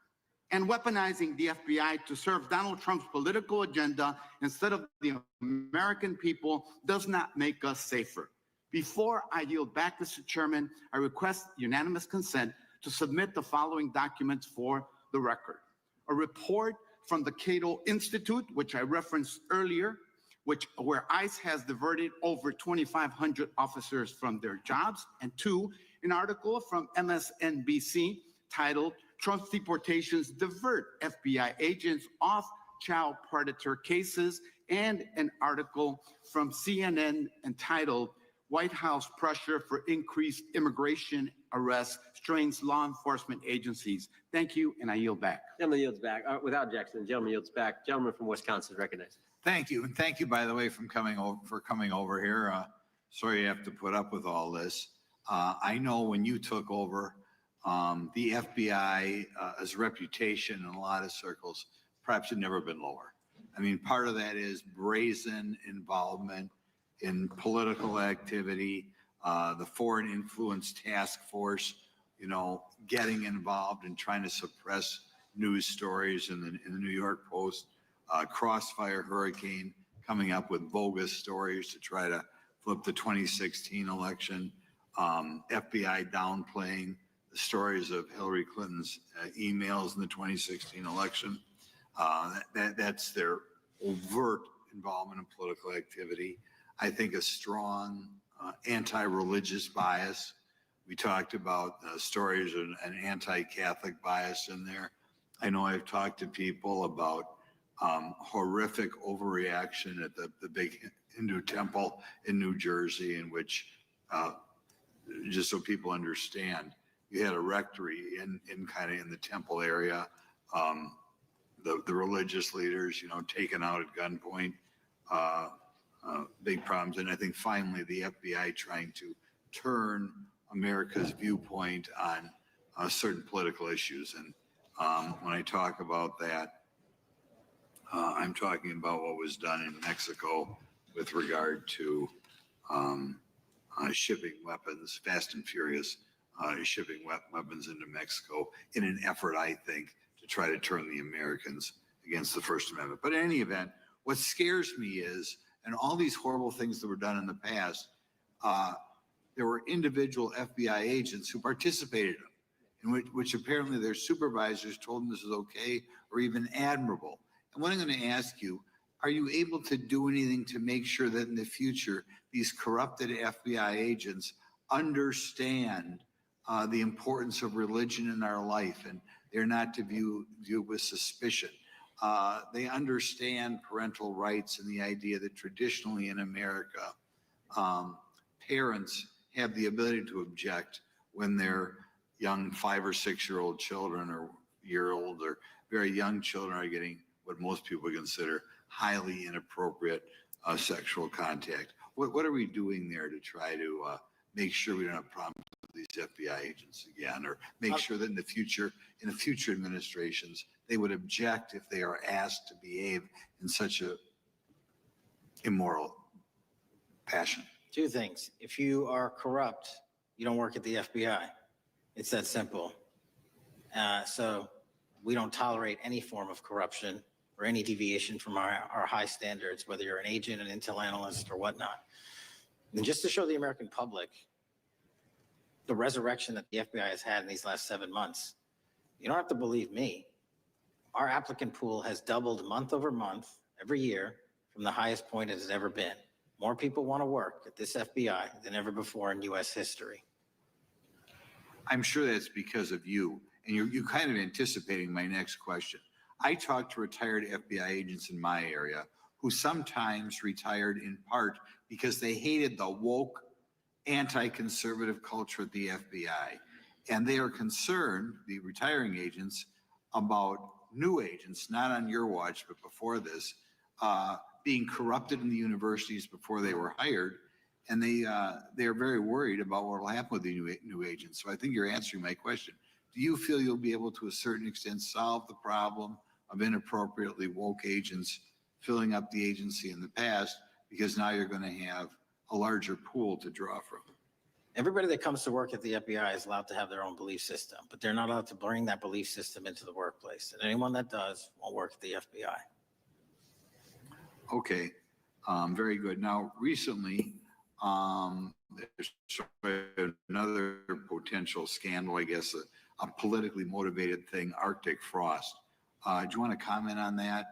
And weaponizing the FBI to serve Donald Trump's political agenda instead of the American people does not make us safer. Before I yield back, Mr. Chairman, I request unanimous consent to submit the following documents for the record. A report from the Cato Institute, which I referenced earlier, where ICE has diverted over 2,500 officers from their jobs, and 2, an article from MSNBC titled Trump's Deportations Divert FBI Agents Off Child Predator Cases, and an article from CNN entitled White House Pressure for Increased Immigration Arrests Strains Law Enforcement Agencies. Thank you, and I yield back. Gentleman yields back. Without objection, the gentleman yields back. Gentleman from Wisconsin recognized. Thank you, and thank you, by the way, for coming over here. Sorry you have to put up with all this. I know when you took over, the FBI's reputation in a lot of circles perhaps had never been lower. I mean, part of that is brazen involvement in political activity, the Foreign Influence Task Force, getting involved and trying to suppress news stories in the New York Post, Crossfire Hurricane coming up with bogus stories to try to flip the 2016 election, FBI downplaying the stories of Hillary Clinton's emails in the 2016 election. That's their overt involvement in political activity. I think a strong anti-religious bias. We talked about stories of an anti-Catholic bias in there. I know I've talked to people about horrific overreaction at the big Hindu temple in New Jersey, in which, just so people understand, you had a rectory in the temple area. The religious leaders, taken out at gunpoint, big problems. And I think finally the FBI trying to turn America's viewpoint on certain political issues. And when I talk about that, I'm talking about what was done in Mexico with regard to shipping weapons, fast and furious, shipping weapons into Mexico in an effort, I think, to try to turn the Americans against the First Amendment. But in any event, what scares me is, and all these horrible things that were done in the past, there were individual FBI agents who participated in which apparently their supervisors told them this is okay or even admirable. And what I'm going to ask you, are you able to do anything to make sure that in the future, these corrupted FBI agents understand the importance of religion in our life, and they're not to view with suspicion? They understand parental rights and the idea that traditionally in America, parents have the ability to object when their young 5 or 6 year old children or year-old or very young children are getting what most people consider highly inappropriate sexual contact. What are we doing there to try to make sure we don't have problems with these FBI agents again, or make sure that in the future administrations, they would object if they are asked to behave in such a immoral fashion? Two things. If you are corrupt, you don't work at the FBI. It's that simple. So we don't tolerate any form of corruption or any deviation from our high standards, whether you're an agent, an intel analyst, or whatnot. And just to show the American public the resurrection that the FBI has had in these last 7 months, you don't have to believe me. Our applicant pool has doubled month over month every year from the highest point it has ever been. More people want to work at this FBI than ever before in U.S. history. I'm sure that's because of you, and you're kind of anticipating my next question. I talked to retired FBI agents in my area who sometimes retired in part because they hated the woke, anti-conservative culture at the FBI. And they are concerned, the retiring agents, about new agents, not on your watch, but before this, being corrupted in the universities before they were hired. And they are very worried about what will happen with the new agents. So I think you're answering my question. Do you feel you'll be able to a certain extent solve the problem of inappropriately woke agents filling up the agency in the past, because now you're going to have a larger pool to draw from? Everybody that comes to work at the FBI is allowed to have their own belief system, but they're not allowed to bring that belief system into the workplace. And anyone that does won't work at the FBI. Okay, very good. Now, recently, there's another potential scandal, I guess, a politically motivated thing, Arctic frost. Do you want to comment on that?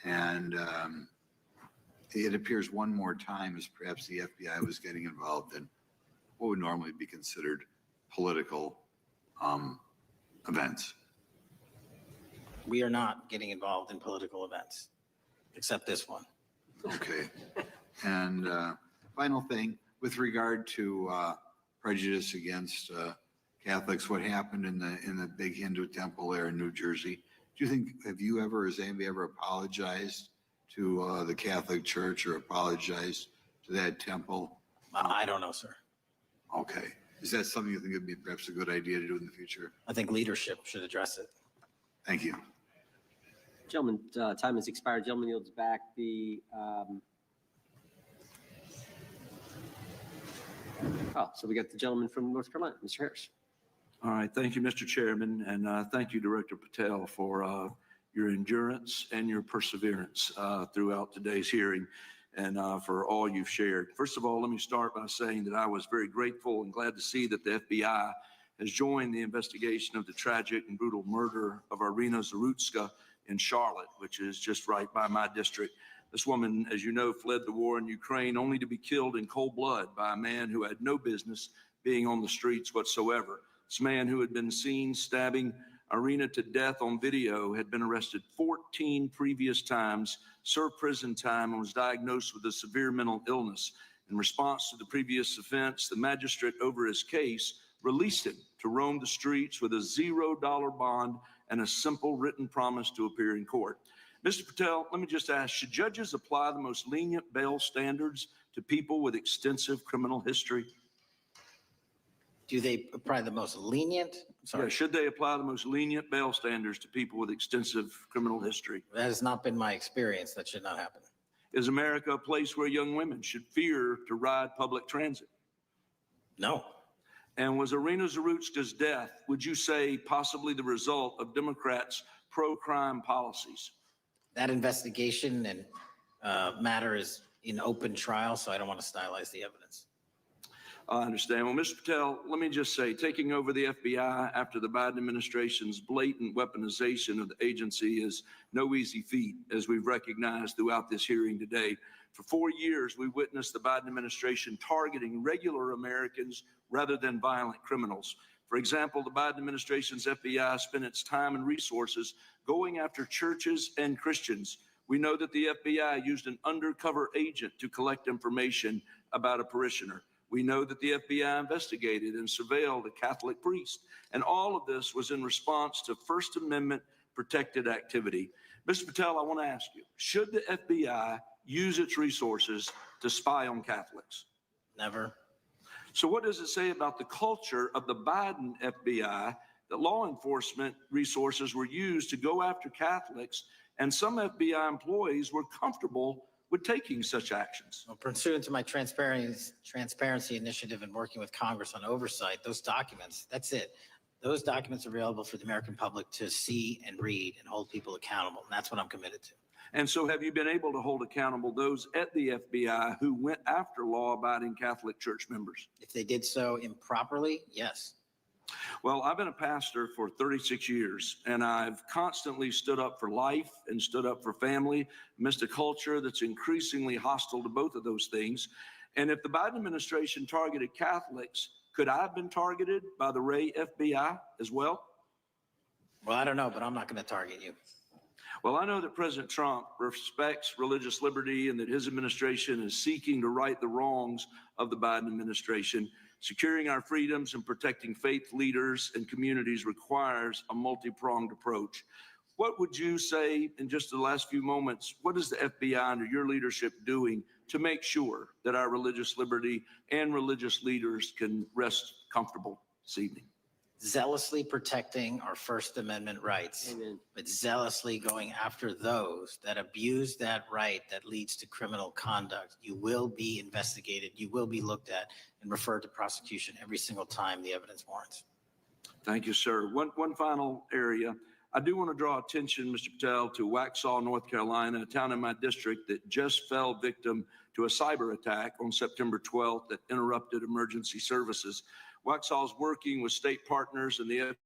And it appears one more time as perhaps the FBI was getting involved in what would normally be considered political events. We are not getting involved in political events, except this one. Okay. And final thing, with regard to prejudice against Catholics, what happened in the big Hindu temple there in New Jersey? Do you think, has anybody ever apologized to the Catholic Church or apologized to that temple? I don't know, sir. Okay. Is that something you think would be perhaps a good idea to do in the future? I think leadership should address it. Thank you. Gentlemen, time has expired. Gentleman yields back so we got the gentleman from North Carolina, Mr. Harris. All right. Thank you, Mr. Chairman. And thank you, Director Patel, for your endurance and your perseverance throughout today's hearing, and for all you've shared. First of all, let me start by saying that I was very grateful and glad to see that the FBI has joined the investigation of the tragic and brutal murder of Irina Zarutska in Charlotte, which is just right by my district. This woman, as you know, fled the war in Ukraine only to be killed in cold blood by a man who had no business being on the streets whatsoever. This man, who had been seen stabbing Irina to death on video, had been arrested 14 previous times, served prison time, and was diagnosed with a severe mental illness. In response to the previous offense, the magistrate over his case released him to roam the streets with a $0 bond and a simple written promise to appear in court. Mr. Patel, let me just ask, should judges apply the most lenient bail standards to people with extensive criminal history? Do they apply the most lenient? Yeah, should they apply the most lenient bail standards to people with extensive criminal history? That has not been my experience. That should not happen. Is America a place where young women should fear to ride public transit? No. And was Irina Zarutska's death, would you say, possibly the result of Democrats' pro-crime policies? That investigation and matter is in open trial, so I don't want to stylize the evidence. I understand. Well, Mr. Patel, let me just say, taking over the FBI after the Biden administration's blatant weaponization of the agency is no easy feat, as we've recognized throughout this hearing today. For 4 years, we witnessed the Biden administration targeting regular Americans rather than violent criminals. For example, the Biden administration's FBI spent its time and resources going after churches and Christians. We know that the FBI used an undercover agent to collect information about a parishioner. We know that the FBI investigated and surveilled a Catholic priest. And all of this was in response to First Amendment protected activity. Mr. Patel, I want to ask you, should the FBI use its resources to spy on Catholics? Never. So what does it say about the culture of the Biden FBI that law enforcement resources were used to go after Catholics, and some FBI employees were comfortable with taking such actions? Well, pursuant to my transparency initiative and working with Congress on oversight, those documents, that's it. Those documents are available for the American public to see and read and hold people accountable. And that's what I'm committed to. And so have you been able to hold accountable those at the FBI who went after law-abiding Catholic church members? If they did so improperly, yes. Well, I've been a pastor for 36 years, and I've constantly stood up for life and stood up for family amidst a culture that's increasingly hostile to both of those things. And if the Biden administration targeted Catholics, could I have been targeted by the Ray FBI as well? Well, I don't know, but I'm not going to target you. Well, I know that President Trump respects religious liberty and that his administration is seeking to right the wrongs of the Biden administration. Securing our freedoms and protecting faith leaders and communities requires a multi-pronged approach. What would you say in just the last few moments, what is the FBI under your leadership doing to make sure that our religious liberty and religious leaders can rest comfortable this evening? Zealously protecting our First Amendment rights, but zealously going after those that abuse that right that leads to criminal conduct. You will be investigated, you will be looked at and referred to prosecution every single time the evidence warrants. Thank you, sir. One final area. I do want to draw attention, Mr. Patel, to Waxhaw, North Carolina, a town in my district that just fell victim to a cyber attack on September 12th that interrupted emergency services. Waxhaw is working with state partners, and the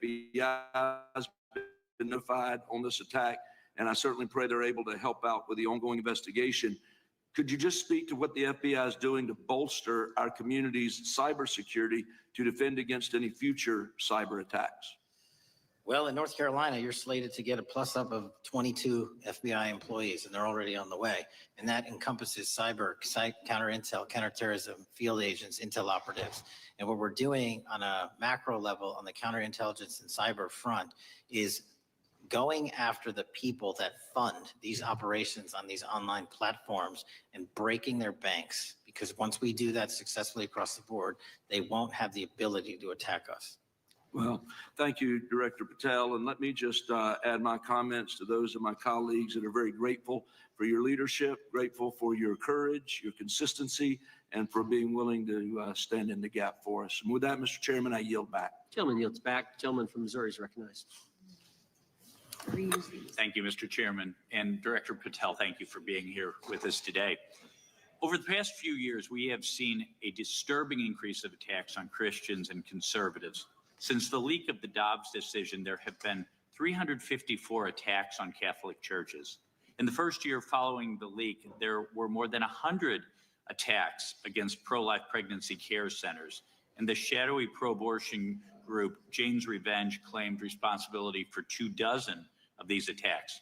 FBI has been notified on this attack, and I certainly pray they're able to help out with the ongoing investigation. Could you just speak to what the FBI is doing to bolster our community's cybersecurity to defend against any future cyber attacks? Well, in North Carolina, you're slated to get a plus up of 22 FBI employees, and they're already on the way. And that encompasses cyber, counter intel, counterterrorism, field agents, intel operatives. And what we're doing on a macro level on the counterintelligence and cyber front is going after the people that fund these operations on these online platforms and breaking their banks. Because once we do that successfully across the board, they won't have the ability to attack us. Well, thank you, Director Patel. And let me just add my comments to those of my colleagues that are very grateful for your leadership, grateful for your courage, your consistency, and for being willing to stand in the gap for us. And with that, Mr. Chairman, I yield back. Gentleman yields back. Gentleman from Missouri is recognized. Thank you, Mr. Chairman. And Director Patel, thank you for being here with us today. Over the past few years, we have seen a disturbing increase of attacks on Christians and conservatives. Since the leak of the Dobbs decision, there have been 354 attacks on Catholic churches. In the first year following the leak, there were more than 100 attacks against pro-life pregnancy care centers, and the shadowy pro-abortion group Jane's Revenge claimed responsibility for 24 of these attacks.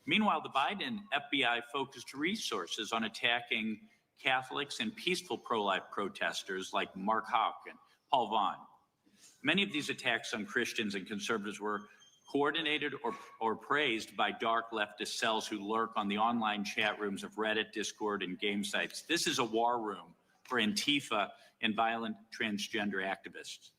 Meanwhile, the Biden FBI focused resources on attacking Catholics and peaceful pro-life protesters like Mark Houck and Paul Vaughn. Many of these attacks on Christians and conservatives were coordinated or praised by dark leftist cells who lurk on the online chat rooms of Reddit, Discord, and game sites. This is a war room for Antifa and violent transgender activists.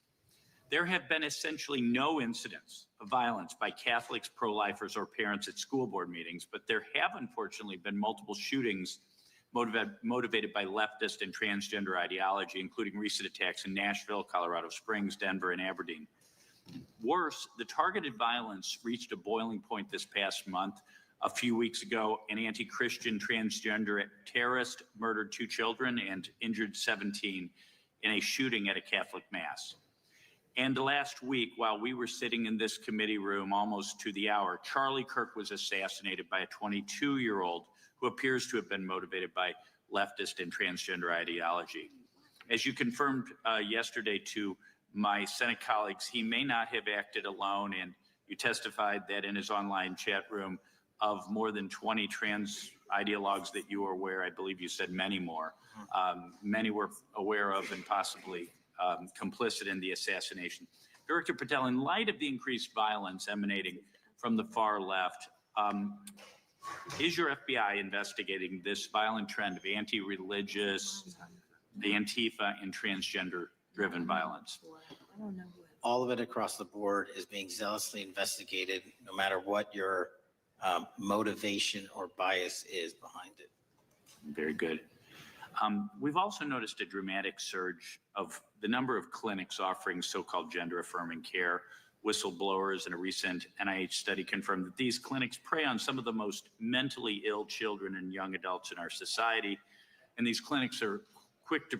There have been essentially no incidents of violence by Catholics, pro-lifers, or parents at school board meetings, but there have unfortunately been multiple shootings motivated by leftist and transgender ideology, including recent attacks in Nashville, Colorado Springs, Denver, and Aberdeen. Worse, the targeted violence reached a boiling point this past month. A few weeks ago, an anti-Christian transgender terrorist murdered 2 children and injured 17 in a shooting at a Catholic mass. And last week, while we were sitting in this committee room almost to the hour, Charlie Kirk was assassinated by a 22-year-old who appears to have been motivated by leftist and transgender ideology. As you confirmed yesterday to my Senate colleagues, he may not have acted alone, and you testified that in his online chat room of more than 20 trans ideologues that you were aware, I believe you said many more, many were aware of and possibly complicit in the assassination. Director Patel, in light of the increased violence emanating from the far left, is your FBI investigating this violent trend of anti-religious, Antifa, and transgender-driven violence? All of it across the board is being zealously investigated, no matter what your motivation or bias is behind it. Very good. We've also noticed a dramatic surge of the number of clinics offering so-called gender-affirming care. Whistleblowers in a recent NIH study confirmed that these clinics prey on some of the most mentally ill children and young adults in our society. And these clinics are quick to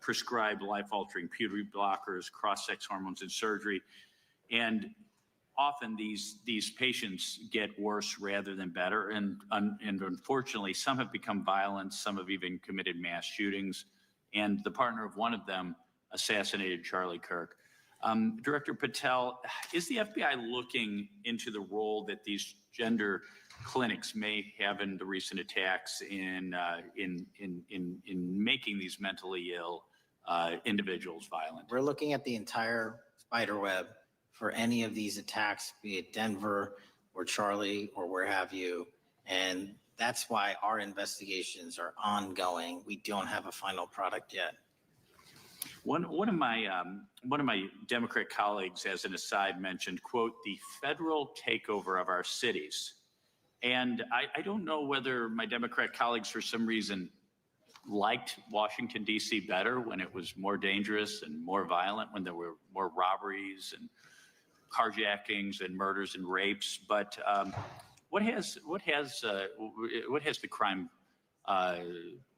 prescribe life-altering puberty blockers, cross-sex hormones, and surgery. And often these patients get worse rather than better. And unfortunately, some have become violent. Some have even committed mass shootings. And the partner of one of them assassinated Charlie Kirk. Director Patel, is the FBI looking into the role that these gender clinics may have in the recent attacks in making these mentally ill individuals violent? We're looking at the entire spider web for any of these attacks, be it Denver or Charlie or where have you. And that's why our investigations are ongoing. We don't have a final product yet. One of my Democrat colleagues, as an aside, mentioned, quote, the federal takeover of our cities. And I don't know whether my Democrat colleagues, for some reason, liked Washington, D.C. better when it was more dangerous and more violent, when there were more robberies and carjackings and murders and rapes. But what has the crime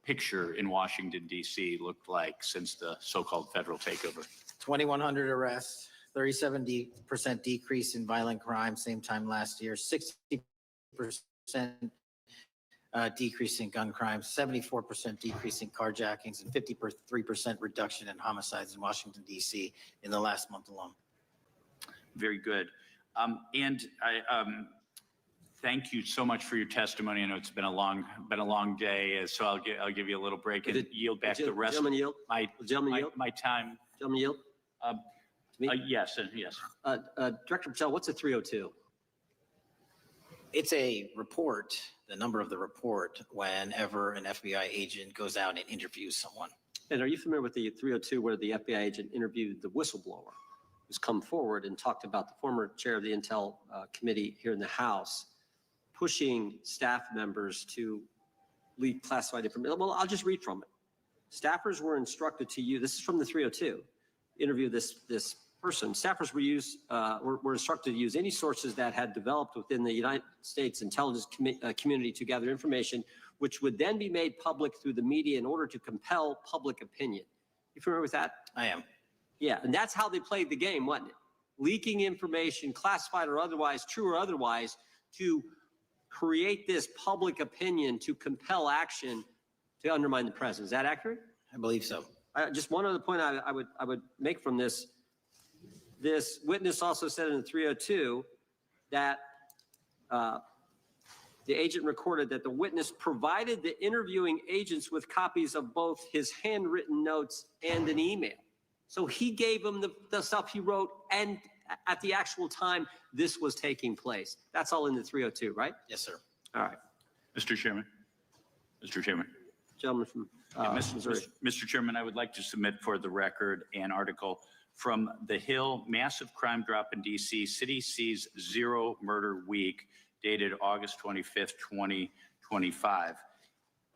picture in Washington, D.C. looked like since the so-called federal takeover? 2,100 arrests, 37% decrease in violent crime, same time last year, 60% decrease in gun crime, 74% decrease in carjackings, and 53% reduction in homicides in Washington, D.C. in the last month alone. Very good. And I thank you so much for your testimony. I know it's been a long day, so I'll give you a little break and yield back the rest of my time. Gentleman yield? Yes. Director Patel, what's a 302? It's a report, the number of the report, whenever an FBI agent goes out and interviews someone. And are you familiar with the 302 where the FBI agent interviewed the whistleblower who's come forward and talked about the former chair of the Intel Committee here in the House pushing staff members to leak classified information? Well, I'll just read from it. Staffers were instructed to use, this is from the 302, interview this person. Staffers were instructed to use any sources that had developed within the United States intelligence community to gather information, which would then be made public through the media in order to compel public opinion. You familiar with that? I am. Yeah, and that's how they played the game, wasn't it? Leaking information, classified or otherwise, true or otherwise, to create this public opinion to compel action to undermine the president. Is that accurate? I believe so. Just one other point I would make from this. This witness also said in the 302 that the agent recorded that the witness provided the interviewing agents with copies of both his handwritten notes and an email. So he gave them the stuff he wrote, and at the actual time this was taking place. That's all in the 302, right? Yes, sir. All right. Mr. Chairman. Mr. Chairman. Gentleman from Missouri. Mr. Chairman, I would like to submit for the record an article from The Hill, Massive Crime Drop in D.C., City Sees Zero Murder Week, dated August 25th, 2025.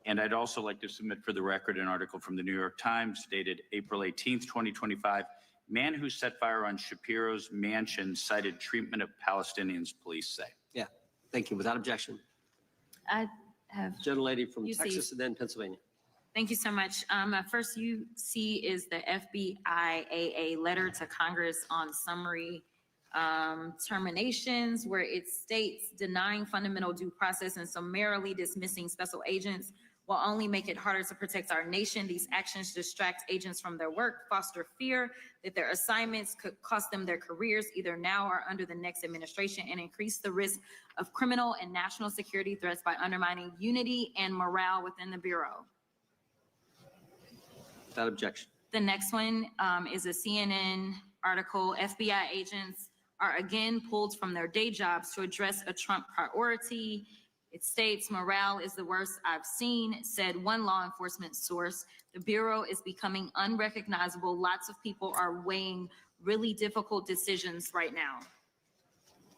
And I'd also like to submit for the record an article from the New York Times dated April 18th, 2025. Man who set fire on Shapiro's mansion cited treatment of Palestinians, police say. Yeah, thank you. Without objection. I have. Gentlelady from UC. Texas and then Pennsylvania. Thank you so much. First UC is the FBIAA letter to Congress on summary terminations, where it states denying fundamental due process and summarily dismissing special agents will only make it harder to protect our nation. These actions distract agents from their work, foster fear that their assignments could cost them their careers either now or under the next administration, and increase the risk of criminal and national security threats by undermining unity and morale within the Bureau. Without objection. The next one is a CNN article. FBI agents are again pulled from their day jobs to address a Trump priority. It states, morale is the worst I've seen, said one law enforcement source. The Bureau is becoming unrecognizable. Lots of people are weighing really difficult decisions right now.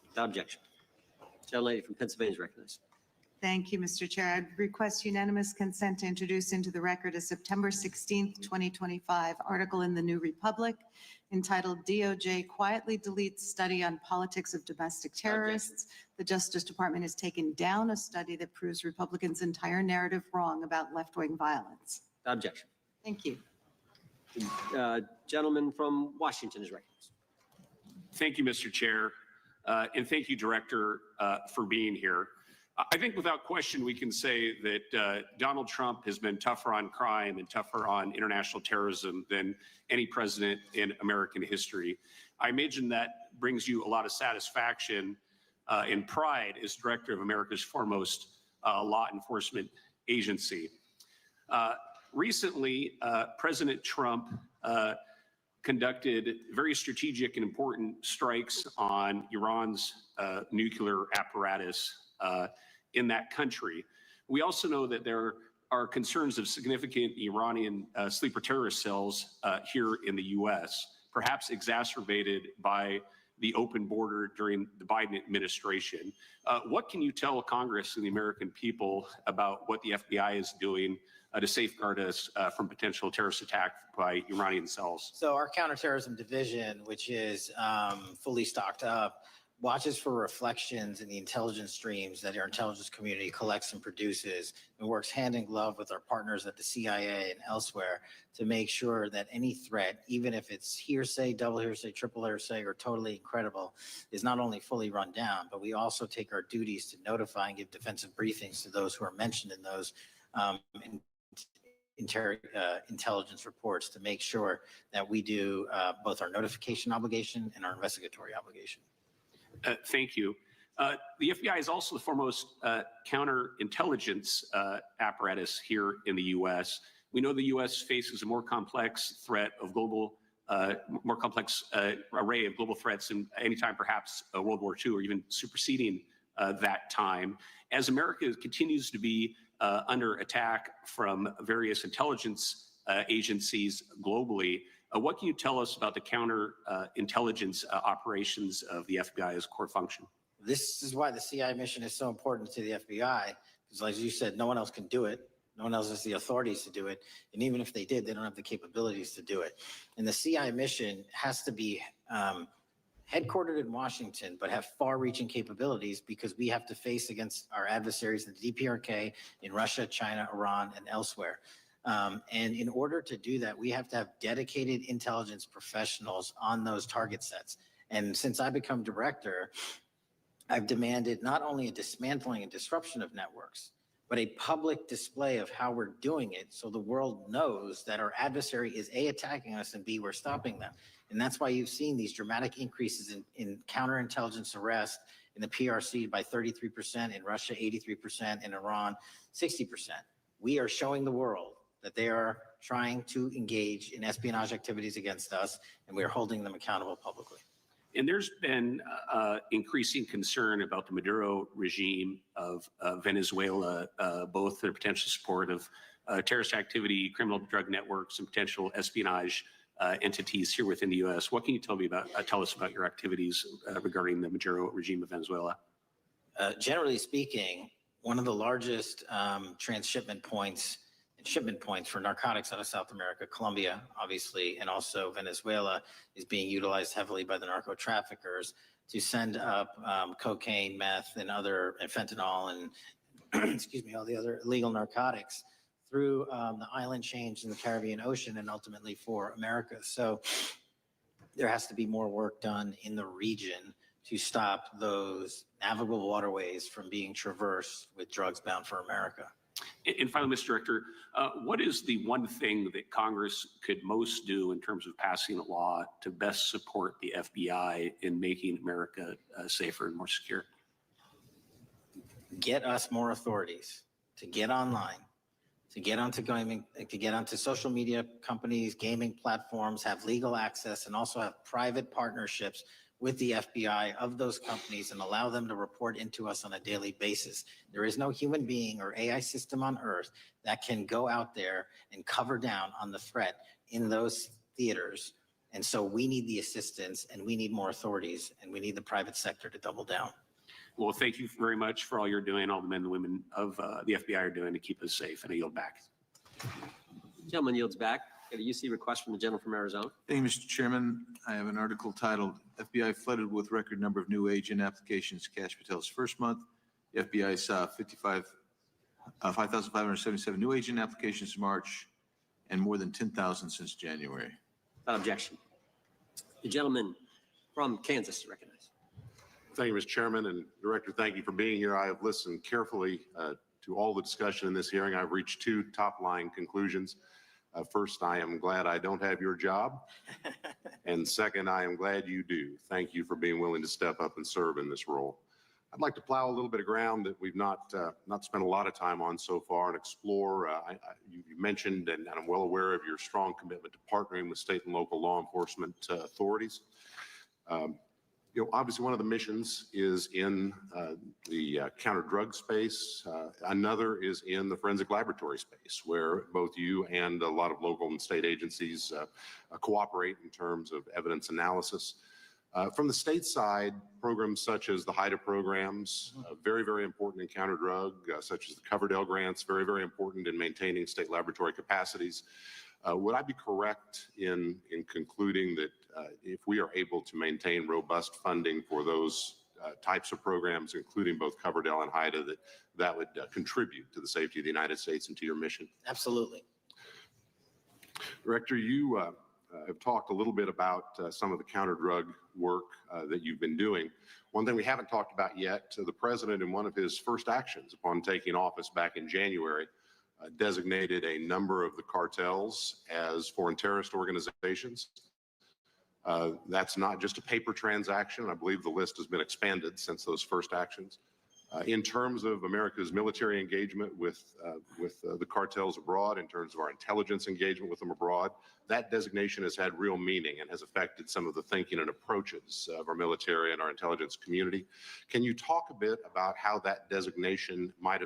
Without objection. Gentlelady from Pennsylvania is recognized. Thank you, Mr. Chair. I'd request unanimous consent to introduce into the record a September 16th, 2025 article in the New Republic entitled DOJ Quietly Deletes Study on Politics of Domestic Terrorists. The Justice Department has taken down a study that proves Republicans' entire narrative wrong about left-wing violence. Without objection. Thank you. Gentleman from Washington is recognized. Thank you, Mr. Chair. And thank you, Director, for being here. I think without question, we can say that Donald Trump has been tougher on crime and tougher on international terrorism than any president in American history. I imagine that brings you a lot of satisfaction and pride as director of America's foremost law enforcement agency. Recently, President Trump conducted very strategic and important strikes on Iran's nuclear apparatus in that country. We also know that there are concerns of significant Iranian sleeper terrorist cells here in the U.S., perhaps exacerbated by the open border during the Biden administration. What can you tell Congress and the American people about what the FBI is doing to safeguard us from potential terrorist attack by Iranian cells? So our counterterrorism division, which is fully stocked up, watches for reflections in the intelligence streams that our intelligence community collects and produces, and works hand in glove with our partners at the CIA and elsewhere to make sure that any threat, even if it's hearsay, double hearsay, triple hearsay, or totally incredible, is not only fully run down, but we also take our duties to notify and give defensive briefings to those who are mentioned in those intelligence reports to make sure that we do both our notification obligation and our investigatory obligation. Thank you. The FBI is also the foremost counterintelligence apparatus here in the U.S. We know the U.S. faces a more complex threat of global, more complex array of global threats than any time perhaps World War II or even superseding that time. As America continues to be under attack from various intelligence agencies globally, what can you tell us about the counterintelligence operations of the FBI as core function? This is why the CI mission is so important to the FBI, because as you said, no one else can do it. No one else has the authorities to do it. And even if they did, they don't have the capabilities to do it. And the CI mission has to be headquartered in Washington, but have far-reaching capabilities because we have to face against our adversaries in the DPRK, in Russia, China, Iran, and elsewhere. And in order to do that, we have to have dedicated intelligence professionals on those target sets. And since I become director, I've demanded not only a dismantling and disruption of networks, but a public display of how we're doing it so the world knows that our adversary is A, attacking us, and B, we're stopping them. And that's why you've seen these dramatic increases in counterintelligence arrest in the PRC by 33%, in Russia 83%, in Iran 60%. We are showing the world that they are trying to engage in espionage activities against us, and we are holding them accountable publicly. And there's been increasing concern about the Maduro regime of Venezuela, both their potential support of terrorist activity, criminal drug networks, and potential espionage entities here within the U.S. What can you tell us about your activities regarding the Maduro regime of Venezuela? Generally speaking, one of the largest shipment points for narcotics out of South America, Colombia, obviously, and also Venezuela, is being utilized heavily by the narco traffickers to send up cocaine, meth, and fentanyl, and excuse me, all the other illegal narcotics through the island chains in the Caribbean Ocean and ultimately for America. So there has to be more work done in the region to stop those navigable waterways from being traversed with drugs bound for America. And finally, Mr. Director, what is the one thing that Congress could most do in terms of passing a law to best support the FBI in making America safer and more secure? Get us more authorities to get online, to get onto gaming, to get onto social media companies, gaming platforms, have legal access, and also have private partnerships with the FBI of those companies and allow them to report into us on a daily basis. There is no human being or AI system on earth that can go out there and cover down on the threat in those theaters. And so we need the assistance, and we need more authorities, and we need the private sector to double down. Well, thank you very much for all you're doing, all the men and women of the FBI are doing to keep us safe. And I yield back. Gentleman yields back. Got a UC request from the gentleman from Arizona. Thank you, Mr. Chairman. I have an article titled FBI Flooded with Record Number of New Agent Applications, Kash Patel's First Month. The FBI saw 5,577 new agent applications in March and more than 10,000 since January. Without objection. The gentleman from Kansas is recognized. Thank you, Mr. Chairman, and Director, thank you for being here. I have listened carefully to all the discussion in this hearing. I've reached two top-line conclusions. First, I am glad I don't have your job. And second, I am glad you do. Thank you for being willing to step up and serve in this role. I'd like to plow a little bit of ground that we've not spent a lot of time on so far and explore. You mentioned, and I'm well aware of your strong commitment to partnering with state and local law enforcement authorities. Obviously one of the missions is in the counter-drug space. Another is in the forensic laboratory space, where both you and a lot of local and state agencies cooperate in terms of evidence analysis. From the state side, programs such as the HIDA programs, very, very important in counter-drug, such as the Coverdell grants, very, very important in maintaining state laboratory capacities. Would I be correct in concluding that if we are able to maintain robust funding for those types of programs, including both Coverdell and HIDA, that would contribute to the safety of the United States and to your mission? Absolutely. Director, you have talked a little bit about some of the counter-drug work that you've been doing. One thing we haven't talked about yet, the president, in one of his first actions upon taking office back in January, designated a number of the cartels as foreign terrorist organizations. That's not just a paper transaction. I believe the list has been expanded since those first actions. In terms of America's military engagement with the cartels abroad, in terms of our intelligence engagement with them abroad, that designation has had real meaning and has affected some of the thinking and approaches of our military and our intelligence community. Can you talk a bit about how that designation might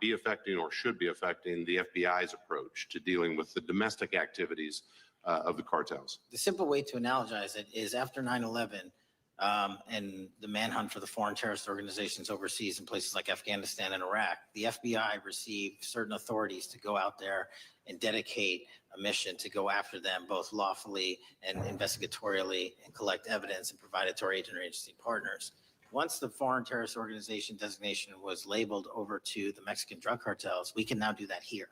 be affecting or should be affecting the FBI's approach to dealing with the domestic activities of the cartels? The simple way to analogize it is after 9/11 and the manhunt for the foreign terrorist organizations overseas in places like Afghanistan and Iraq, the FBI received certain authorities to go out there and dedicate a mission to go after them both lawfully and investigatorially and collect evidence and provide it to our agency partners. Once the foreign terrorist organization designation was labeled over to the Mexican drug cartels, we can now do that here.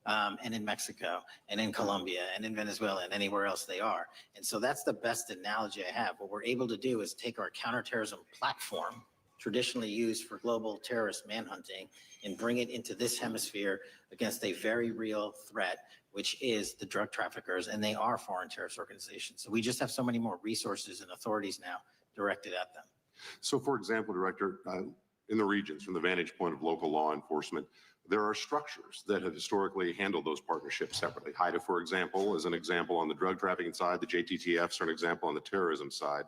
and in Mexico, and in Colombia, and in Venezuela, and anywhere else they are. And so that's the best analogy I have. What we're able to do is take our counterterrorism platform, traditionally used for global terrorist manhunting, and bring it into this hemisphere against a very real threat, which is the drug traffickers, and they are foreign terrorist organizations. So we just have so many more resources and authorities now directed at them. So for example, Director, in the regions, from the vantage point of local law enforcement, there are structures that have historically handled those partnerships separately. HIDA, for example, is an example on the drug trafficking side. The JTTFs are an example on the terrorism side.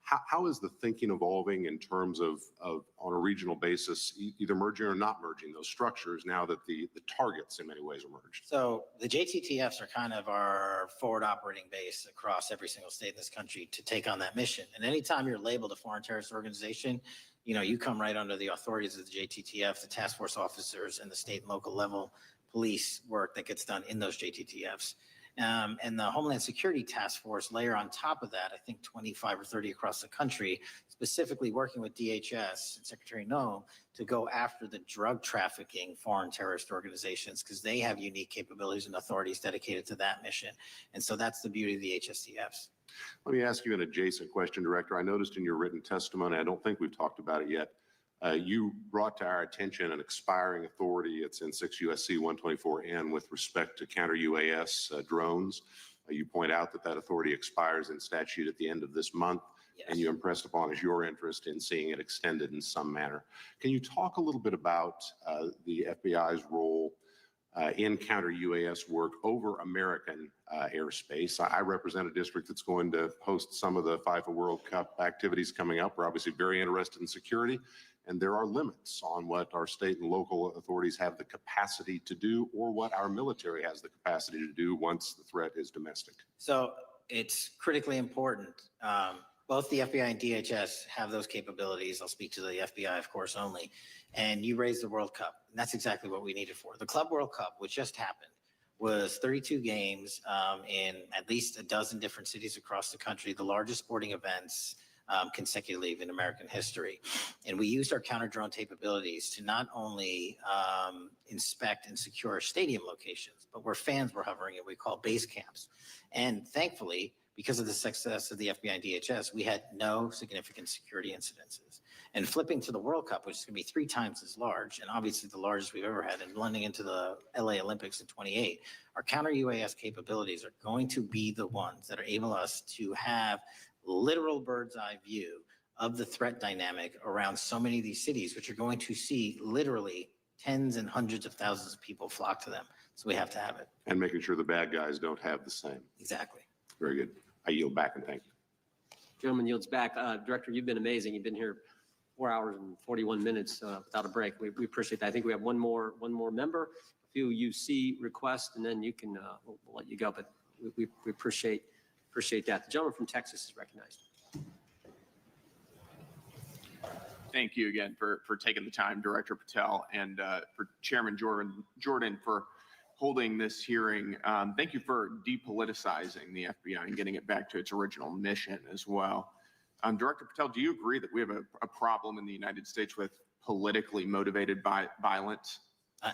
How is the thinking evolving in terms of on a regional basis, either merging or not merging those structures now that the targets in many ways are merged? So the JTTFs are kind of our forward operating base across every single state in this country to take on that mission. And anytime you're labeled a foreign terrorist organization, you know, you come right under the authorities of the JTTF, the task force officers, and the state and local level police work that gets done in those JTTFs. And the Homeland Security Task Force layer on top of that, I think 25 or 30 across the country, specifically working with DHS and Secretary Noem to go after the drug trafficking foreign terrorist organizations, because they have unique capabilities and authorities dedicated to that mission. And so that's the beauty of the HSTFs. Let me ask you an adjacent question, Director. I noticed in your written testimony, I don't think we've talked about it yet, you brought to our attention an expiring authority. It's in 6 U.S.C. 124N with respect to counter-UAS drones. You point out that that authority expires in statute at the end of this month, and you impressed upon us your interest in seeing it extended in some manner. Can you talk a little bit about the FBI's role in counter-UAS work over American airspace? I represent a district that's going to host some of the FIFA World Cup activities coming up. We're obviously very interested in security, and there are limits on what our state and local authorities have the capacity to do or what our military has the capacity to do once the threat is domestic. So it's critically important. Both the FBI and DHS have those capabilities. I'll speak to the FBI, of course, only. And you raised the World Cup. And that's exactly what we needed for. The Club World Cup, which just happened, was 32 games in at least a dozen different cities across the country, the largest sporting events consecutively in American history. And we used our counter-drone capabilities to not only inspect and secure stadium locations, but where fans were hovering and we call base camps. And thankfully, because of the success of the FBI and DHS, we had no significant security incidences. And flipping to the World Cup, which is going to be 3 times as large, and obviously the largest we've ever had, and blending into the LA Olympics in 28, our counter-UAS capabilities are going to be the ones that are able us to have literal bird's eye view of the threat dynamic around so many of these cities, which are going to see literally tens and hundreds of thousands of people flock to them. So we have to have it. And making sure the bad guys don't have the same. Exactly. Very good. I yield back and thank you. Gentleman yields back. Director, you've been amazing. You've been here 4 hours and 41 minutes without a break. We appreciate that. I think we have one more member, a few UC requests, and then you can we'll let you go. But we appreciate that. The gentleman from Texas is recognized. Thank you again for taking the time, Director Patel, and for Chairman Jordan for holding this hearing. Thank you for depoliticizing the FBI and getting it back to its original mission as well. Director Patel, do you agree that we have a problem in the United States with politically motivated violence?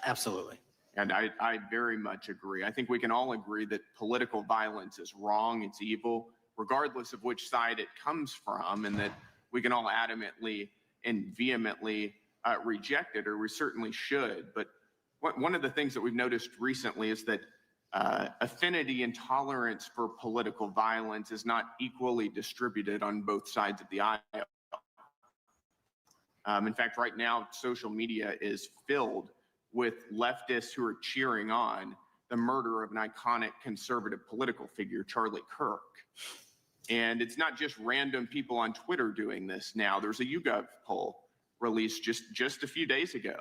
Absolutely. And I very much agree. I think we can all agree that political violence is wrong, it's evil, regardless of which side it comes from, and that we can all adamantly and vehemently reject it, or we certainly should. But one of the things that we've noticed recently is that affinity and tolerance for political violence is not equally distributed on both sides of the aisle. In fact, right now, social media is filled with leftists who are cheering on the murder of an iconic conservative political figure, Charlie Kirk. And it's not just random people on Twitter doing this now. There's a YouGov poll released just a few days ago,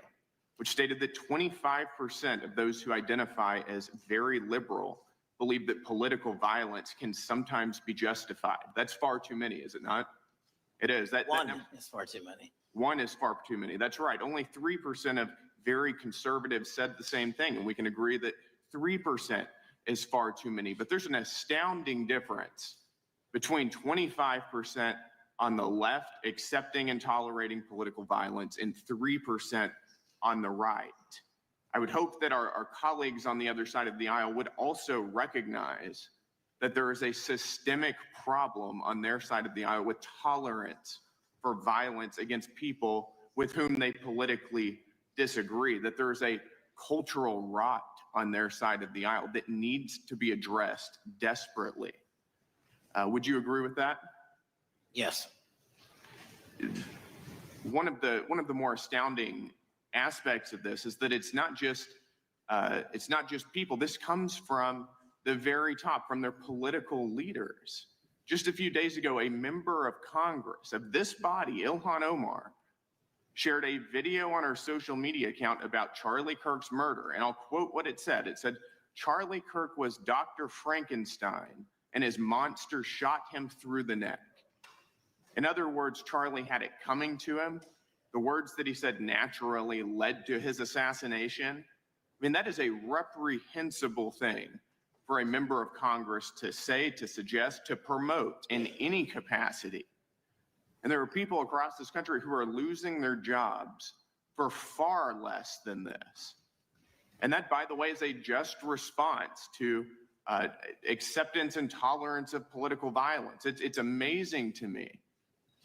which stated that 25% of those who identify as very liberal believe that political violence can sometimes be justified. That's far too many, is it not? It is. One is far too many. One is far too many. That's right. Only 3% of very conservatives said the same thing, and we can agree that 3% is far too many. But there's an astounding difference between 25% on the left accepting and tolerating political violence and 3% on the right. I would hope that our colleagues on the other side of the aisle would also recognize that there is a systemic problem on their side of the aisle with tolerance for violence against people with whom they politically disagree, that there is a cultural rot on their side of the aisle that needs to be addressed desperately. Would you agree with that? Yes. One of the more astounding aspects of this is that it's not just people. This comes from the very top, from their political leaders. Just a few days ago, a member of Congress of this body, Ilhan Omar, shared a video on her social media account about Charlie Kirk's murder. And I'll quote what it said. It said, "Charlie Kirk was Dr. Frankenstein, and his monster shot him through the neck." In other words, Charlie had it coming to him. The words that he said naturally led to his assassination. I mean, that is a reprehensible thing for a member of Congress to say, to suggest, to promote in any capacity. And there are people across this country who are losing their jobs for far less than this. And that, by the way, is a just response to acceptance and tolerance of political violence. It's amazing to me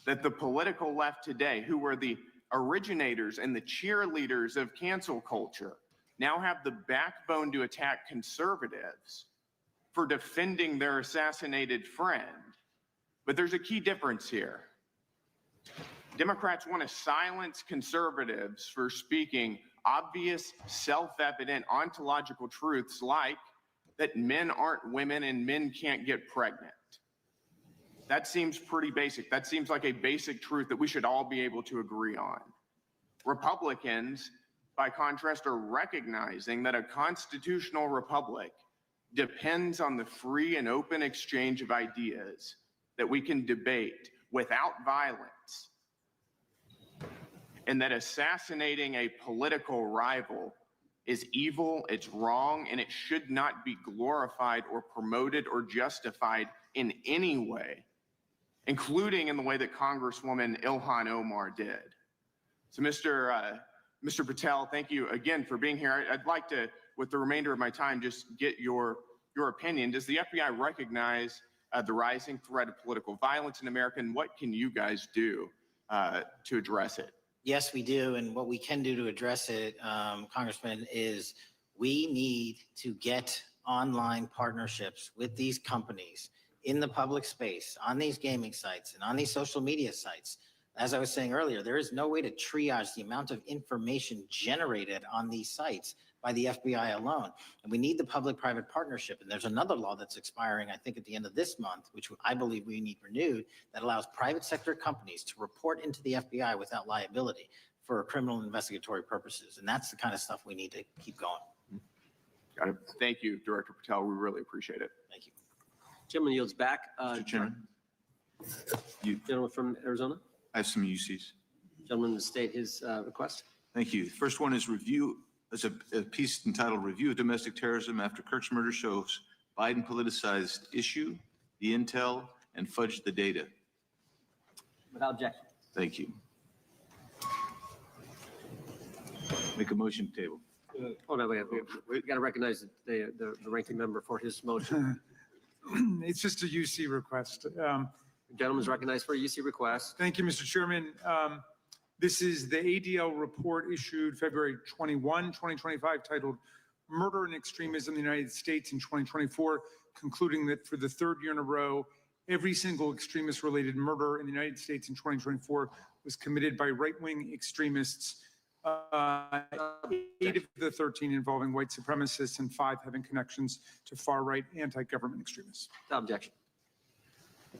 that the political left today, who were the originators and the cheerleaders of cancel culture, now have the backbone to attack conservatives for defending their assassinated friend. But there's a key difference here. Democrats want to silence conservatives for speaking obvious, self-evident ontological truths like that men aren't women and men can't get pregnant. That seems pretty basic. That seems like a basic truth that we should all be able to agree on. Republicans, by contrast, are recognizing that a constitutional republic depends on the free and open exchange of ideas that we can debate without violence, and that assassinating a political rival is evil, it's wrong, and it should not be glorified or promoted or justified in any way, including in the way that Congresswoman Ilhan Omar did. So Mr. Patel, thank you again for being here. I'd like to, with the remainder of my time, just get your opinion. Does the FBI recognize the rising threat of political violence in America, and what can you guys do to address it? Yes, we do. And what we can do to address it, Congressman, is we need to get online partnerships with these companies in the public space, on these gaming sites and on these social media sites. As I was saying earlier, there is no way to triage the amount of information generated on these sites by the FBI alone. And we need the public-private partnership. And there's another law that's expiring, I think, at the end of this month, which I believe we need renewed, that allows private sector companies to report into the FBI without liability for criminal investigatory purposes. And that's the kind of stuff we need to keep going. Got it. Thank you, Director Patel. We really appreciate it. Thank you. Gentleman yields back. Mr. Chairman, Gentleman from Arizona. I have some UCs. Gentleman to state his request. Thank you. The first one is a piece entitled "Review of Domestic Terrorism After Kirk's Murder Shows Biden Politicized Issue, the Intel, and Fudged the Data." Without objection. Thank you. Make a motion to table. Hold on, we got to recognize the ranking member for his motion. It's just a UC request. Gentleman's recognized for a UC request. Thank you, Mr. Chairman. This is the ADL report issued February 21, 2025, titled "Murder and Extremism in the United States in 2024, concluding that for the third year in a row, every single extremist-related murder in the United States in 2024 was committed by right-wing extremists, 8 of the 13 involving white supremacists and 5 having connections to far-right anti-government extremists. Without objection.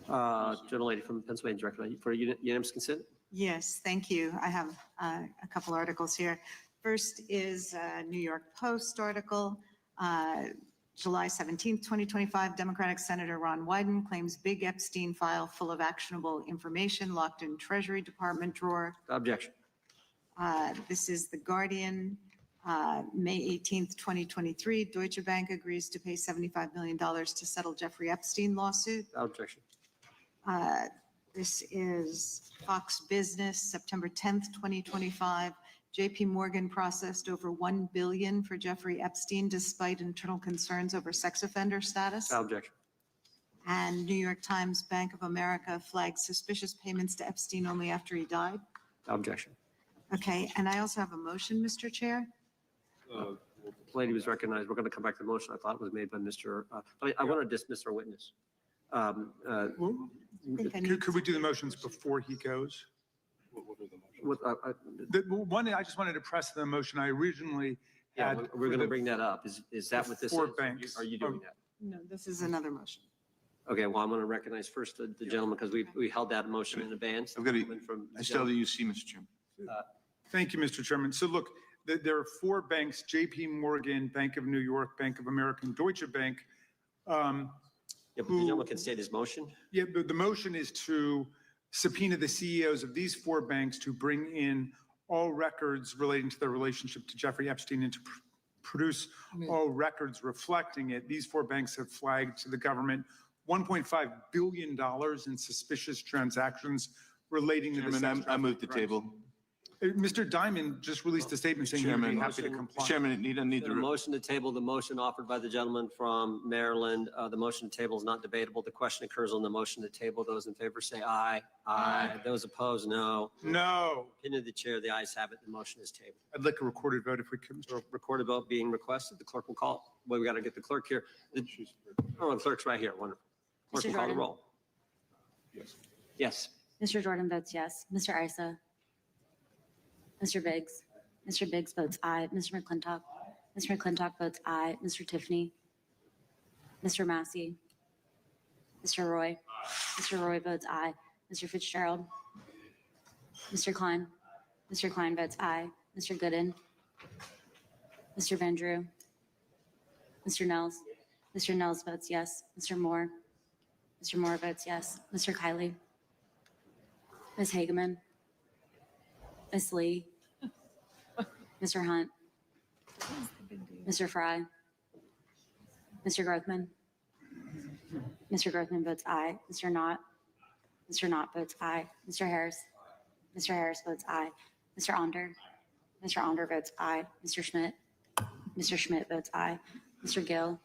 Gentlelady from Pennsylvania, Director, for unanimous consent. Yes, thank you. I have a couple articles here. First is a New York Post article, July 17th, 2025. Democratic Senator Ron Wyden claims big Epstein file full of actionable information locked in Treasury Department drawer. Without objection. This is The Guardian, May 18th, 2023. Deutsche Bank agrees to pay $75 million to settle Jeffrey Epstein lawsuit. Without objection. This is Fox Business, September 10th, 2025. JP Morgan processed over $1 billion for Jeffrey Epstein despite internal concerns over sex offender status. No objection. And New York Times Bank of America flagged suspicious payments to Epstein only after he died. No objection. Okay, and I also have a motion, Mr. Chair. Lady was recognized. We're going to come back to the motion. I thought it was made by Mr. I want to dismiss our witness. Could we do the motions before he goes? What, I just wanted to press the motion I originally yeah, had. we're going to bring that up. Is that what this is? Four banks. Are you doing that? No, this is another motion. Okay, well, I'm going to recognize first the gentleman because we held that motion in advance. I've got Gentleman from I still do UC, Mr. Chairman. Thank you, Mr. Chairman. So look, there are four banks, JP Morgan, Bank of New York, Bank of America, and Deutsche Bank. Yeah, but the gentleman can state his motion. Yeah, but the motion is to subpoena the CEOs of these four banks to bring in all records relating to their relationship to Jeffrey Epstein and to produce all records reflecting it. These four banks have flagged to the government $1.5 billion in suspicious transactions relating to the Chairman, I move the table. Mr. Diamond just released a statement saying he'd be happy to comply. Chairman, need The motion to table, the motion offered by the gentleman from Maryland. The motion to table is not debatable. The question occurs on the motion to table. Those in favor say aye. Aye. Those opposed, no. No. Opinion of the chair, the ayes have it. The motion is tabled. I'd like a recorded vote if we could. Recorded vote being requested. The clerk will call. Well, we got to get the clerk here. The clerk's right here. Wonderful. Clerk will call the roll. Yes. Yes. Mr. Jordan votes yes. Mr. Isa. Mr. Biggs. Mr. Biggs votes aye. Mr. McClintock. Mr. McClintock votes aye. Mr. Tiffany. Mr. Massey. Mr. Roy. Mr. Roy votes aye. Mr. Fitzgerald. Mr. Klein. Mr. Klein votes aye. Mr. Gooden. Mr. Van Drew. Mr. Nels. Mr. Nels votes yes. Mr. Moore. Mr. Moore votes yes. Mr. Kiley. Ms. Hageman. Ms. Lee. Mr. Hunt. Mr. Fry. Mr. Grothman. Mr. Grothman votes aye. Mr. Knott. Mr. Knott votes aye. Mr. Harris. Mr. Harris votes aye. Mr. Onder. Mr. Onder votes aye. Mr. Schmidt. Mr. Schmidt votes aye. Mr. Gill.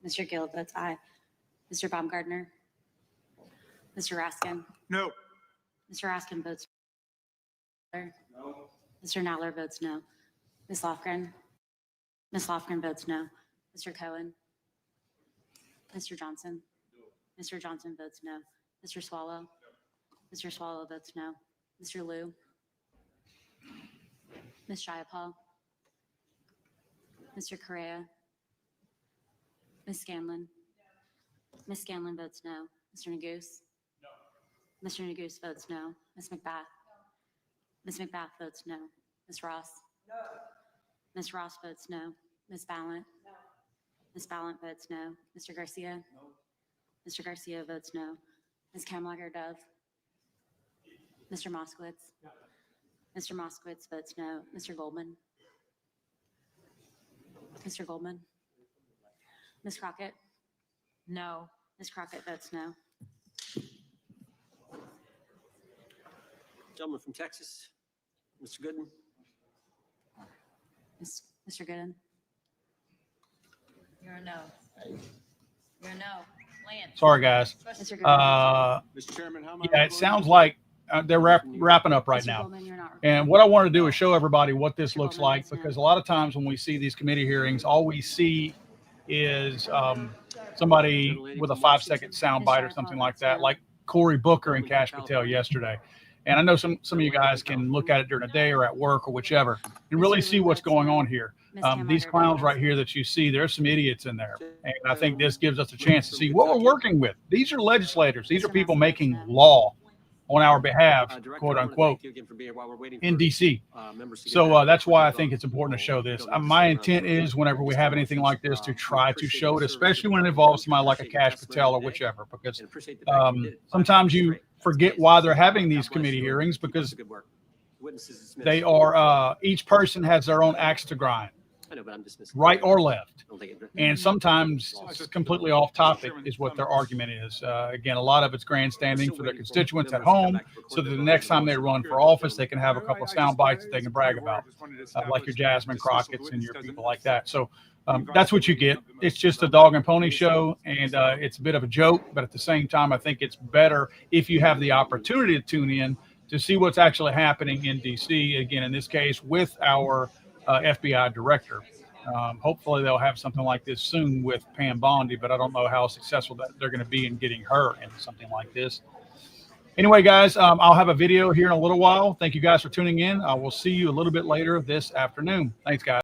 Mr. Gill votes aye. Mr. Baumgartner. Mr. Raskin. No. Mr. Raskin votes no. Mr. Nadler votes no. Ms. Lofgren. Ms. Lofgren votes no. Mr. Cohen. Mr. Johnson. Mr. Johnson votes no. Mr. Swallow. Mr. Swallow votes no. Mr. Liu. Ms. Jayapal. Mr. Correa. Ms. Scanlon. Ms. Scanlon votes no. Mr. Neguse. No. Mr. Neguse votes no. Ms. McBath. Ms. McBath votes no. Ms. Ross. No. Ms. Ross votes no. Ms. Ballant. No. Ms. Ballant votes no. Mr. Garcia. No. Mr. Garcia votes no. Ms. Kamlager Dove. Mr. Moskowitz. No. Mr. Moskowitz votes no. Mr. Goldman. Mr. Goldman. Ms. Crockett. No. Ms. Crockett votes no. Gentleman from Texas, Mr. Gooden. Mr. Gooden. You're a no. You're a no. Lance. Sorry, guys. Mr. Mr. Chairman, how yeah, it sounds like they're wrapping up right now. And what I want to do is show everybody what this looks like, because a lot of times when we see these committee hearings, all we see is somebody with a 5-second soundbite or something like that, like Cory Booker and Kash Patel yesterday. And I know some of you guys can look at it during the day or at work or whichever and really see what's going on here. These clowns right here that you see, there's some idiots in there. And I think this gives us a chance to see what we're working with. These are legislators. These are people making law on our behalf, quote unquote, in DC. So that's why I think it's important to show this. My intent is whenever we have anything like this to try to show it, especially when it involves somebody like a Kash Patel or whichever, because sometimes you forget why they're having these committee hearings, because they are, each person has their own axe to grind. I know, but I'm dismissing. right or left. I don't think it- And sometimes it's completely off topic is what their argument is. Again, a lot of it's grandstanding for their constituents at home, so that the next time they run for office, they can have a couple of sound bites that they can brag about, like your Jasmine Crockett's and your people like that. So that's what you get. It's just a dog and pony show, and it's a bit of a joke, but at the same time, I think it's better if you have the opportunity to tune in to see what's actually happening in DC, again, in this case, with our FBI director. Hopefully they'll have something like this soon with Pam Bondi, but I don't know how successful that they're going to be in getting her into something like this. Anyway, guys, I'll have a video here in a little while. Thank you guys for tuning in. I will see you a little bit later this afternoon. Thanks, guys.